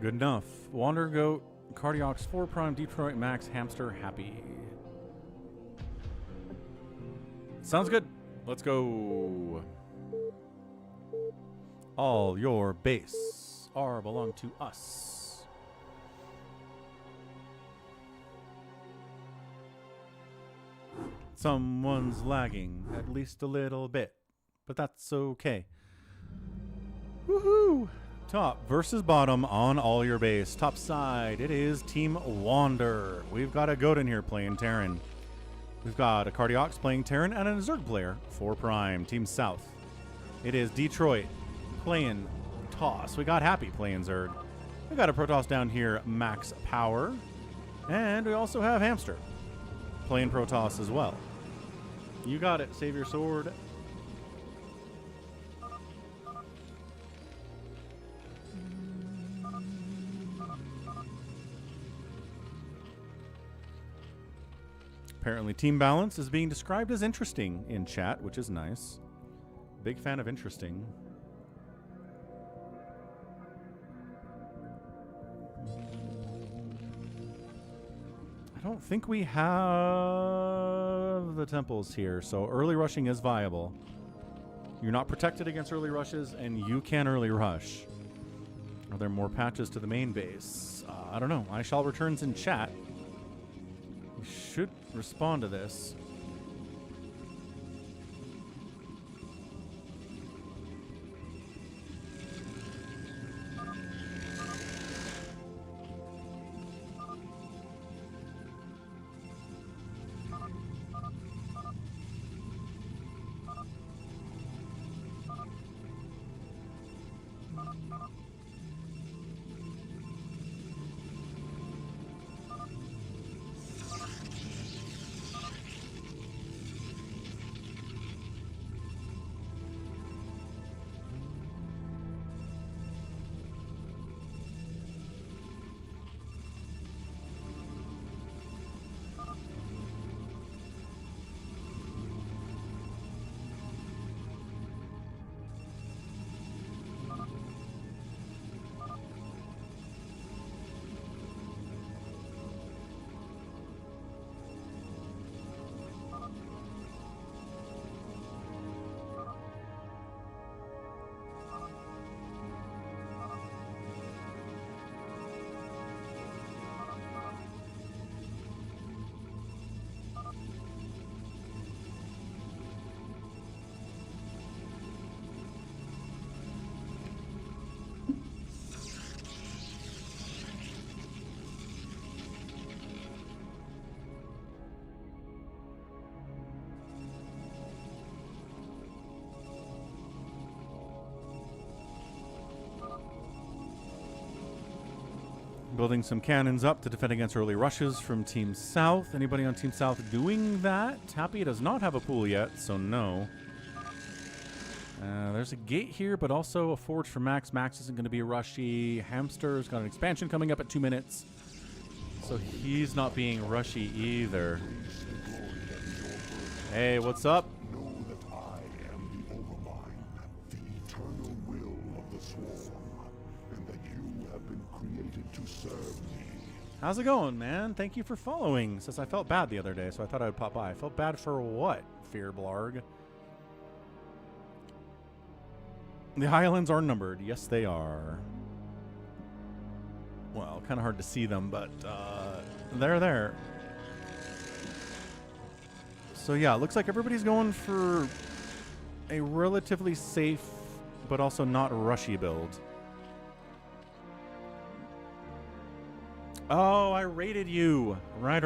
Good enough. Wander Goat, Cardiox, 4 prime, Detroit, Max, Hamster, Happy. Sounds good. Let's go. All your base are belong to us. Someone's lagging at least a little bit, but that's okay. Woohoo! Top versus bottom on all your base. Top side, it is Team Wander. We've got a Goat in here playing Terran. We've got a Cardiox playing Terran and a Zerg player, 4 prime. Team South, it is Detroit playing Toss. We got Happy playing Zerg. We got a Protoss down here, Max Power. And we also have Hamster playing Protoss as well. You got it. Save your sword. Apparently team balance is being described as interesting in chat, which is nice. Big fan of interesting. I don't think we have the temples here, so early rushing is viable. You're not protected against early rushes, and you can early rush. Are there more patches to the main base? I don't know. I shall returns in chat. We should respond to this. Building some cannons up to defend against early rushes from Team South. Anybody on Team South doing that? Happy does not have a pool yet, so no. There's a gate here, but also a forge for Max. Max isn't going to be rushy. Hamster's got an expansion coming up at 2 minutes, so he's not being rushy either. Hey, what's up? Know that I am the Overmind, the eternal will of the Swarm, and that you have been created to serve me. How's it going, man? Thank you for following. Says I felt bad the other day, so I thought I would pop by. I felt bad for what, Fear Blarg? The islands are numbered. Yes, they are. Well, kind of hard to see them, but they're there. So yeah, looks like everybody's going for a relatively safe, but also not rushy build. Oh, I rated you. Right.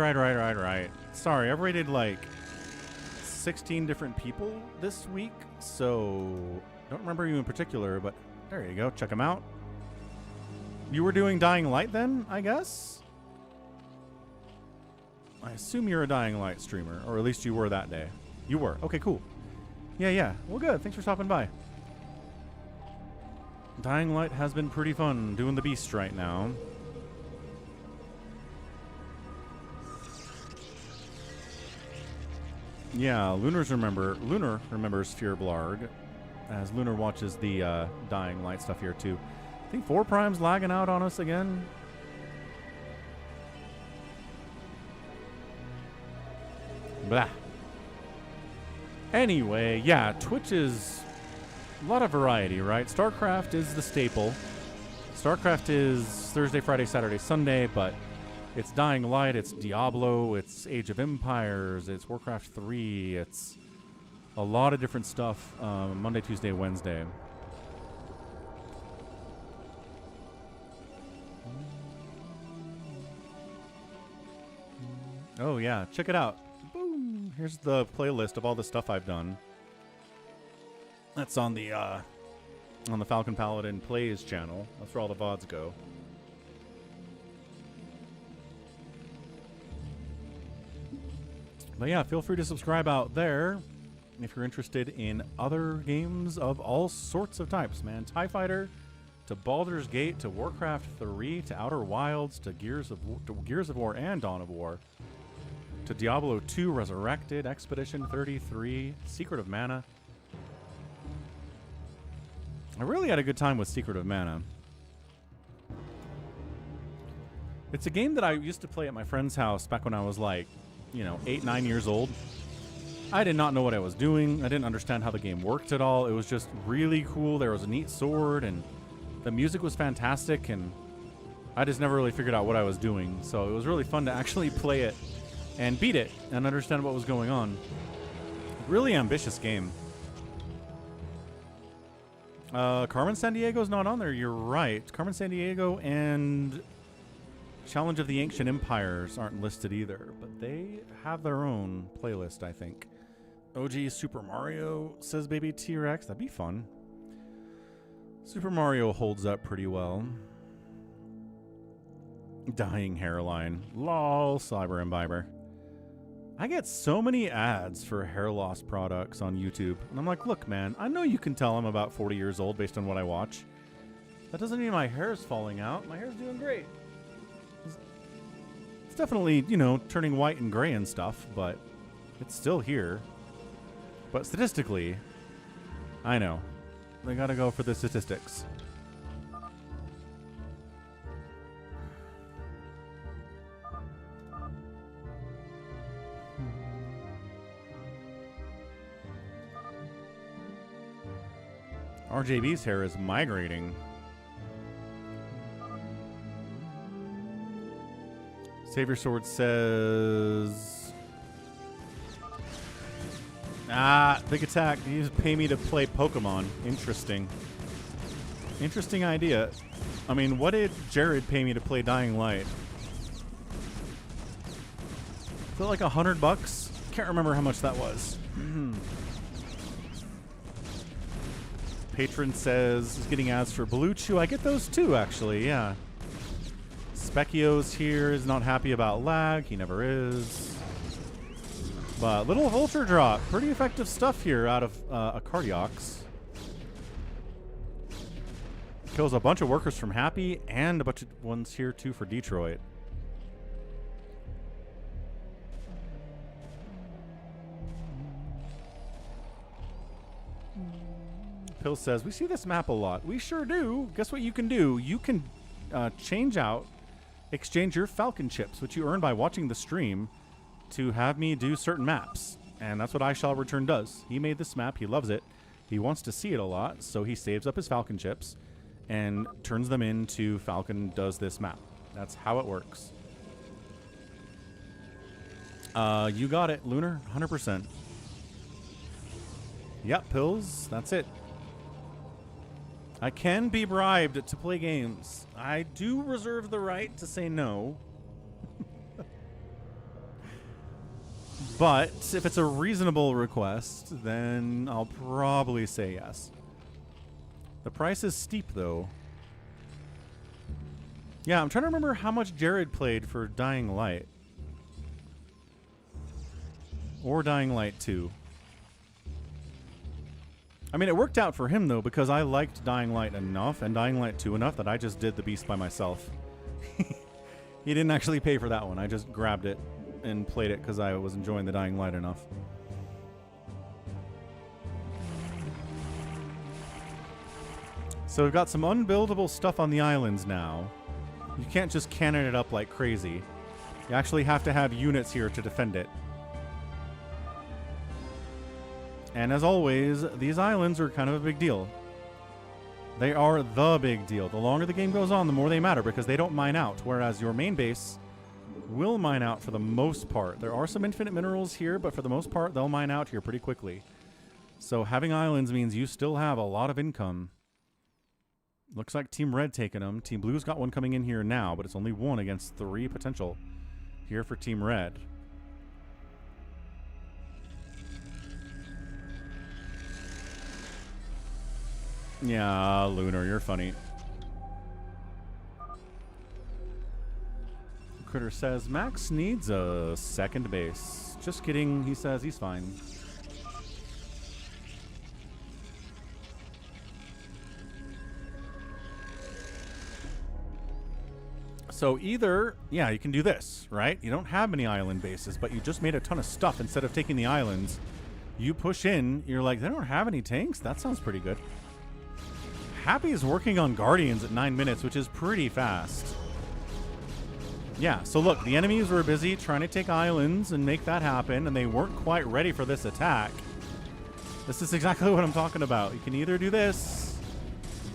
Sorry, I've rated like 16 different people this week, so don't remember you in particular, but there you go. Check them out. You were doing Dying Light then, I guess? I assume you're a Dying Light streamer, or at least you were that day. You were. Okay, cool. Yeah. Well, good. Thanks for stopping by. Dying Light has been pretty fun doing the Beast right now. Yeah, Lunar remembers Fear Blarg, as Lunar watches the Dying Light stuff here too. I think 4 Prime's lagging out on us again. Blah. Anyway, yeah, Twitch is a lot of variety, right? StarCraft is the staple. StarCraft is Thursday, Friday, Saturday, Sunday, but it's Dying Light, it's Diablo, it's Age of Empires, it's Warcraft 3, it's a lot of different stuff Monday, Tuesday, Wednesday. Oh yeah, check it out. Boom! Here's the playlist of all the stuff I've done. That's on the Falcon Paladin Plays channel. That's where all the VODs go. But yeah, feel free to subscribe out there if you're interested in other games of all sorts of types, man. TIE Fighter, to Baldur's Gate, to Warcraft 3, to Outer Wilds, to Gears of War and Dawn of War, to Diablo 2 Resurrected, Expedition 33, Secret of Mana. I really had a good time with Secret of Mana. It's a game that I used to play at my friend's house back when I was like, 8, 9 years old. I did not know what I was doing. I didn't understand how the game worked at all. It was just really cool. There was a neat sword, and the music was fantastic, and I just never really figured out what I was doing. So it was really fun to actually play it and beat it and understand what was going on. Really ambitious game. Carmen Sandiego's not on there. You're right. Carmen Sandiego and Challenge of the Ancient Empires aren't listed either, but they have their own playlist, I think. OG Super Mario, says Baby T-Rex. That'd be fun. Super Mario holds up pretty well. Dying hairline. Lol, Cyber Imbiber. I get so many ads for hair loss products on YouTube. And I'm like, look, man, I know you can tell I'm about 40 years old based on what I watch. That doesn't mean my hair's falling out. My hair's doing great. It's definitely, turning white and gray and stuff, but it's still here. But statistically, I know. They gotta go for the statistics. RJB's hair is migrating. Savior Sword says... Big Attack. You just pay me to play Pokemon. Interesting. Interesting idea. I mean, what did Jared pay me to play Dying Light? I feel like $100? Can't remember how much that was. Patron says is getting ads for Blue Chew. I get those too, actually. Yeah. Specchio's here is not happy about lag. He never is. But little Vulture Drop. Pretty effective stuff here out of a Cardiox. Kills a bunch of workers from Happy and a bunch of ones here too for Detroit. Pill says, we see this map a lot. We sure do. Guess what you can do? You can exchange your Falcon chips, which you earn by watching the stream, to have me do certain maps. And that's what I Shall Return does. He made this map. He loves it. He wants to see it a lot, so he saves up his Falcon chips and turns them into Falcon does this map. That's how it works. You got it, Lunar. 100%. Yep, Pills. That's it. I can be bribed to play games. I do reserve the right to say no. But if it's a reasonable request, then I'll probably say yes. The price is steep, though. Yeah, I'm trying to remember how much Jared played for Dying Light. Or Dying Light 2. I mean, it worked out for him, though, because I liked Dying Light enough and Dying Light 2 enough that I just did the Beast by myself. He didn't actually pay for that one. I just grabbed it and played it because I was enjoying the Dying Light enough. So we've got some unbuildable stuff on the islands now. You can't just cannon it up like crazy. You actually have to have units here to defend it. And as always, these islands are kind of a big deal. They are the big deal. The longer the game goes on, the more they matter because they don't mine out, whereas your main base will mine out for the most part. There are some infinite minerals here, but for the most part, they'll mine out here pretty quickly. So having islands means you still have a lot of income. Looks like Team Red taking them. Team Blue's got one coming in here now, but it's only 1 against 3 potential here for Team Red. Yeah, Lunar, you're funny. Critter says, Max needs a second base. Just kidding, he says he's fine. So either, yeah, you can do this, right? You don't have many island bases, but you just made a ton of stuff instead of taking the islands. You push in, you're like, they don't have any tanks? That sounds pretty good. Happy is working on Guardians at 9 minutes, which is pretty fast. Yeah, so look, the enemies were busy trying to take islands and make that happen, and they weren't quite ready for this attack. This is exactly what I'm talking about. You can either do this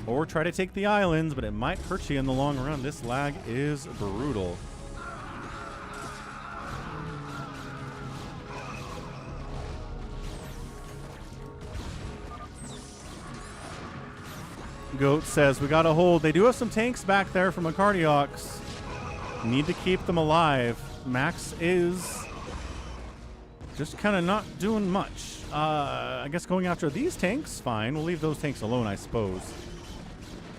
or try to take the islands, but it might hurt you in the long run. This lag is brutal. Goat says, we gotta hold. They do have some tanks back there from a Cardiox. Need to keep them alive. Max is just kind of not doing much. I guess going after these tanks, fine. We'll leave those tanks alone, I suppose.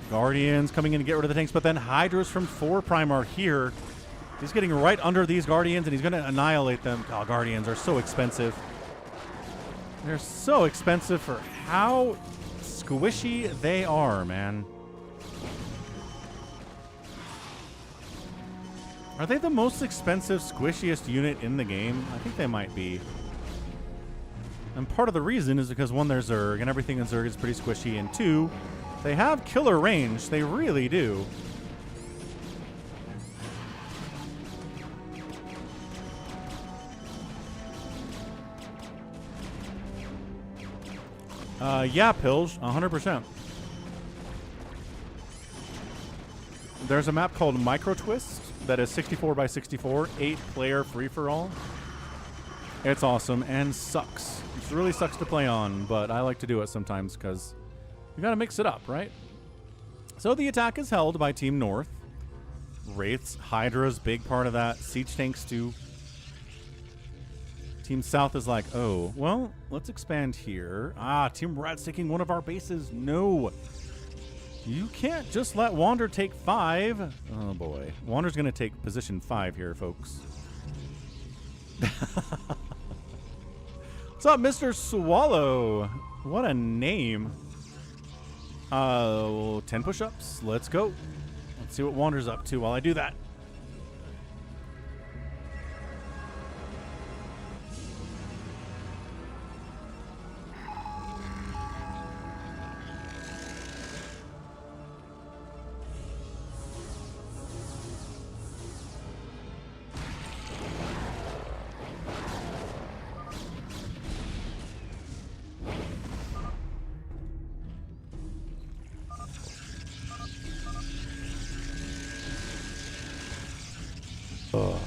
Guardians coming in to get rid of the tanks, but then Hydras from 4 Prime are here. He's getting right under these Guardians, and he's going to annihilate them. Oh, Guardians are so expensive. They're so expensive for how squishy they are, man. Are they the most expensive, squishiest unit in the game? I think they might be. And part of the reason is because 1, they're Zerg, and everything in Zerg is pretty squishy, and 2, they have killer range. They really do. Yeah, Pilge, 100%. There's a map called Micro Twist that is 64 by 64, 8-player free-for-all. It's awesome and sucks. It really sucks to play on, but I like to do it sometimes because you gotta mix it up, right? So the attack is held by Team North. Wraiths, Hydra's, big part of that. Siege tanks too. Team South is like, oh, well, let's expand here. Ah, Team Red's taking one of our bases. No. You can't just let Wander take 5. Oh, boy. Wander's going to take position 5 here, folks. What's up, Mr. Swallow? What a name. 10 push-ups. Let's go. Let's see what Wander's up to while I do that.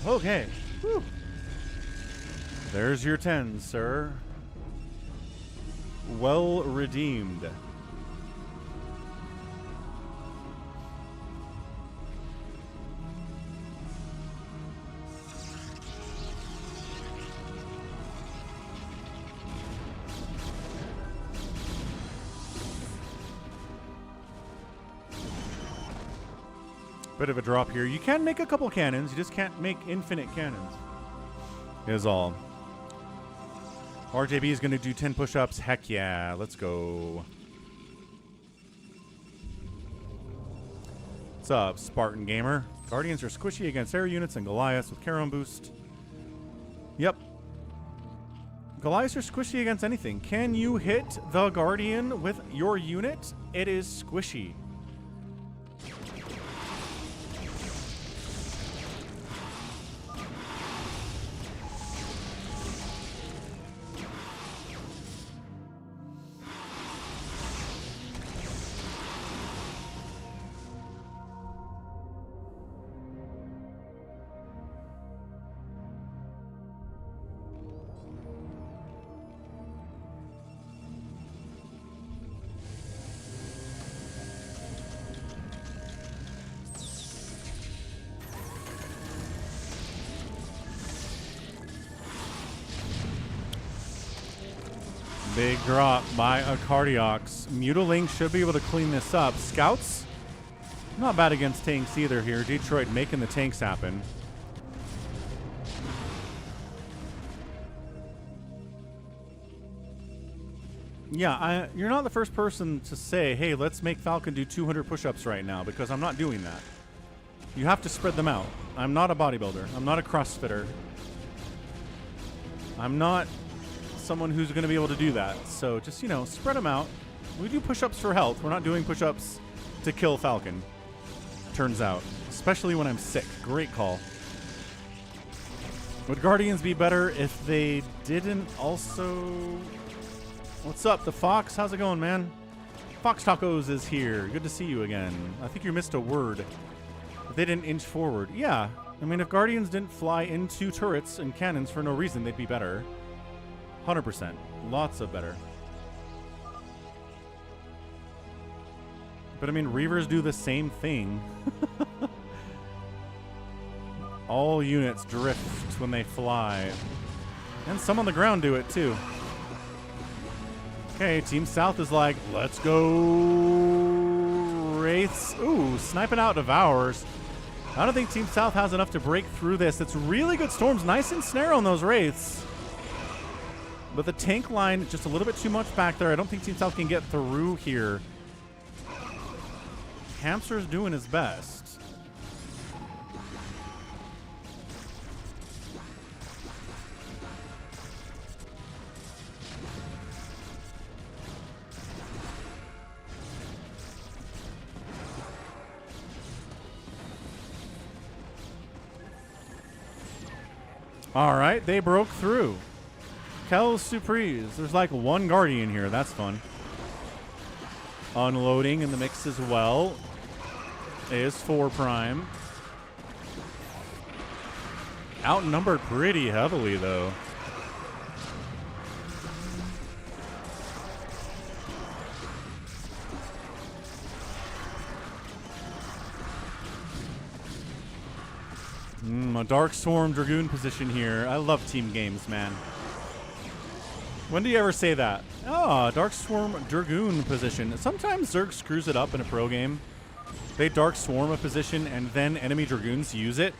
Okay. Whew. There's your 10, sir. Well redeemed. Bit of a drop here. You can make a couple cannons. You just can't make infinite cannons. Is all. RJB is going to do 10 push-ups. Heck yeah. Let's go. What's up, Spartan Gamer? Guardians are squishy against air units and Goliaths with Charon boost. Yep. Goliaths are squishy against anything. Can you hit the Guardian with your unit? It is squishy. Big drop by a Cardiox. Mutiling should be able to clean this up. Scouts, not bad against tanks either here. Detroit making the tanks happen. Yeah, you're not the first person to say, hey, let's make Falcon do 200 push-ups right now, because I'm not doing that. You have to spread them out. I'm not a bodybuilder. I'm not a CrossFitter. I'm not someone who's going to be able to do that. So just, you know, spread them out. We do push-ups for health. We're not doing push-ups to kill Falcon. Turns out. Especially when I'm sick. Great call. Would Guardians be better if they didn't also... What's up, the Fox? How's it going, man? Fox Tacos is here. Good to see you again. I think you missed a word. They didn't inch forward. Yeah. I mean, if Guardians didn't fly into turrets and cannons for no reason, they'd be better. 100%. Lots of better. But I mean, Reavers do the same thing. All units drift when they fly. And some on the ground do it too. Okay, Team South is like, let's go Wraiths. Ooh, sniping out Devours. I don't think Team South has enough to break through this. It's really good storms. Nice and snare on those Wraiths. But the tank line, just a little bit too much back there. I don't think Team South can get through here. Hamster's doing his best. All right, they broke through. Kel's Surprise. There's like one Guardian here. That's fun. Unloading in the mix as well is 4 Prime. Outnumbered pretty heavily, though. A Dark Swarm Dragoon position here. I love team games, man. When do you ever say that? Oh, Dark Swarm Dragoon position. Sometimes Zerg screws it up in a pro game. They Dark Swarm a position and then enemy Dragoons use it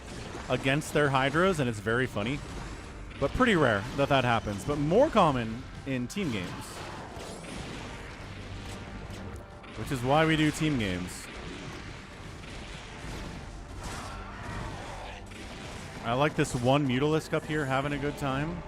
against their Hydras, and it's very funny. But pretty rare that that happens. But more common in team games. Which is why we do team games. I like this one Mutalisk up here having a good time.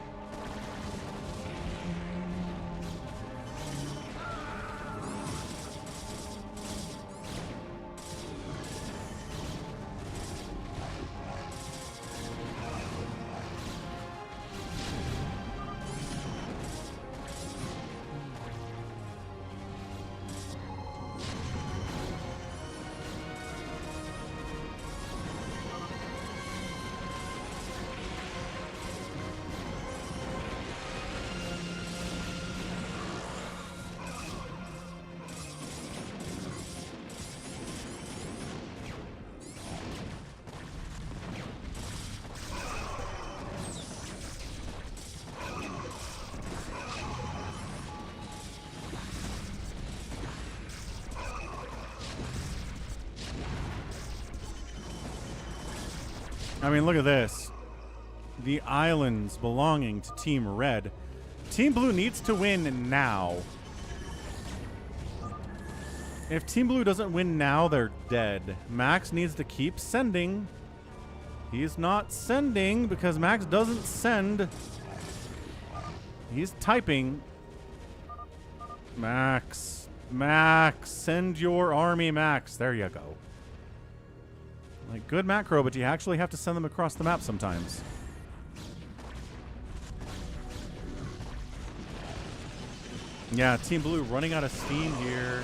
I mean, look at this. The islands belonging to Team Red. Team Blue needs to win now. If Team Blue doesn't win now, they're dead. Max needs to keep sending. He's not sending because Max doesn't send. He's typing. Max. Max. Send your army, Max. There you go. Like, good macro, but you actually have to send them across the map sometimes. Yeah, Team Blue running out of steam here.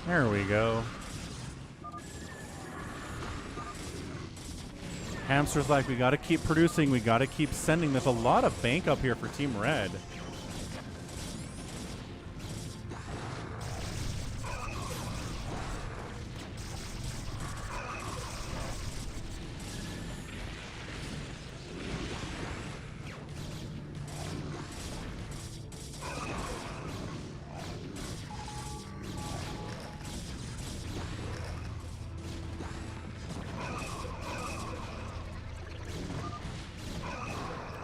There we go. Hamster's like, we gotta keep producing, we gotta keep sending. There's a lot of bank up here for Team Red.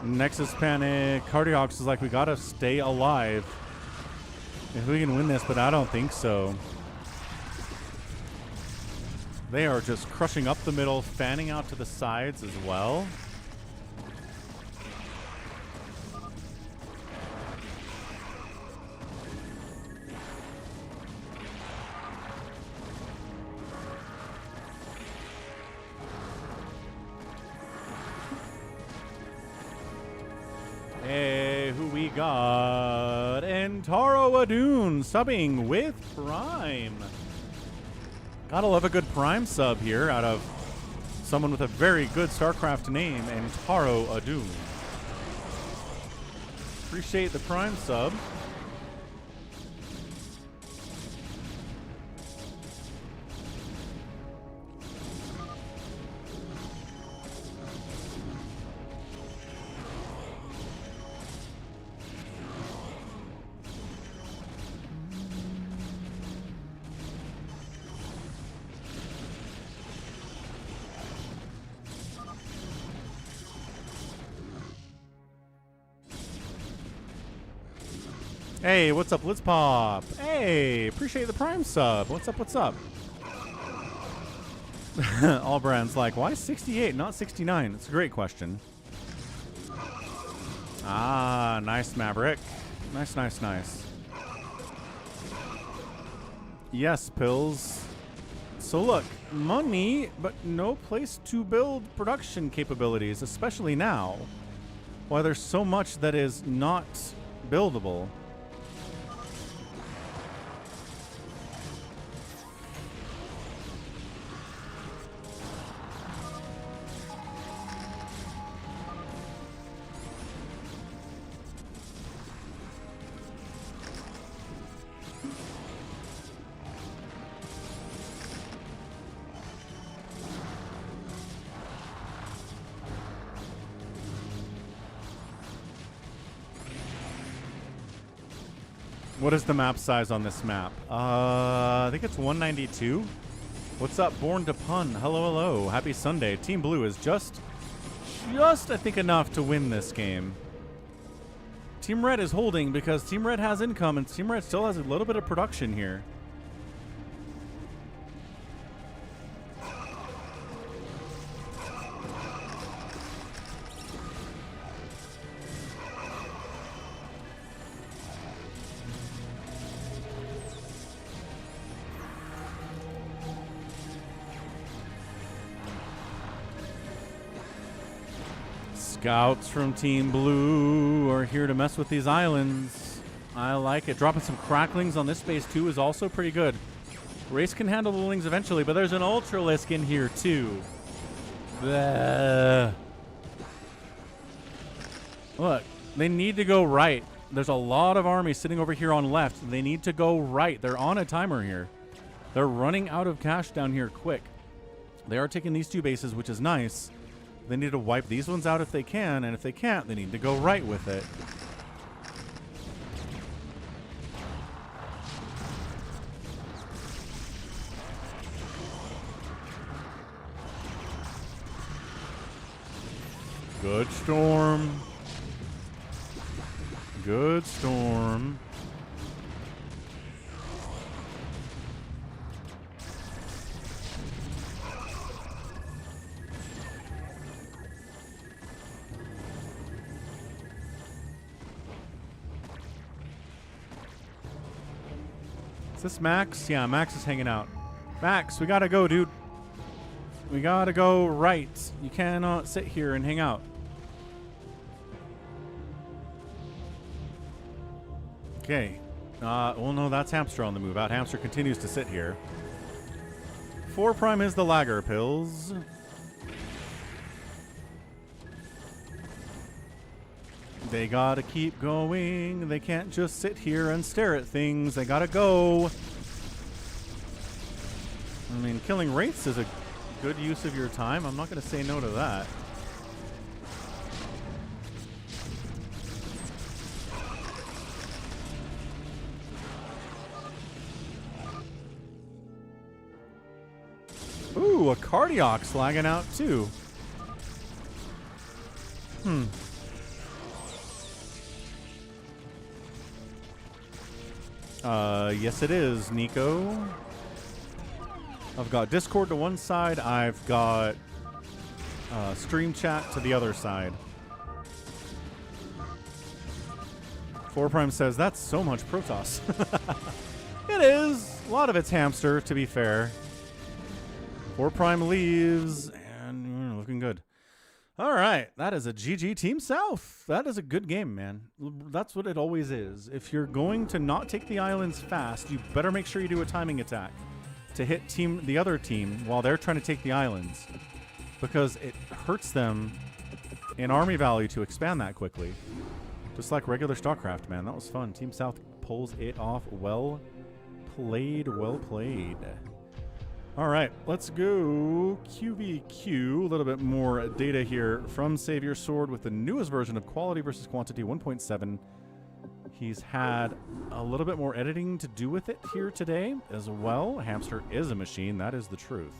Nexus Panic. Cardiax is like, we gotta stay alive if we can win this, but I don't think so. They are just crushing up the middle, fanning out to the sides as well. Hey, who we got? Entaro Adun subbing with Prime. Gotta love a good Prime sub here out of someone with a very good StarCraft name, Entaro Adun. Appreciate the Prime sub. Hey, what's up, Let's Pop? Hey, appreciate the Prime sub. What's up, what's up? All brands like, why 68, not 69? It's a great question. Ah, nice, Maverick. Nice, nice, nice. Yes, Pills. So look, money, but no place to build production capabilities, especially now. Why there's so much that is not buildable. What is the map size on this map? I think it's 192. What's up, Born to Pun? Hello, hello. Happy Sunday. Team Blue is just I think, enough to win this game. Team Red is holding because Team Red has income and Team Red still has a little bit of production here. Scouts from Team Blue are here to mess with these islands. I like it. Dropping some cracklings on this base too is also pretty good. Race can handle the lings eventually, but there's an Ultralisk in here too. Bleh. Look, they need to go right. There's a lot of armies sitting over here on left. They need to go right. They're on a timer here. They're running out of cash down here quick. They are taking these 2 bases, which is nice. They need to wipe these ones out if they can, and if they can't, they need to go right with it. Good storm. Good storm. Is this Max? Yeah, Max is hanging out. Max, we gotta go, dude. We gotta go right. You cannot sit here and hang out. Okay. Well, no, that's Hamster on the move out. Hamster continues to sit here. 4 prime is the lagger, Pills. They gotta keep going. They can't just sit here and stare at things. They gotta go. I mean, killing wraiths is a good use of your time. I'm not gonna say no to that. Ooh, a Cardiac's lagging out too. Yes it is, Nico. I've got Discord to one side. I've got stream chat to the other side. 4 Prime says, that's so much Protoss. It is. A lot of it's Hamster, to be fair. 4 Prime leaves, and looking good. All right, that is a GG Team South. That is a good game, man. That's what it always is. If you're going to not take the islands fast, you better make sure you do a timing attack to hit the other team while they're trying to take the islands, because it hurts them in army value to expand that quickly. Just like regular StarCraft, man. That was fun. Team South pulls it off. Well played, well played. All right, let's go QvQ. A little bit more data here from Savior Sword with the newest version of Quality versus Quantity 1.7. He's had a little bit more editing to do with it here today as well. Hamster is a machine. That is the truth.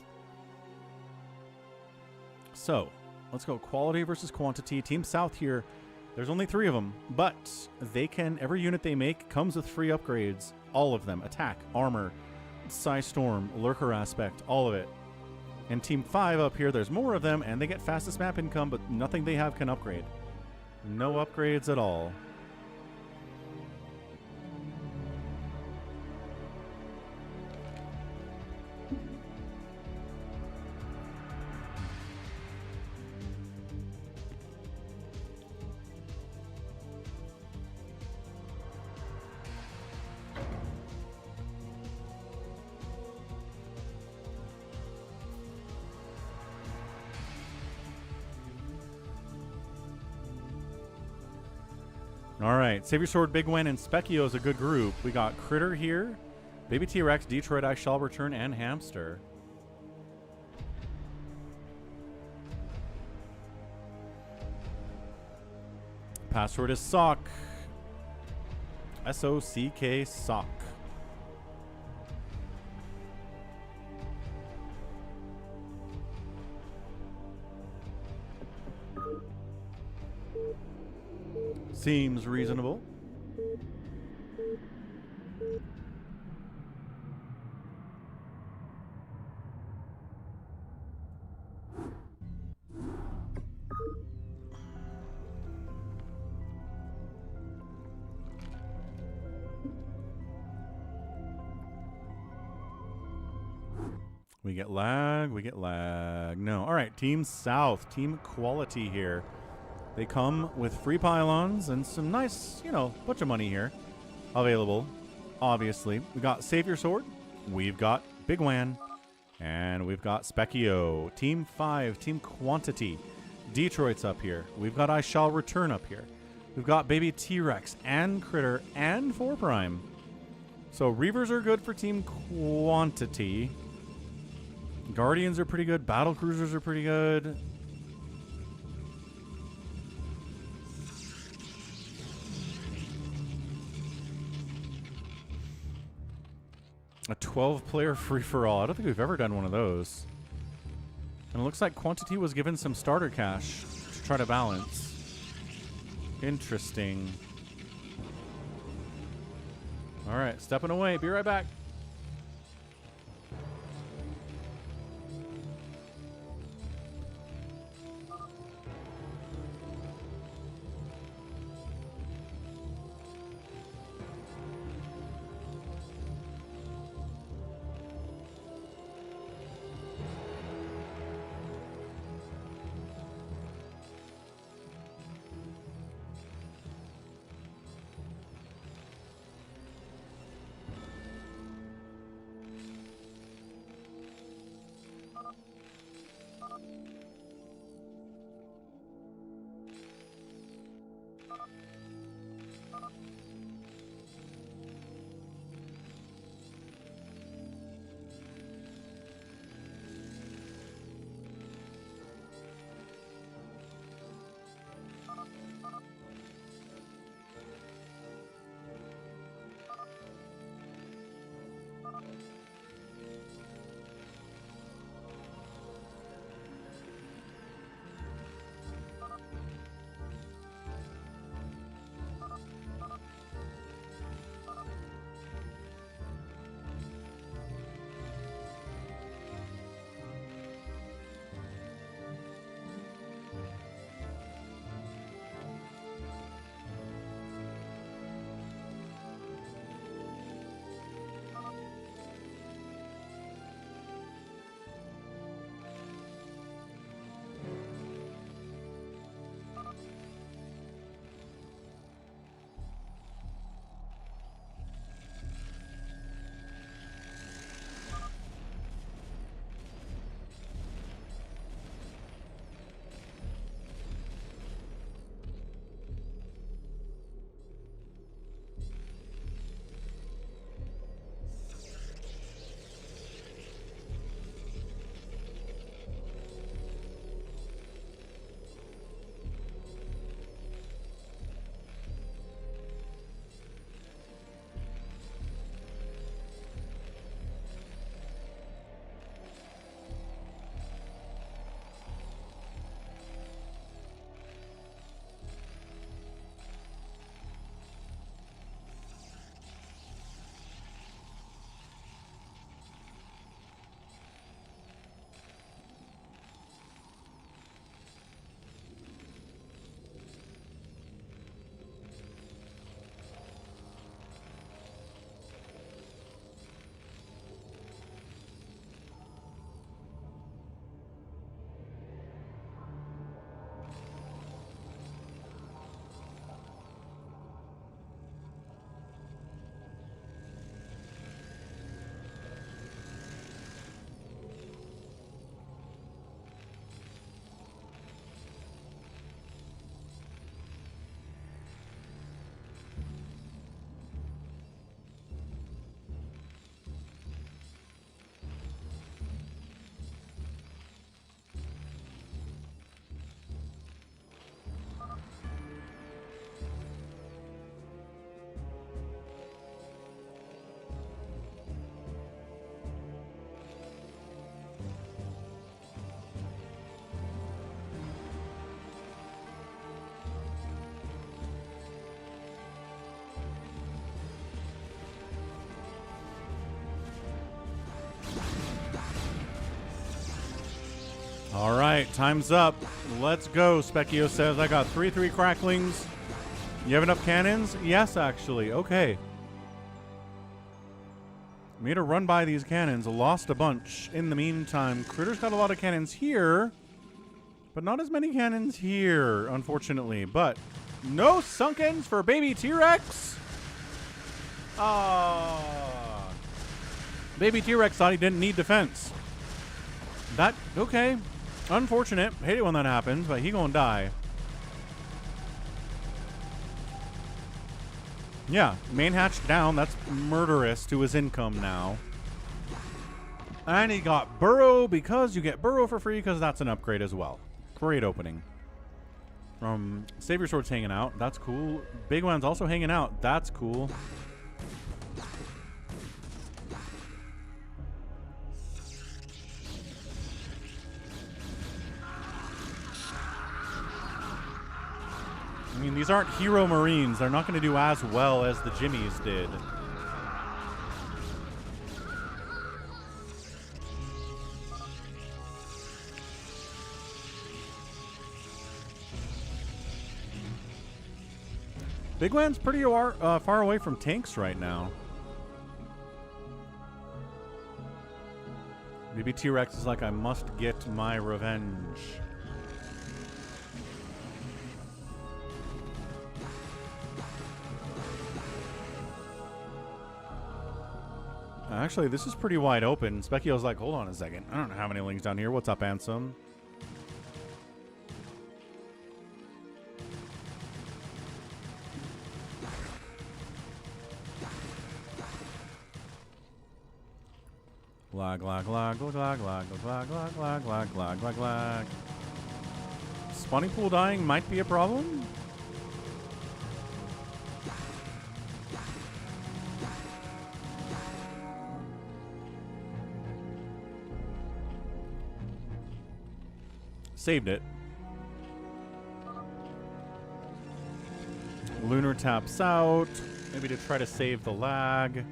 So let's go Quality versus Quantity. Team South here, there's only 3 of them, but they can, every unit they make comes with free upgrades. All of them. Attack, armor, Psy Storm, Lurker Aspect, all of it. And Team 5 up here, there's more of them, and they get fastest map income, but nothing they have can upgrade. No upgrades at all. All right, Savior Sword, Bigwan, and Specchio is a good group. We got Critter here, Baby T-Rex, Detroit I Shall Return, and Hamster. Password is Sock. S-O-C-K, Sock. Seems reasonable. We get lag, we get lag. No. All right, Team South, Team Quality here. They come with free pylons and some nice, bunch of money here available, obviously. We got Savior Sword, we've got Bigwan, and we've got Specchio. Team 5, Team Quantity. Detroit's up here. We've got I Shall Return up here. We've got baby T-Rex and Critter and 4 Prime. So Reavers are good for team quantity. Guardians are pretty good. Battle Cruisers are pretty good. A 12-player free-for-all. I don't think we've ever done one of those. And it looks like quantity was given some starter cash to try to balance. Interesting. All right, stepping away. Be right back. All right, time's up. Let's go, Specchio says. I got 3 cracklings. You have enough cannons? Yes, actually. Okay. Made a run by these cannons. Lost a bunch. In the meantime, Critter's got a lot of cannons here, but not as many cannons here, unfortunately. But no sunkens for baby T-Rex. Baby T-Rex thought he didn't need defense. That, okay. Unfortunate. Hate it when that happens, but he gonna die. Yeah, main hatch down. That's murderous to his income now. And he got Burrow because you get Burrow for free because that's an upgrade as well. Great opening. Savior Sword's hanging out. That's cool. Bigwan's also hanging out. That's cool. I mean, these aren't hero Marines. They're not going to do as well as the Jimmies did. Bigwan's pretty far away from tanks right now. Maybe T-Rex is like, I must get my revenge. Actually, this is pretty wide open. Specchio's like, hold on a second. I don't know how many lings down here. What's up, Ansem? Lag, lag, lag, lag, lag, lag, lag, lag, lag, lag, lag, lag, lag. Spawning pool dying might be a problem. Saved it. Lunar taps out. Maybe to try to save the lag.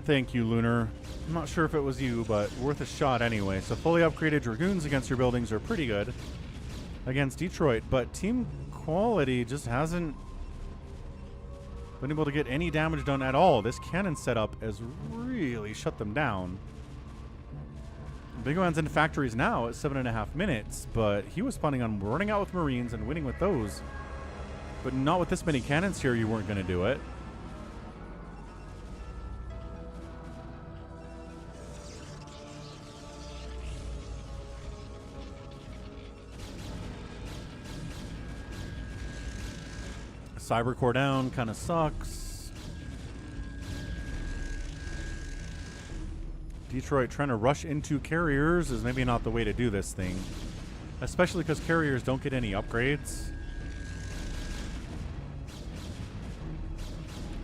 Thank you, Lunar. I'm not sure if it was you, but worth a shot anyway. So fully upgraded Dragoons against your buildings are pretty good against Detroit, but team quality just hasn't been able to get any damage done at all. This cannon setup has really shut them down. Bigwan's in factories now at 7.5 minutes, but he was planning on running out with Marines and winning with those. But not with this many cannons here, you weren't going to do it. Cybercore down kind of sucks. Detroit trying to rush into carriers is maybe not the way to do this thing. Especially because carriers don't get any upgrades.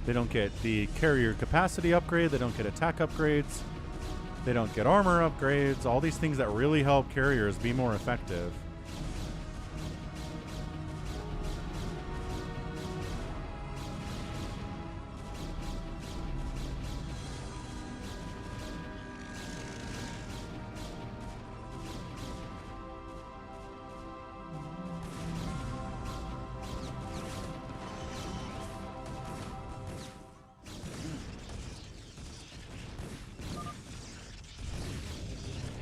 They don't get the carrier capacity upgrade. They don't get attack upgrades. They don't get armor upgrades. All these things that really help carriers be more effective.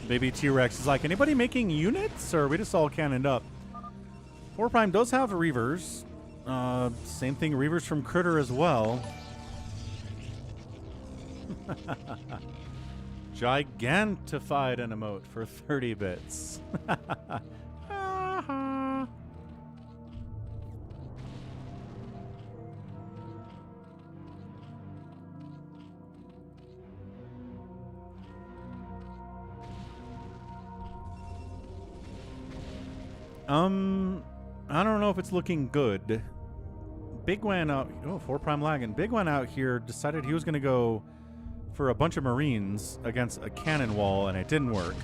Maybe T-Rex is like, anybody making units? Or are we just all cannoned up? 4 Prime does have Reavers. Same thing, Reavers from Critter as well. Gigantified an emote for 30 bits. I don't know if it's looking good. Bigwan out. Oh, 4 Prime lagging. Bigwan out here decided he was going to go for a bunch of Marines against a cannon wall, and it didn't work.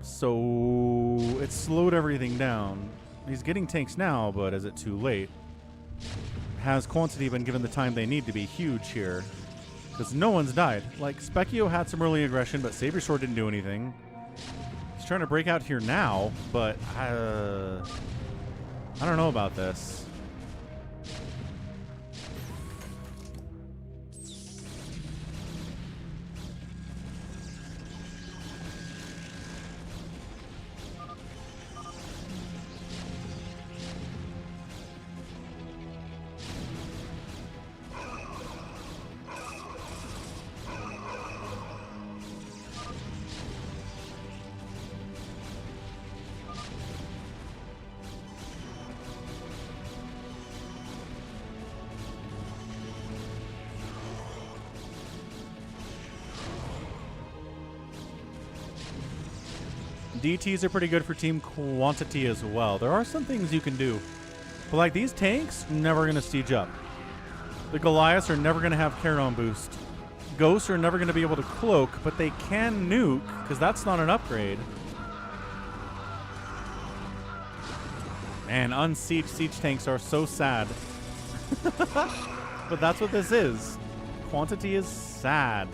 So it slowed everything down. He's getting tanks now, but is it too late? Has quantity been given the time they need to be huge here? Because no one's died. Like, Specchio had some early aggression, but Savior Sword didn't do anything. He's trying to break out here now, but I don't know about this. DTs are pretty good for team quantity as well. There are some things you can do. But like these tanks, never going to siege up. The Goliaths are never going to have Charon boost. Ghosts are never going to be able to cloak, but they can nuke, because that's not an upgrade. Man, unsieged siege tanks are so sad. But that's what this is. Quantity is sad.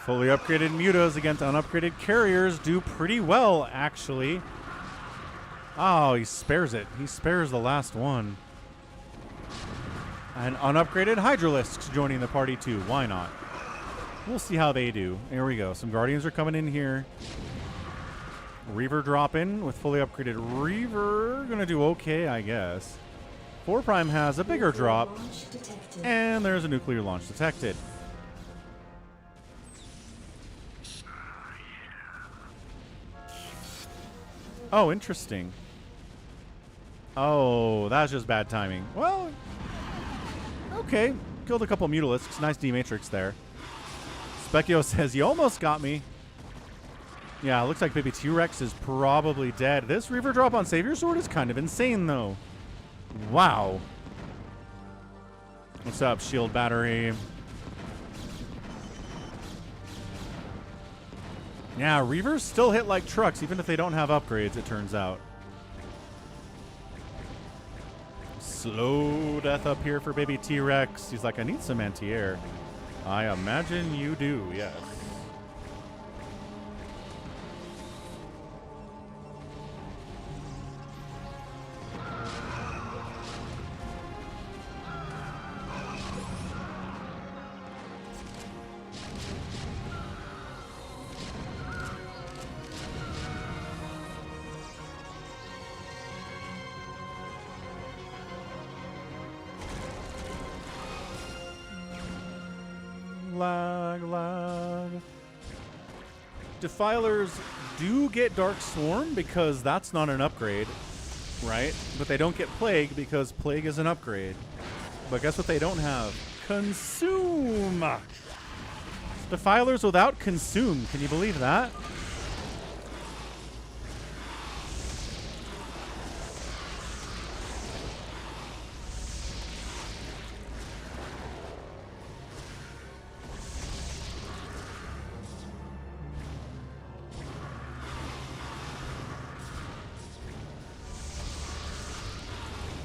Fully upgraded mutas against unupgraded carriers do pretty well, actually. Oh, he spares it. He spares the last one. And unupgraded Hydralisks joining the party too. Why not? We'll see how they do. Here we go. Some Guardians are coming in here. Reaver drop in with fully upgraded Reaver. Gonna do okay, I guess. 4 Prime has a bigger drop. And there's a nuclear launch detected. Oh, interesting. Oh, that's just bad timing. Well, okay. Killed a couple Mutalisks. Nice D-Matrix there. Specchio says, you almost got me. Yeah, looks like Baby T-Rex is probably dead. This Reaver drop on Savior Sword is kind of insane, though. Wow. What's up, Shield Battery? Yeah, Reavers still hit like trucks, even if they don't have upgrades, it turns out. Slow death up here for Baby T-Rex. He's like, I need some anti-air. I imagine you do, yes. Lag. Defilers do get Dark Swarm because that's not an upgrade, right? But they don't get Plague because Plague is an upgrade. But guess what they don't have? Consume! Defilers without Consume. Can you believe that?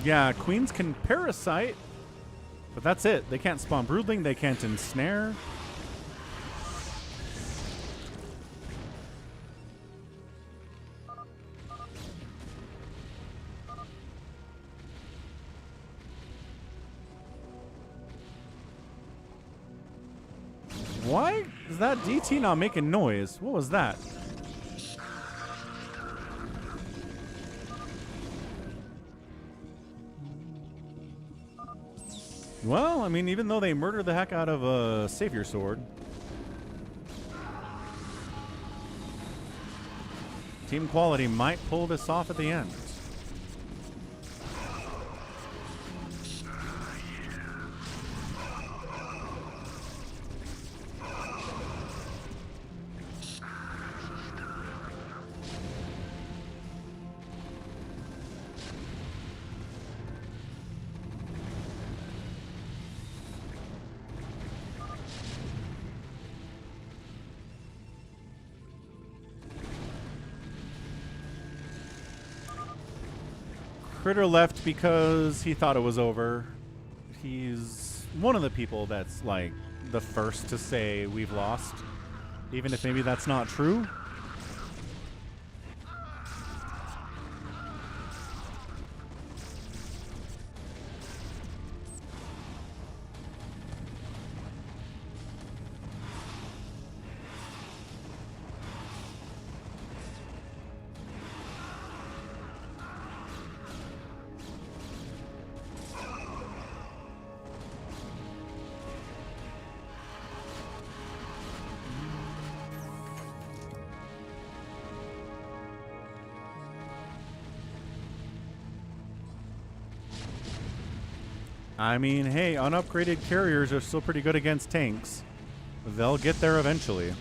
Yeah, Queens can Parasite, but that's it. They can't spawn Broodling. They can't Ensnare. Why is that DT not making noise? What was that? Well, I mean, even though they murdered the heck out of a Savior Sword, Team Quality might pull this off at the end. Critter left because he thought it was over. He's one of the people that's like the first to say we've lost, even if maybe that's not true. I mean, hey, unupgraded carriers are still pretty good against tanks. They'll get there eventually.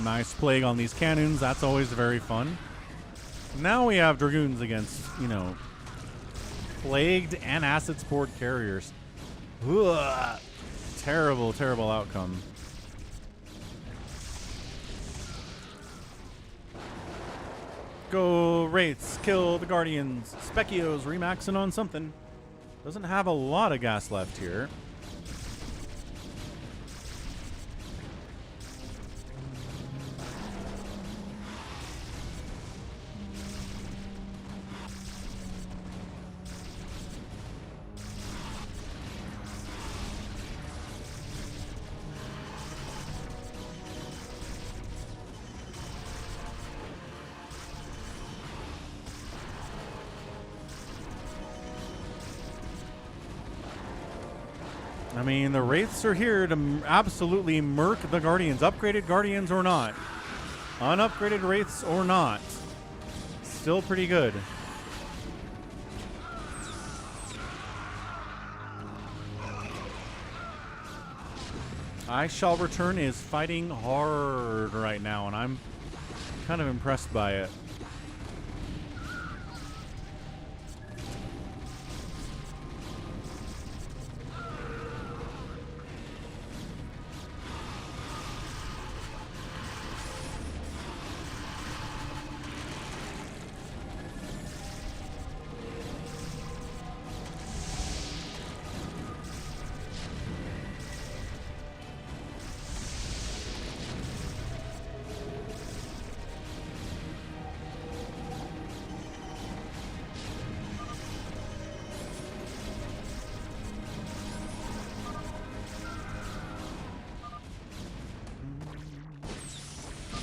Nice plague on these cannons. That's always very fun. Now we have Dragoons against, you know, plagued and acid sport carriers. Ugh. Terrible, terrible outcome. Go Wraiths, kill the Guardians. Specchio's remaxing on something. Doesn't have a lot of gas left here. I mean, the Wraiths are here to absolutely murk the Guardians. Upgraded Guardians or not. Unupgraded Wraiths or not. Still pretty good. I Shall Return is fighting hard right now, and I'm kind of impressed by it.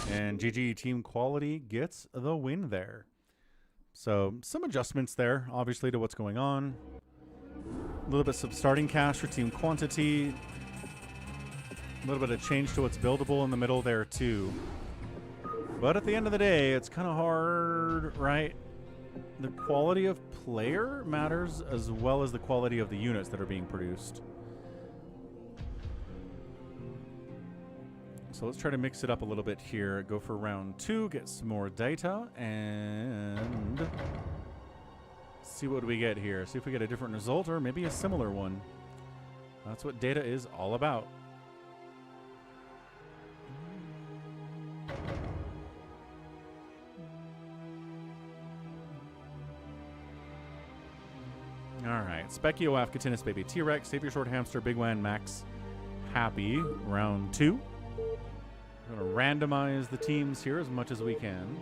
And GG Team Quality gets the win there. So some adjustments there, obviously, to what's going on. A little bit of starting cash for Team Quantity. A little bit of change to what's buildable in the middle there, too. But at the end of the day, it's kind of hard, right? The quality of player matters as well as the quality of the units that are being produced. So let's try to mix it up a little bit here. Go for round 2, get some more data, and see what we get here. See if we get a different result or maybe a similar one. That's what data is all about. All right, Specchio, Afcatinus, Baby T-Rex, Save Your Short Hamster, Bigwan, Max, Happy. Round 2. We're going to randomize the teams here as much as we can.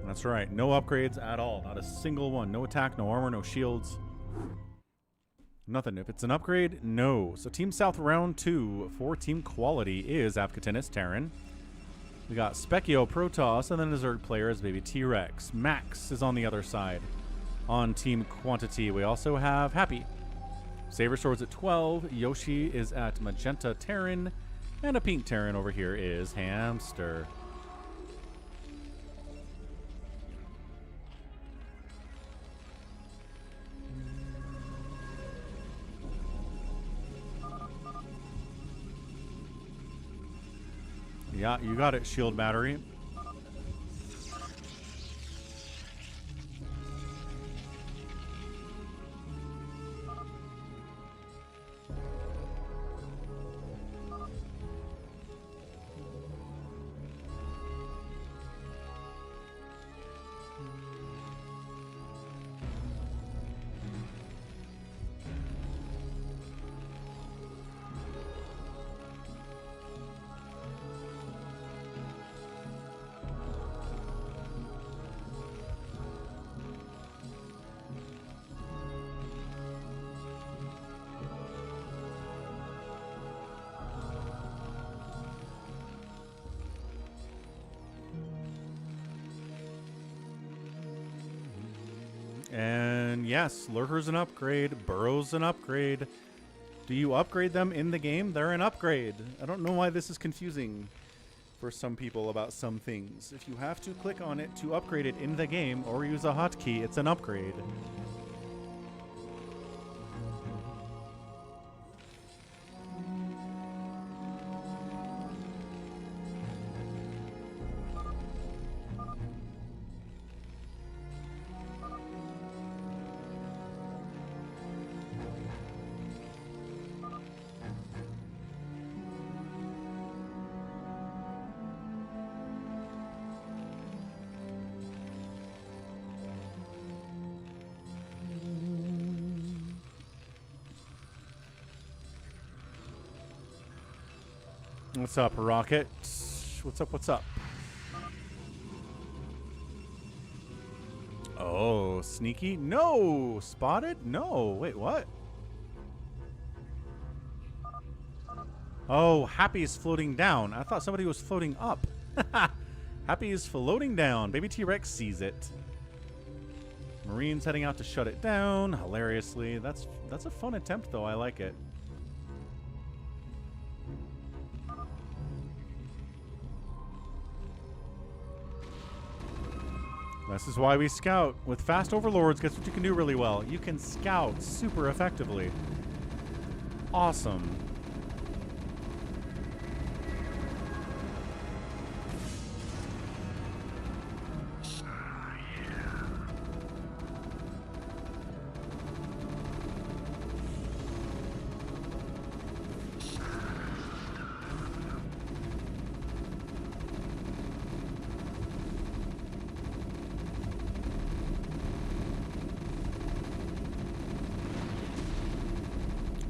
That's right, no upgrades at all. Not a single one. No attack, no armor, no shields. Nothing. If it's an upgrade, no. So Team South round 2 for Team Quality is Afcatinus, Terran. We got Specchio, Protoss, and then the Zerg player is Baby T-Rex. Max is on the other side. On Team Quantity, we also have Happy. Saber Swords at 12. Yoshi is at Magenta Terran. And a pink Terran over here is Hamster. Yeah, you got it, shield battery. And yes, Lurker's an upgrade. Burrow's an upgrade. Do you upgrade them in the game? They're an upgrade. I don't know why this is confusing for some people about some things. If you have to click on it to upgrade it in the game or use a hotkey, it's an upgrade. What's up, Rocket? What's up, what's up? Oh, sneaky? No! Spotted? No! Wait, what? Oh, Happy's floating down. I thought somebody was floating up. Happy is floating down. Baby T-Rex sees it. Marine's heading out to shut it down. Hilariously. That's a fun attempt, though. I like it. This is why we scout. With fast overlords, guess what you can do really well? You can scout super effectively. Awesome.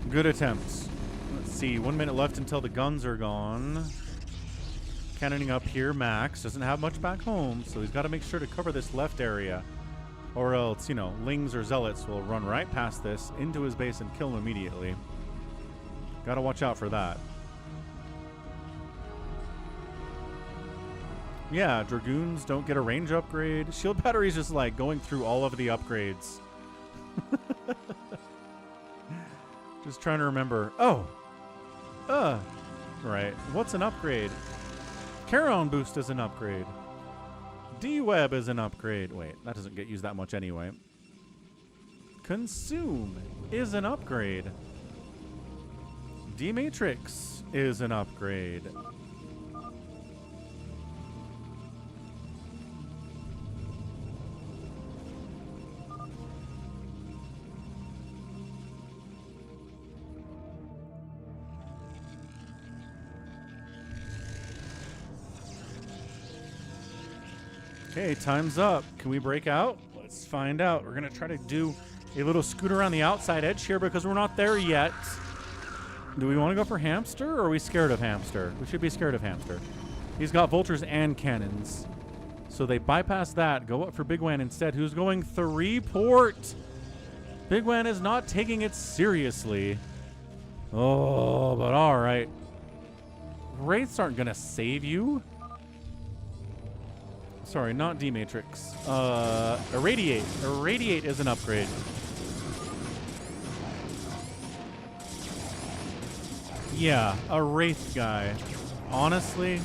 Good attempts. Let's see. 1 minute left until the guns are gone. Cannoning up here. Max doesn't have much back home, so he's got to make sure to cover this left area. Or else, you know, Lings or Zealots will run right past this into his base and kill him immediately. Got to watch out for that. Yeah, Dragoons don't get a range upgrade. Shield battery's just like going through all of the upgrades. Just trying to remember. Oh. Right. What's an upgrade? Charon boost is an upgrade. D-Web is an upgrade. Wait, that doesn't get used that much anyway. Consume is an upgrade. D-Matrix is an upgrade. Okay, time's up. Can we break out? Let's find out. We're going to try to do a little scoot around the outside edge here because we're not there yet. Do we want to go for Hamster or are we scared of Hamster? We should be scared of Hamster. He's got vultures and cannons. So they bypass that. Go up for Bigwan instead, who's going 3-port. Bigwan is not taking it seriously. Oh, but all right. Wraiths aren't going to save you. Sorry, not D-Matrix. Irradiate. Irradiate is an upgrade. Yeah, a Wraith guy. Honestly.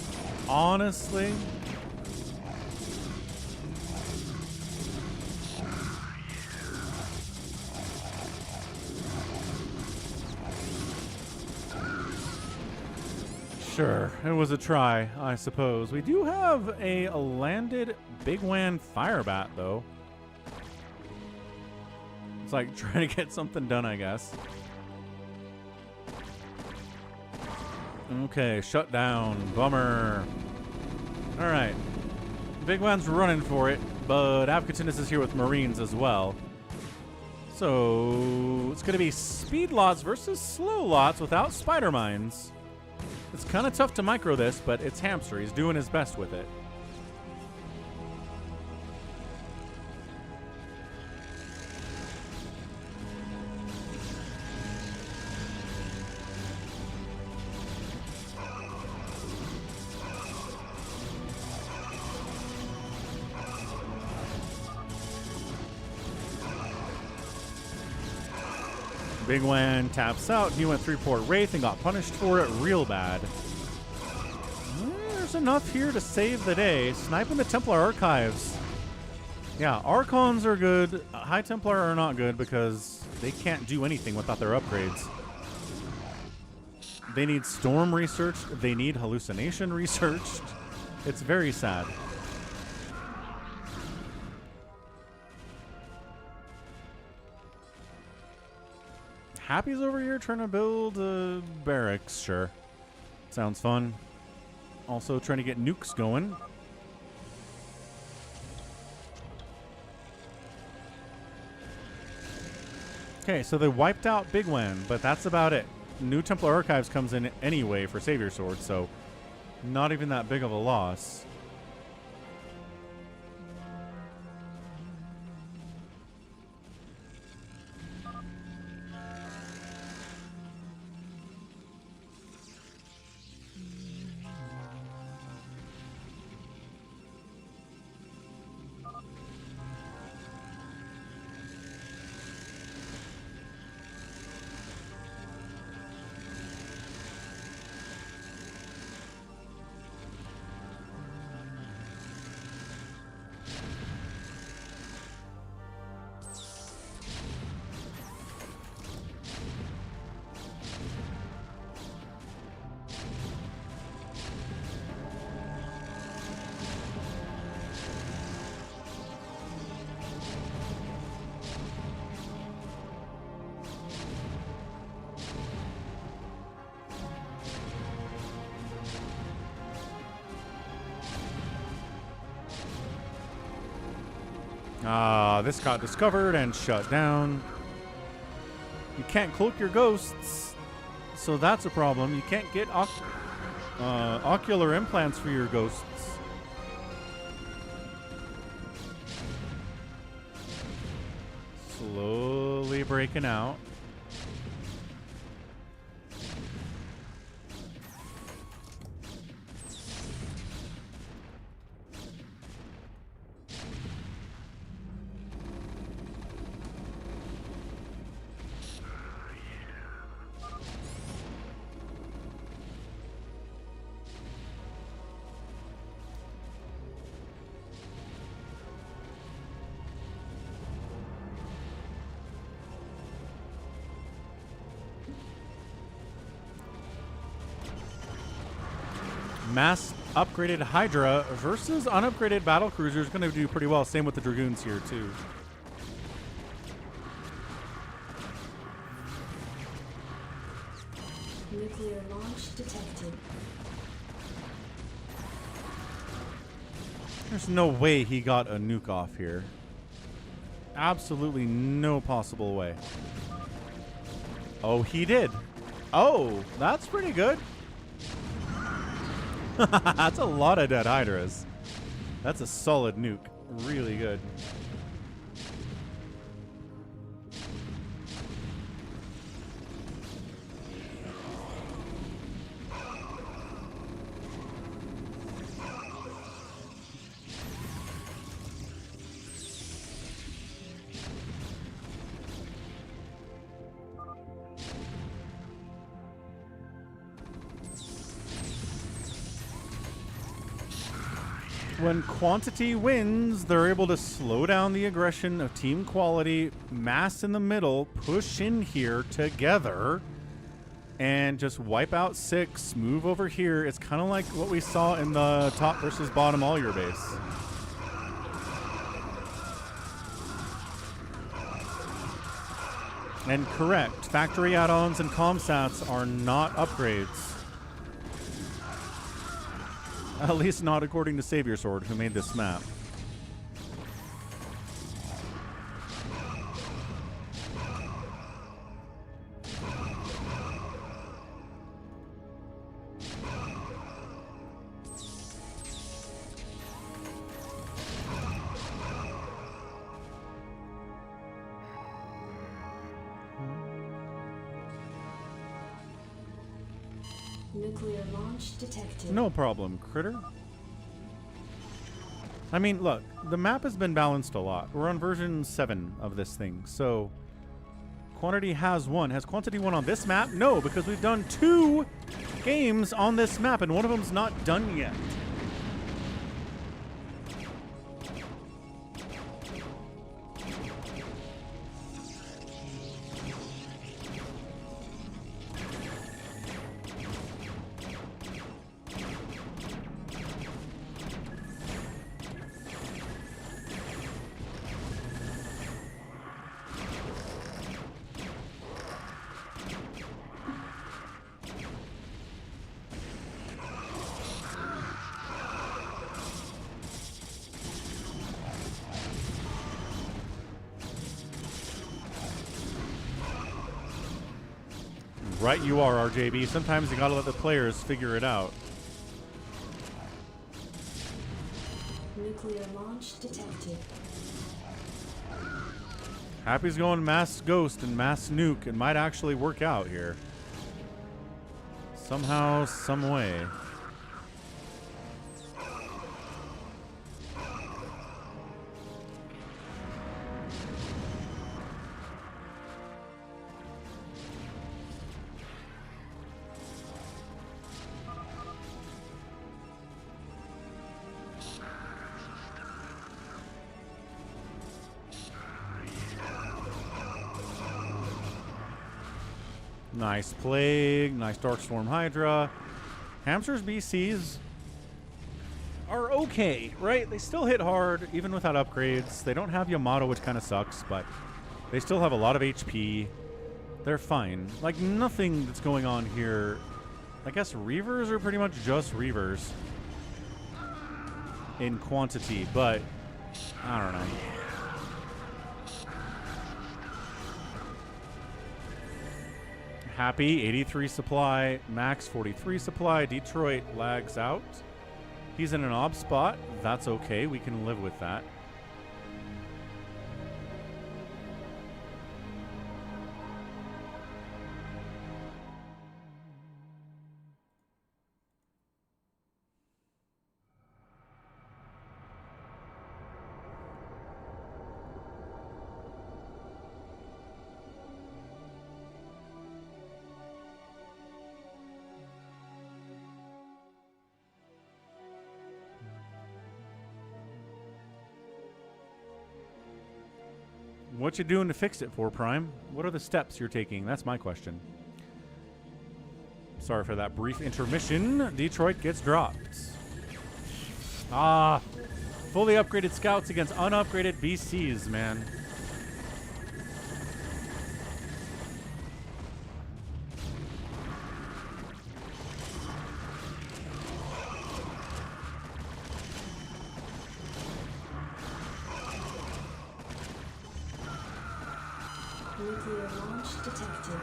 Sure, it was a try, I suppose. We do have a landed Bigwan Firebat, though. It's like trying to get something done, I guess. Okay, shut down. Bummer. Alright. Bigwan's running for it, but Avcatinus is here with Marines as well. So it's going to be speed lots versus slow lots without spider mines. It's kind of tough to micro this, but it's Hamster. He's doing his best with it. Bigwan taps out. He went 3-port Wraith and got punished for it real bad. There's enough here to save the day. Sniping the Templar Archives. Yeah, Archons are good. High Templar are not good because they can't do anything without their upgrades. They need Storm researched. They need Hallucination researched. It's very sad. Happy's over here trying to build barracks. Sure. Sounds fun. Also trying to get nukes going. Okay, so they wiped out Bigwan, but that's about it. New Templar Archives comes in anyway for Savior Sword, so not even that big of a loss. This got discovered and shut down. You can't cloak your ghosts, so that's a problem. You can't get ocular implants for your ghosts. Slowly breaking out. Mass upgraded Hydra versus unupgraded battle cruiser is going to do pretty well. Same with the Dragoons here too. Nuclear launch detected. There's no way he got a nuke off here. Absolutely no possible way. Oh, he did. Oh, that's pretty good. That's a lot of dead Hydras. That's a solid nuke. Really good. When quantity wins, they're able to slow down the aggression of team quality, mass in the middle, push in here together, and just wipe out 6, move over here. It's kind of like what we saw in the top versus bottom all your base. And correct, factory add-ons and comsats are not upgrades. At least not according to Savior Sword, who made this map. Nuclear launch detected. No problem, critter. I mean, look, the map has been balanced a lot. We're on version 7 of this thing, so quantity has won. Has quantity won on this map? No, because we've done 2 games on this map, and one of them's not done yet. Right you are, RJB. Sometimes you gotta let the players figure it out. Nuclear launch detected. Happy's going mass ghost and mass nuke. It might actually work out here. Somehow, some way. Nice Plague, nice Darkstorm Hydra. Hamsters BCs are okay, right? They still hit hard, even without upgrades. They don't have Yamato, which kind of sucks, but they still have a lot of HP. They're fine. Like, nothing that's going on here. I guess Reavers are pretty much just Reavers in quantity, but I don't know. Happy, 83 supply. Max, 43 supply. Detroit lags out. He's in an ob spot. That's okay. We can live with that. What you doing to fix it for, Prime? What are the steps you're taking? That's my question. Sorry for that brief intermission. Detroit gets dropped. Ah, fully upgraded scouts against unupgraded BCs, man. Nuclear launch detected.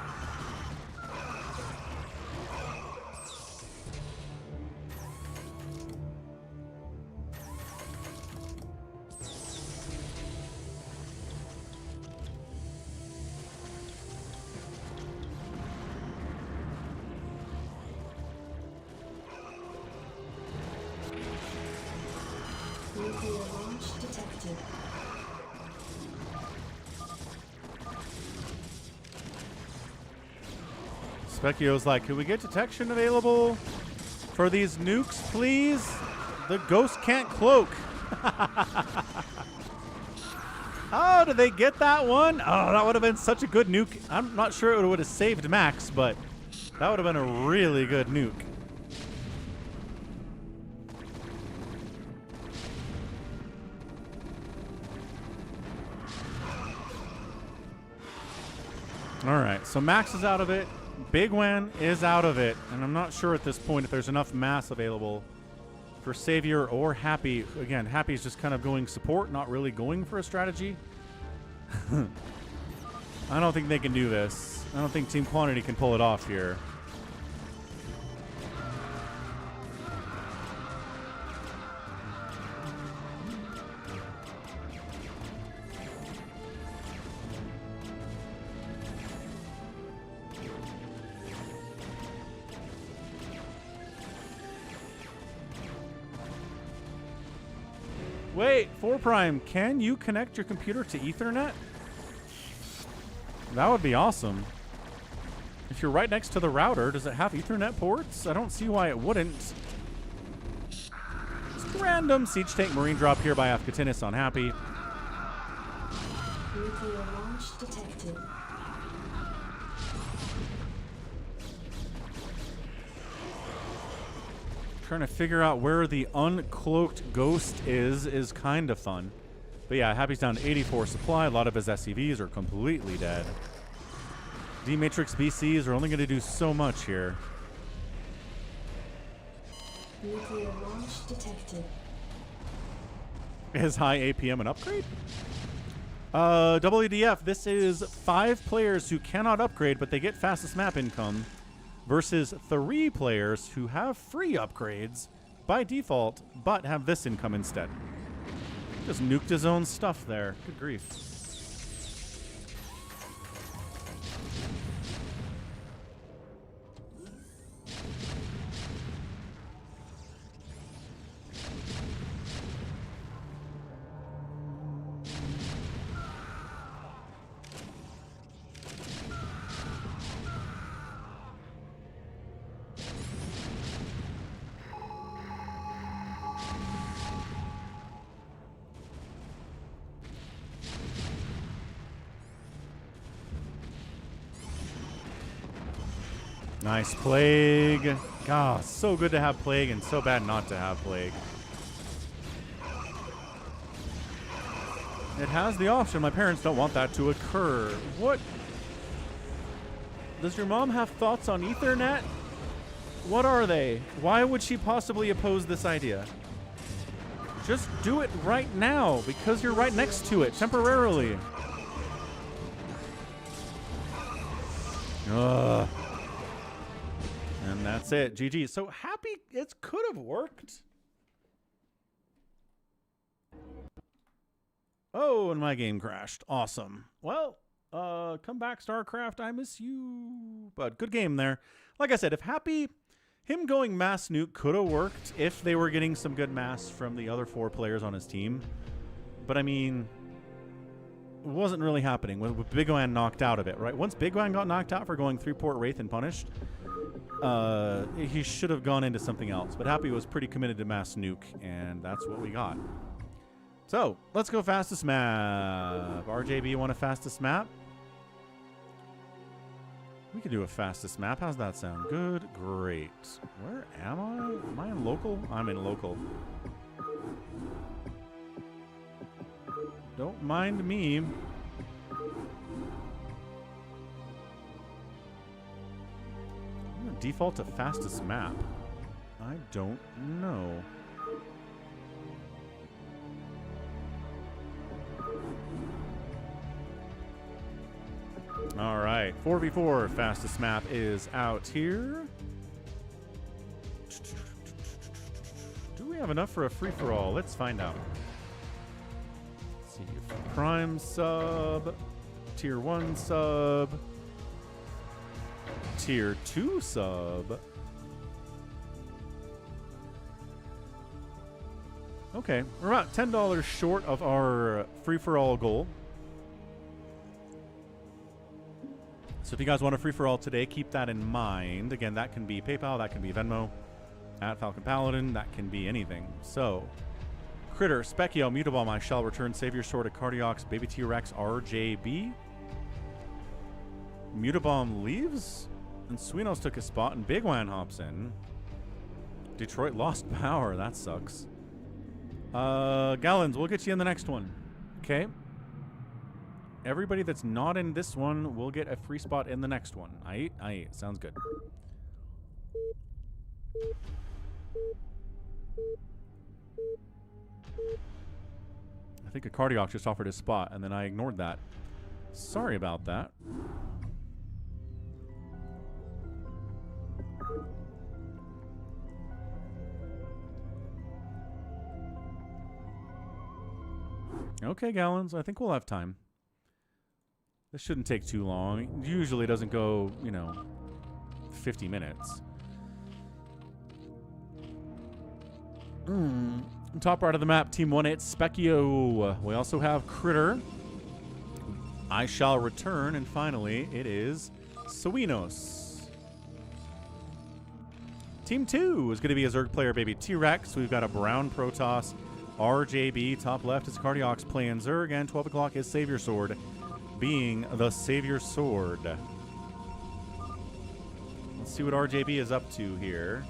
Nuclear launch detected. Specchio's like, can we get detection available for these nukes, please? The ghost can't cloak. Oh, did they get that one? Oh, that would have been such a good nuke. I'm not sure it would have saved Max, but That would have been a really good nuke. All right, so Max is out of it. Bigwan is out of it. And I'm not sure at this point if there's enough mass available for Savior or Happy. Again, Happy's just kind of going support, not really going for a strategy. I don't think they can do this. I don't think Team Quantity can pull it off here. Wait, 4 Prime, can you connect your computer to Ethernet? That would be awesome. If you're right next to the router, does it have Ethernet ports? I don't see why it wouldn't. Just a random Siege Tank Marine drop here by Afkatinis on Happy. Nuclear launch detected. Trying to figure out where the uncloaked ghost is kind of fun. But yeah, Happy's down to 84 supply. A lot of his SCVs are completely dead. D-Matrix BCs are only going to do so much here. Nuclear launch detected. Is high APM an upgrade? WDF, this is 5 players who cannot upgrade, but they get fastest map income, versus 3 players who have free upgrades by default, but have this income instead. Just nuked his own stuff there. Good grief. Nice Plague. God, so good to have Plague and so bad not to have Plague. It has the option. My parents don't want that to occur. What? Does your mom have thoughts on Ethernet? What are they? Why would she possibly oppose this idea? Just do it right now because you're right next to it temporarily. Ugh. And that's it. GG. So Happy, it could have worked. Oh, and my game crashed. Awesome. Well, come back, StarCraft. I miss you. But good game there. Like I said, if Happy, him going mass nuke could have worked if they were getting some good mass from the other 4 players on his team. But I mean, it wasn't really happening with Bigwan knocked out of it, right? Once Bigwan got knocked out for going 3-port Wraith and punished, he should have gone into something else. But Happy was pretty committed to mass nuke, and that's what we got. So, let's go fastest map. RJB want a fastest map? We could do a fastest map. How's that sound? Good. Great. Where am I? Am I in local? I'm in local. Don't mind me. I'm going to default to fastest map. I don't know. All right, 4v4 fastest map is out here. Do we have enough for a free-for-all? Let's find out. Let's see, Prime sub, Tier 1 sub, Tier 2 sub. Okay, we're about $10 short of our free-for-all goal. So if you guys want a free-for-all today, keep that in mind. Again, that can be PayPal, that can be Venmo, at Falcon Paladin, that can be anything. So, Critter, Specchio, Mutabomb, I shall return, Savior Sword, Cardiox, Baby T-Rex, RJB. Mutabomb leaves? And Suinos took his spot, and Bigwan hops in. Detroit lost power. That sucks. Gallons, we'll get you in the next one. Okay. Everybody that's not in this one will get a free spot in the next one. Aight. Sounds good. I think a Cardiox just offered his spot, and then I ignored that. Sorry about that. Okay, Gallons, I think we'll have time. This shouldn't take too long. It usually doesn't go, 50 minutes. Top right of the map, Team 1, it's Specchio. We also have Critter. I Shall Return. And finally, it is Suinos. Team 2 is going to be a Zerg player, baby. T-Rex. We've got a Brown Protoss. RJB. Top left is Cardiox playing Zerg. And 12 o'clock is Savior Sword, being the Savior Sword. Let's see what RJB is up to here.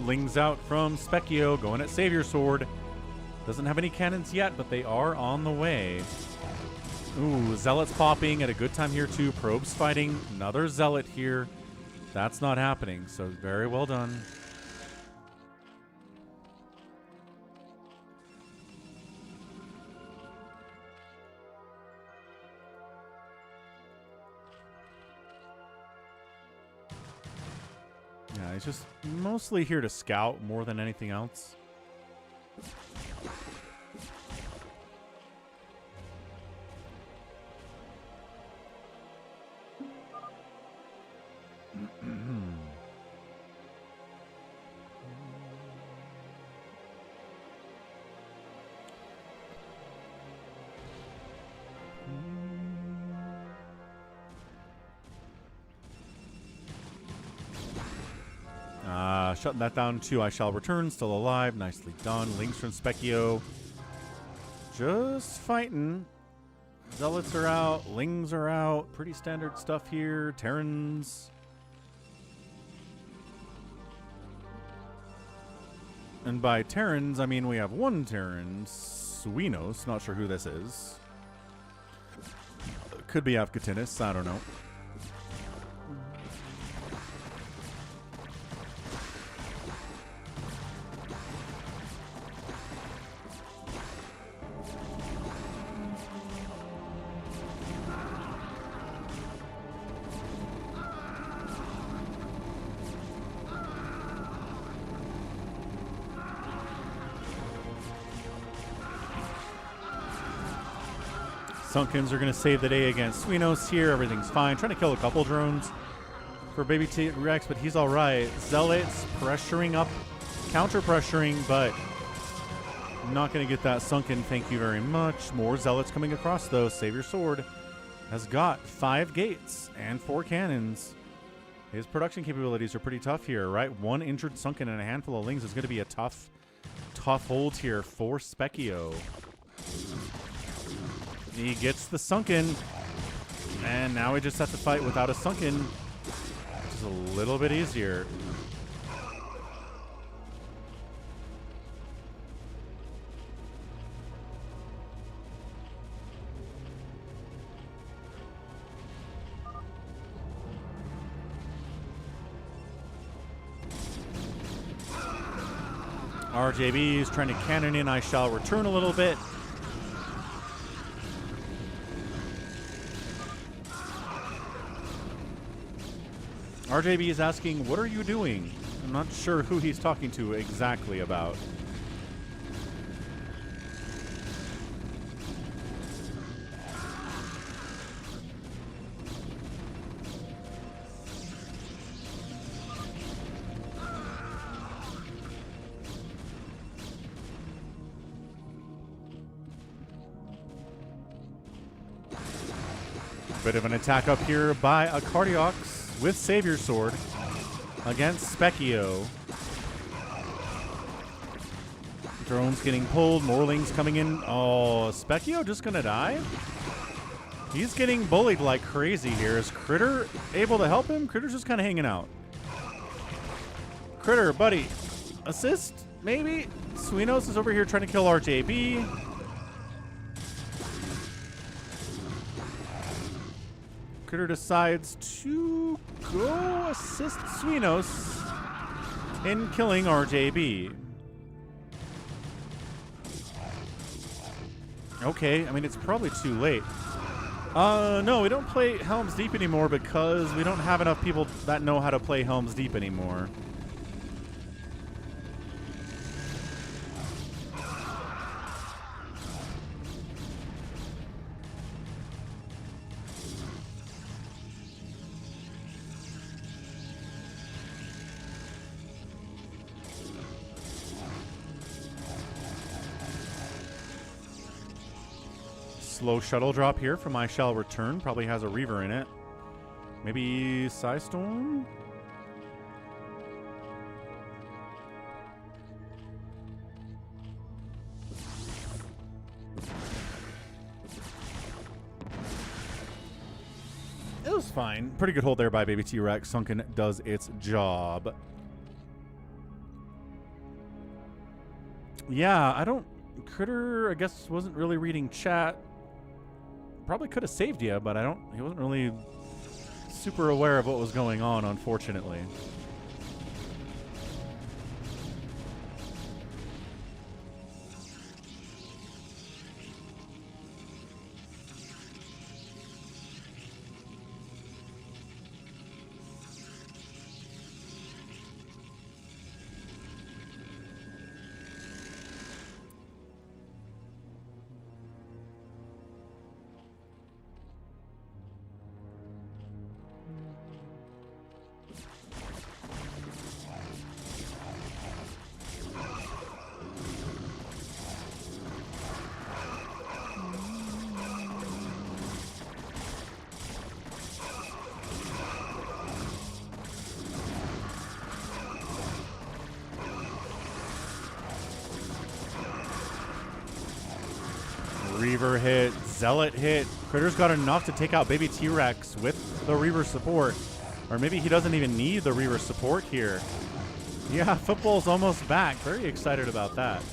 Lings out from Specchio, going at Savior Sword. Doesn't have any cannons yet, but they are on the way. Ooh, Zealots popping at a good time here too. Probes fighting another Zealot here. That's not happening, so very well done. Yeah, he's just mostly here to scout more than anything else. Shutting that down too. I Shall Return, still alive. Nicely done. Links from Specchio. Just fighting. Zealots are out. Lings are out. Pretty standard stuff here. Terrans. And by Terrans, I mean we have one Terran. Suinos. Not sure who this is. Could be Afghatinus. I don't know. Sunkens are going to save the day against Suinos here. Everything's fine. Trying to kill a couple drones for Baby T-Rex, but he's all right. Zealots pressuring up counter pressuring, but not going to get that sunken. Thank you very much. More zealots coming across, though. Savior Sword has got 5 gates and 4 cannons. His production capabilities are pretty tough here, right? 1 injured sunken and a handful of lings is going to be a tough hold here for Specchio. He gets the sunken, and now he just has to fight without a sunken, which is a little bit easier. RJB is trying to cannon in I Shall Return a little bit. RJB is asking, what are you doing? I'm not sure who he's talking to exactly about. Bit of an attack up here by a Cardiox with Savior Sword against Specchio. Drone's getting pulled. Morling's coming in. Oh, Specchio just gonna die? He's getting bullied like crazy here. Is Critter able to help him? Critter's just kind of hanging out. Critter, buddy. Assist? Maybe? Suinos is over here trying to kill RJB. Critter decides to go assist Suinos in killing RJB. Okay, I mean, it's probably too late. No, we don't play Helm's Deep anymore because we don't have enough people that know how to play Helm's Deep anymore. Slow shuttle drop here from I Shall Return. Probably has a Reaver in it. Maybe Psystorm? It was fine. Pretty good hold there by Baby T-Rex. Sunken does its job. Yeah, I don't... Critter, I guess, wasn't really reading chat. Probably could have saved you, but he wasn't really super aware of what was going on, unfortunately. Reaver hit, Zealot hit. Critter's got enough to take out Baby T-Rex with the Reaver support. Or maybe he doesn't even need the Reaver support here. Yeah, football's almost back. Very excited about that.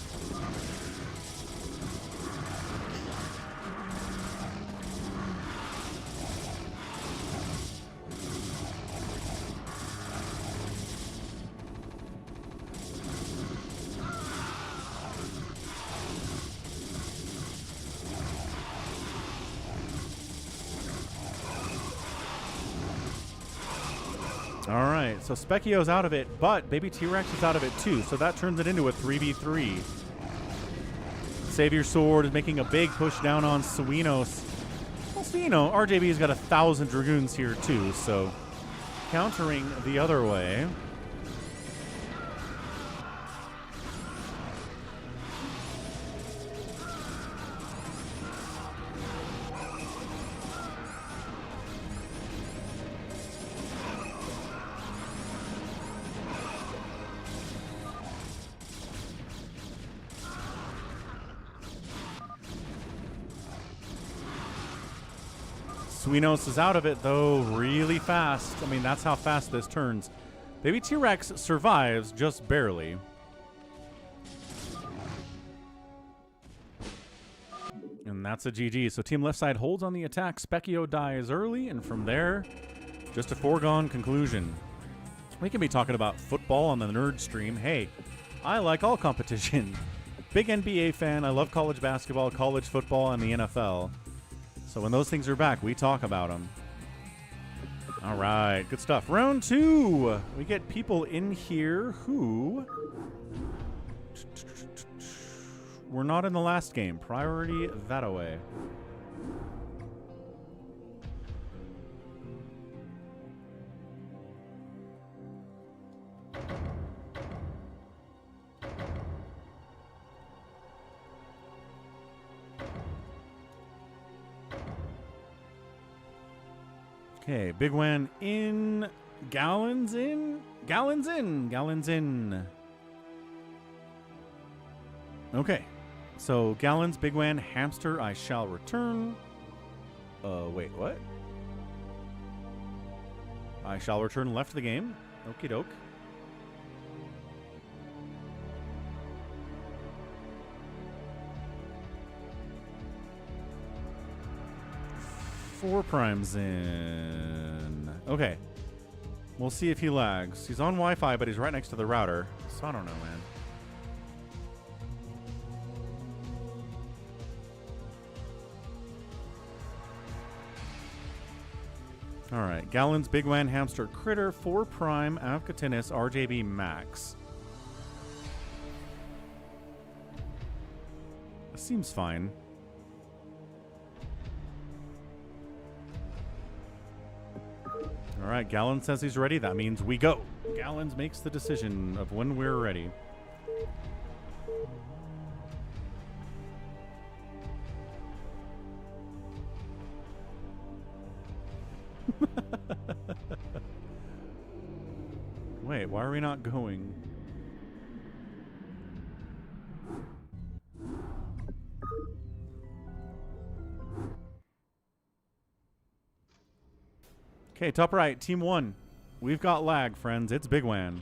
Alright, so Specchio's out of it, but Baby T-Rex is out of it too, so that turns it into a 3v3. Savior Sword is making a big push down on Suinos. Well, so, you know, RJB's got 1,000 Dragoons here too, so countering the other way. Suinos is out of it, though, really fast. I mean, that's how fast this turns. Baby T-Rex survives just barely. And that's a GG. So team left side holds on the attack. Specchio dies early, and from there, just a foregone conclusion. We can be talking about football on the nerd stream. Hey, I like all competition. Big NBA fan. I love college basketball, college football, and the NFL. So when those things are back, we talk about them. All right, good stuff. Round 2. We get people in here who were not in the last game. Priority that away. Okay, Bigwan in, Gallons in, Gallons in, Gallons in. Okay, so Gallons, Bigwan, Hamster, I shall return. Wait, what? I shall return left the game. Okie doke. Four primes in. Okay. We'll see if he lags. He's on Wi-Fi, but he's right next to the router. So I don't know, man. All right. Gallons, Bigwan, Hamster, Critter, 4 prime, Avcatinis, RJB, Max. Seems fine. All right, Gallon says he's ready. That means we go. Gallons makes the decision of when we're ready. Wait, why are we not going? Okay, top right, team 1. We've got lag, friends. It's Bigwan.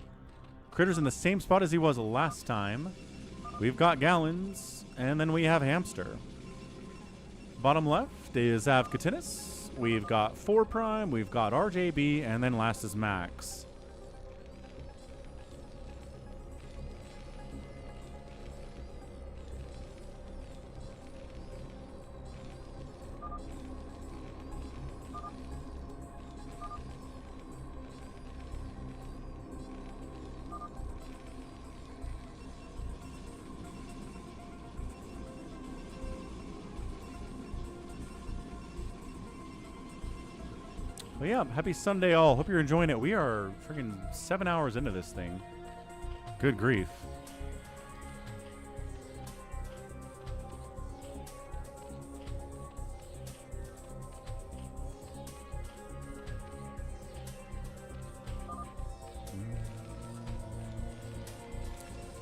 Critter's in the same spot as he was last time. We've got Gallons, and then we have Hamster. Bottom left is Avcatinis. We've got 4 prime, we've got RJB, and then last is Max. Well, yeah, happy Sunday all. Hope you're enjoying it. We are freaking 7 hours into this thing. Good grief.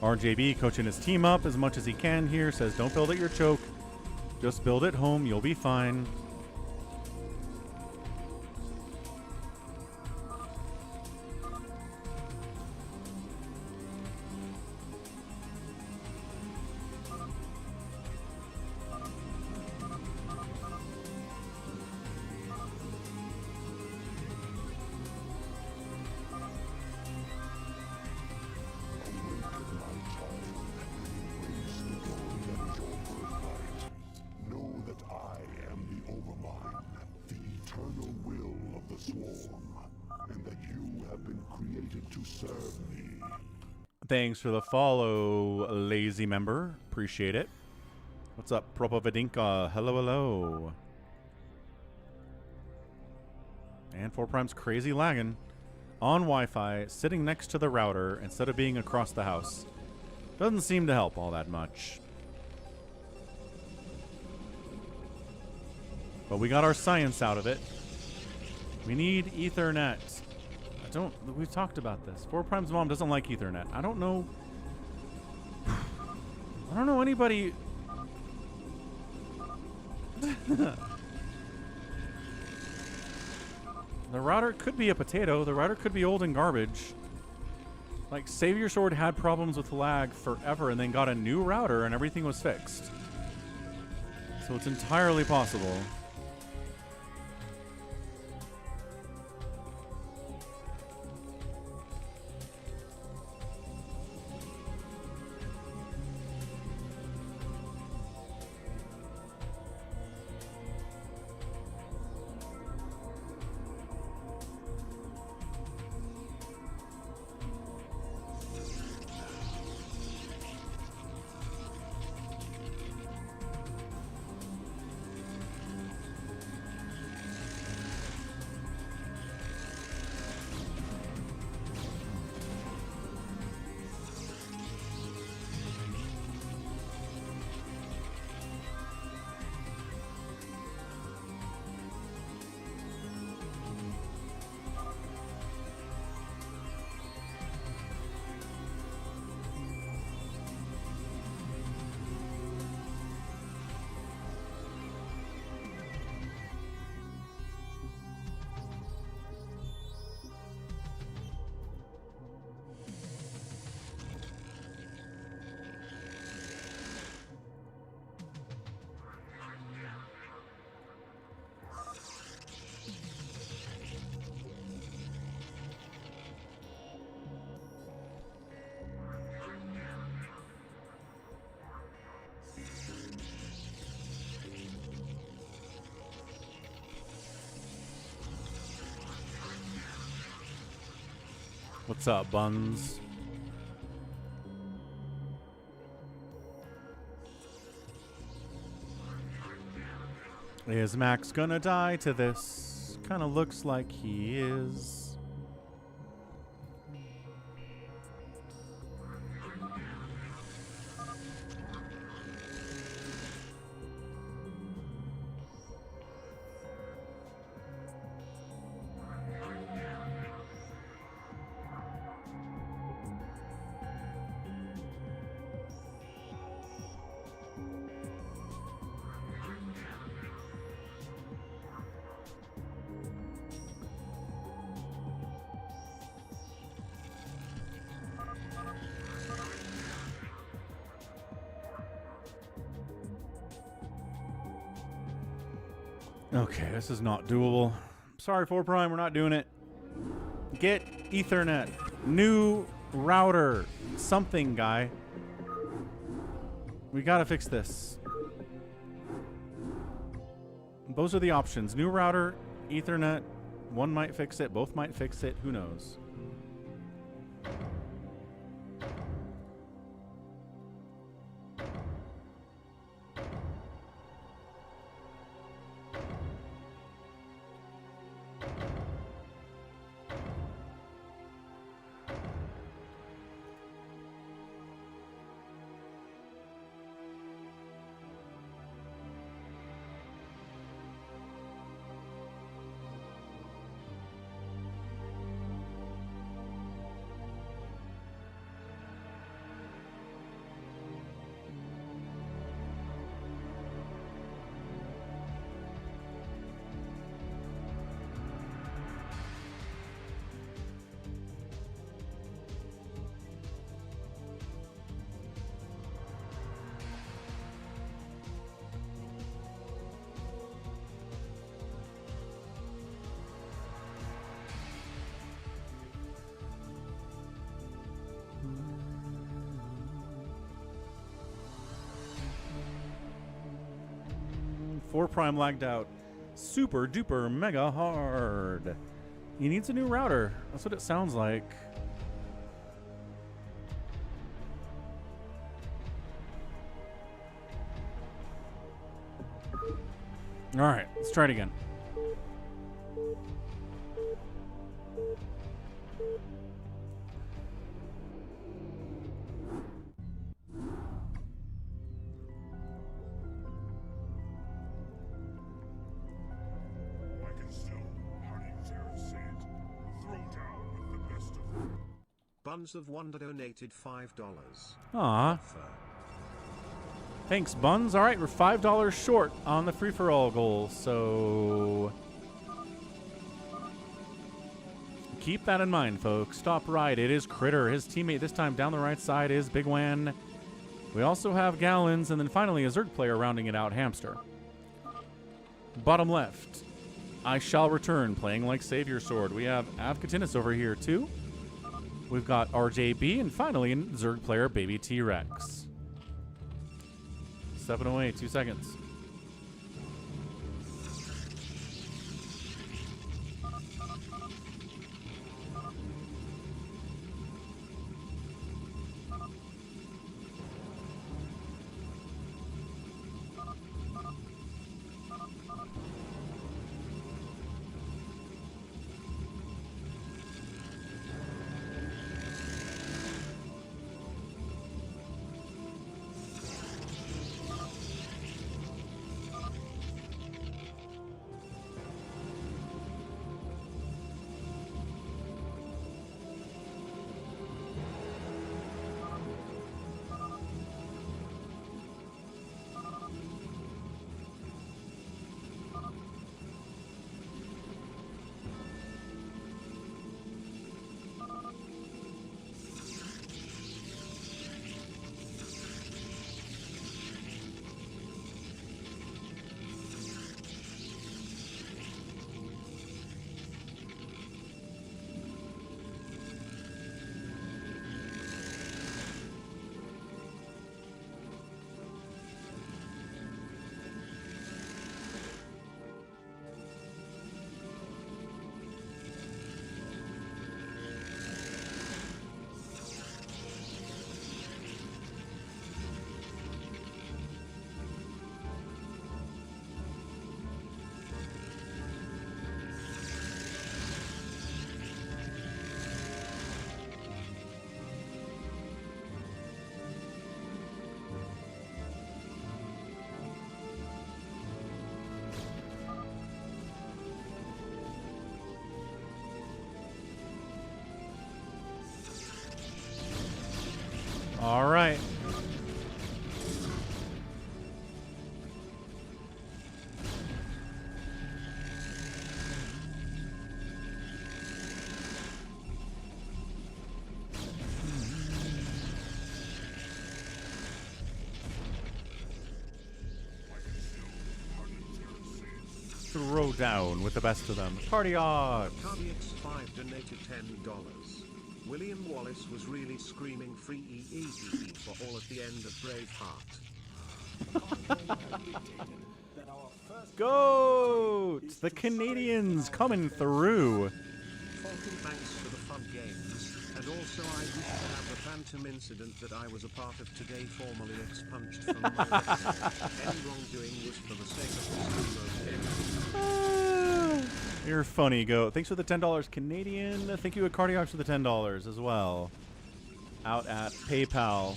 RJB coaching his team up as much as he can here. Says don't build at your choke. Just build it home. You'll be fine. Thanks for the follow, lazy member. Appreciate it. What's up, Propovedinka? Hello, hello. And 4 prime's crazy lagging. On Wi-Fi, sitting next to the router instead of being across the house. Doesn't seem to help all that much. But we got our science out of it. We need Ethernet. We've talked about this. 4 prime's mom doesn't like Ethernet. I don't know anybody. The router could be a potato. The router could be old and garbage. Like, Savior Sword had problems with lag forever and then got a new router and everything was fixed. So it's entirely possible. What's up, Buns? Is Max gonna die to this? Kinda looks like he is. Okay, this is not doable. Sorry, 4 Prime, we're not doing it. Get Ethernet. New router. Something, guy. We gotta fix this. Those are the options. New router, Ethernet. One might fix it, both might fix it. Who knows? Four Prime lagged out super duper mega hard. He needs a new router. That's what it sounds like. All right, let's try it again. Buns of Wonder donated $5. Aw. Thanks, Buns. All right, we're $5 short on the free-for-all goal, so... keep that in mind, folks. Top right, it is Critter. His teammate this time down the right side is Bigwan. We also have Gallons, and then finally a Zerg player rounding it out, Hamster. Bottom left, I Shall Return, playing like Savior Sword. We have Avkatinis over here, too. We've got RJB, and finally a Zerg player, Baby T-Rex. 7:08, 2 seconds. All right. Throw down with the best of them. Cardiac. Cardiacs 5 donated $10. William Wallace was really screaming free EEE for all at the end of Braveheart. Goat! The Canadians coming through. Thanks for the fun games, and also I wish to have the phantom incident that I was a part of today formally expunged from my life. Any wrongdoing was for the sake of the stream. You're funny, Goat. Thanks for the $10 Canadian. Thank you, Cardiac, for the $10 as well. Out at PayPal.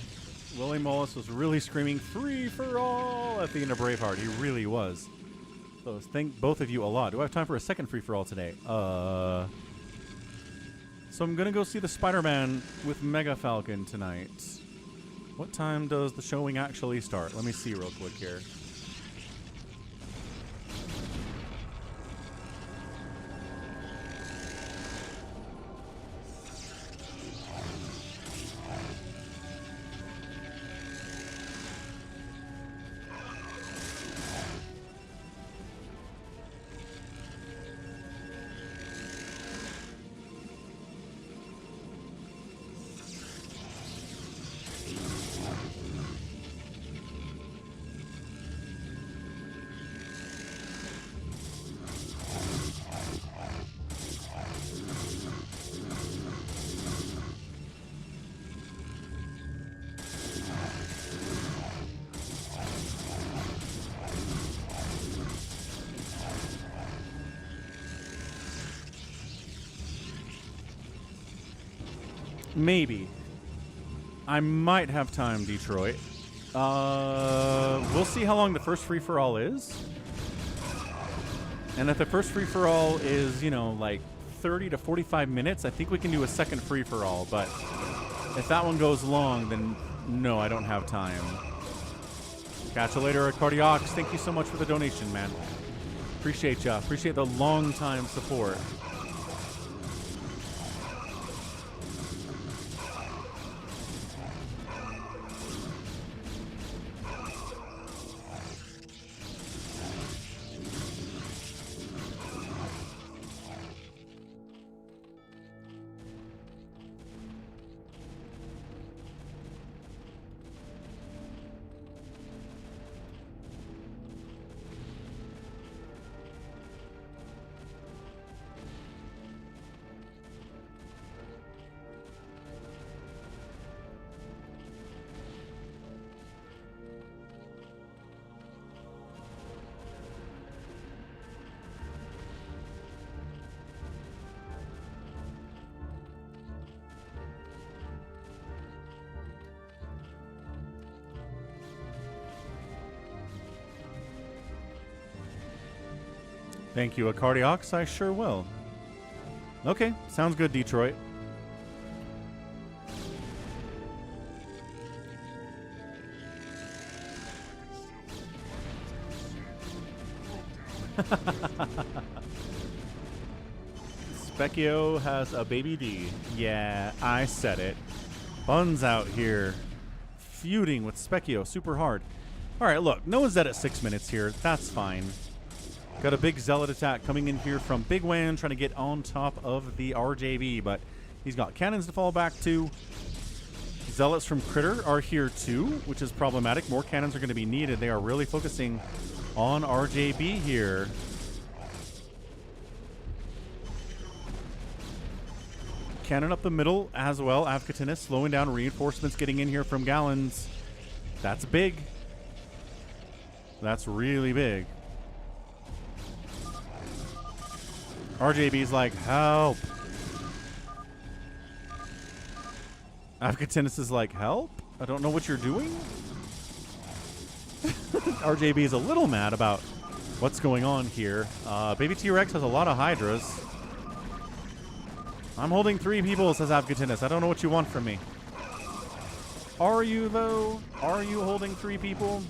William Wallace was really screaming free for all at the end of Braveheart. He really was. So thank both of you a lot. Do I have time for a second free for all today? So I'm going to go see the Spider-Man with Mega Falcon tonight. What time does the showing actually start? Let me see real quick here. Maybe. I might have time, Detroit. We'll see how long the first free-for-all is. And if the first free-for-all is, you know, like 30 to 45 minutes, I think we can do a second free-for-all. But if that one goes long, then no, I don't have time. Catch you later, Cardiacs. Thank you so much for the donation, man. Appreciate ya. Appreciate the long-time support. Thank you, Acardiox. I sure will. Okay, sounds good, Detroit. Specchio has a baby D. Yeah, I said it. Bun's out here feuding with Specchio super hard. All right, look, Noah's dead at 6 minutes here. That's fine. Got a big Zealot attack coming in here from Bigwan, trying to get on top of the RJB, but he's got cannons to fall back to. Zealots from Critter are here too, which is problematic. More cannons are going to be needed. They are really focusing on RJB here. Cannon up the middle as well. Avcatinus slowing down. Reinforcements getting in here from Gallons. That's big. That's really big. RJB's like, help. Avcatinus is like, help? I don't know what you're doing. RJB is a little mad about what's going on here. Baby T-Rex has a lot of Hydras. I'm holding 3 people, says Avcatinus. I don't know what you want from me. Are you, though? Are you holding 3 people?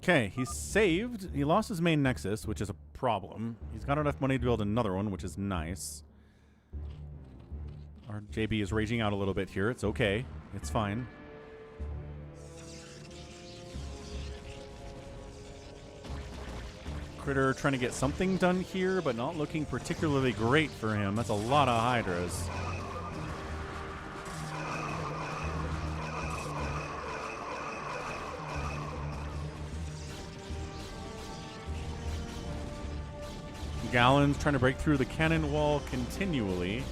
Okay, he's saved. He lost his main Nexus, which is a problem. He's got enough money to build another one, which is nice. Our JB is raging out a little bit here. It's okay. It's fine. Critter trying to get something done here, but not looking particularly great for him. That's a lot of Hydras. Gallons trying to break through the cannon wall continually.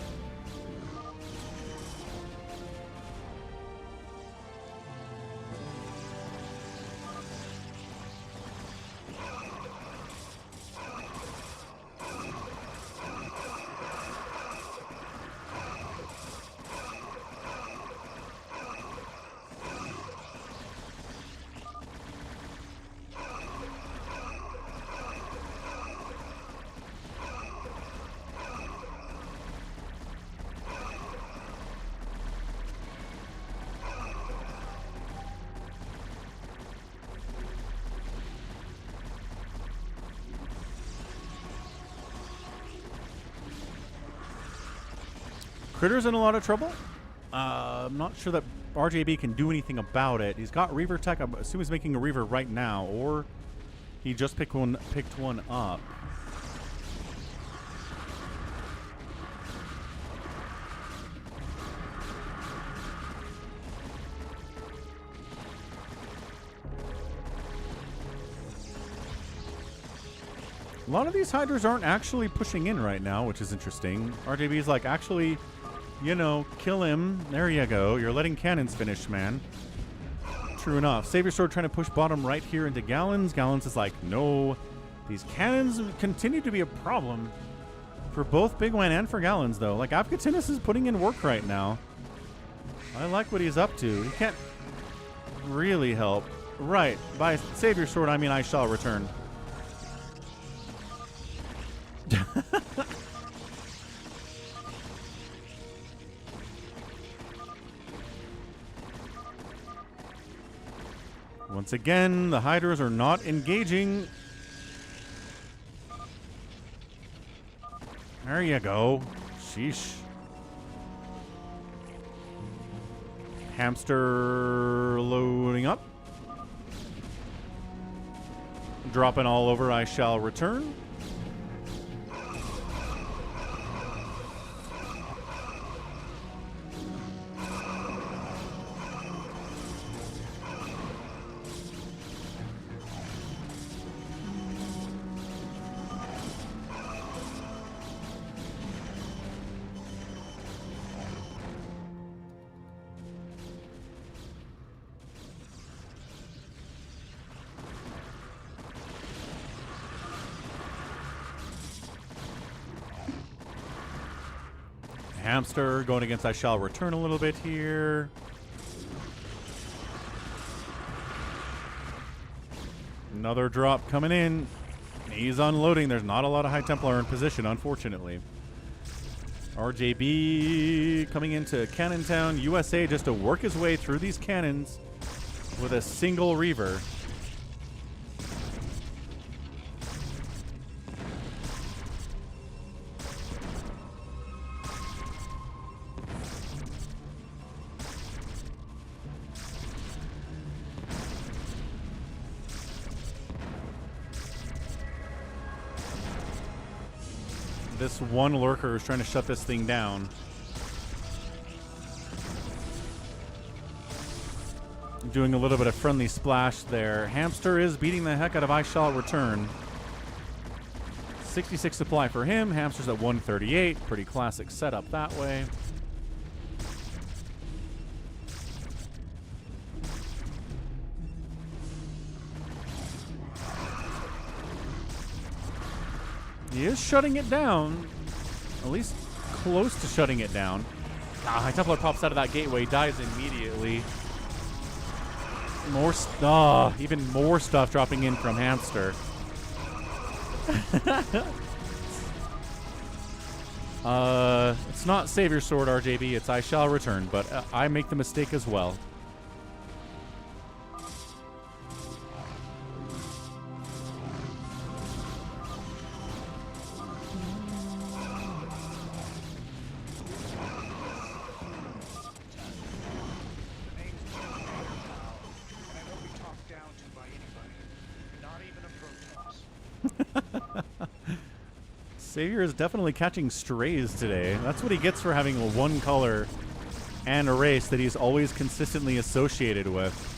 Critter's in a lot of trouble. I'm not sure that RJB can do anything about it. He's got Reaver Tech. I assume he's making a Reaver right now, or he just picked one up. A lot of these Hydras aren't actually pushing in right now, which is interesting. RJB is like, actually, you know, kill him. There you go. You're letting cannons finish, man. True enough. Savior Sword trying to push bottom right here into Gallons. Gallons is like, no. These cannons continue to be a problem for both Bigwan and for Gallons, though. Like, Avcatinus is putting in work right now. I like what he's up to. He can't really help. Right. By Savior Sword, I mean I shall return. Once again, the Hydras are not engaging. There you go. Sheesh. Hamster loading up. Dropping all over, I shall return. Hamster going against I Shall Return a little bit here. Another drop coming in. He's unloading. There's not a lot of High Templar in position, unfortunately. RJB coming into Cannon Town, USA, just to work his way through these cannons with a single Reaver. This one lurker is trying to shut this thing down. Doing a little bit of friendly splash there. Hamster is beating the heck out of I Shall Return. 66 supply for him. Hamster's at 138. Pretty classic setup that way. He is shutting it down. At least close to shutting it down. High Templar pops out of that gateway, dies immediately. More even more stuff dropping in from Hamster. It's not Savior Sword, RJB. It's I Shall Return, but I make the mistake as well. Savior is definitely catching strays today. That's what he gets for having a one color and a race that he's always consistently associated with.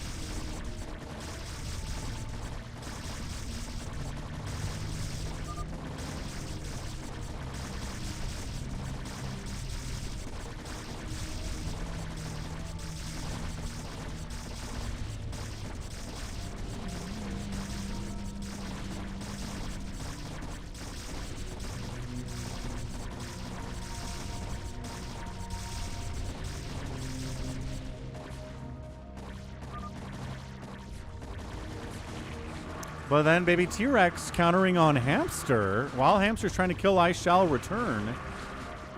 But then baby T-Rex countering on Hamster while Hamster's trying to kill I Shall Return.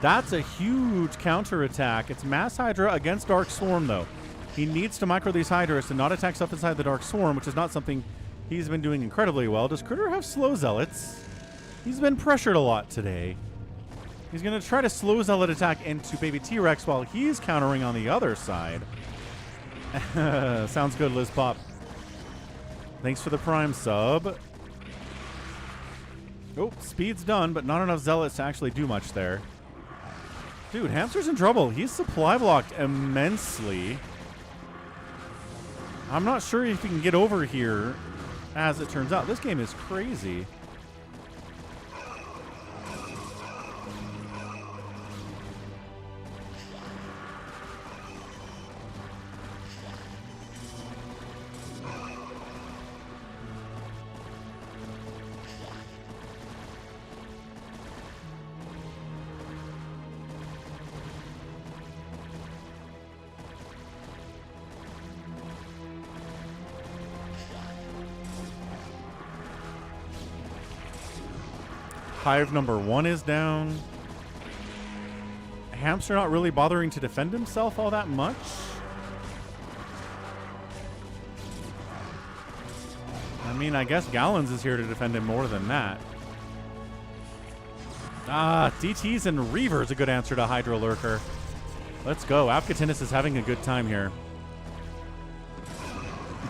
That's a huge counterattack. It's Mass Hydra against Dark Swarm, though. He needs to micro these Hydras to not attack stuff inside the Dark Swarm, which is not something he's been doing incredibly well. Does Critter have slow Zealots? He's been pressured a lot today. He's going to try to slow Zealot attack into baby T-Rex while he's countering on the other side. Sounds good, Liz Pop. Thanks for the Prime sub. Oh, speed's done, but not enough Zealots to actually do much there. Dude, Hamster's in trouble. He's supply blocked immensely. I'm not sure if he can get over here, as it turns out. This game is crazy. Hive number 1 is down. Hamster not really bothering to defend himself all that much. I mean, I guess Gallons is here to defend him more than that. Ah, DTs and Reaver is a good answer to Hydro Lurker. Let's go. Apkatinis is having a good time here.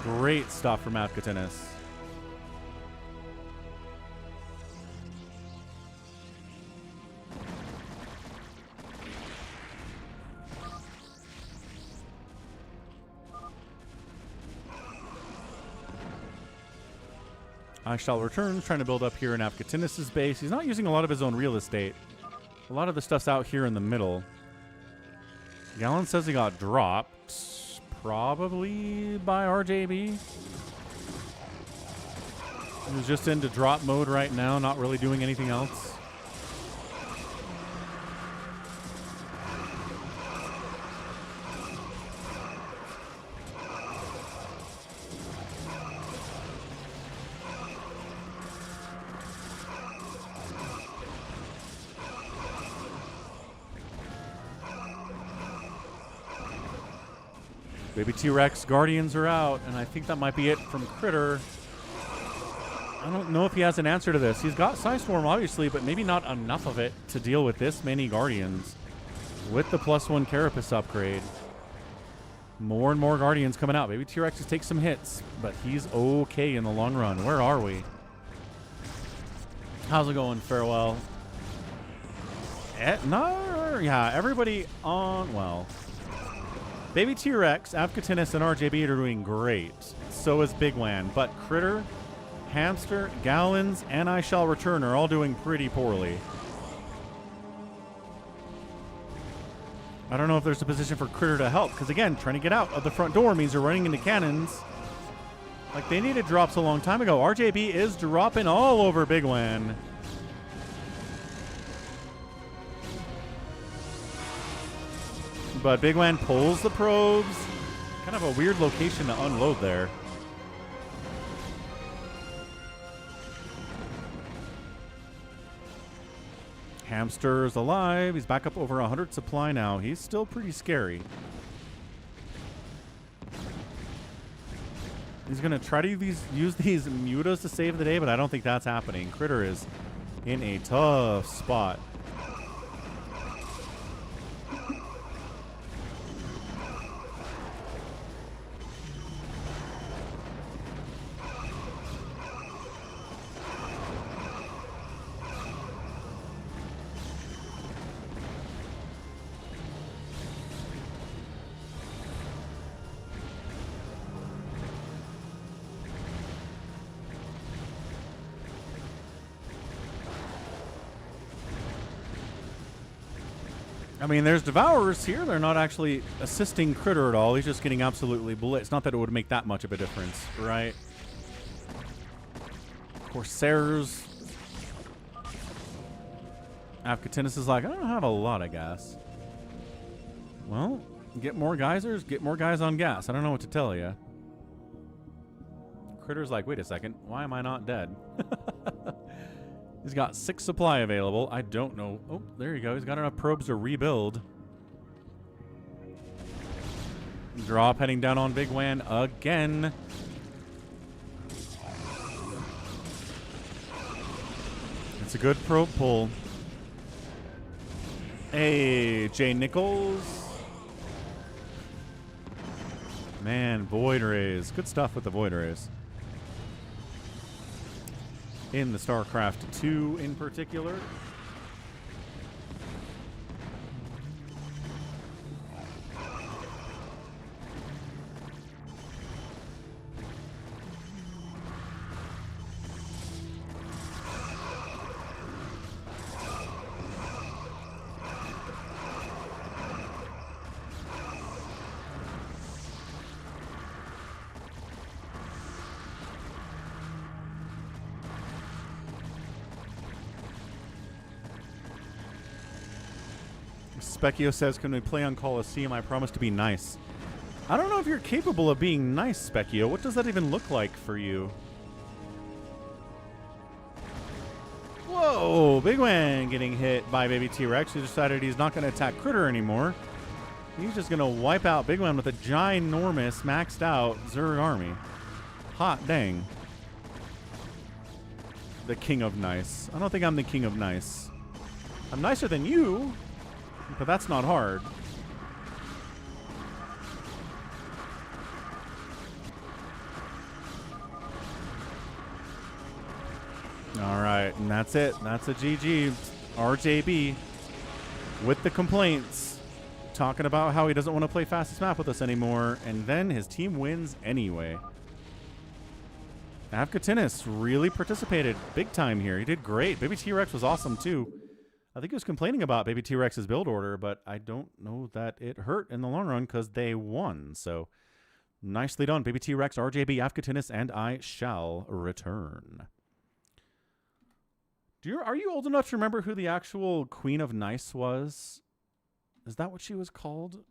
Great stuff from Apkatinis. I Shall Return, trying to build up here in Apkatinis' base. He's not using a lot of his own real estate. A lot of the stuff's out here in the middle. Gallon says he got dropped. Probably by RJB. He's just into drop mode right now, not really doing anything else. Baby T-Rex Guardians are out, and I think that might be it from Critter. I don't know if he has an answer to this. He's got Size Form, obviously, but maybe not enough of it to deal with this many Guardians. With the +1 Carapace upgrade. More and more Guardians coming out. Baby T-Rex has taken some hits, but he's okay in the long run. Where are we? How's it going, Farewell? No, yeah, everybody on, well. Baby T-Rex, Avcatinus, and RJB are doing great. So is Bigwan, but Critter, Hamster, Gallons, and I Shall Return are all doing pretty poorly. I don't know if there's a position for Critter to help, because again, trying to get out of the front door means they're running into cannons. Like, they needed drops a long time ago. RJB is dropping all over Bigwan. But Bigwan pulls the probes. Kind of a weird location to unload there. Hamster is alive. He's back up over 100 supply now. He's still pretty scary. He's going to try to use these mutas to save the day, but I don't think that's happening. Critter is in a tough spot. I mean, there's Devourers here. They're not actually assisting Critter at all. He's just getting absolutely blitzed. It's not that it would make that much of a difference, right? Corsairs. Avcatinus is like, I don't have a lot of gas. Well, get more geysers, get more guys on gas. I don't know what to tell you. Critter's like, wait a second. Why am I not dead? He's got 6 supply available. I don't know. Oh, there you go. He's got enough probes to rebuild. Drop heading down on Bigwan again. It's a good probe pull. Hey, Jay Nichols. Man, Void Rays. Good stuff with the Void Rays. In the StarCraft 2 in particular. Specchio says, can we play on Colosseum? I promise to be nice. I don't know if you're capable of being nice, Specchio. What does that even look like for you? Whoa, Bigwan getting hit by Baby T-Rex. He decided he's not going to attack Critter anymore. He's just going to wipe out Bigwan with a ginormous, maxed out Zerg army. Hot dang. The king of nice. I don't think I'm the king of nice. I'm nicer than you. But that's not hard. All right, and that's it. That's a GG. RJB with the complaints, talking about how he doesn't want to play fastest map with us anymore, and then his team wins anyway. Avcatinus really participated big time here. He did great. Baby T-Rex was awesome too. I think he was complaining about Baby T-Rex's build order, but I don't know that it hurt in the long run because they won. So nicely done. Baby T-Rex, RJB, Avcatinus, and I Shall Return. Are you old enough to remember who the actual Queen of Nice was? Is that what she was called?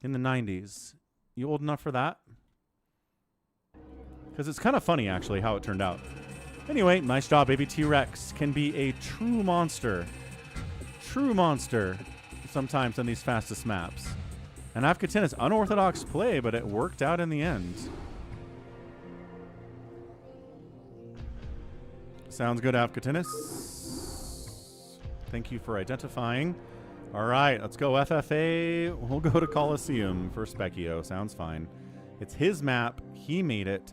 In the 90s. You old enough for that? Because it's kind of funny, actually, how it turned out. Anyway, nice job. Baby T-Rex can be a true monster. True monster sometimes on these fastest maps. An Afghanis unorthodox play, but it worked out in the end. Sounds good, Afghanis. Thank you for identifying. All right, let's go FFA. We'll go to Colosseum for Specchio. Sounds fine. It's his map. He made it.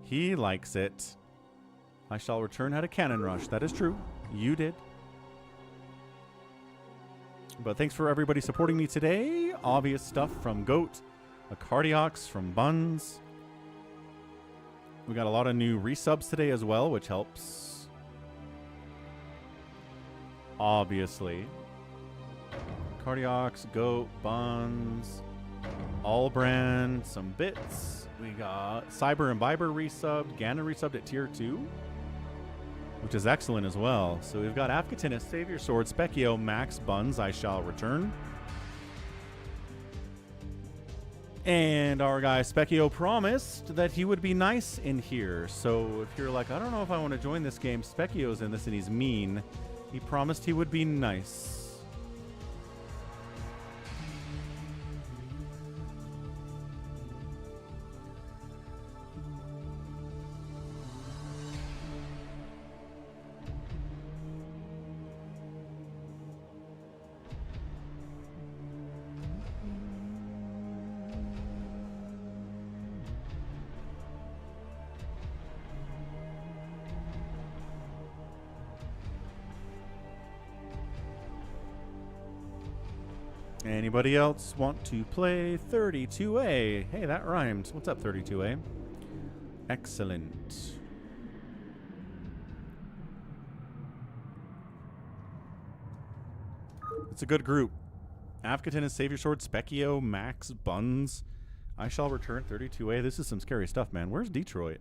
He likes it. I shall return had a cannon rush. That is true. You did. But thanks for everybody supporting me today. Obvious stuff from Goat. A Cardiox from Buns. We got a lot of new resubs today as well, which helps. Obviously. Cardiox, Goat, Buns, Allbrand, some bits. We got Cyber and Viber resubbed, Ganon resubbed at tier 2, which is excellent as well. So we've got Afghanis, Savior Sword, Specchio, Max, Buns, I shall return. And our guy Specchio promised that he would be nice in here. So if you're like, I don't know if I want to join this game, Specchio's in this and he's mean. He promised he would be nice. Anybody else want to play 32A? Hey, that rhymed. What's up, 32A? Excellent. It's a good group. Afghanis, Savior Sword, Specchio, Max, Buns. I shall return 32A. This is some scary stuff, man. Where's Detroit?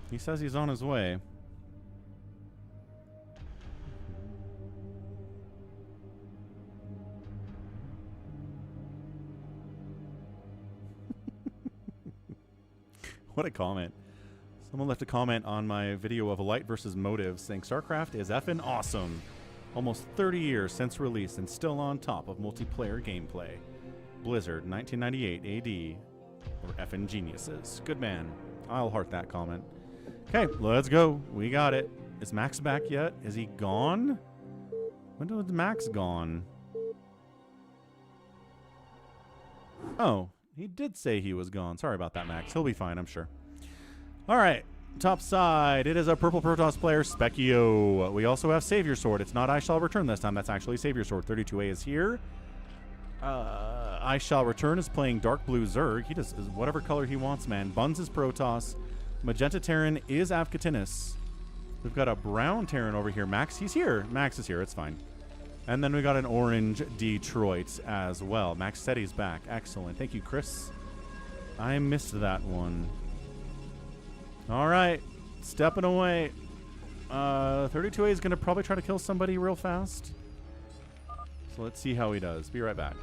He says he's on his way. What a comment. Someone left a comment on my video of a Light versus Motive saying StarCraft is effing awesome. Almost 30 years since release and still on top of multiplayer gameplay. Blizzard, 1998 AD. Or effing geniuses. Good man. I'll heart that comment. Okay, let's go. We got it. Is Max back yet? Is he gone? When was Max gone? Oh. He did say he was gone. Sorry about that, Max. He'll be fine, I'm sure. All right. Top side. It is a purple Protoss player, Specchio. We also have Savior Sword. It's not I Shall Return this time. That's actually Savior Sword. 32A is here. I Shall Return is playing Dark Blue Zerg. He does whatever color he wants, man. Buns is Protoss. Magenta Terran is Afghanis. We've got a brown Terran over here. Max, he's here. Max is here. It's fine. And then we got an orange Detroit as well. Max said he's back. Excellent. Thank you, Chris. I missed that one. All right. Stepping away. 32A is going to probably try to kill somebody real fast. So let's see how he does. Be right back.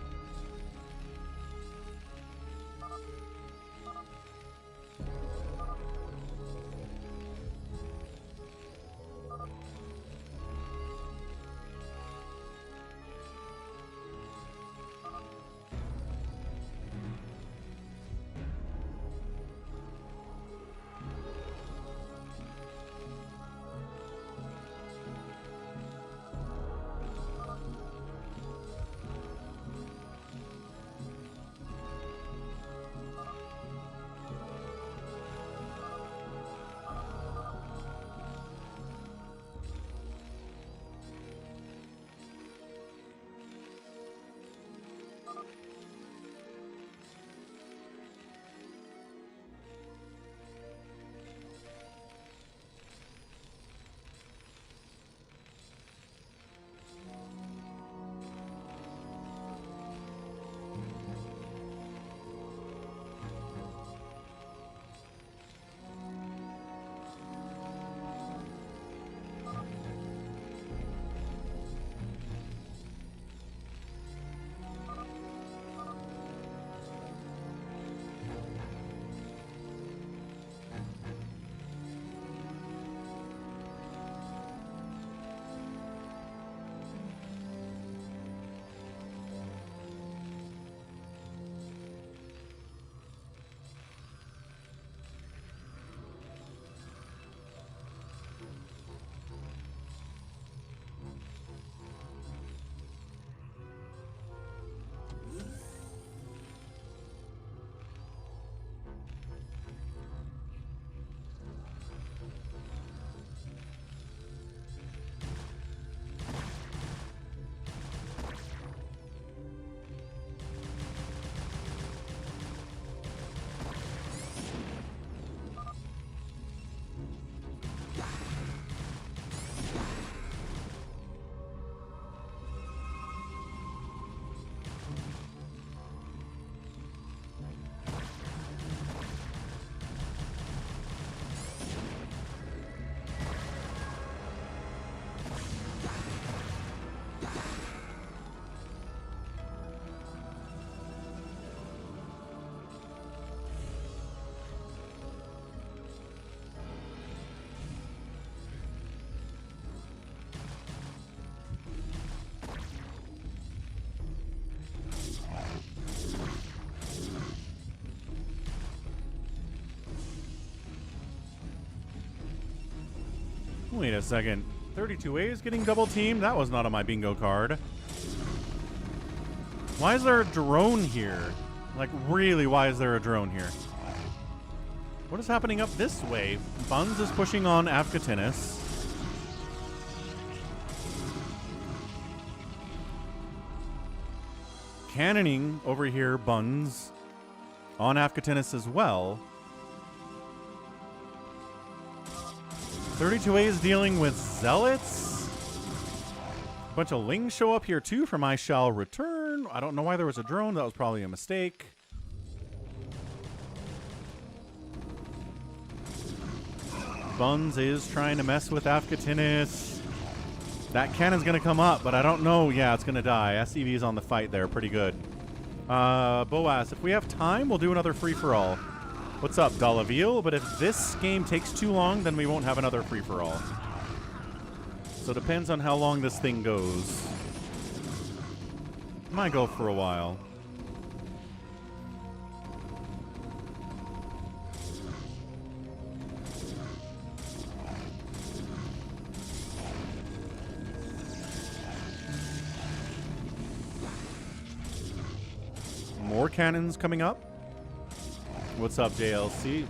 Wait a second. 32A is getting double teamed? That was not on my bingo card. Why is there a drone here? Like, really, why is there a drone here? What is happening up this way? Buns is pushing on Afghatinus. Cannoning over here, Buns, on Afghatinus as well. 32A is dealing with Zealots. A bunch of Lings show up here too from I Shall Return. I don't know why there was a drone. That was probably a mistake. Buns is trying to mess with Afghatinus. That cannon's going to come up, but I don't know. Yeah, it's going to die. SCV's on the fight there. Pretty good. Boaz, if we have time, we'll do another free-for-all. What's up, Dalaville? But if this game takes too long, then we won't have another free-for-all. So it depends on how long this thing goes. Might go for a while. More cannons coming up. What's up, JLC?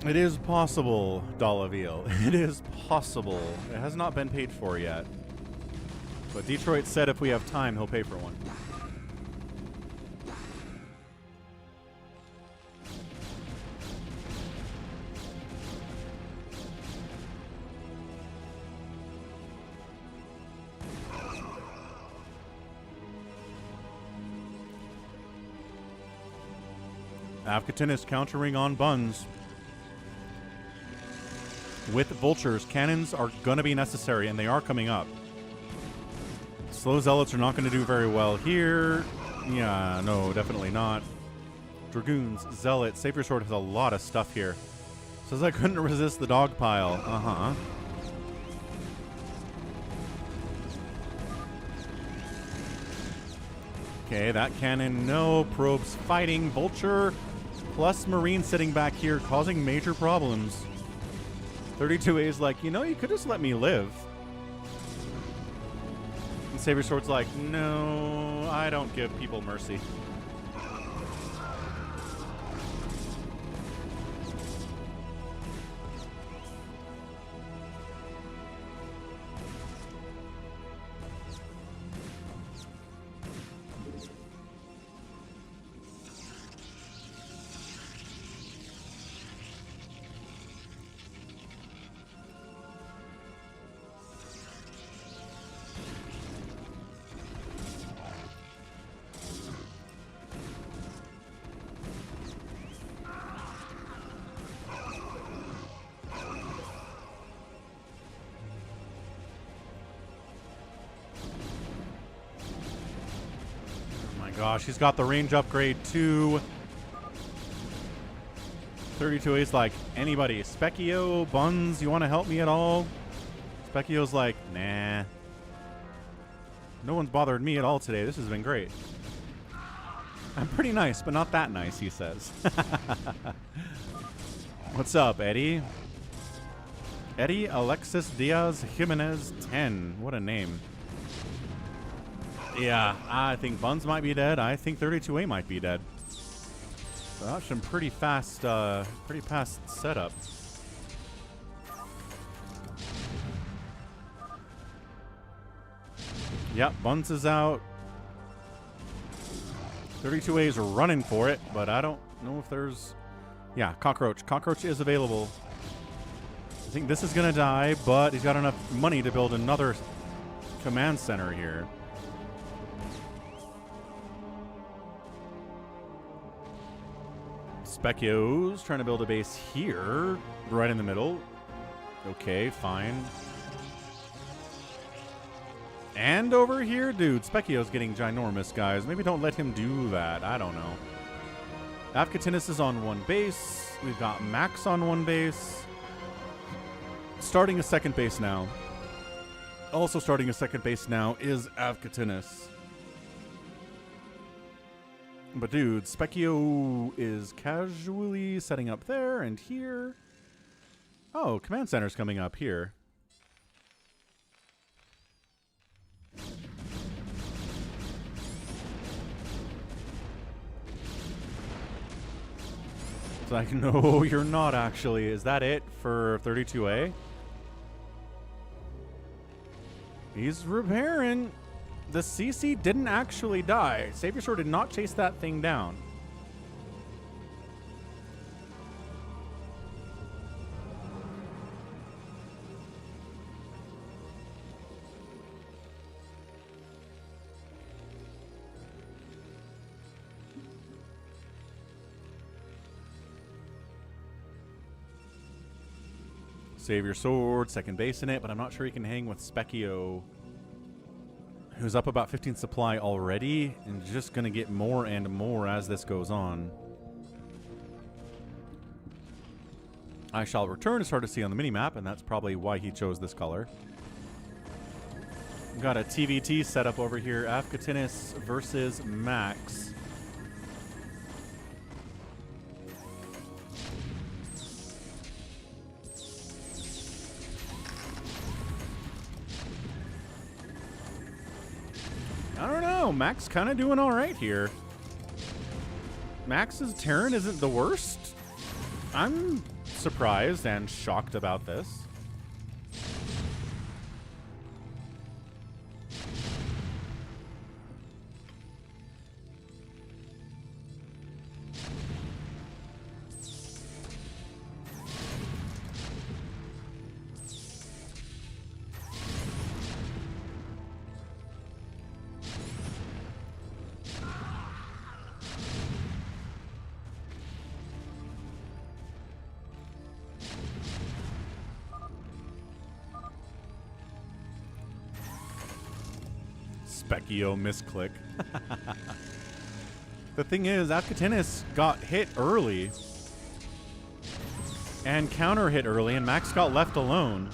It is possible, Dalaville. It is possible. It has not been paid for yet. But Detroit said if we have time, he'll pay for one. Afghatinus countering on Buns. With vultures, cannons are going to be necessary, and they are coming up. Slow Zealots are not going to do very well here. Yeah, no, definitely not. Dragoons, Zealot, Savior Sword has a lot of stuff here. Says I couldn't resist the dog pile. Uh-huh. Okay, that cannon, no. Probes fighting. Vulture plus Marine sitting back here causing major problems. 32A is like, you know, you could just let me live. And Savior Sword's like, no, I don't give people mercy. Gosh, he's got the range upgrade too. 32A's like, anybody. Specchio, Buns, you want to help me at all? Specchio's like, nah. No one's bothered me at all today. This has been great. I'm pretty nice, but not that nice, he says. What's up, Eddie? Eddie Alexis Diaz Jimenez 10. What a name. Yeah, I think Buns might be dead. I think 32A might be dead. So that's some pretty fast setup. Yep, Buns is out. 32A is running for it, but I don't know if there's... Yeah, Cockroach. Cockroach is available. I think this is going to die, but he's got enough money to build another command center here. Specchio's trying to build a base here, right in the middle. Okay, fine. And over here, dude, Specchio's getting ginormous, guys. Maybe don't let him do that. I don't know. Afghatinus is on one base. We've got Max on one base. starting a second base now. Also starting a second base now is Avkatinis. But dude, Specchio is casually setting up there and here. Oh, command center's coming up here. It's like, no, you're not actually. Is that it for 32A? He's repairing. The CC didn't actually die. Savior Sword did not chase that thing down. Savior Sword, second base in it, but I'm not sure he can hang with Specchio, who's up about 15 supply already, and just going to get more and more as this goes on. I shall return is hard to see on the mini-map, and that's probably why he chose this color. We've got a TVT set up over here. Avkatinis versus Max. I don't know. Max kind of doing all right here. Max's Terran isn't the worst. I'm surprised and shocked about this. Specchio misclick. The thing is, Avkatinis got hit early and counter hit early, and Max got left alone.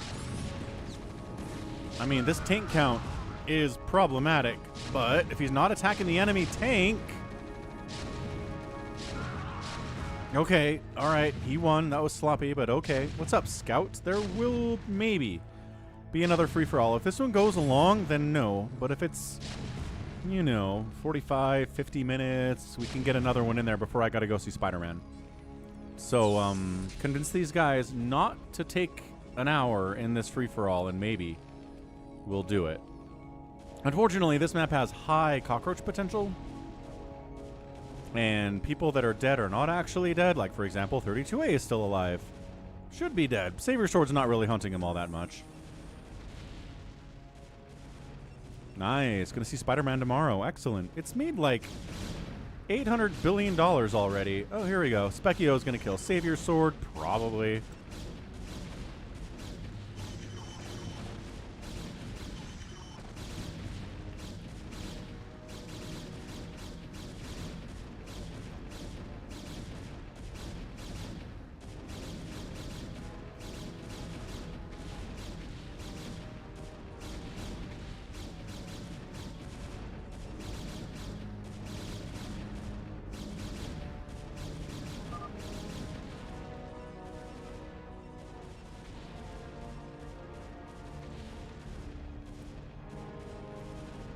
I mean, this tank count is problematic, but if he's not attacking the enemy tank... Okay, alright, he won. That was sloppy, but okay. What's up, Scout? There will maybe be another free-for-all. If this one goes along, then no. But if it's, you know, 45, 50 minutes, we can get another one in there before I gotta go see Spider-Man. So, convince these guys not to take an hour in this free-for-all, and maybe we'll do it. Unfortunately, this map has high cockroach potential, and people that are dead are not actually dead. Like, for example, 32A is still alive. Should be dead. Savior Sword's not really hunting him all that much. Nice. Gonna see Spider-Man tomorrow. Excellent. It's made like $800 billion already. Oh, here we go. Specchio's gonna kill Savior Sword. Probably.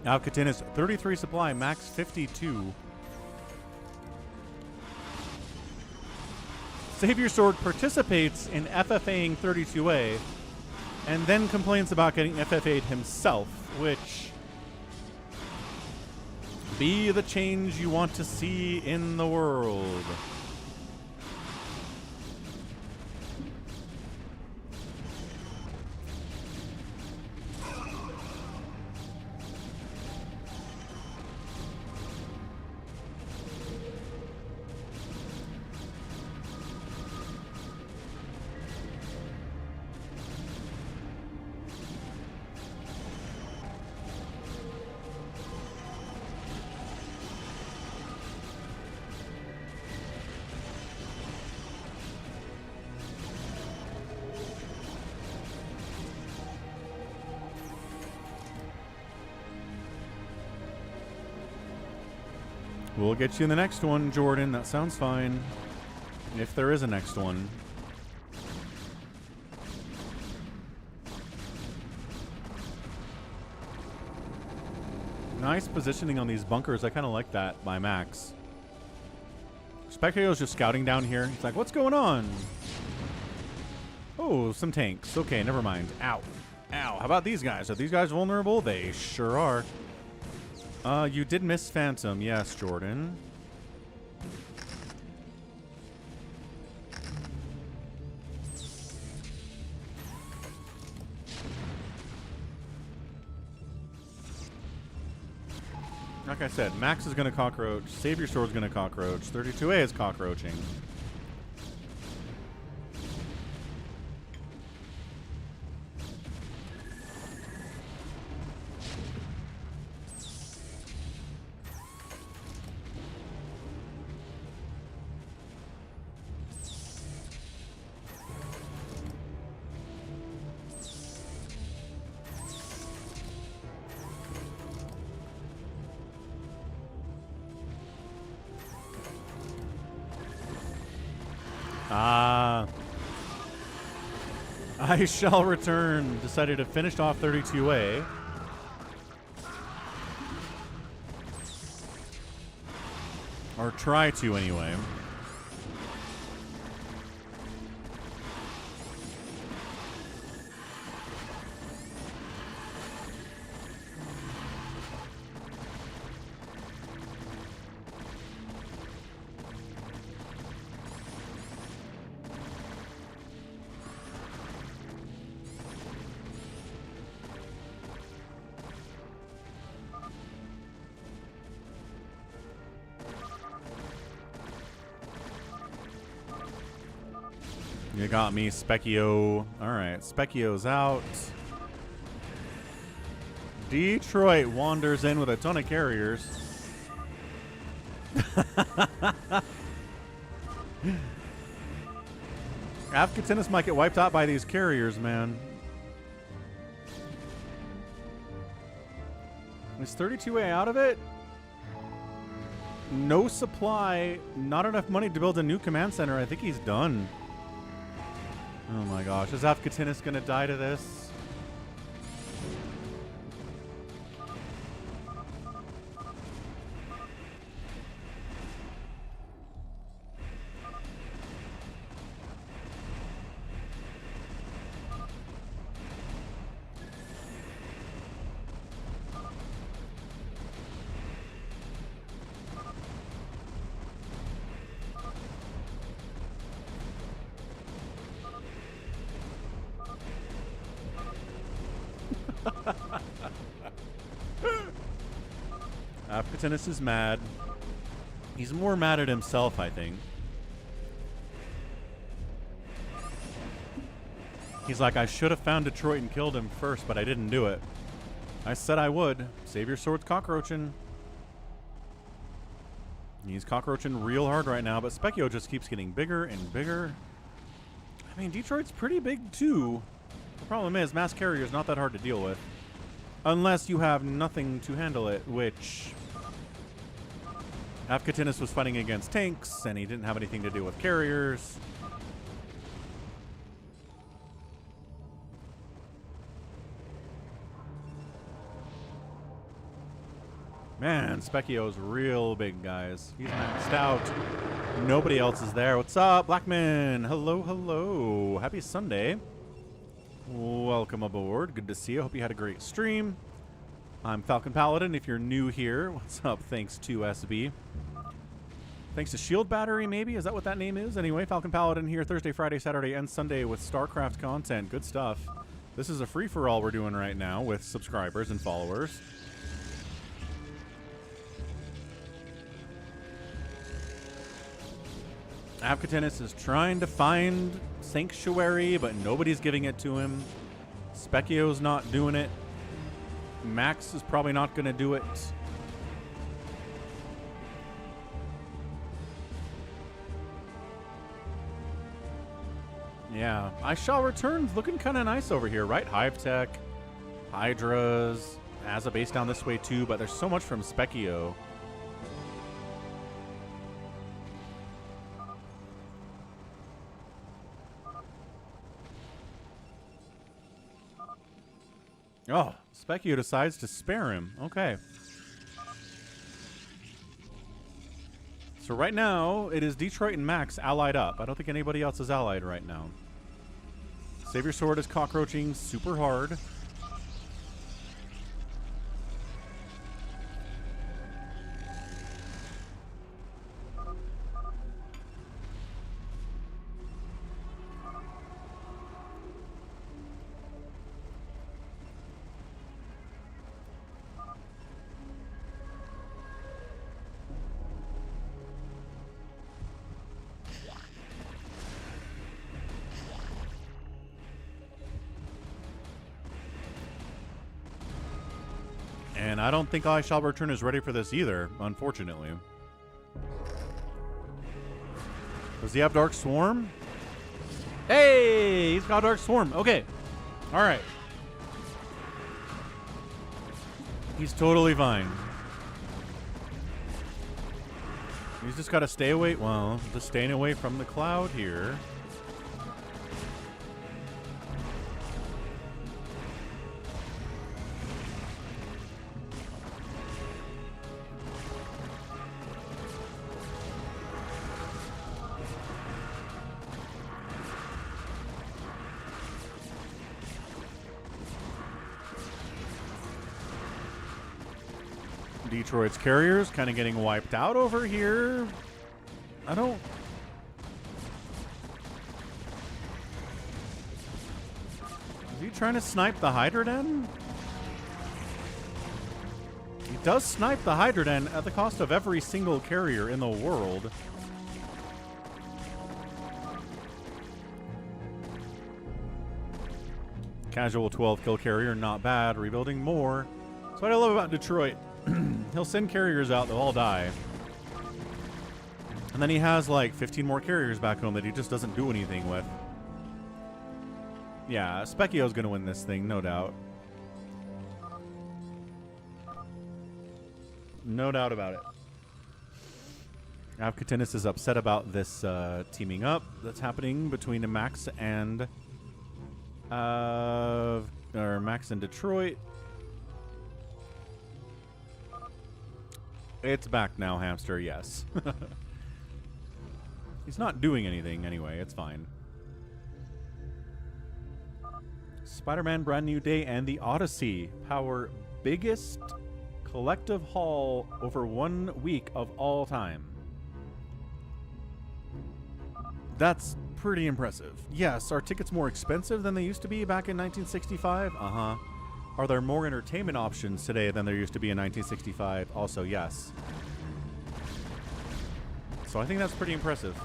Avkatinis 33 supply, Max 52. Savior Sword participates in FFAing 32A and then complains about getting FFA'd himself, which be the change you want to see in the world. We'll get you in the next one, Jordan. That sounds fine. If there is a next one. Nice positioning on these bunkers. I kind of like that by Max. Spectator's just scouting down here. He's like, what's going on? Oh, some tanks. Okay, never mind. Ow. Ow. How about these guys? Are these guys vulnerable? They sure are. You did miss Phantom. Yes, Jordan. Like I said, Max is going to cockroach. Savior Sword's going to cockroach. 32A is cockroaching. I shall return. Decided to finish off 32A. Or try to, anyway. You got me, Specchio. Alright, Specchio's out. Detroit wanders in with a ton of carriers. Afghanistan might get wiped out by these carriers, man. Is 32A out of it? No supply, not enough money to build a new command center. I think he's done. Oh my gosh, is Afghanistan gonna die to this? Afghanistan is mad. He's more mad at himself, I think. He's like, I should have found Detroit and killed him first, but I didn't do it. I said I would. Savior Sword's cockroaching. He's cockroaching real hard right now, but Specchio just keeps getting bigger and bigger. I mean, Detroit's pretty big, too. The problem is, mass carrier's not that hard to deal with. Unless you have nothing to handle it, which... Afghanistan was fighting against tanks, and he didn't have anything to do with carriers. Man, Specchio's real big, guys. He's maxed out. Nobody else is there. What's up, Blackman? Hello, hello. Happy Sunday. Welcome aboard. Good to see you. Hope you had a great stream. I'm Falcon Paladin. If you're new here, what's up? Thanks to SB. Thanks to Shield Battery, maybe? Is that what that name is? Anyway, Falcon Paladin here Thursday, Friday, Saturday, and Sunday with StarCraft content. Good stuff. This is a free-for-all we're doing right now with subscribers and followers. Afghanistan is trying to find Sanctuary, but nobody's giving it to him. Specchio's not doing it. Max is probably not going to do it. Yeah, I shall return. Looking kind of nice over here, right? Hive Tech, Hydras, has a base down this way too, but there's so much from Specchio. Oh, Specchio decides to spare him. Okay. So right now, it is Detroit and Max allied up. I don't think anybody else is allied right now. Savior Sword is cockroaching super hard. And I don't think I Shall Return is ready for this either, unfortunately. Does he have Dark Swarm? Hey, he's got Dark Swarm. Okay. All right. He's totally fine. He's just got to stay away. Well, just staying away from the cloud here. Detroit's carriers kind of getting wiped out over here. I don't... Is he trying to snipe the Hydroden? He does snipe the Hydroden at the cost of every single carrier in the world. Casual 12 kill carrier, not bad. Rebuilding more. That's what I love about Detroit. He'll send carriers out, they'll all die. And then he has like 15 more carriers back home that he just doesn't do anything with. Yeah, Specchio's gonna win this thing, no doubt. No doubt about it. Avkatinis is upset about this teaming up that's happening between Max and Max and Detroit. It's back now, hamster, yes. He's not doing anything anyway, it's fine. Spider-Man Brand New Day and the Odyssey. Our biggest collective haul over 1 week of all time. That's pretty impressive. Yes, are tickets more expensive than they used to be back in 1965? Uh-huh. Are there more entertainment options today than there used to be in 1965? Also, yes. So I think that's pretty impressive.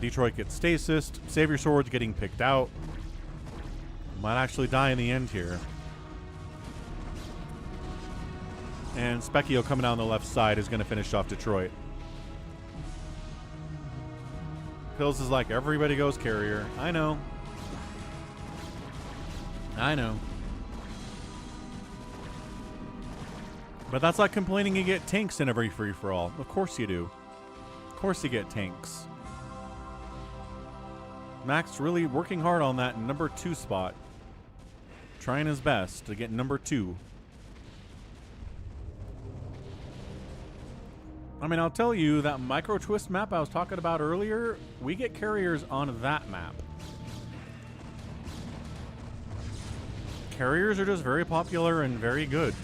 Detroit gets stasis. Savior Sword's getting picked out. Might actually die in the end here. And Specchio coming down the left side is going to finish off Detroit. Pills is like, everybody goes carrier. I know. I know. But that's like complaining you get tanks in every free-for-all. Of course you do. Of course you get tanks. Max really working hard on that number 2 spot. Trying his best to get number 2. I mean, I'll tell you, that micro twist map I was talking about earlier, we get carriers on that map. Carriers are just very popular and very good.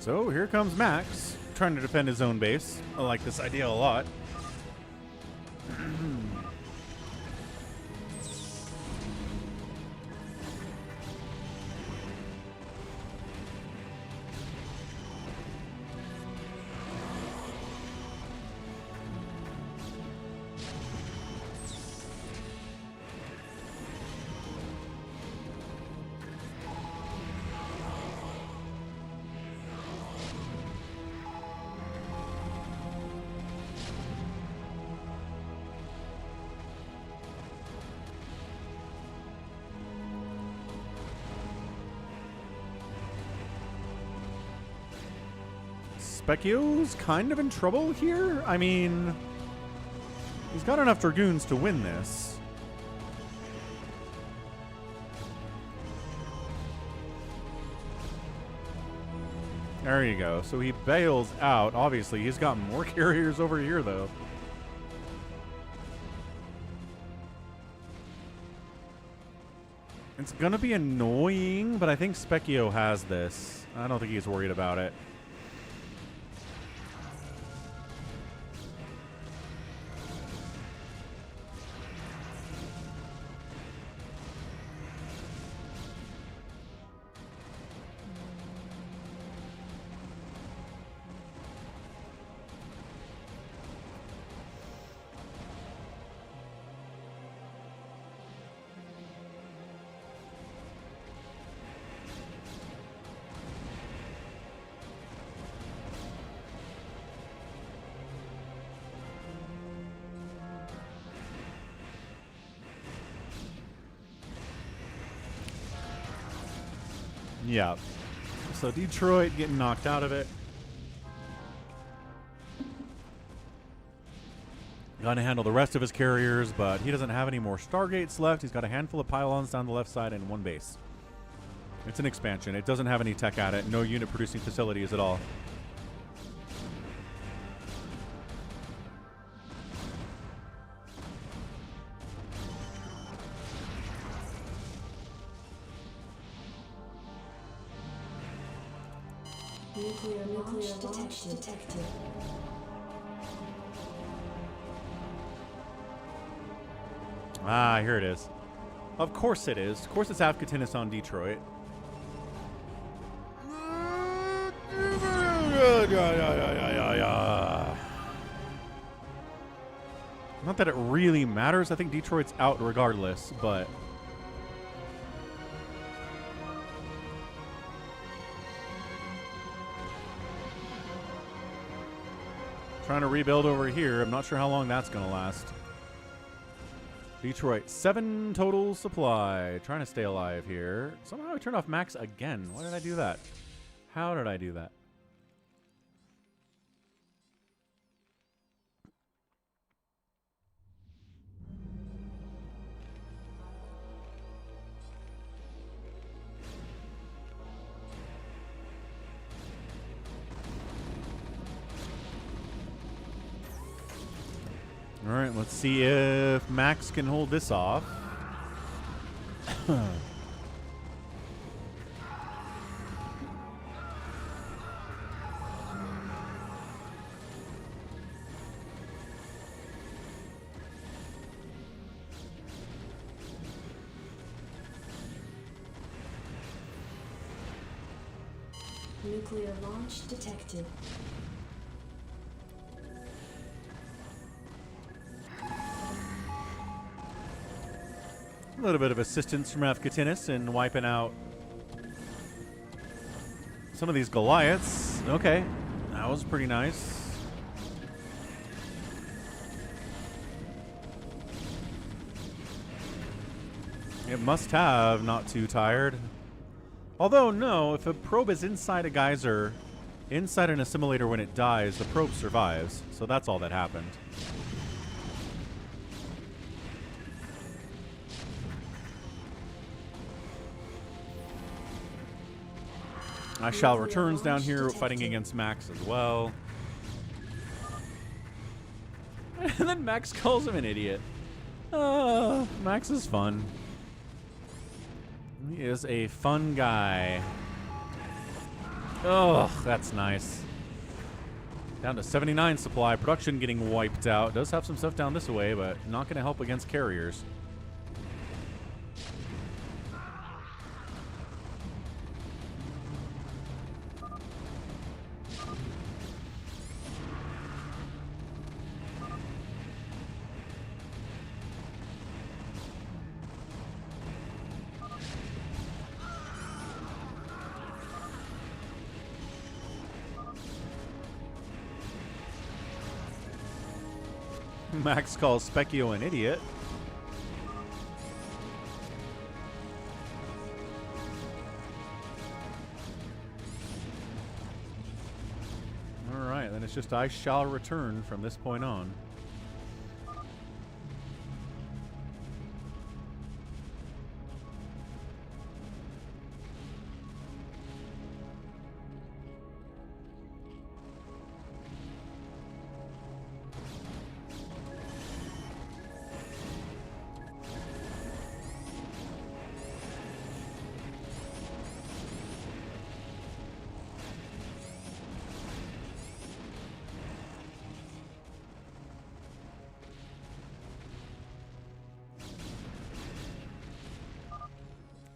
So here comes Max, trying to defend his own base. I like this idea a lot. Specchio's kind of in trouble here. I mean, he's got enough Dragoons to win this. There you go. So he bails out. Obviously, he's got more carriers over here, though. It's going to be annoying, but I think Specchio has this. I don't think he's worried about it. Yeah. So Detroit getting knocked out of it. Got to handle the rest of his carriers, but he doesn't have any more Stargates left. He's got a handful of pylons down the left side and one base. It's an expansion. It doesn't have any tech at it. No unit producing facilities at all. Nuclear launch detected. Ah, here it is. Of course it is. Of course it's Afghanistan on Detroit. Not that it really matters. I think Detroit's out regardless, but... trying to rebuild over here. I'm not sure how long that's going to last. Detroit, 7 total supply. Trying to stay alive here. Somehow I turned off Max again. Why did I do that? How did I do that? All right, let's see if Max can hold this off. Nuclear launch detected. A little bit of assistance from Afghatinis in wiping out some of these Goliaths. Okay, that was pretty nice. It must have not too tired. Although, no, if a probe is inside a geyser, inside an assimilator when it dies, the probe survives. So that's all that happened. I shall returns down here fighting against Max as well. And then Max calls him an idiot. Max is fun. He is a fun guy. Oh, that's nice. Down to 79 supply. Production getting wiped out. Does have some stuff down this way, but not going to help against carriers. Max calls Specchio an idiot. Alright, then it's just I shall return from this point on.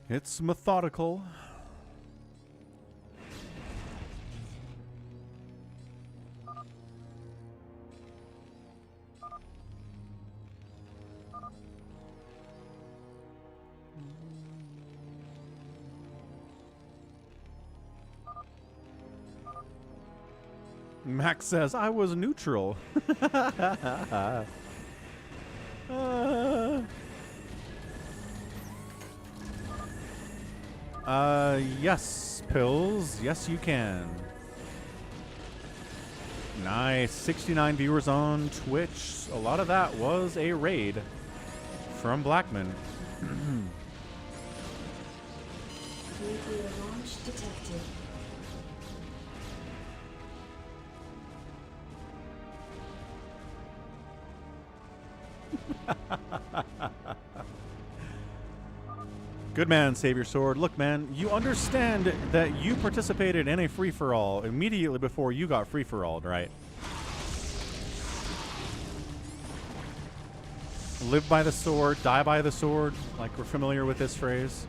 It's methodical. Max says, I was neutral. Yes, Pills. Yes, you can. Nice. 69 viewers on Twitch. A lot of that was a raid from Blackman. Nuclear launch detected. Good man, save your sword. Look, man, you understand that you participated in a free-for-all immediately before you got free-for-alled, right? Live by the sword, die by the sword. Like, we're familiar with this phrase.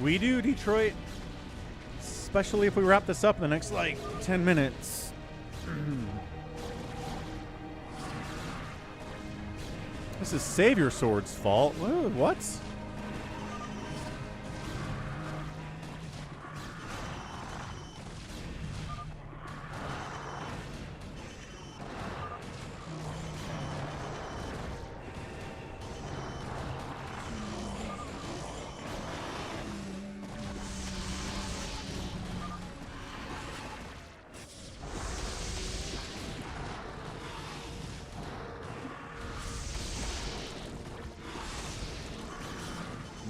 We do, Detroit. Especially if we wrap this up in the next, like, 10 minutes. This is Savior Sword's fault. What?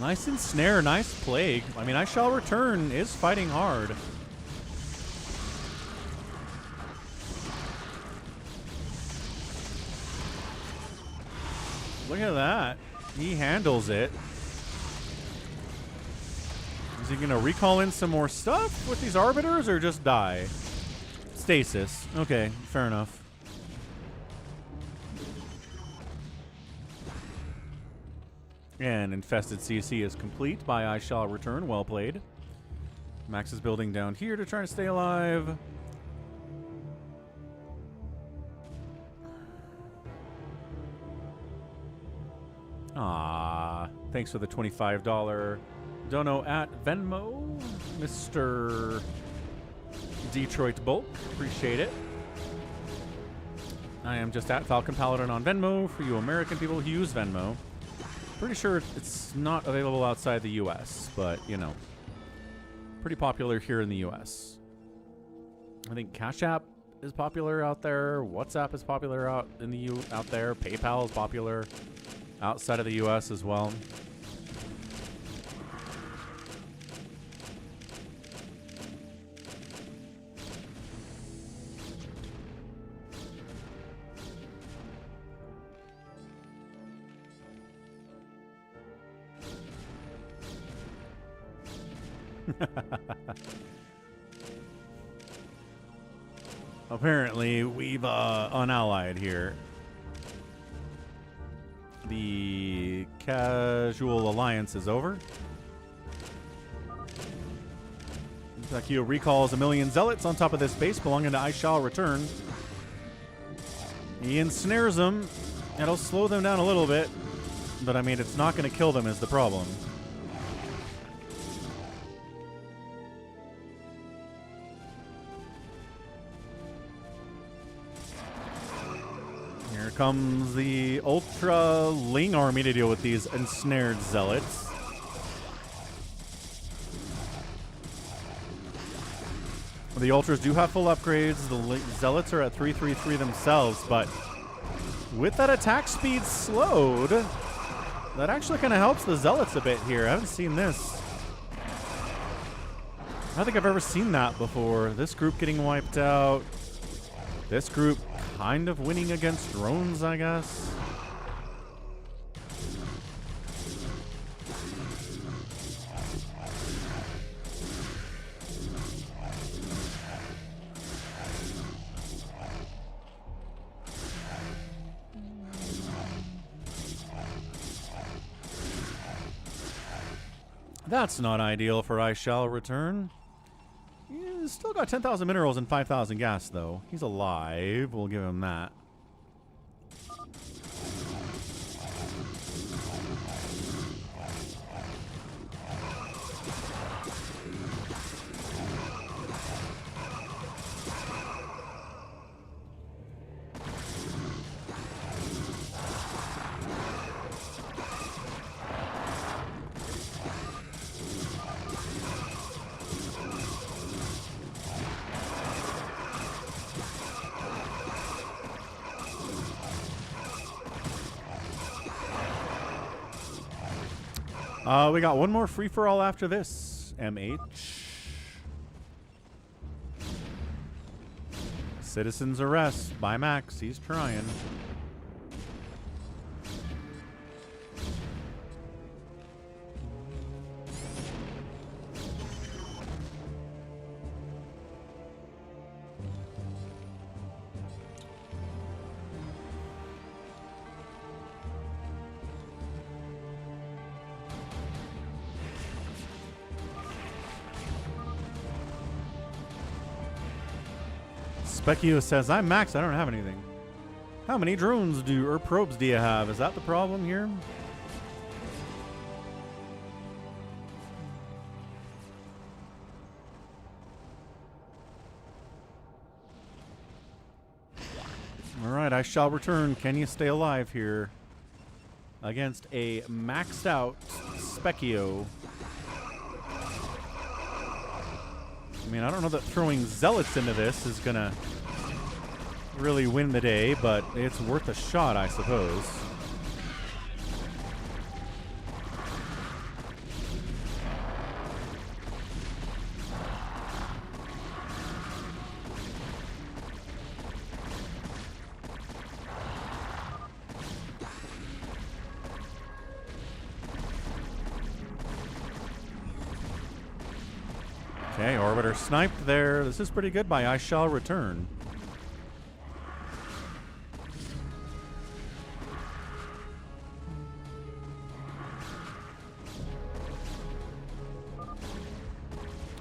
Nice ensnare, nice plague. I mean, I Shall Return is fighting hard. Look at that. He handles it. Is he going to recall in some more stuff with these Arbiters or just die? Stasis. Okay, fair enough. And Infested CC is complete by I Shall Return. Well played. Max is building down here to try to stay alive. Ah, thanks for the $25 dono at Venmo, Mr. Detroit Bulk. Appreciate it. I am just at Falcon Paladin on Venmo for you American people who use Venmo. Pretty sure it's not available outside the U.S., but, you know, pretty popular here in the U.S. I think Cash App is popular out there. WhatsApp is popular out there. PayPal is popular outside of the U.S. as well. Apparently, we've unallied here. The casual alliance is over. QvQ recalls 1,000,000 zealots on top of this base belonging to I Shall Return. He ensnares them. It'll slow them down a little bit, but I mean, it's not going to kill them is the problem. Here comes the Ultra Ling army to deal with these ensnared zealots. The Ultras do have full upgrades. The Zealots are at 333 themselves, but with that attack speed slowed, that actually kind of helps the Zealots a bit here. I haven't seen this. I don't think I've ever seen that before. This group getting wiped out. This group kind of winning against drones, I guess. That's not ideal for I Shall Return. He's still got 10,000 minerals and 5,000 gas, though. He's alive. We'll give him that. We got one more free-for-all after this. MH. Citizen's arrest by Max. He's trying. Specchio says, I'm Max, I don't have anything. How many drones or probes do you have? Is that the problem here? Alright, I Shall Return. Can you stay alive here? Against a maxed out Specchio. I mean, I don't know that throwing Zealots into this is going to really win the day, but it's worth a shot, I suppose. Okay, Orbiter sniped there. This is pretty good by I Shall Return.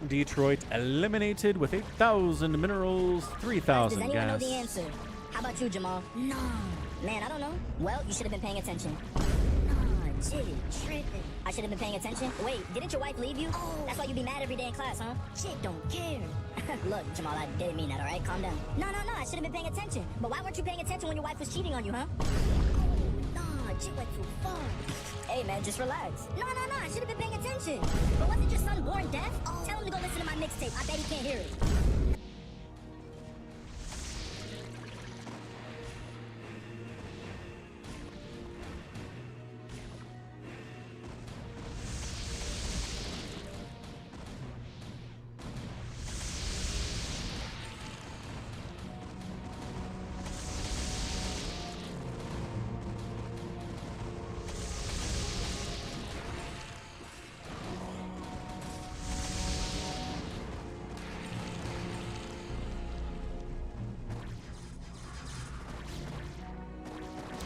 Detroit eliminated with 8,000 minerals, 3,000 gas. Does anyone know the answer? How about you, Jamal? No. Man, I don't know. Well, you should have been paying attention. Jitty, tripping. I should have been paying attention. Wait, didn't your wife leave you? Oh. That's why you be mad every day in class, huh? Shit, don't care. Look, Jamal, I didn't mean that, all right? Calm down. No, I should have been paying attention. But why weren't you paying attention when your wife was cheating on you, huh? Oh, nah, Jit went too far. Hey, man, just relax. No, I should have been paying attention. But wasn't your son born deaf? Oh. Tell him to go listen to my mixtape. I bet he can't hear it.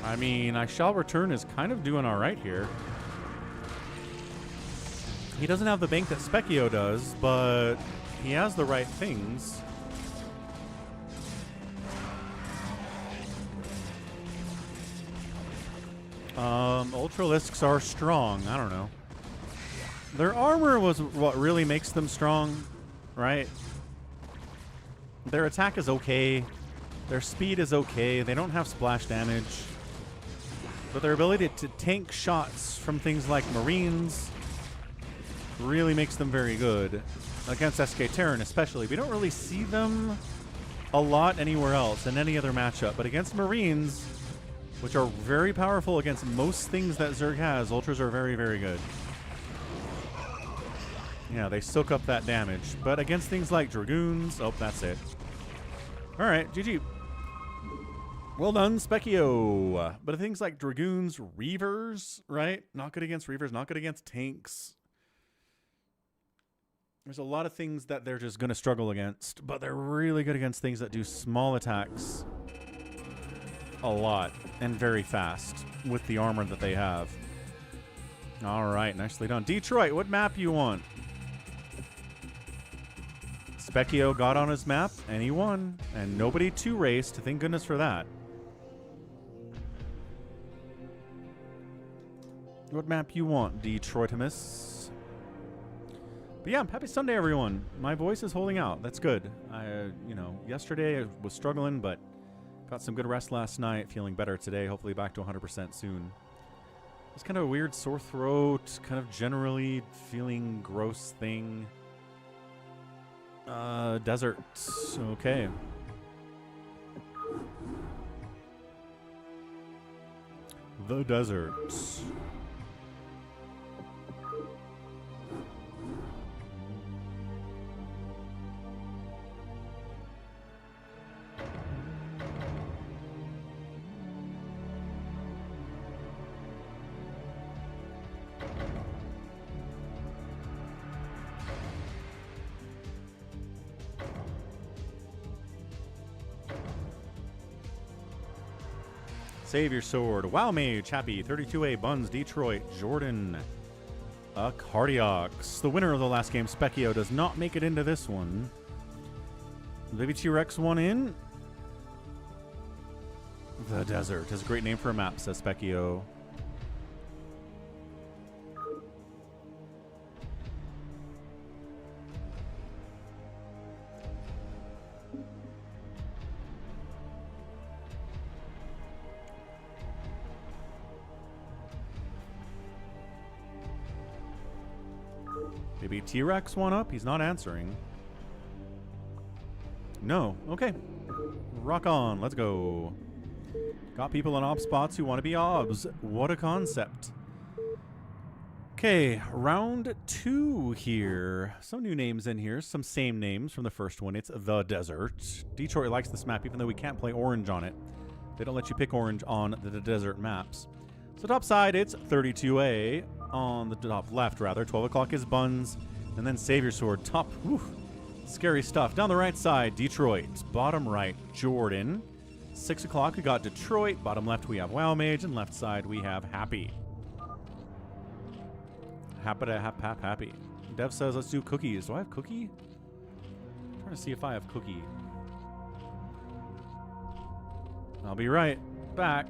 I mean, I Shall Return is kind of doing all right here. He doesn't have the bank that Specchio does, but he has the right things. Ultralisks are strong. I don't know. Their armor was what really makes them strong, right? Their attack is okay. Their speed is okay. They don't have splash damage. But their ability to tank shots from things like Marines really makes them very good. Against SK Terran especially. We don't really see them a lot anywhere else in any other matchup. But against Marines, which are very powerful against most things that Zerg has, Ultras are very, very good. Yeah, they soak up that damage. But against things like Dragoons... Oh, that's it. Alright, GG. Well done, Specchio. But things like Dragoons, Reavers, right? Not good against Reavers, not good against tanks. There's a lot of things that they're just going to struggle against, but they're really good against things that do small attacks a lot and very fast with the armor that they have. All right, nicely done. Detroit, what map you want? Specchio got on his map, and he won. And nobody two-raced. Thank goodness for that. What map you want, Detroitimus? But yeah, happy Sunday, everyone. My voice is holding out. That's good. You know, yesterday I was struggling, but got some good rest last night. Feeling better today. Hopefully back to 100% soon. It's kind of a weird sore throat, kind of generally feeling gross thing. Desert. Okay. The desert. Save your sword. Wow Mage, happy. 32A, Buns, Detroit, Jordan, Cardiox. The winner of the last game, Specchio, does not make it into this one. Baby T-Rex won in. The Desert is a great name for a map, says Specchio. Maybe T-Rex one up? He's not answering. No. Okay. Rock on. Let's go. Got people in ob spots who want to be obs. What a concept. Okay. Round 2 here. Some new names in here. Some same names from the first one. It's The Desert. Detroit likes this map even though we can't play orange on it. They don't let you pick orange on the desert maps. So top side, it's 32A. On the top left, rather. 12 o'clock is Buns. And then Savior Sword. Top. Whew, scary stuff. Down the right side, Detroit. Bottom right, Jordan. 6 o'clock, we got Detroit. Bottom left, we have Wow Mage. And left side, we have Happy. Happy. Dev says, let's do cookies. Do I have cookie? I'm trying to see if I have cookie. I'll be right back.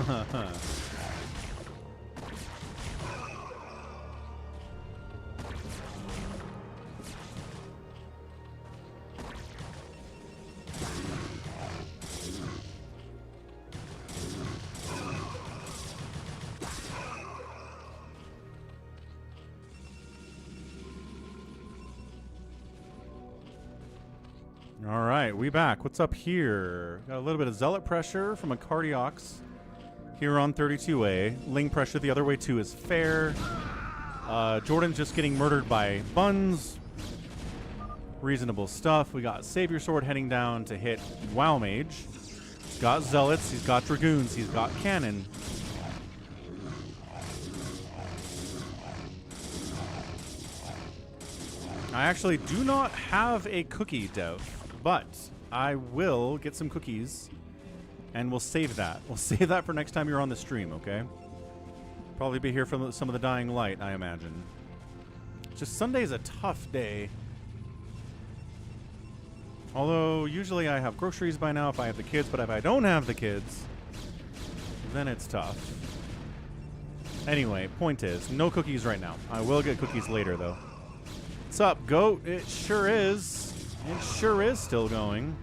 All right, we back. What's up here? Got a little bit of zealot pressure from a Cardiox here on 32A. Ling pressure the other way too is fair. Jordan's just getting murdered by Buns. Reasonable stuff. We got Savior Sword heading down to hit WoW Mage. He's got Zealots. He's got Dragoons. He's got Cannon. I actually do not have a cookie, Dev, but I will get some cookies, and we'll save that. We'll save that for next time you're on the stream, okay? Probably be here from some of the dying light, I imagine. Just Sunday's a tough day. Although, usually I have groceries by now if I have the kids, but if I don't have the kids, then it's tough. Anyway, point is, no cookies right now. I will get cookies later, though. What's up, Goat? It sure is. It sure is still going.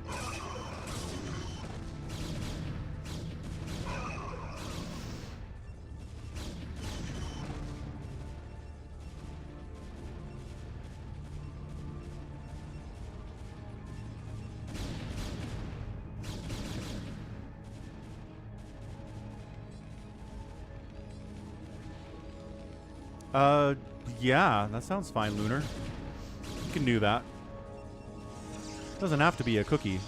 Yeah, that sounds fine, Lunar. You can do that. Doesn't have to be a cookie.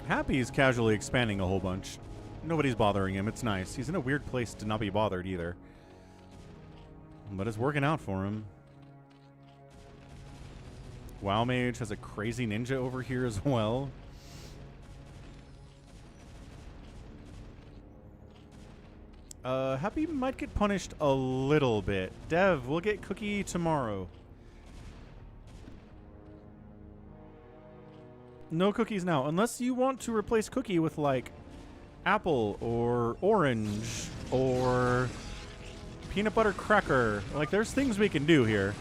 Happy's casually expanding a whole bunch. Nobody's bothering him. It's nice. He's in a weird place to not be bothered either. But it's working out for him. WoW Mage has a crazy ninja over here as well. Happy might get punished a little bit. Dev, we'll get cookie tomorrow. No cookies now, unless you want to replace cookie with, like, apple or orange or peanut butter cracker. Like, there's things we can do here.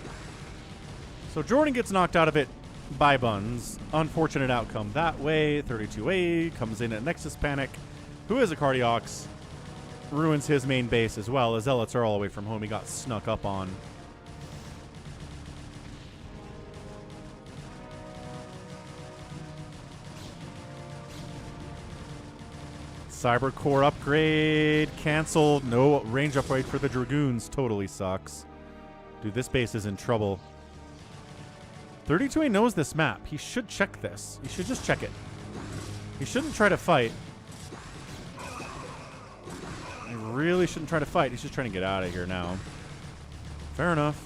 So Jordan gets knocked out of it by Buns. Unfortunate outcome that way. 32A comes in at Nexus Panic, who is a Cardiox. Ruins his main base as well. The Zealots are all the way from home. He got snuck up on. Cyber Core upgrade canceled. No range upgrade for the Dragoons. Totally sucks. Dude, this base is in trouble. 32A knows this map. He should check this. He should just check it. He shouldn't try to fight. He really shouldn't try to fight. He's just trying to get out of here now. Fair enough.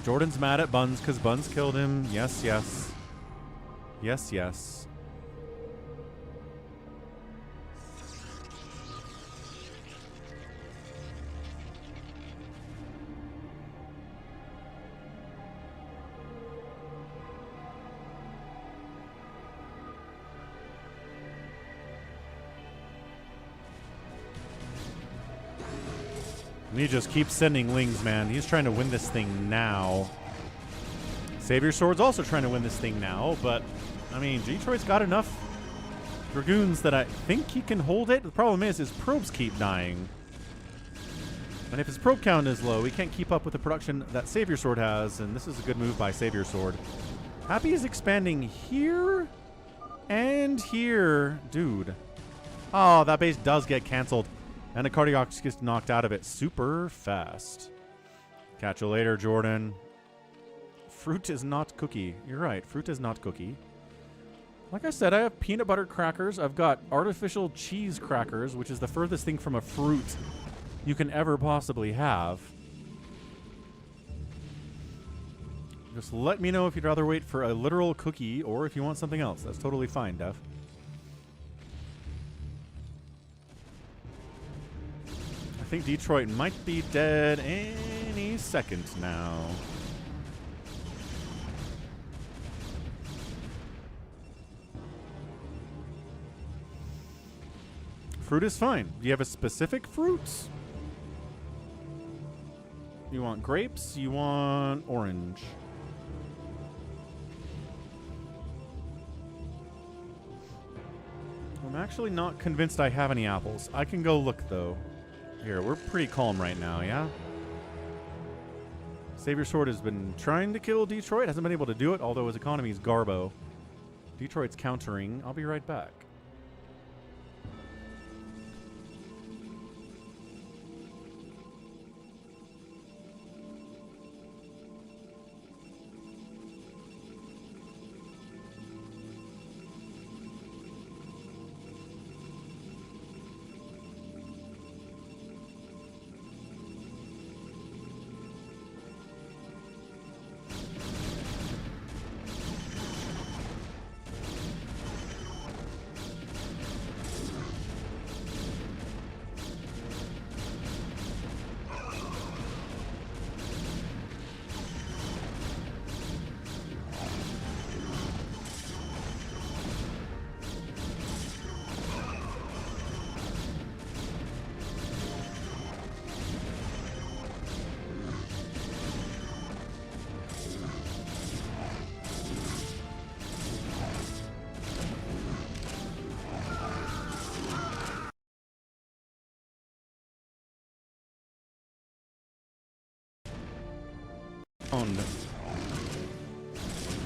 Jordan's mad at Buns because Buns killed him. Yes, yes. Yes, yes. And he just keeps sending Lings, man. He's trying to win this thing now. Savior Sword's also trying to win this thing now, but, I mean, Detroit's got enough Dragoons that I think he can hold it. The problem is his probes keep dying. And if his probe count is low, he can't keep up with the production that Savior Sword has, and this is a good move by Savior Sword. Happy is expanding here and here. Dude. Oh, that base does get canceled. And the Cardiox gets knocked out of it super fast. Catch you later, Jordan. Fruit is not cookie. You're right. Fruit is not cookie. Like I said, I have peanut butter crackers. I've got artificial cheese crackers, which is the furthest thing from a fruit you can ever possibly have. Just let me know if you'd rather wait for a literal cookie or if you want something else. That's totally fine, Dev. I think Detroit might be dead any second now. Fruit is fine. Do you have a specific fruit? You want grapes? You want orange? I'm actually not convinced I have any apples. I can go look, though. Here, we're pretty calm right now, yeah? Savior Sword has been trying to kill Detroit. Hasn't been able to do it, although his economy is garbo. Detroit's countering. I'll be right back.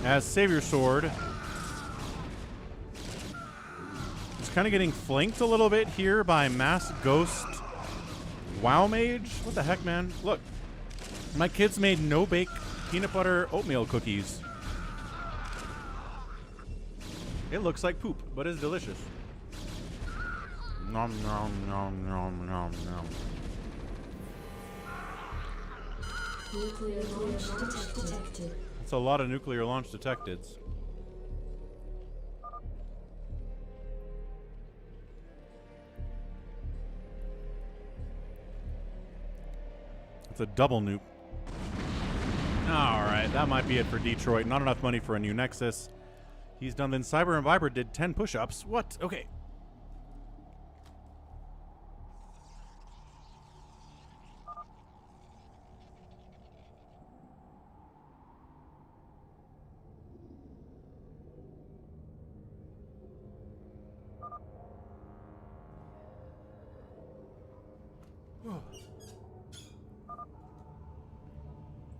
As Savior Sword is kind of getting flanked a little bit here by Mass Ghost WoW Mage. What the heck, man? Look, my kids made no-bake peanut butter oatmeal cookies. It looks like poop, but it's delicious. Nom nom nom nom nom nom. Nuclear launch detected. That's a lot of nuclear launch detected. It's a double nuke. Alright, that might be it for Detroit. Not enough money for a new Nexus. He's done. Then Cyber and Viper did 10 push-ups. What? Okay.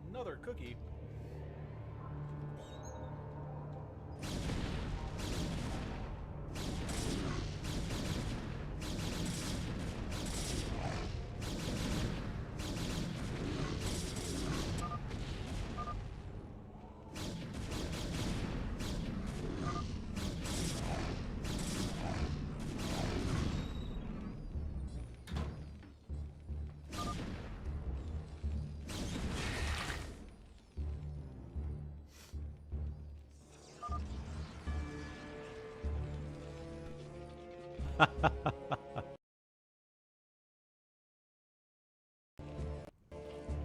Another cookie.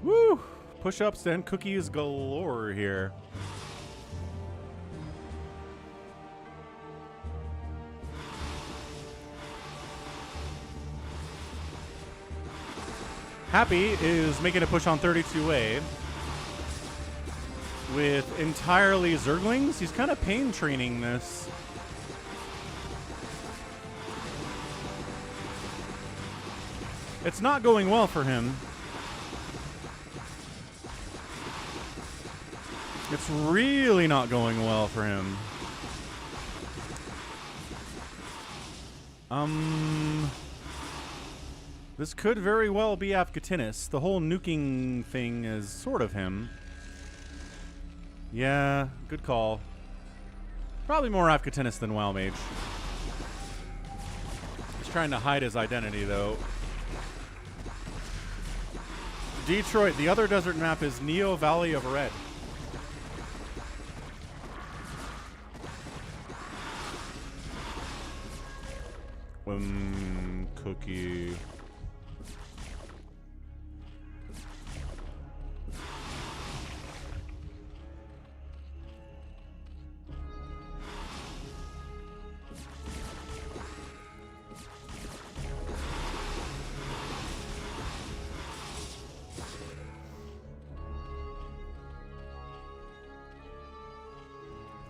Woo! Push-ups and cookies galore here. Happy is making a push on 32A with entirely Zerglings. He's kind of pain training this. It's not going well for him. It's really not going well for him. This could very well be Afghatinis. The whole nuking thing is sort of him. Yeah, good call. Probably more Afkatinus than WoW Mage. He's trying to hide his identity, though. Detroit, the other desert map is Neo Valley of Red. Cookie.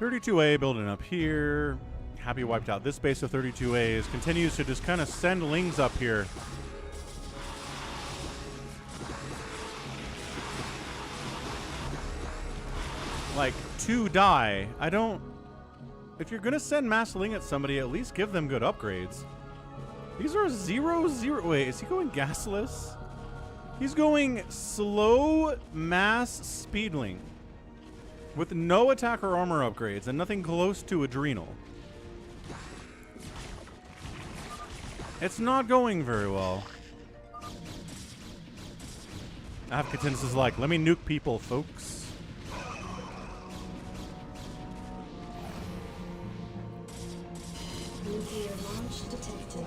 .32A building up here. Happy wiped out this base of 32As. Continues to just kind of send lings up here. Like, to die. I don't... If you're going to send mass ling at somebody, at least give them good upgrades. These are 0-0... Wait, is he going gasless? He's going slow mass speedling. With no attack or armor upgrades and nothing close to adrenal. It's not going very well. Afkatinus is like, let me nuke people, folks. Nuclear launch detected.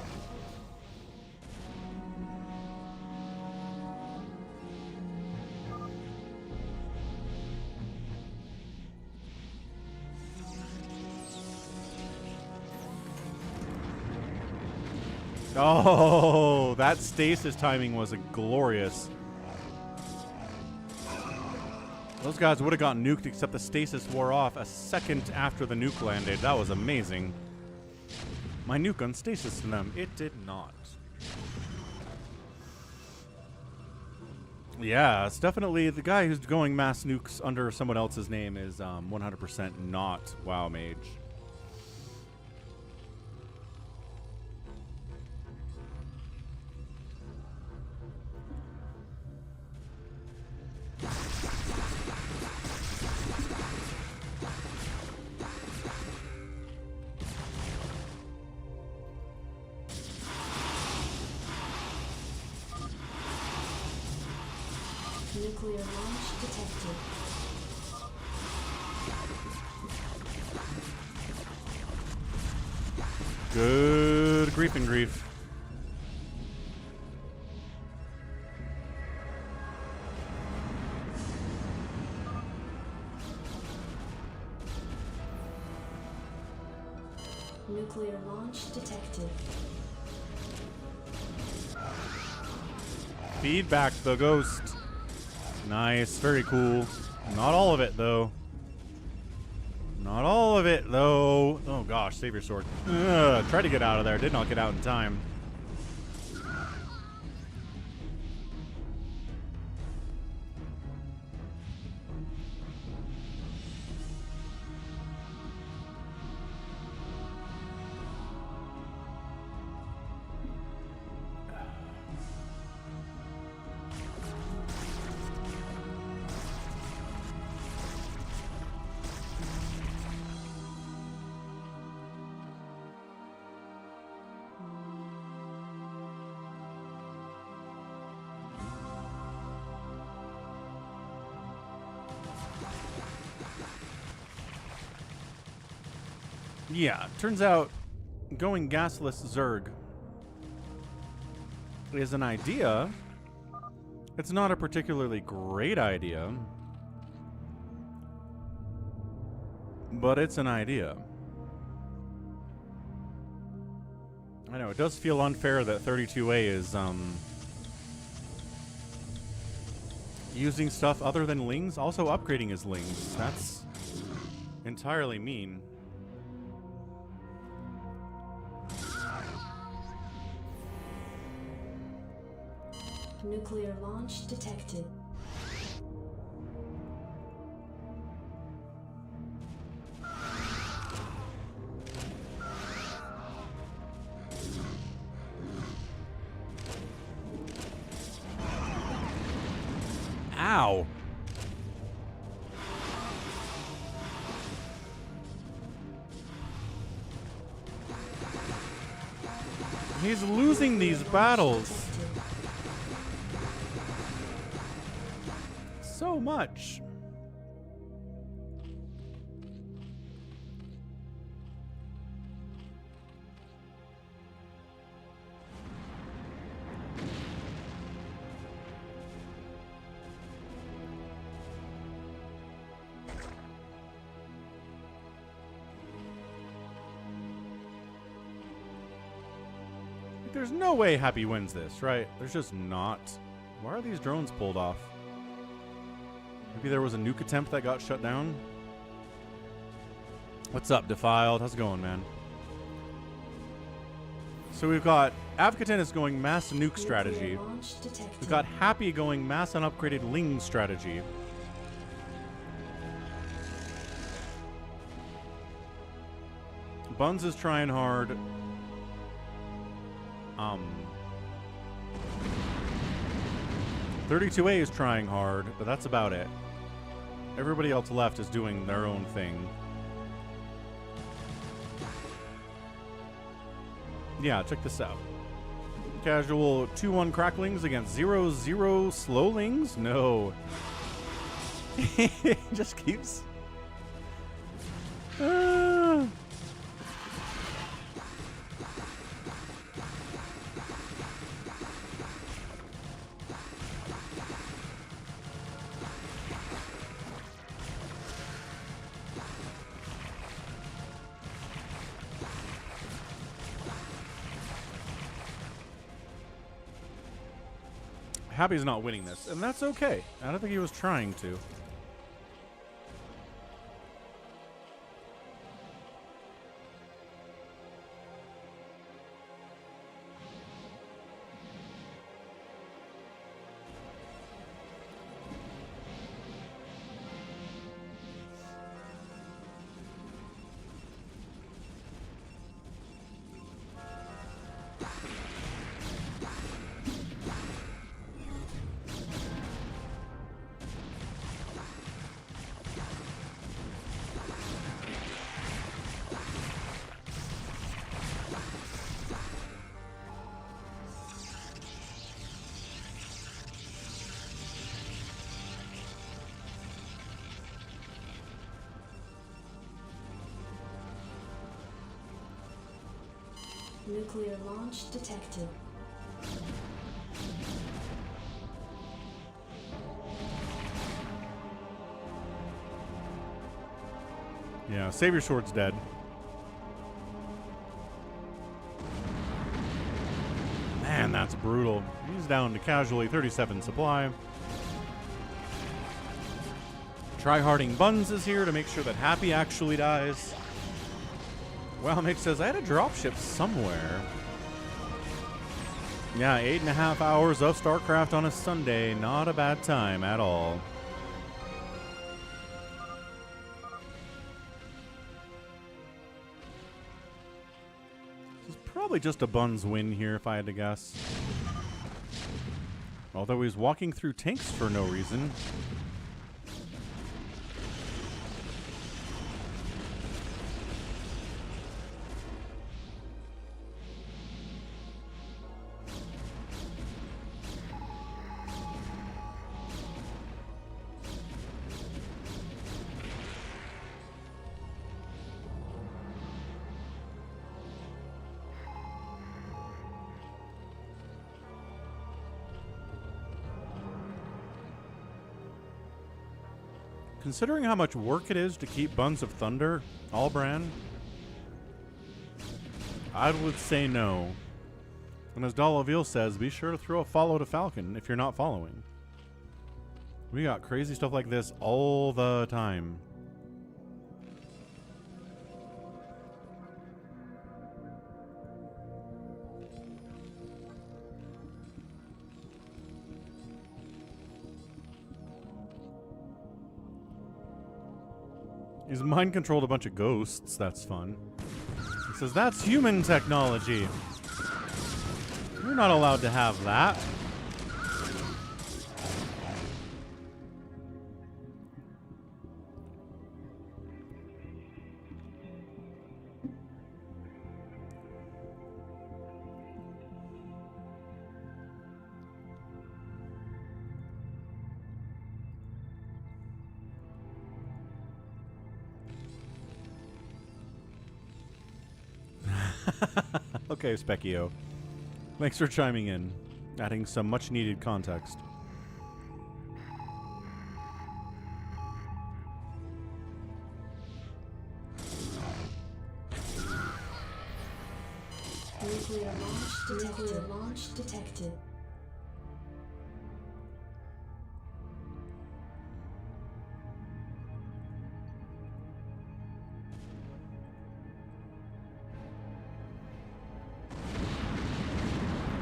Oh, that stasis timing was glorious. Those guys would have gotten nuked, except the stasis wore off a second after the nuke landed. That was amazing. My nuke unstasis to them. It did not. Yeah, it's definitely the guy who's going mass nukes under someone else's name is 100% not WoW Mage. Nuclear launch detected. Good grief and grief. Nuclear launch detected. Feedback the ghost. Nice, very cool. Not all of it, though. Not all of it, though. Oh, gosh, save your sword. Tried to get out of there. Did not get out in time. Yeah, turns out going gasless Zerg is an idea. It's not a particularly great idea, but it's an idea. I know, it does feel unfair that 32A is using stuff other than lings, also upgrading his lings. That's entirely mean. Nuclear launch detected. Ow. He's losing these battles so much. There's no way Happy wins this, right? There's just not. Why are these drones pulled off? Maybe there was a nuke attempt that got shut down? What's up, Defiled? How's it going, man? So we've got Avkaten is going mass nuke strategy. We've got Happy going mass unupgraded Ling strategy. Buns is trying hard. 32A is trying hard, but that's about it. Everybody else left is doing their own thing. Yeah, check this out. Casual 2-1 cracklings against 0-0 slowlings? No. It just keeps... Happy's not winning this, and that's okay. I don't think he was trying to. Nuclear launch detected. Yeah, Savior Sword's dead. Man, that's brutal. He's down to casually 37 supply. Tryharding Buns is here to make sure that Happy actually dies. Well, Mitch says, I had a dropship somewhere. Yeah, 8.5 hours of StarCraft on a Sunday. Not a bad time at all. This is probably just a Buns win here, if I had to guess. Although he's walking through tanks for no reason. Considering how much work it is to keep Buns of Thunder, all brand, I would say no. And as Dolaville says, be sure to throw a follow to Falcon if you're not following. We got crazy stuff like this all the time. He's mind controlled a bunch of ghosts. That's fun. He says, that's human technology. You're not allowed to have that. Okay, Specchio. Thanks for chiming in, adding some much-needed context. Nuclear launch detected.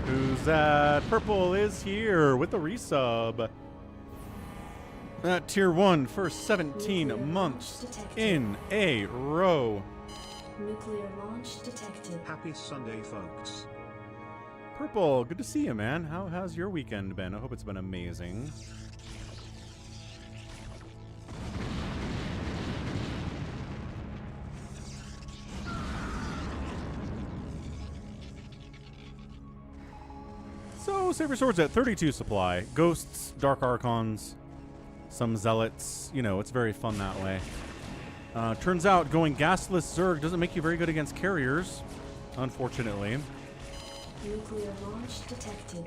Who's that? Purple is here with the resub. At tier 1 for 17 Nuclear months launch detected. in a row. Nuclear launch detected. Happy Sunday, folks. Purple, good to see you, man. How has your weekend been? I hope it's been amazing. So, Saber Swords at 32 supply. Ghosts, Dark Archons, some Zealots. You know, it's very fun that way. Turns out going gasless Zerg doesn't make you very good against carriers, unfortunately. Nuclear launch detected.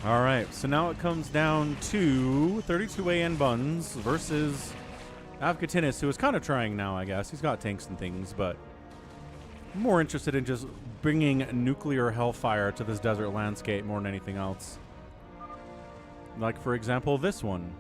All right, so now it comes down to 32 AN Buns versus Avkatinis, who is kind of trying now, I guess. He's got tanks and things, but more interested in just bringing nuclear hellfire to this desert landscape more than anything else. Like, for example, this one.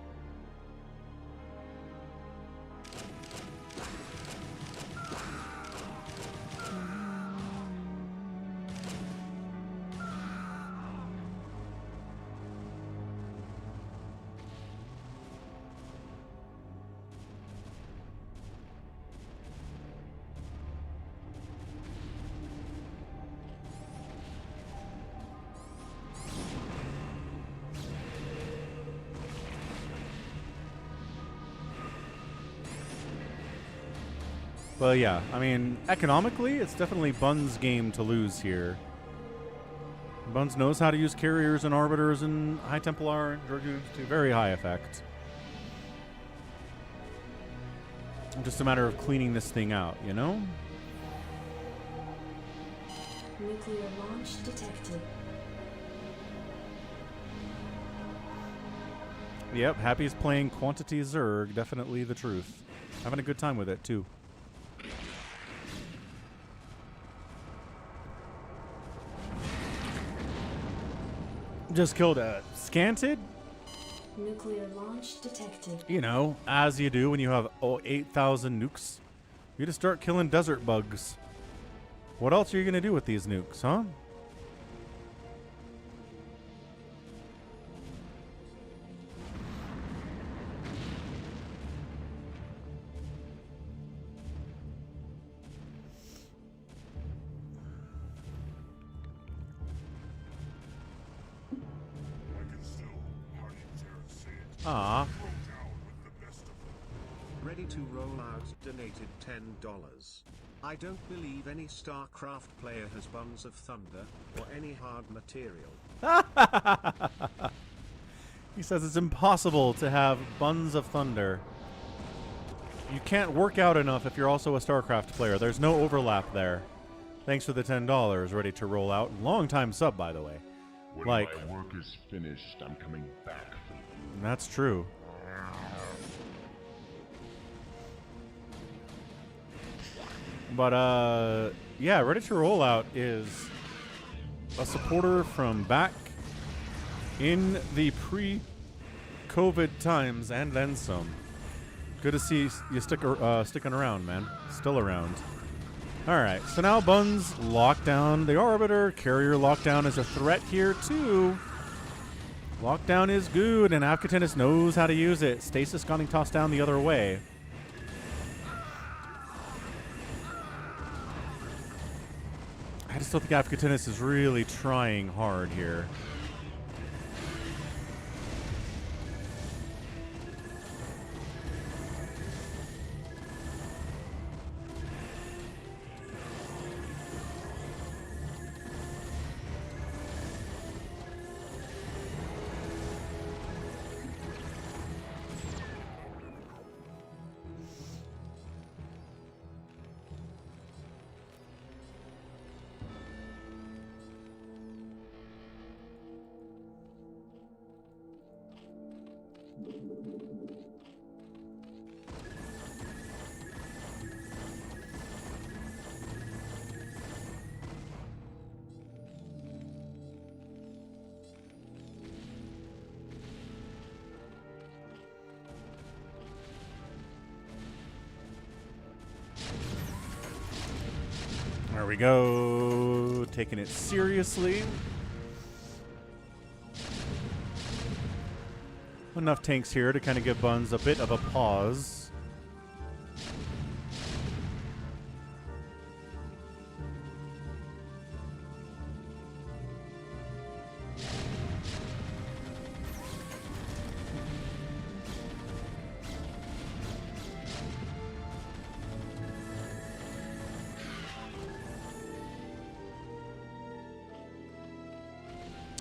Well, yeah, I mean, economically, it's definitely Bun's game to lose here. Buns knows how to use carriers and arbiters and high Templar and Dragoons to very high effect. Just a matter of cleaning this thing out, you know? Nuclear launch detected. Yep, Happy's playing Quantity Zerg, definitely the truth. Having a good time with it, too. Just killed a Scanted. Nuclear launch detected. You know, as you do when you have 8,000 nukes. You just start killing desert bugs. What else are you going to do with these nukes, huh? Ah. Ready to roll out, donated $10. I don't believe any StarCraft player has buns of thunder or any hard material. He says it's impossible to have buns of thunder. You can't work out enough if you're also a StarCraft player. There's no overlap there. Thanks for the $10. Ready to roll out. Long time sub, by the way. When Like, my work is finished, I'm coming back for you. that's true. But, yeah, Ready to Roll Out is a supporter from back in the pre-COVID times and then some. Good to see you sticking around, man. Still around. All right, so now Buns lockdown the Arbiter. Carrier lockdown is a threat here, too. Lockdown is good, and Afkatinus knows how to use it. Stasis getting tossed down the other way. I just don't think Afkatinus is really trying hard here. There we go. Taking it seriously. Enough tanks here to kind of give Buns a bit of a pause.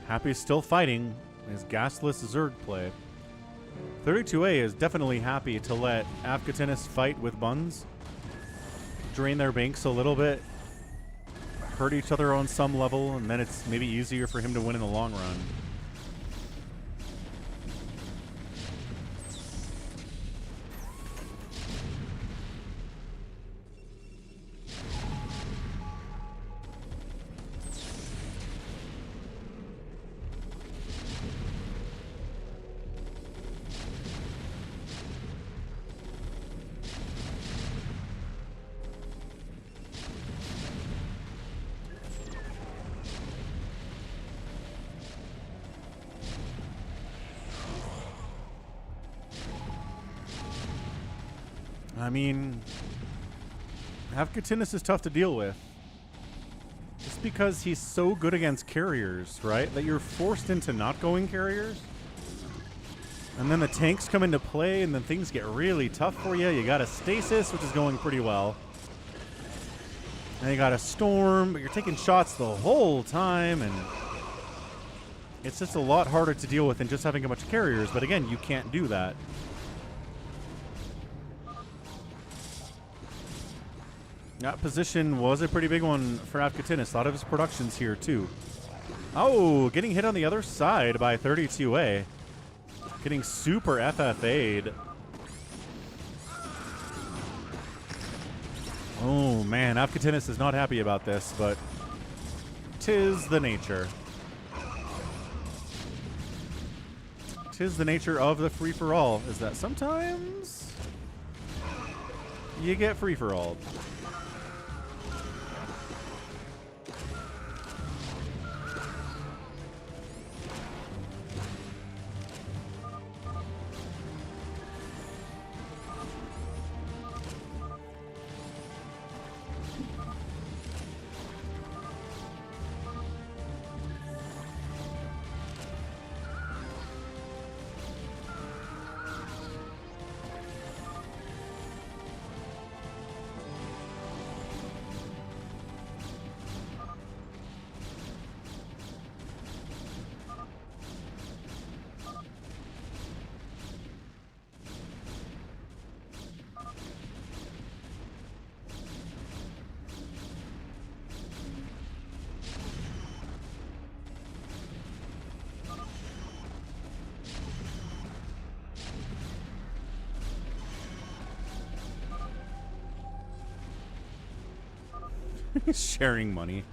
Happy's still fighting his gasless Zerg play. 32A is definitely happy to let Afkatinus fight with Buns. Drain their banks a little bit. Hurt each other on some level, and then it's maybe easier for him to win in the long run. I mean, Afkatinus is tough to deal with. Just because he's so good against carriers, right? That you're forced into not going carriers. And then the tanks come into play, and then things get really tough for you. You got a Stasis, which is going pretty well. And you got a Storm, but you're taking shots the whole time, and it's just a lot harder to deal with than just having a bunch of carriers. But again, you can't do that. That position was a pretty big one for Afkatinus. A lot of his production's here, too. Oh, getting hit on the other side by 32A. Getting super FFA'd. Oh, man. Afkatinus is not happy about this, but 'tis the nature. 'Tis the nature of the free-for-all, is that sometimes you get free-for-all. Sharing money.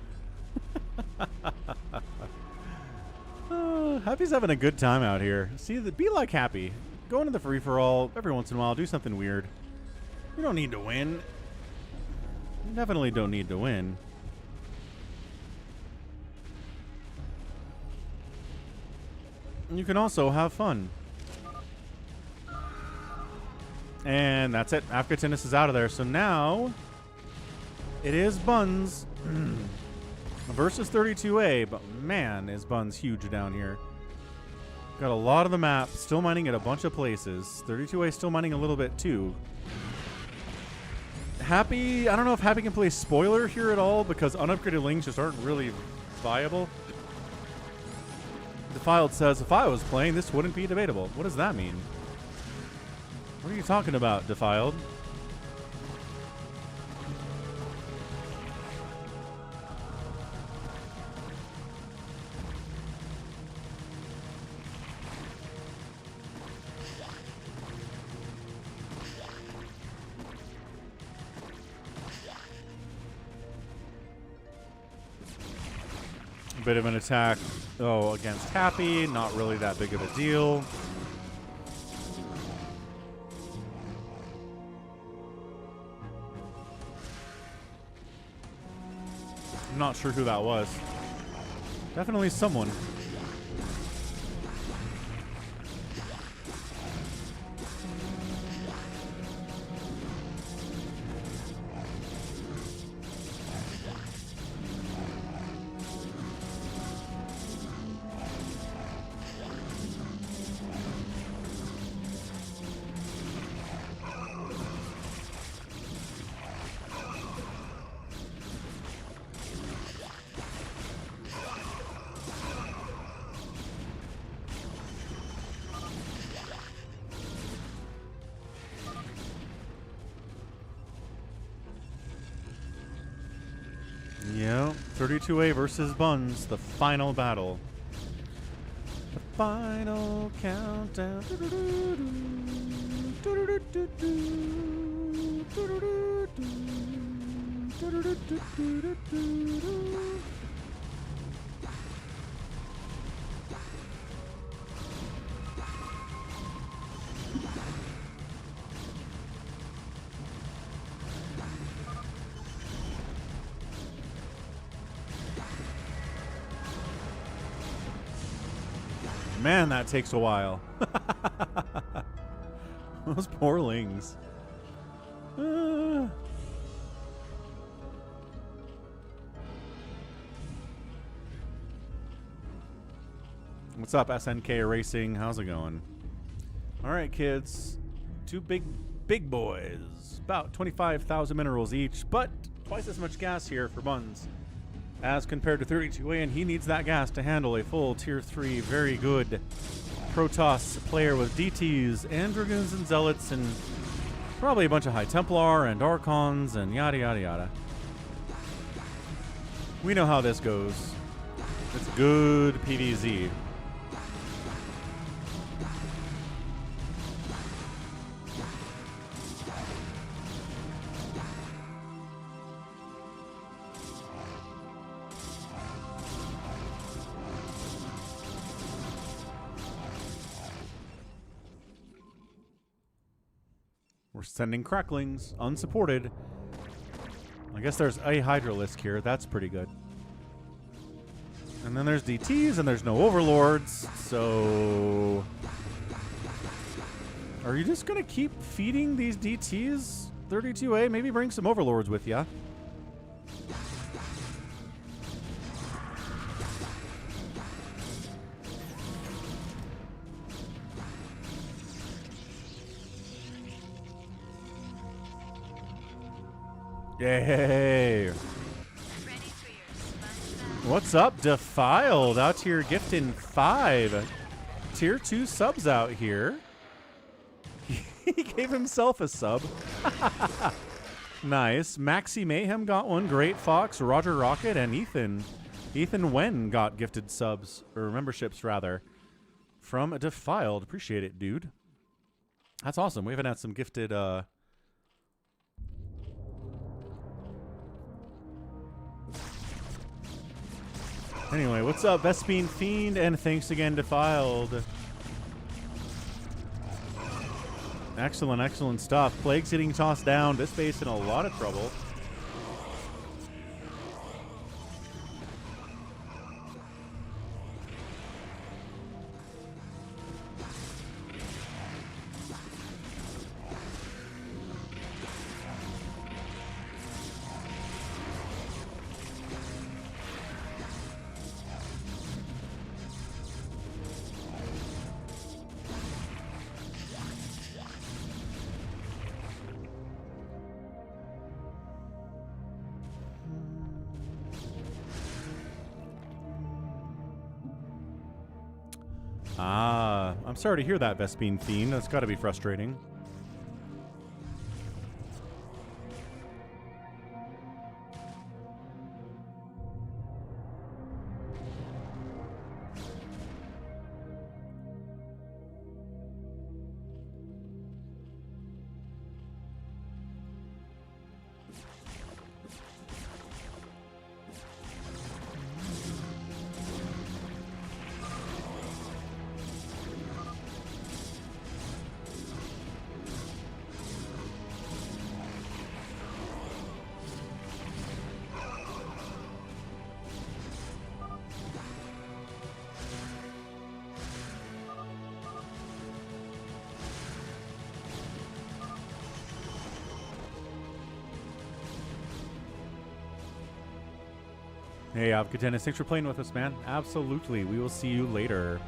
Happy's having a good time out here. See, be like Happy. Go into the free-for-all every once in a while. Do something weird. You don't need to win. You definitely don't need to win. you can also have fun. And that's it. Africa Tennis is out of there. So now it is Buns versus 32A. But man, is Buns huge down here. Got a lot of the map. Still mining at a bunch of places. 32A still mining a little bit too. Happy, I don't know if Happy can play spoiler here at all because unupgraded links just aren't really viable. Defiled says, if I was playing, this wouldn't be debatable. What does that mean? What are you talking about, Defiled? Bit of an attack, against Happy. Not really that big of a deal. I'm not sure who that was. Definitely someone. Yeah, 32A versus Buns, the final battle. The final countdown. Man, that takes a while. Those poor lings. What's up, SNK Racing? How's it going? All right, kids. Two big boys. About 25,000 minerals each, but twice as much gas here for Buns as compared to 32A, and he needs that gas to handle a full Tier 3, very good Protoss player with DTs and Dragoons and Zealots and probably a bunch of High Templar and Archons and yada yada yada. We know how this goes. It's good PvZ. We're sending cracklings, unsupported. I guess there's a Hydralisk here. That's pretty good. And then there's DTs, and there's no Overlords. So are you just going to keep feeding these DTs? 32A, maybe bring some Overlords with ya. Yay! What's up, Defiled? Out here gifting 5 Tier 2 subs out here. He gave himself a sub. Nice. Maxi Mayhem got one. Great Fox, Roger Rocket, and Ethan. Ethan Wen got gifted subs, or memberships rather, from Defiled. Appreciate it, dude. That's awesome. We haven't had some gifted Anyway, what's up, Vespine Fiend, and thanks again, Defiled. Excellent, excellent stuff. Plague's getting tossed down. This base in a lot of trouble. Ah, I'm sorry to hear that, Vespine Fiend. That's got to be frustrating. Hey, Avkatenis, thanks for playing with us, man. Absolutely. We will see you later.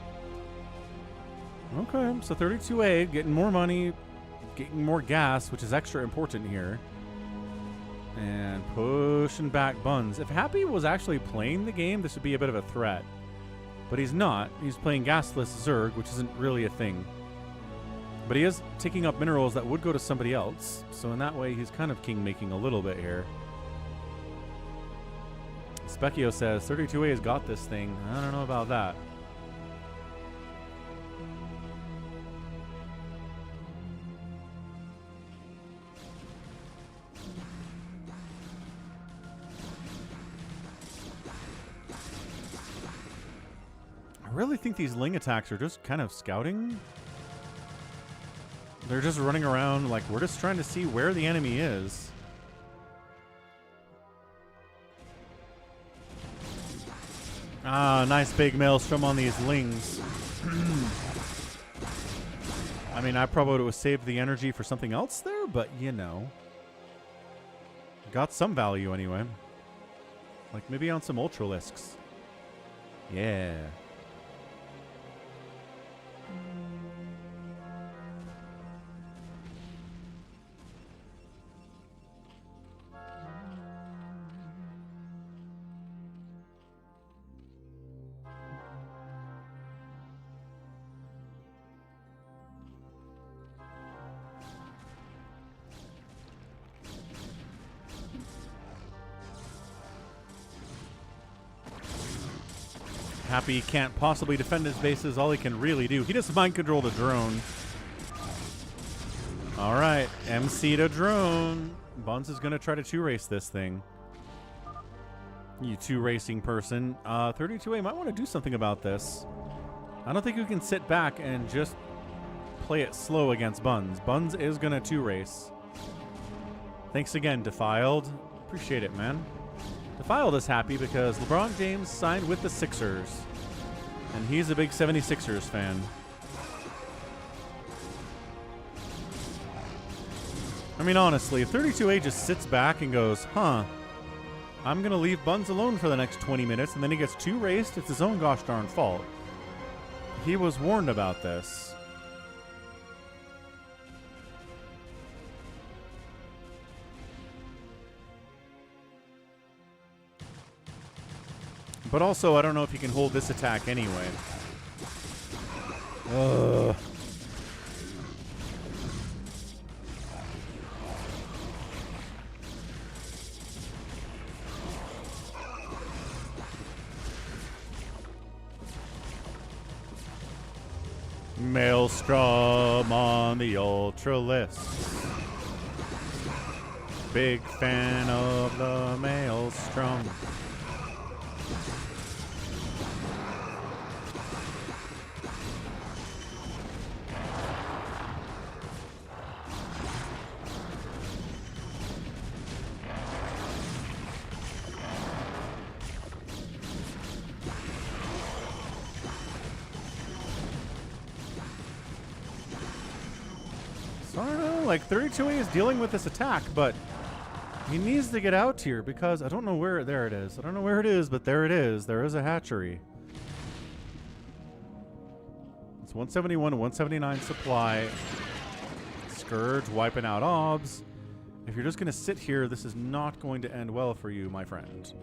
Okay, so 32A, getting more money, getting more gas, which is extra important here. And pushing back Buns. If Happy was actually playing the game, this would be a bit of a threat. But he's not. He's playing gasless Zerg, which isn't really a thing. But he is taking up minerals that would go to somebody else. So in that way, he's kind of king-making a little bit here. Specchio says, 32A has got this thing. I don't know about that. I really think these Ling attacks are just kind of scouting. They're just running around like we're just trying to see where the enemy is. Ah, nice big maelstrom on these Lings. I mean, I probably would have saved the energy for something else there, but you know. Got some value anyway. Like maybe on some Ultralisks. Yeah. Happy can't possibly defend his bases. All he can really do. He just mind control the drone. All right. MC to drone. Buns is going to try to two-race this thing. You two-racing person. 32A might want to do something about this. I don't think you can sit back and just play it slow against Buns. Buns is going to two-race. Thanks again, Defiled. Appreciate it, man. Defiled is happy because LeBron James signed with the Sixers. And he's a big 76ers fan. I mean, honestly, if 32A just sits back and goes, huh, I'm going to leave Buns alone for the next 20 minutes, and then he gets two-raced, it's his own gosh darn fault. He was warned about this. But also, I don't know if he can hold this attack anyway. Maelstrom on the Ultralisks. Big fan of the Maelstrom. I don't know, like 32A is dealing with this attack, but he needs to get out here because I don't know where, there it is. I don't know where it is, but there it is. There is a hatchery. It's 171 to 179 supply. Scourge wiping out obs. If you're just going to sit here, this is not going to end well for you, my friend.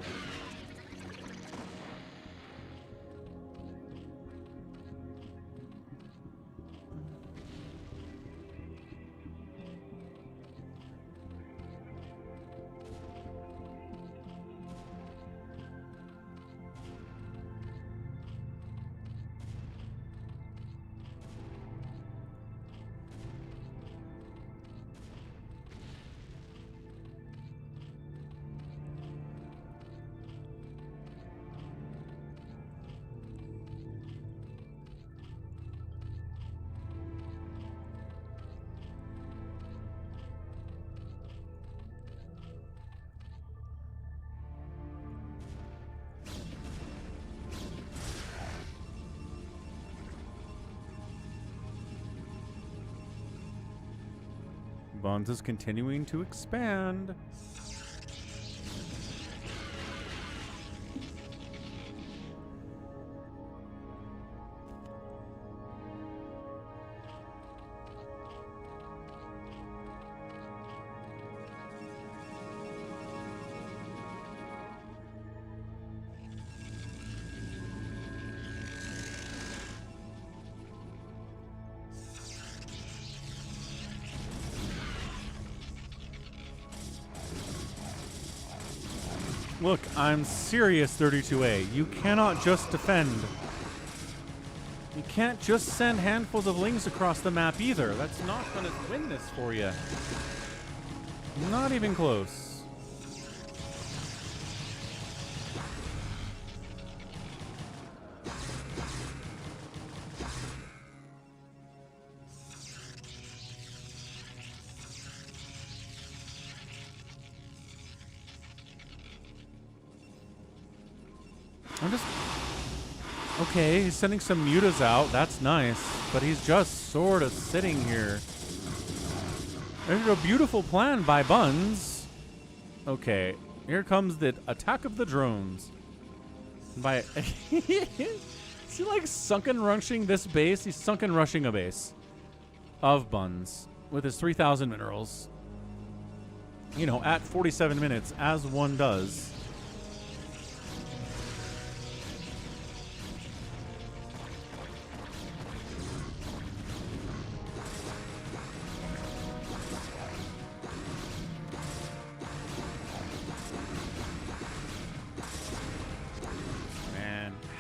Buns is continuing to expand. Look, I'm serious, 32A. You cannot just defend. You can't just send handfuls of lings across the map either. That's not going to win this for you. Not even close. I'm just... Okay, he's sending some mutas out. That's nice. But he's just sort of sitting here. There's a beautiful plan by Buns. Okay, here comes the attack of the drones. By... Is he like sunken rushing this base? He's sunken rushing a base of Buns with his 3,000 minerals. You know, at 47 minutes, as one does.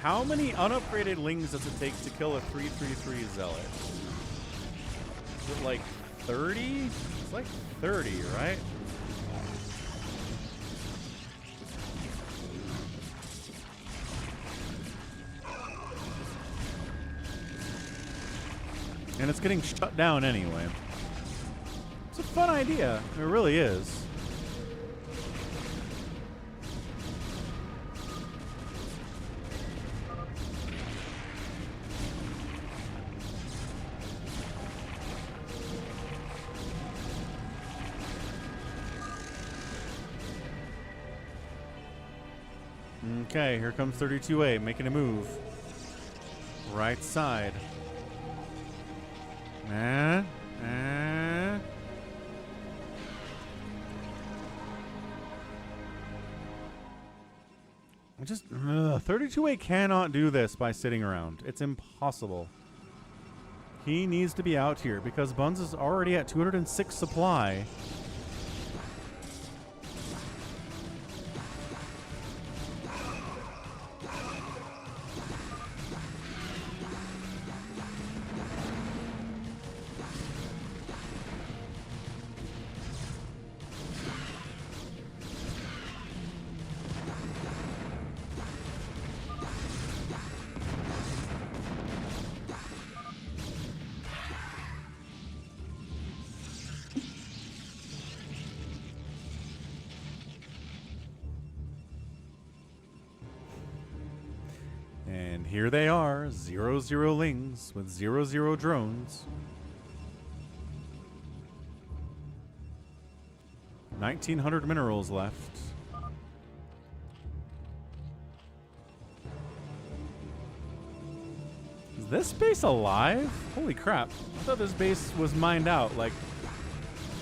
How many unupgraded lings does it take to kill a 333 zealot? Is it like 30? It's like 30, right? And it's getting shut down anyway. It's a fun idea. It really is. Okay, here comes 32A, making a move. Right side. Just 32A cannot do this by sitting around. It's impossible. He needs to be out here because Buns is already at 206 supply. And here they are, 0-0 lings with 0-0 drones. 1,900 minerals left. Is this base alive? Holy crap. I thought this base was mined out like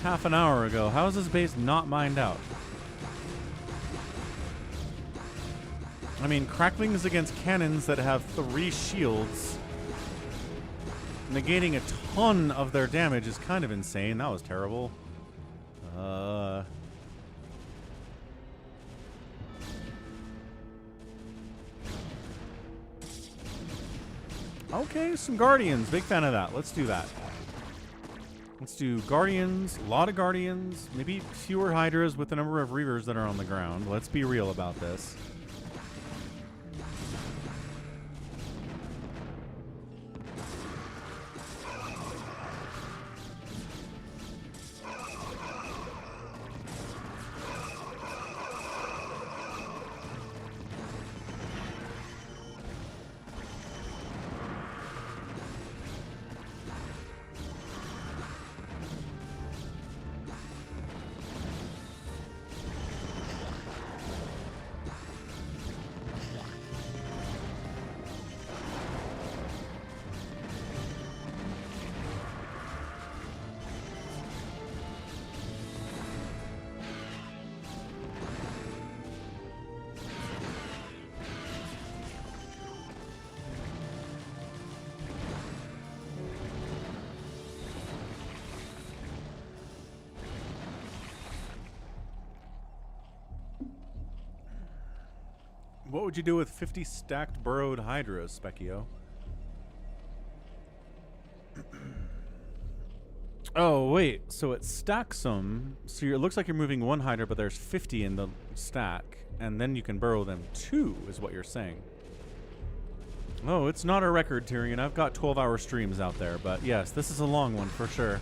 half an hour ago. How is this base not mined out? I mean, cracklings against cannons that have 3 shields, negating a ton of their damage is kind of insane. That was terrible. Okay, some Guardians. Big fan of that. Let's do that. Let's do Guardians. A lot of Guardians. Maybe fewer Hydras with the number of Reavers that are on the ground. Let's be real about this. What would you do with 50 stacked burrowed hydras, Specchio? Oh, wait. So it stacks them. So it looks like you're moving one hydra, but there's 50 in the stack. And then you can burrow them 2, is what you're saying. Oh, it's not a record, Tyrion. I've got 12-hour streams out there. But yes, this is a long one for sure.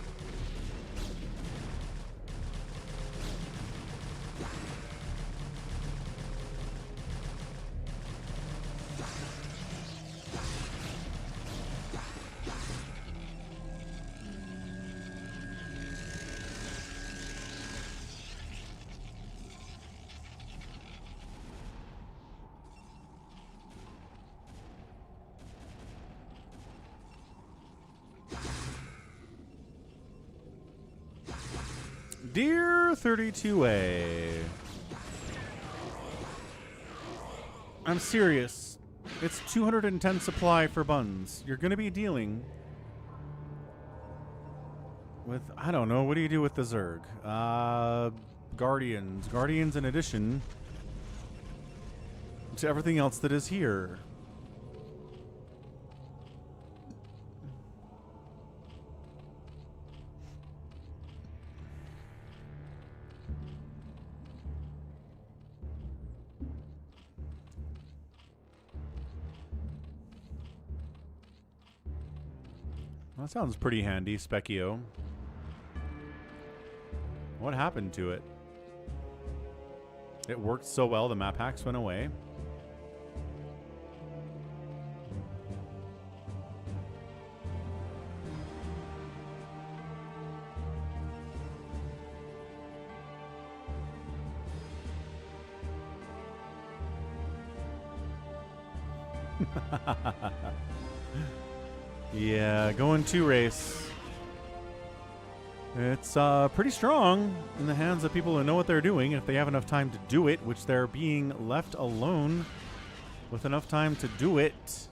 Dear 32A, I'm serious. It's 210 supply for buns. You're going to be dealing with, I don't know, what do you do with the Zerg? Guardians. Guardians in addition to everything else that is here. That sounds pretty handy, Specchio. What happened to it? It worked so well, the map hacks went away. Yeah, going 2 race. It's pretty strong in the hands of people who know what they're doing. If they have enough time to do it, which they're being left alone with enough time to do it.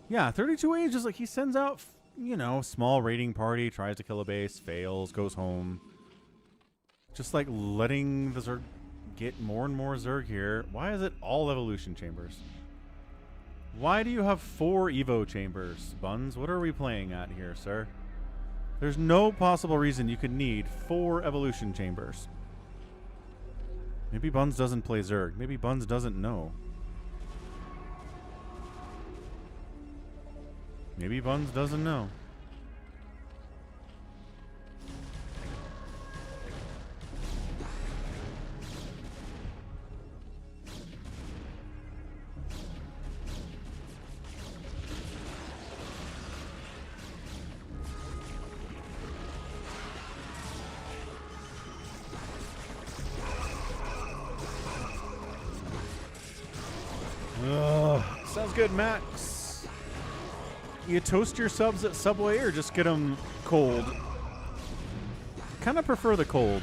Yeah, 32A is just like he sends out, you know, small raiding party, tries to kill a base, fails, goes home. Just like letting the Zerg get more and more Zerg here. Why is it all evolution chambers? Why do you have 4 Evo chambers, Buns? What are we playing at here, sir? There's no possible reason you could need 4 evolution chambers. Maybe Buns doesn't play Zerg. Maybe Buns doesn't know. Maybe Buns doesn't know. Sounds good, Max. You toast your subs at Subway or just get them cold? Kind of prefer the cold.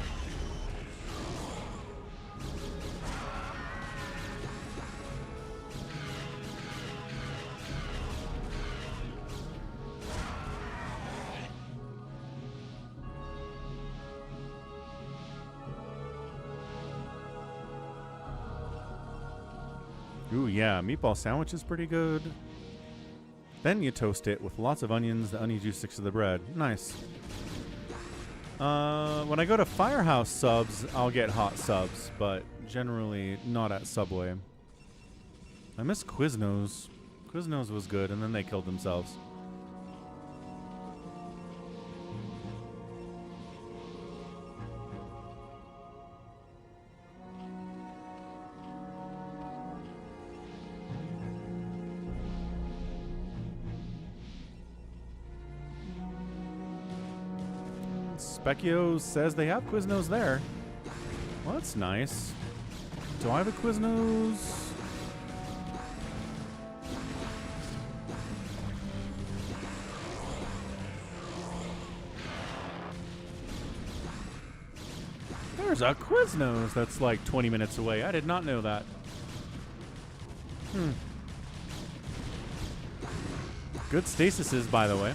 Ooh, yeah, meatball sandwich is pretty good. Then you toast it with lots of onions. The onion juice sticks to the bread. Nice. When I go to Firehouse subs, I'll get hot subs, but generally not at Subway. I miss Quiznos. Quiznos was good, and then they killed themselves. Specchio says they have Quiznos there. Well, that's nice. Do I have a Quiznos? There's a Quiznos that's like 20 minutes away. I did not know that. Good stasises, by the way.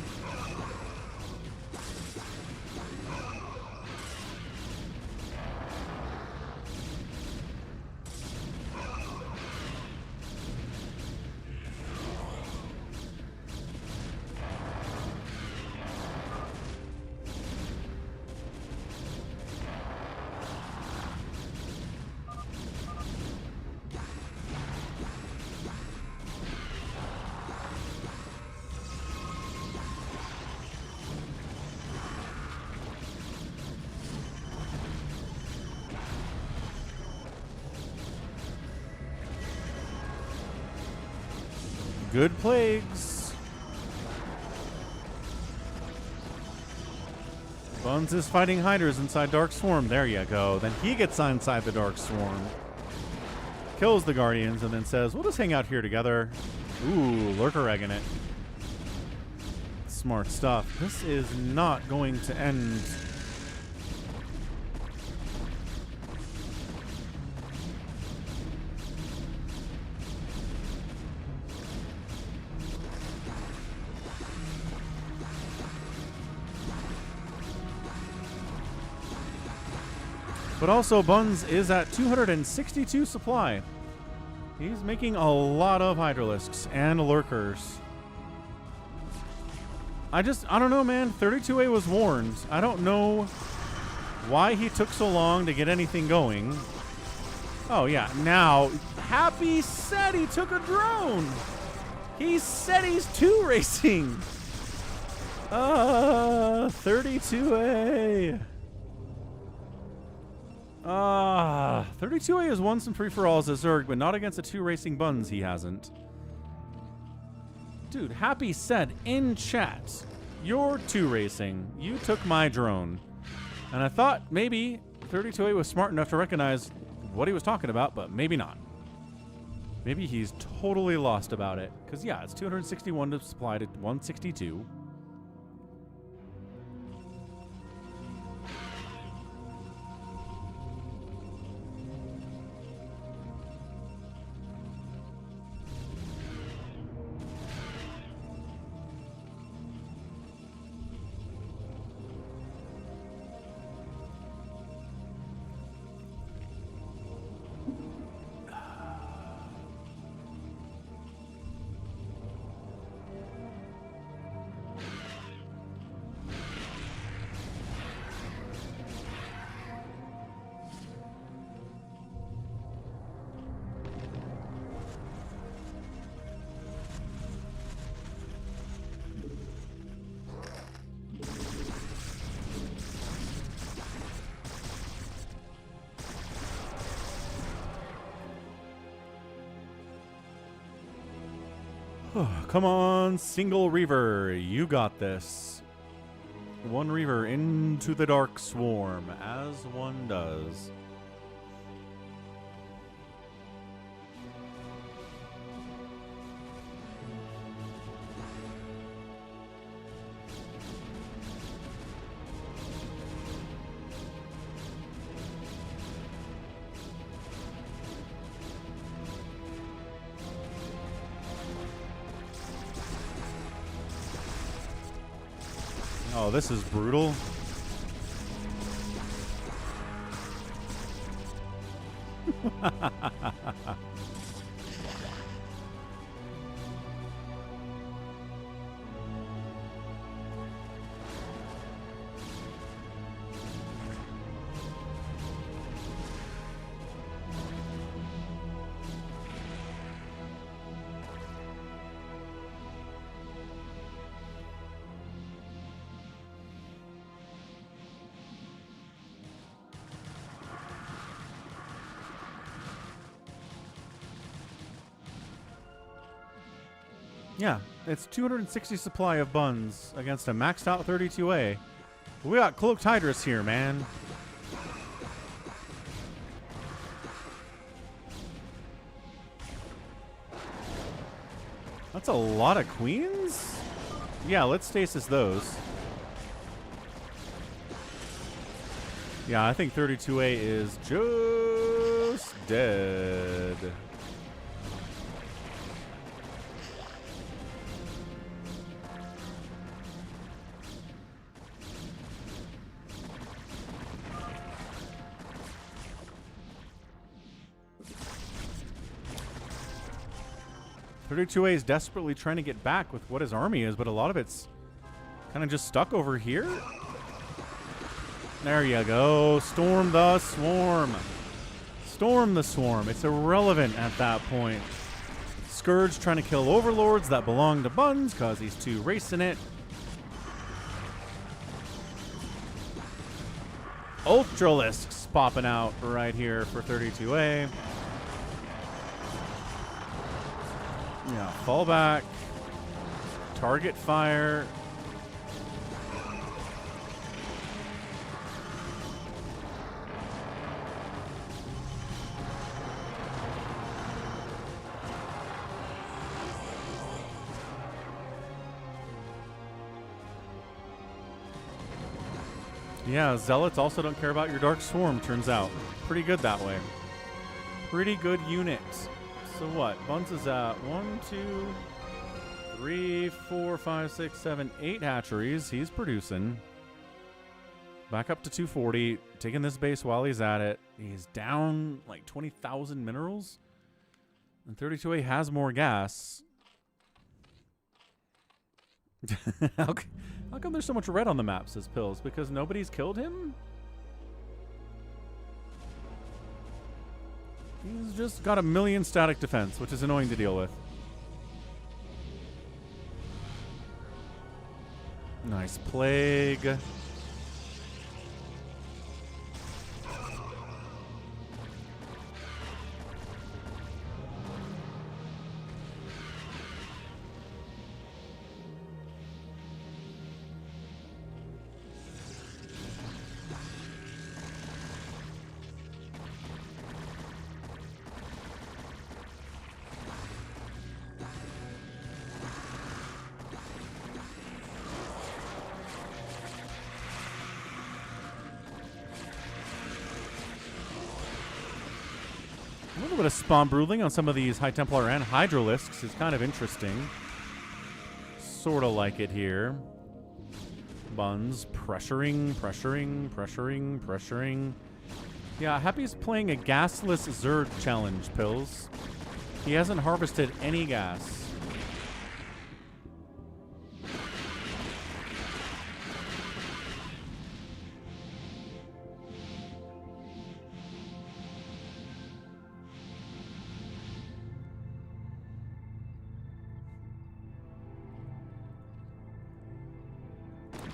good plagues. Buns is fighting hiders inside Dark Swarm. There you go. Then he gets inside the Dark Swarm. Kills the Guardians and then says, we'll just hang out here together. Ooh, Lurker egging it. Smart stuff. This is not going to end. But also, Buns is at 262 supply. He's making a lot of Hydralisks and Lurkers. I don't know, man. 32A was warned. I don't know why he took so long to get anything going. Oh, yeah. Now, Happy said he took a drone. He said he's 2 racing. 32A. 32A has won some free-for-alls as Zerg, but not against the 2 racing Buns he hasn't. Dude, Happy said in chat, you're 2 racing. You took my drone. And I thought maybe 32A was smart enough to recognize what he was talking about, but maybe not. Maybe he's totally lost about it. Because, yeah, it's 261 to supply to 162. Come on, single Reaver. You got this. 1 Reaver into the Dark Swarm, as one does. Oh, this is brutal. Yeah, it's 260 supply of Buns against a maxed out 32A. We got Cloaked Hydras here, man. That's a lot of queens? Yeah, let's stasis those. Yeah, I think 32A is just dead. A is desperately trying to get back with what his army is, but a lot of it's kind of just stuck over here. There you go. Storm the Swarm. Storm the Swarm. It's irrelevant at that point. Scourge trying to kill overlords that belong to Buns because he's 2 racing it. Ultralisks popping out right here for 32A. Yeah, fall back. Target fire. Yeah, Zealots also don't care about your Dark Swarm, turns out. Pretty good that way. Pretty good unit. So what? Buns is at 1, 2, 3, 4, 5, 6, 7, 8 hatcheries. He's producing. Back up to 240. Taking this base while he's at it. He's down like 20,000 minerals. And 32A has more gas. How come there's so much red on the map, says Pills? Because nobody's killed him? He's just got a million static defense, which is annoying to deal with. Nice plague. A little bit of spawn brooding on some of these High Templar and Hydralisks is kind of interesting. Sort of like it here. Buns pressuring. Yeah, Happy's playing a gasless Zerg challenge, Pills. He hasn't harvested any gas.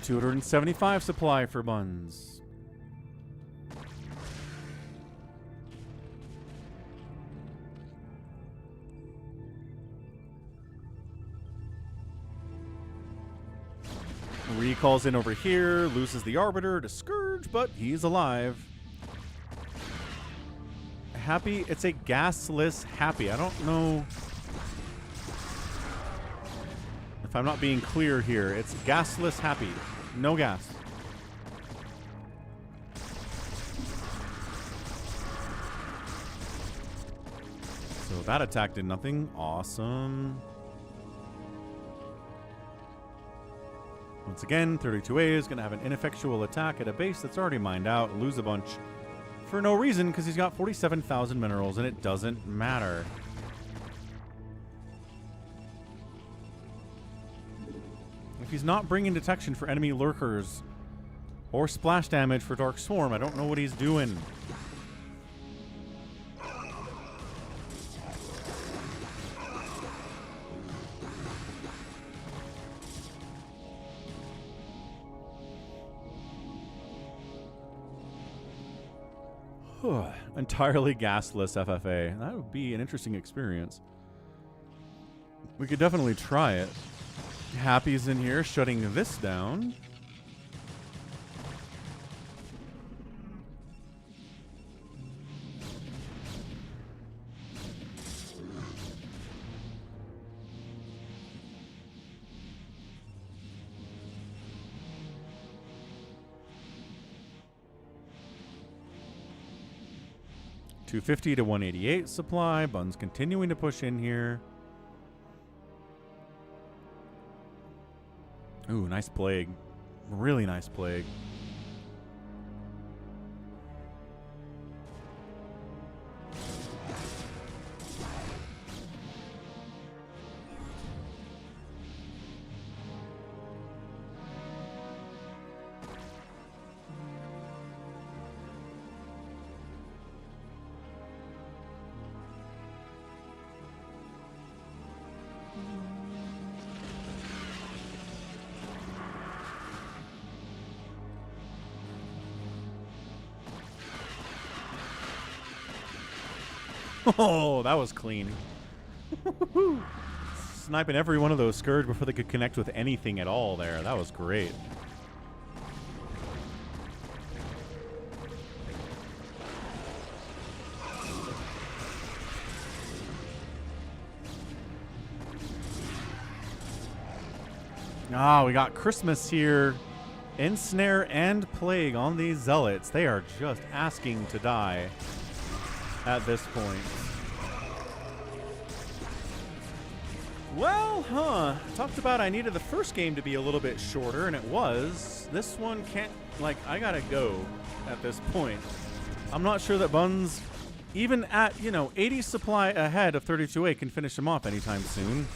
$275 supply for Buns. Recalls in over here, loses the Arbiter to Scourge, but he's alive. Happy, it's a gasless Happy. I don't know if I'm not being clear here. It's gasless Happy. No gas. So that attack did nothing. Awesome. Once again, 32A is going to have an ineffectual attack at a base that's already mined out, lose a bunch for no reason because he's got 47,000 minerals and it doesn't matter. If he's not bringing detection for enemy lurkers or splash damage for Dark Swarm, I don't know what he's doing. Entirely gasless FFA. That would be an interesting experience. We could definitely try it. Happy's in here shutting this down. $250 to $188 supply. Bun's continuing to push in here. Ooh, nice plague. Really nice plague. Oh, that was clean. sniping every one of those Scourge before they could connect with anything at all there. That was great. Ah, we got Christmas here. Ensnare and Plague on these Zealots. They are just asking to die at this point. Well, talked about I needed the first game to be a little bit shorter, and it was. This one can't, like, I gotta go at this point. I'm not sure that Buns, even at, 80 supply ahead of 32A, can finish him off anytime soon.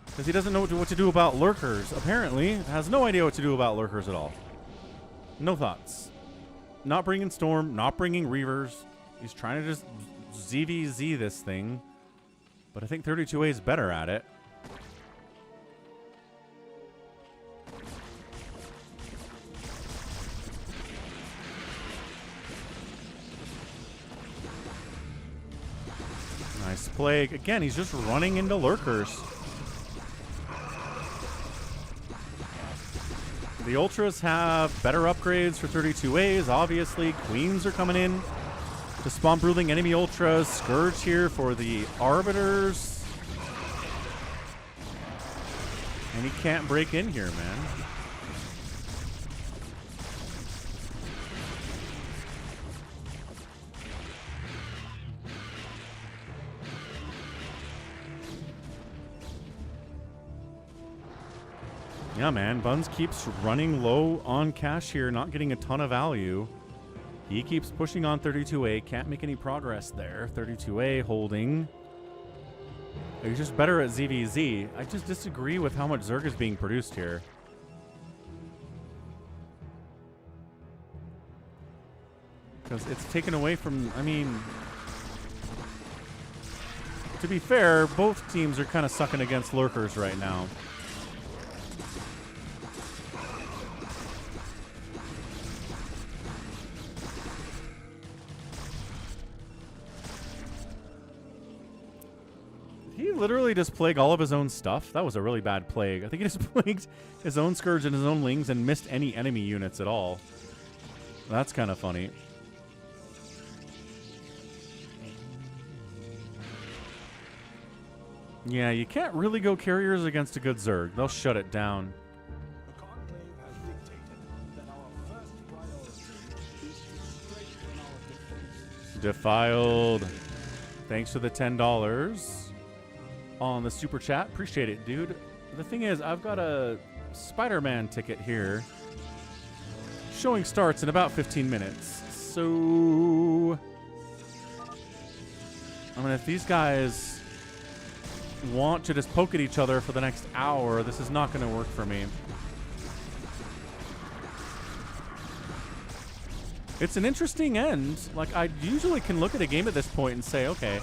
Because he doesn't know what to do about lurkers. Apparently, has no idea what to do about lurkers at all. No thoughts. Not bringing Storm, not bringing Reavers. He's trying to just ZVZ this thing. But I think 32A is better at it. Nice Plague. Again, he's just running into lurkers. The Ultras have better upgrades for 32As, obviously. Queens are coming in to spawn Brooding enemy Ultras. Scourge here for the Arbiters. And he can't break in here, man. Yeah, man. Buns keeps running low on cash here, not getting a ton of value. He keeps pushing on 32A. Can't make any progress there. 32A holding. He's just better at ZVZ. I just disagree with how much Zerg is being produced here. Because it's taken away from, I mean... To be fair, both teams are kind of sucking against lurkers right now. He literally just plagued all of his own stuff. That was a really bad plague. I think he just plagued his own Scourge and his own Lings and missed any enemy units at all. That's kind of funny. Yeah, you can't really go carriers against a good Zerg. They'll shut it down. The Conclave has dictated that our first priority is to strengthen our defense. Defiled. Thanks for the $10 on the super chat. Appreciate it, dude. The thing is, I've got a Spider-Man ticket here. Showing starts in about 15 minutes. So, I mean, if these guys want to just poke at each other for the next hour, this is not going to work for me. It's an interesting end. Like, I usually can look at a game at this point and say, okay,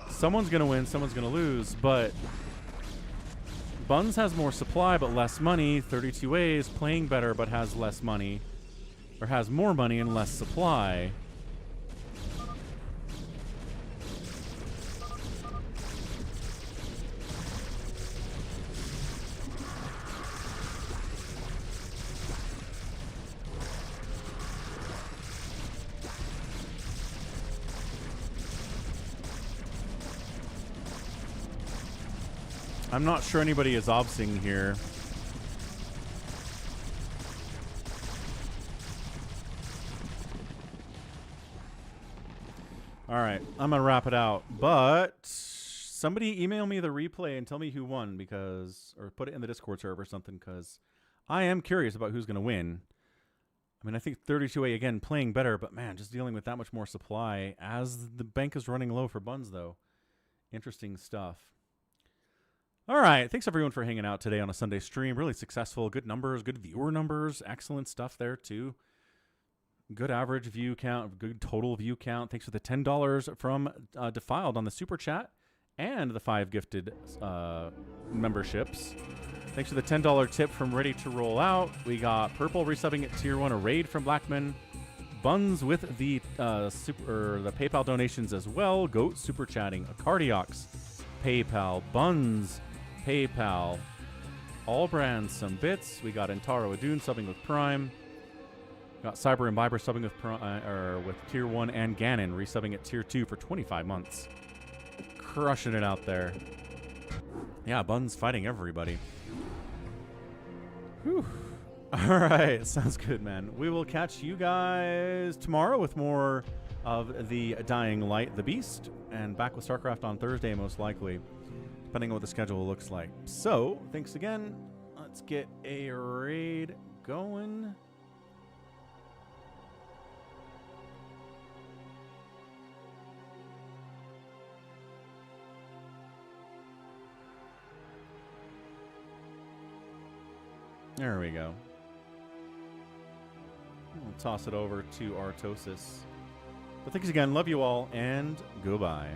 someone's going to win, someone's going to lose, but Buns has more supply but less money. 32A is playing better but has less money, or has more money and less supply. I'm not sure anybody is obsing here. All right, I'm gonna wrap it out, but somebody email me the replay and tell me who won, because, or put it in the Discord server or something, because I am curious about who's gonna win. I mean, I think 32A again playing better, but man, just dealing with that much more supply as the bank is running low for Buns though. Interesting stuff. All right, thanks everyone for hanging out today on a Sunday stream. Really successful, good numbers, good viewer numbers, excellent stuff there too. Good average view count, good total view count. Thanks for the $10 from Defiled on the super chat and the 5 gifted memberships. Thanks for the $10 tip from Ready to Roll Out. We got Purple resubbing at tier 1, a raid from Blackman. Buns with the the PayPal donations as well. Goat super chatting, a Cardiox PayPal, Buns PayPal. All brands some bits. We got Intaro Adun subbing with Prime. Got Cyber Imbiber subbing with with Tier 1 and Ganon resubbing at Tier 2 for 25 months. Crushing it out there. Yeah, Bun's fighting everybody. Whew. All right, sounds good, man. We will catch you guys tomorrow with more of the Dying Light, the Beast, and back with StarCraft on Thursday, most likely, depending on what the schedule looks like. So, thanks again. Let's get a raid going. There we go. We'll toss it over to Artosis. But thanks again. Love you all, and goodbye.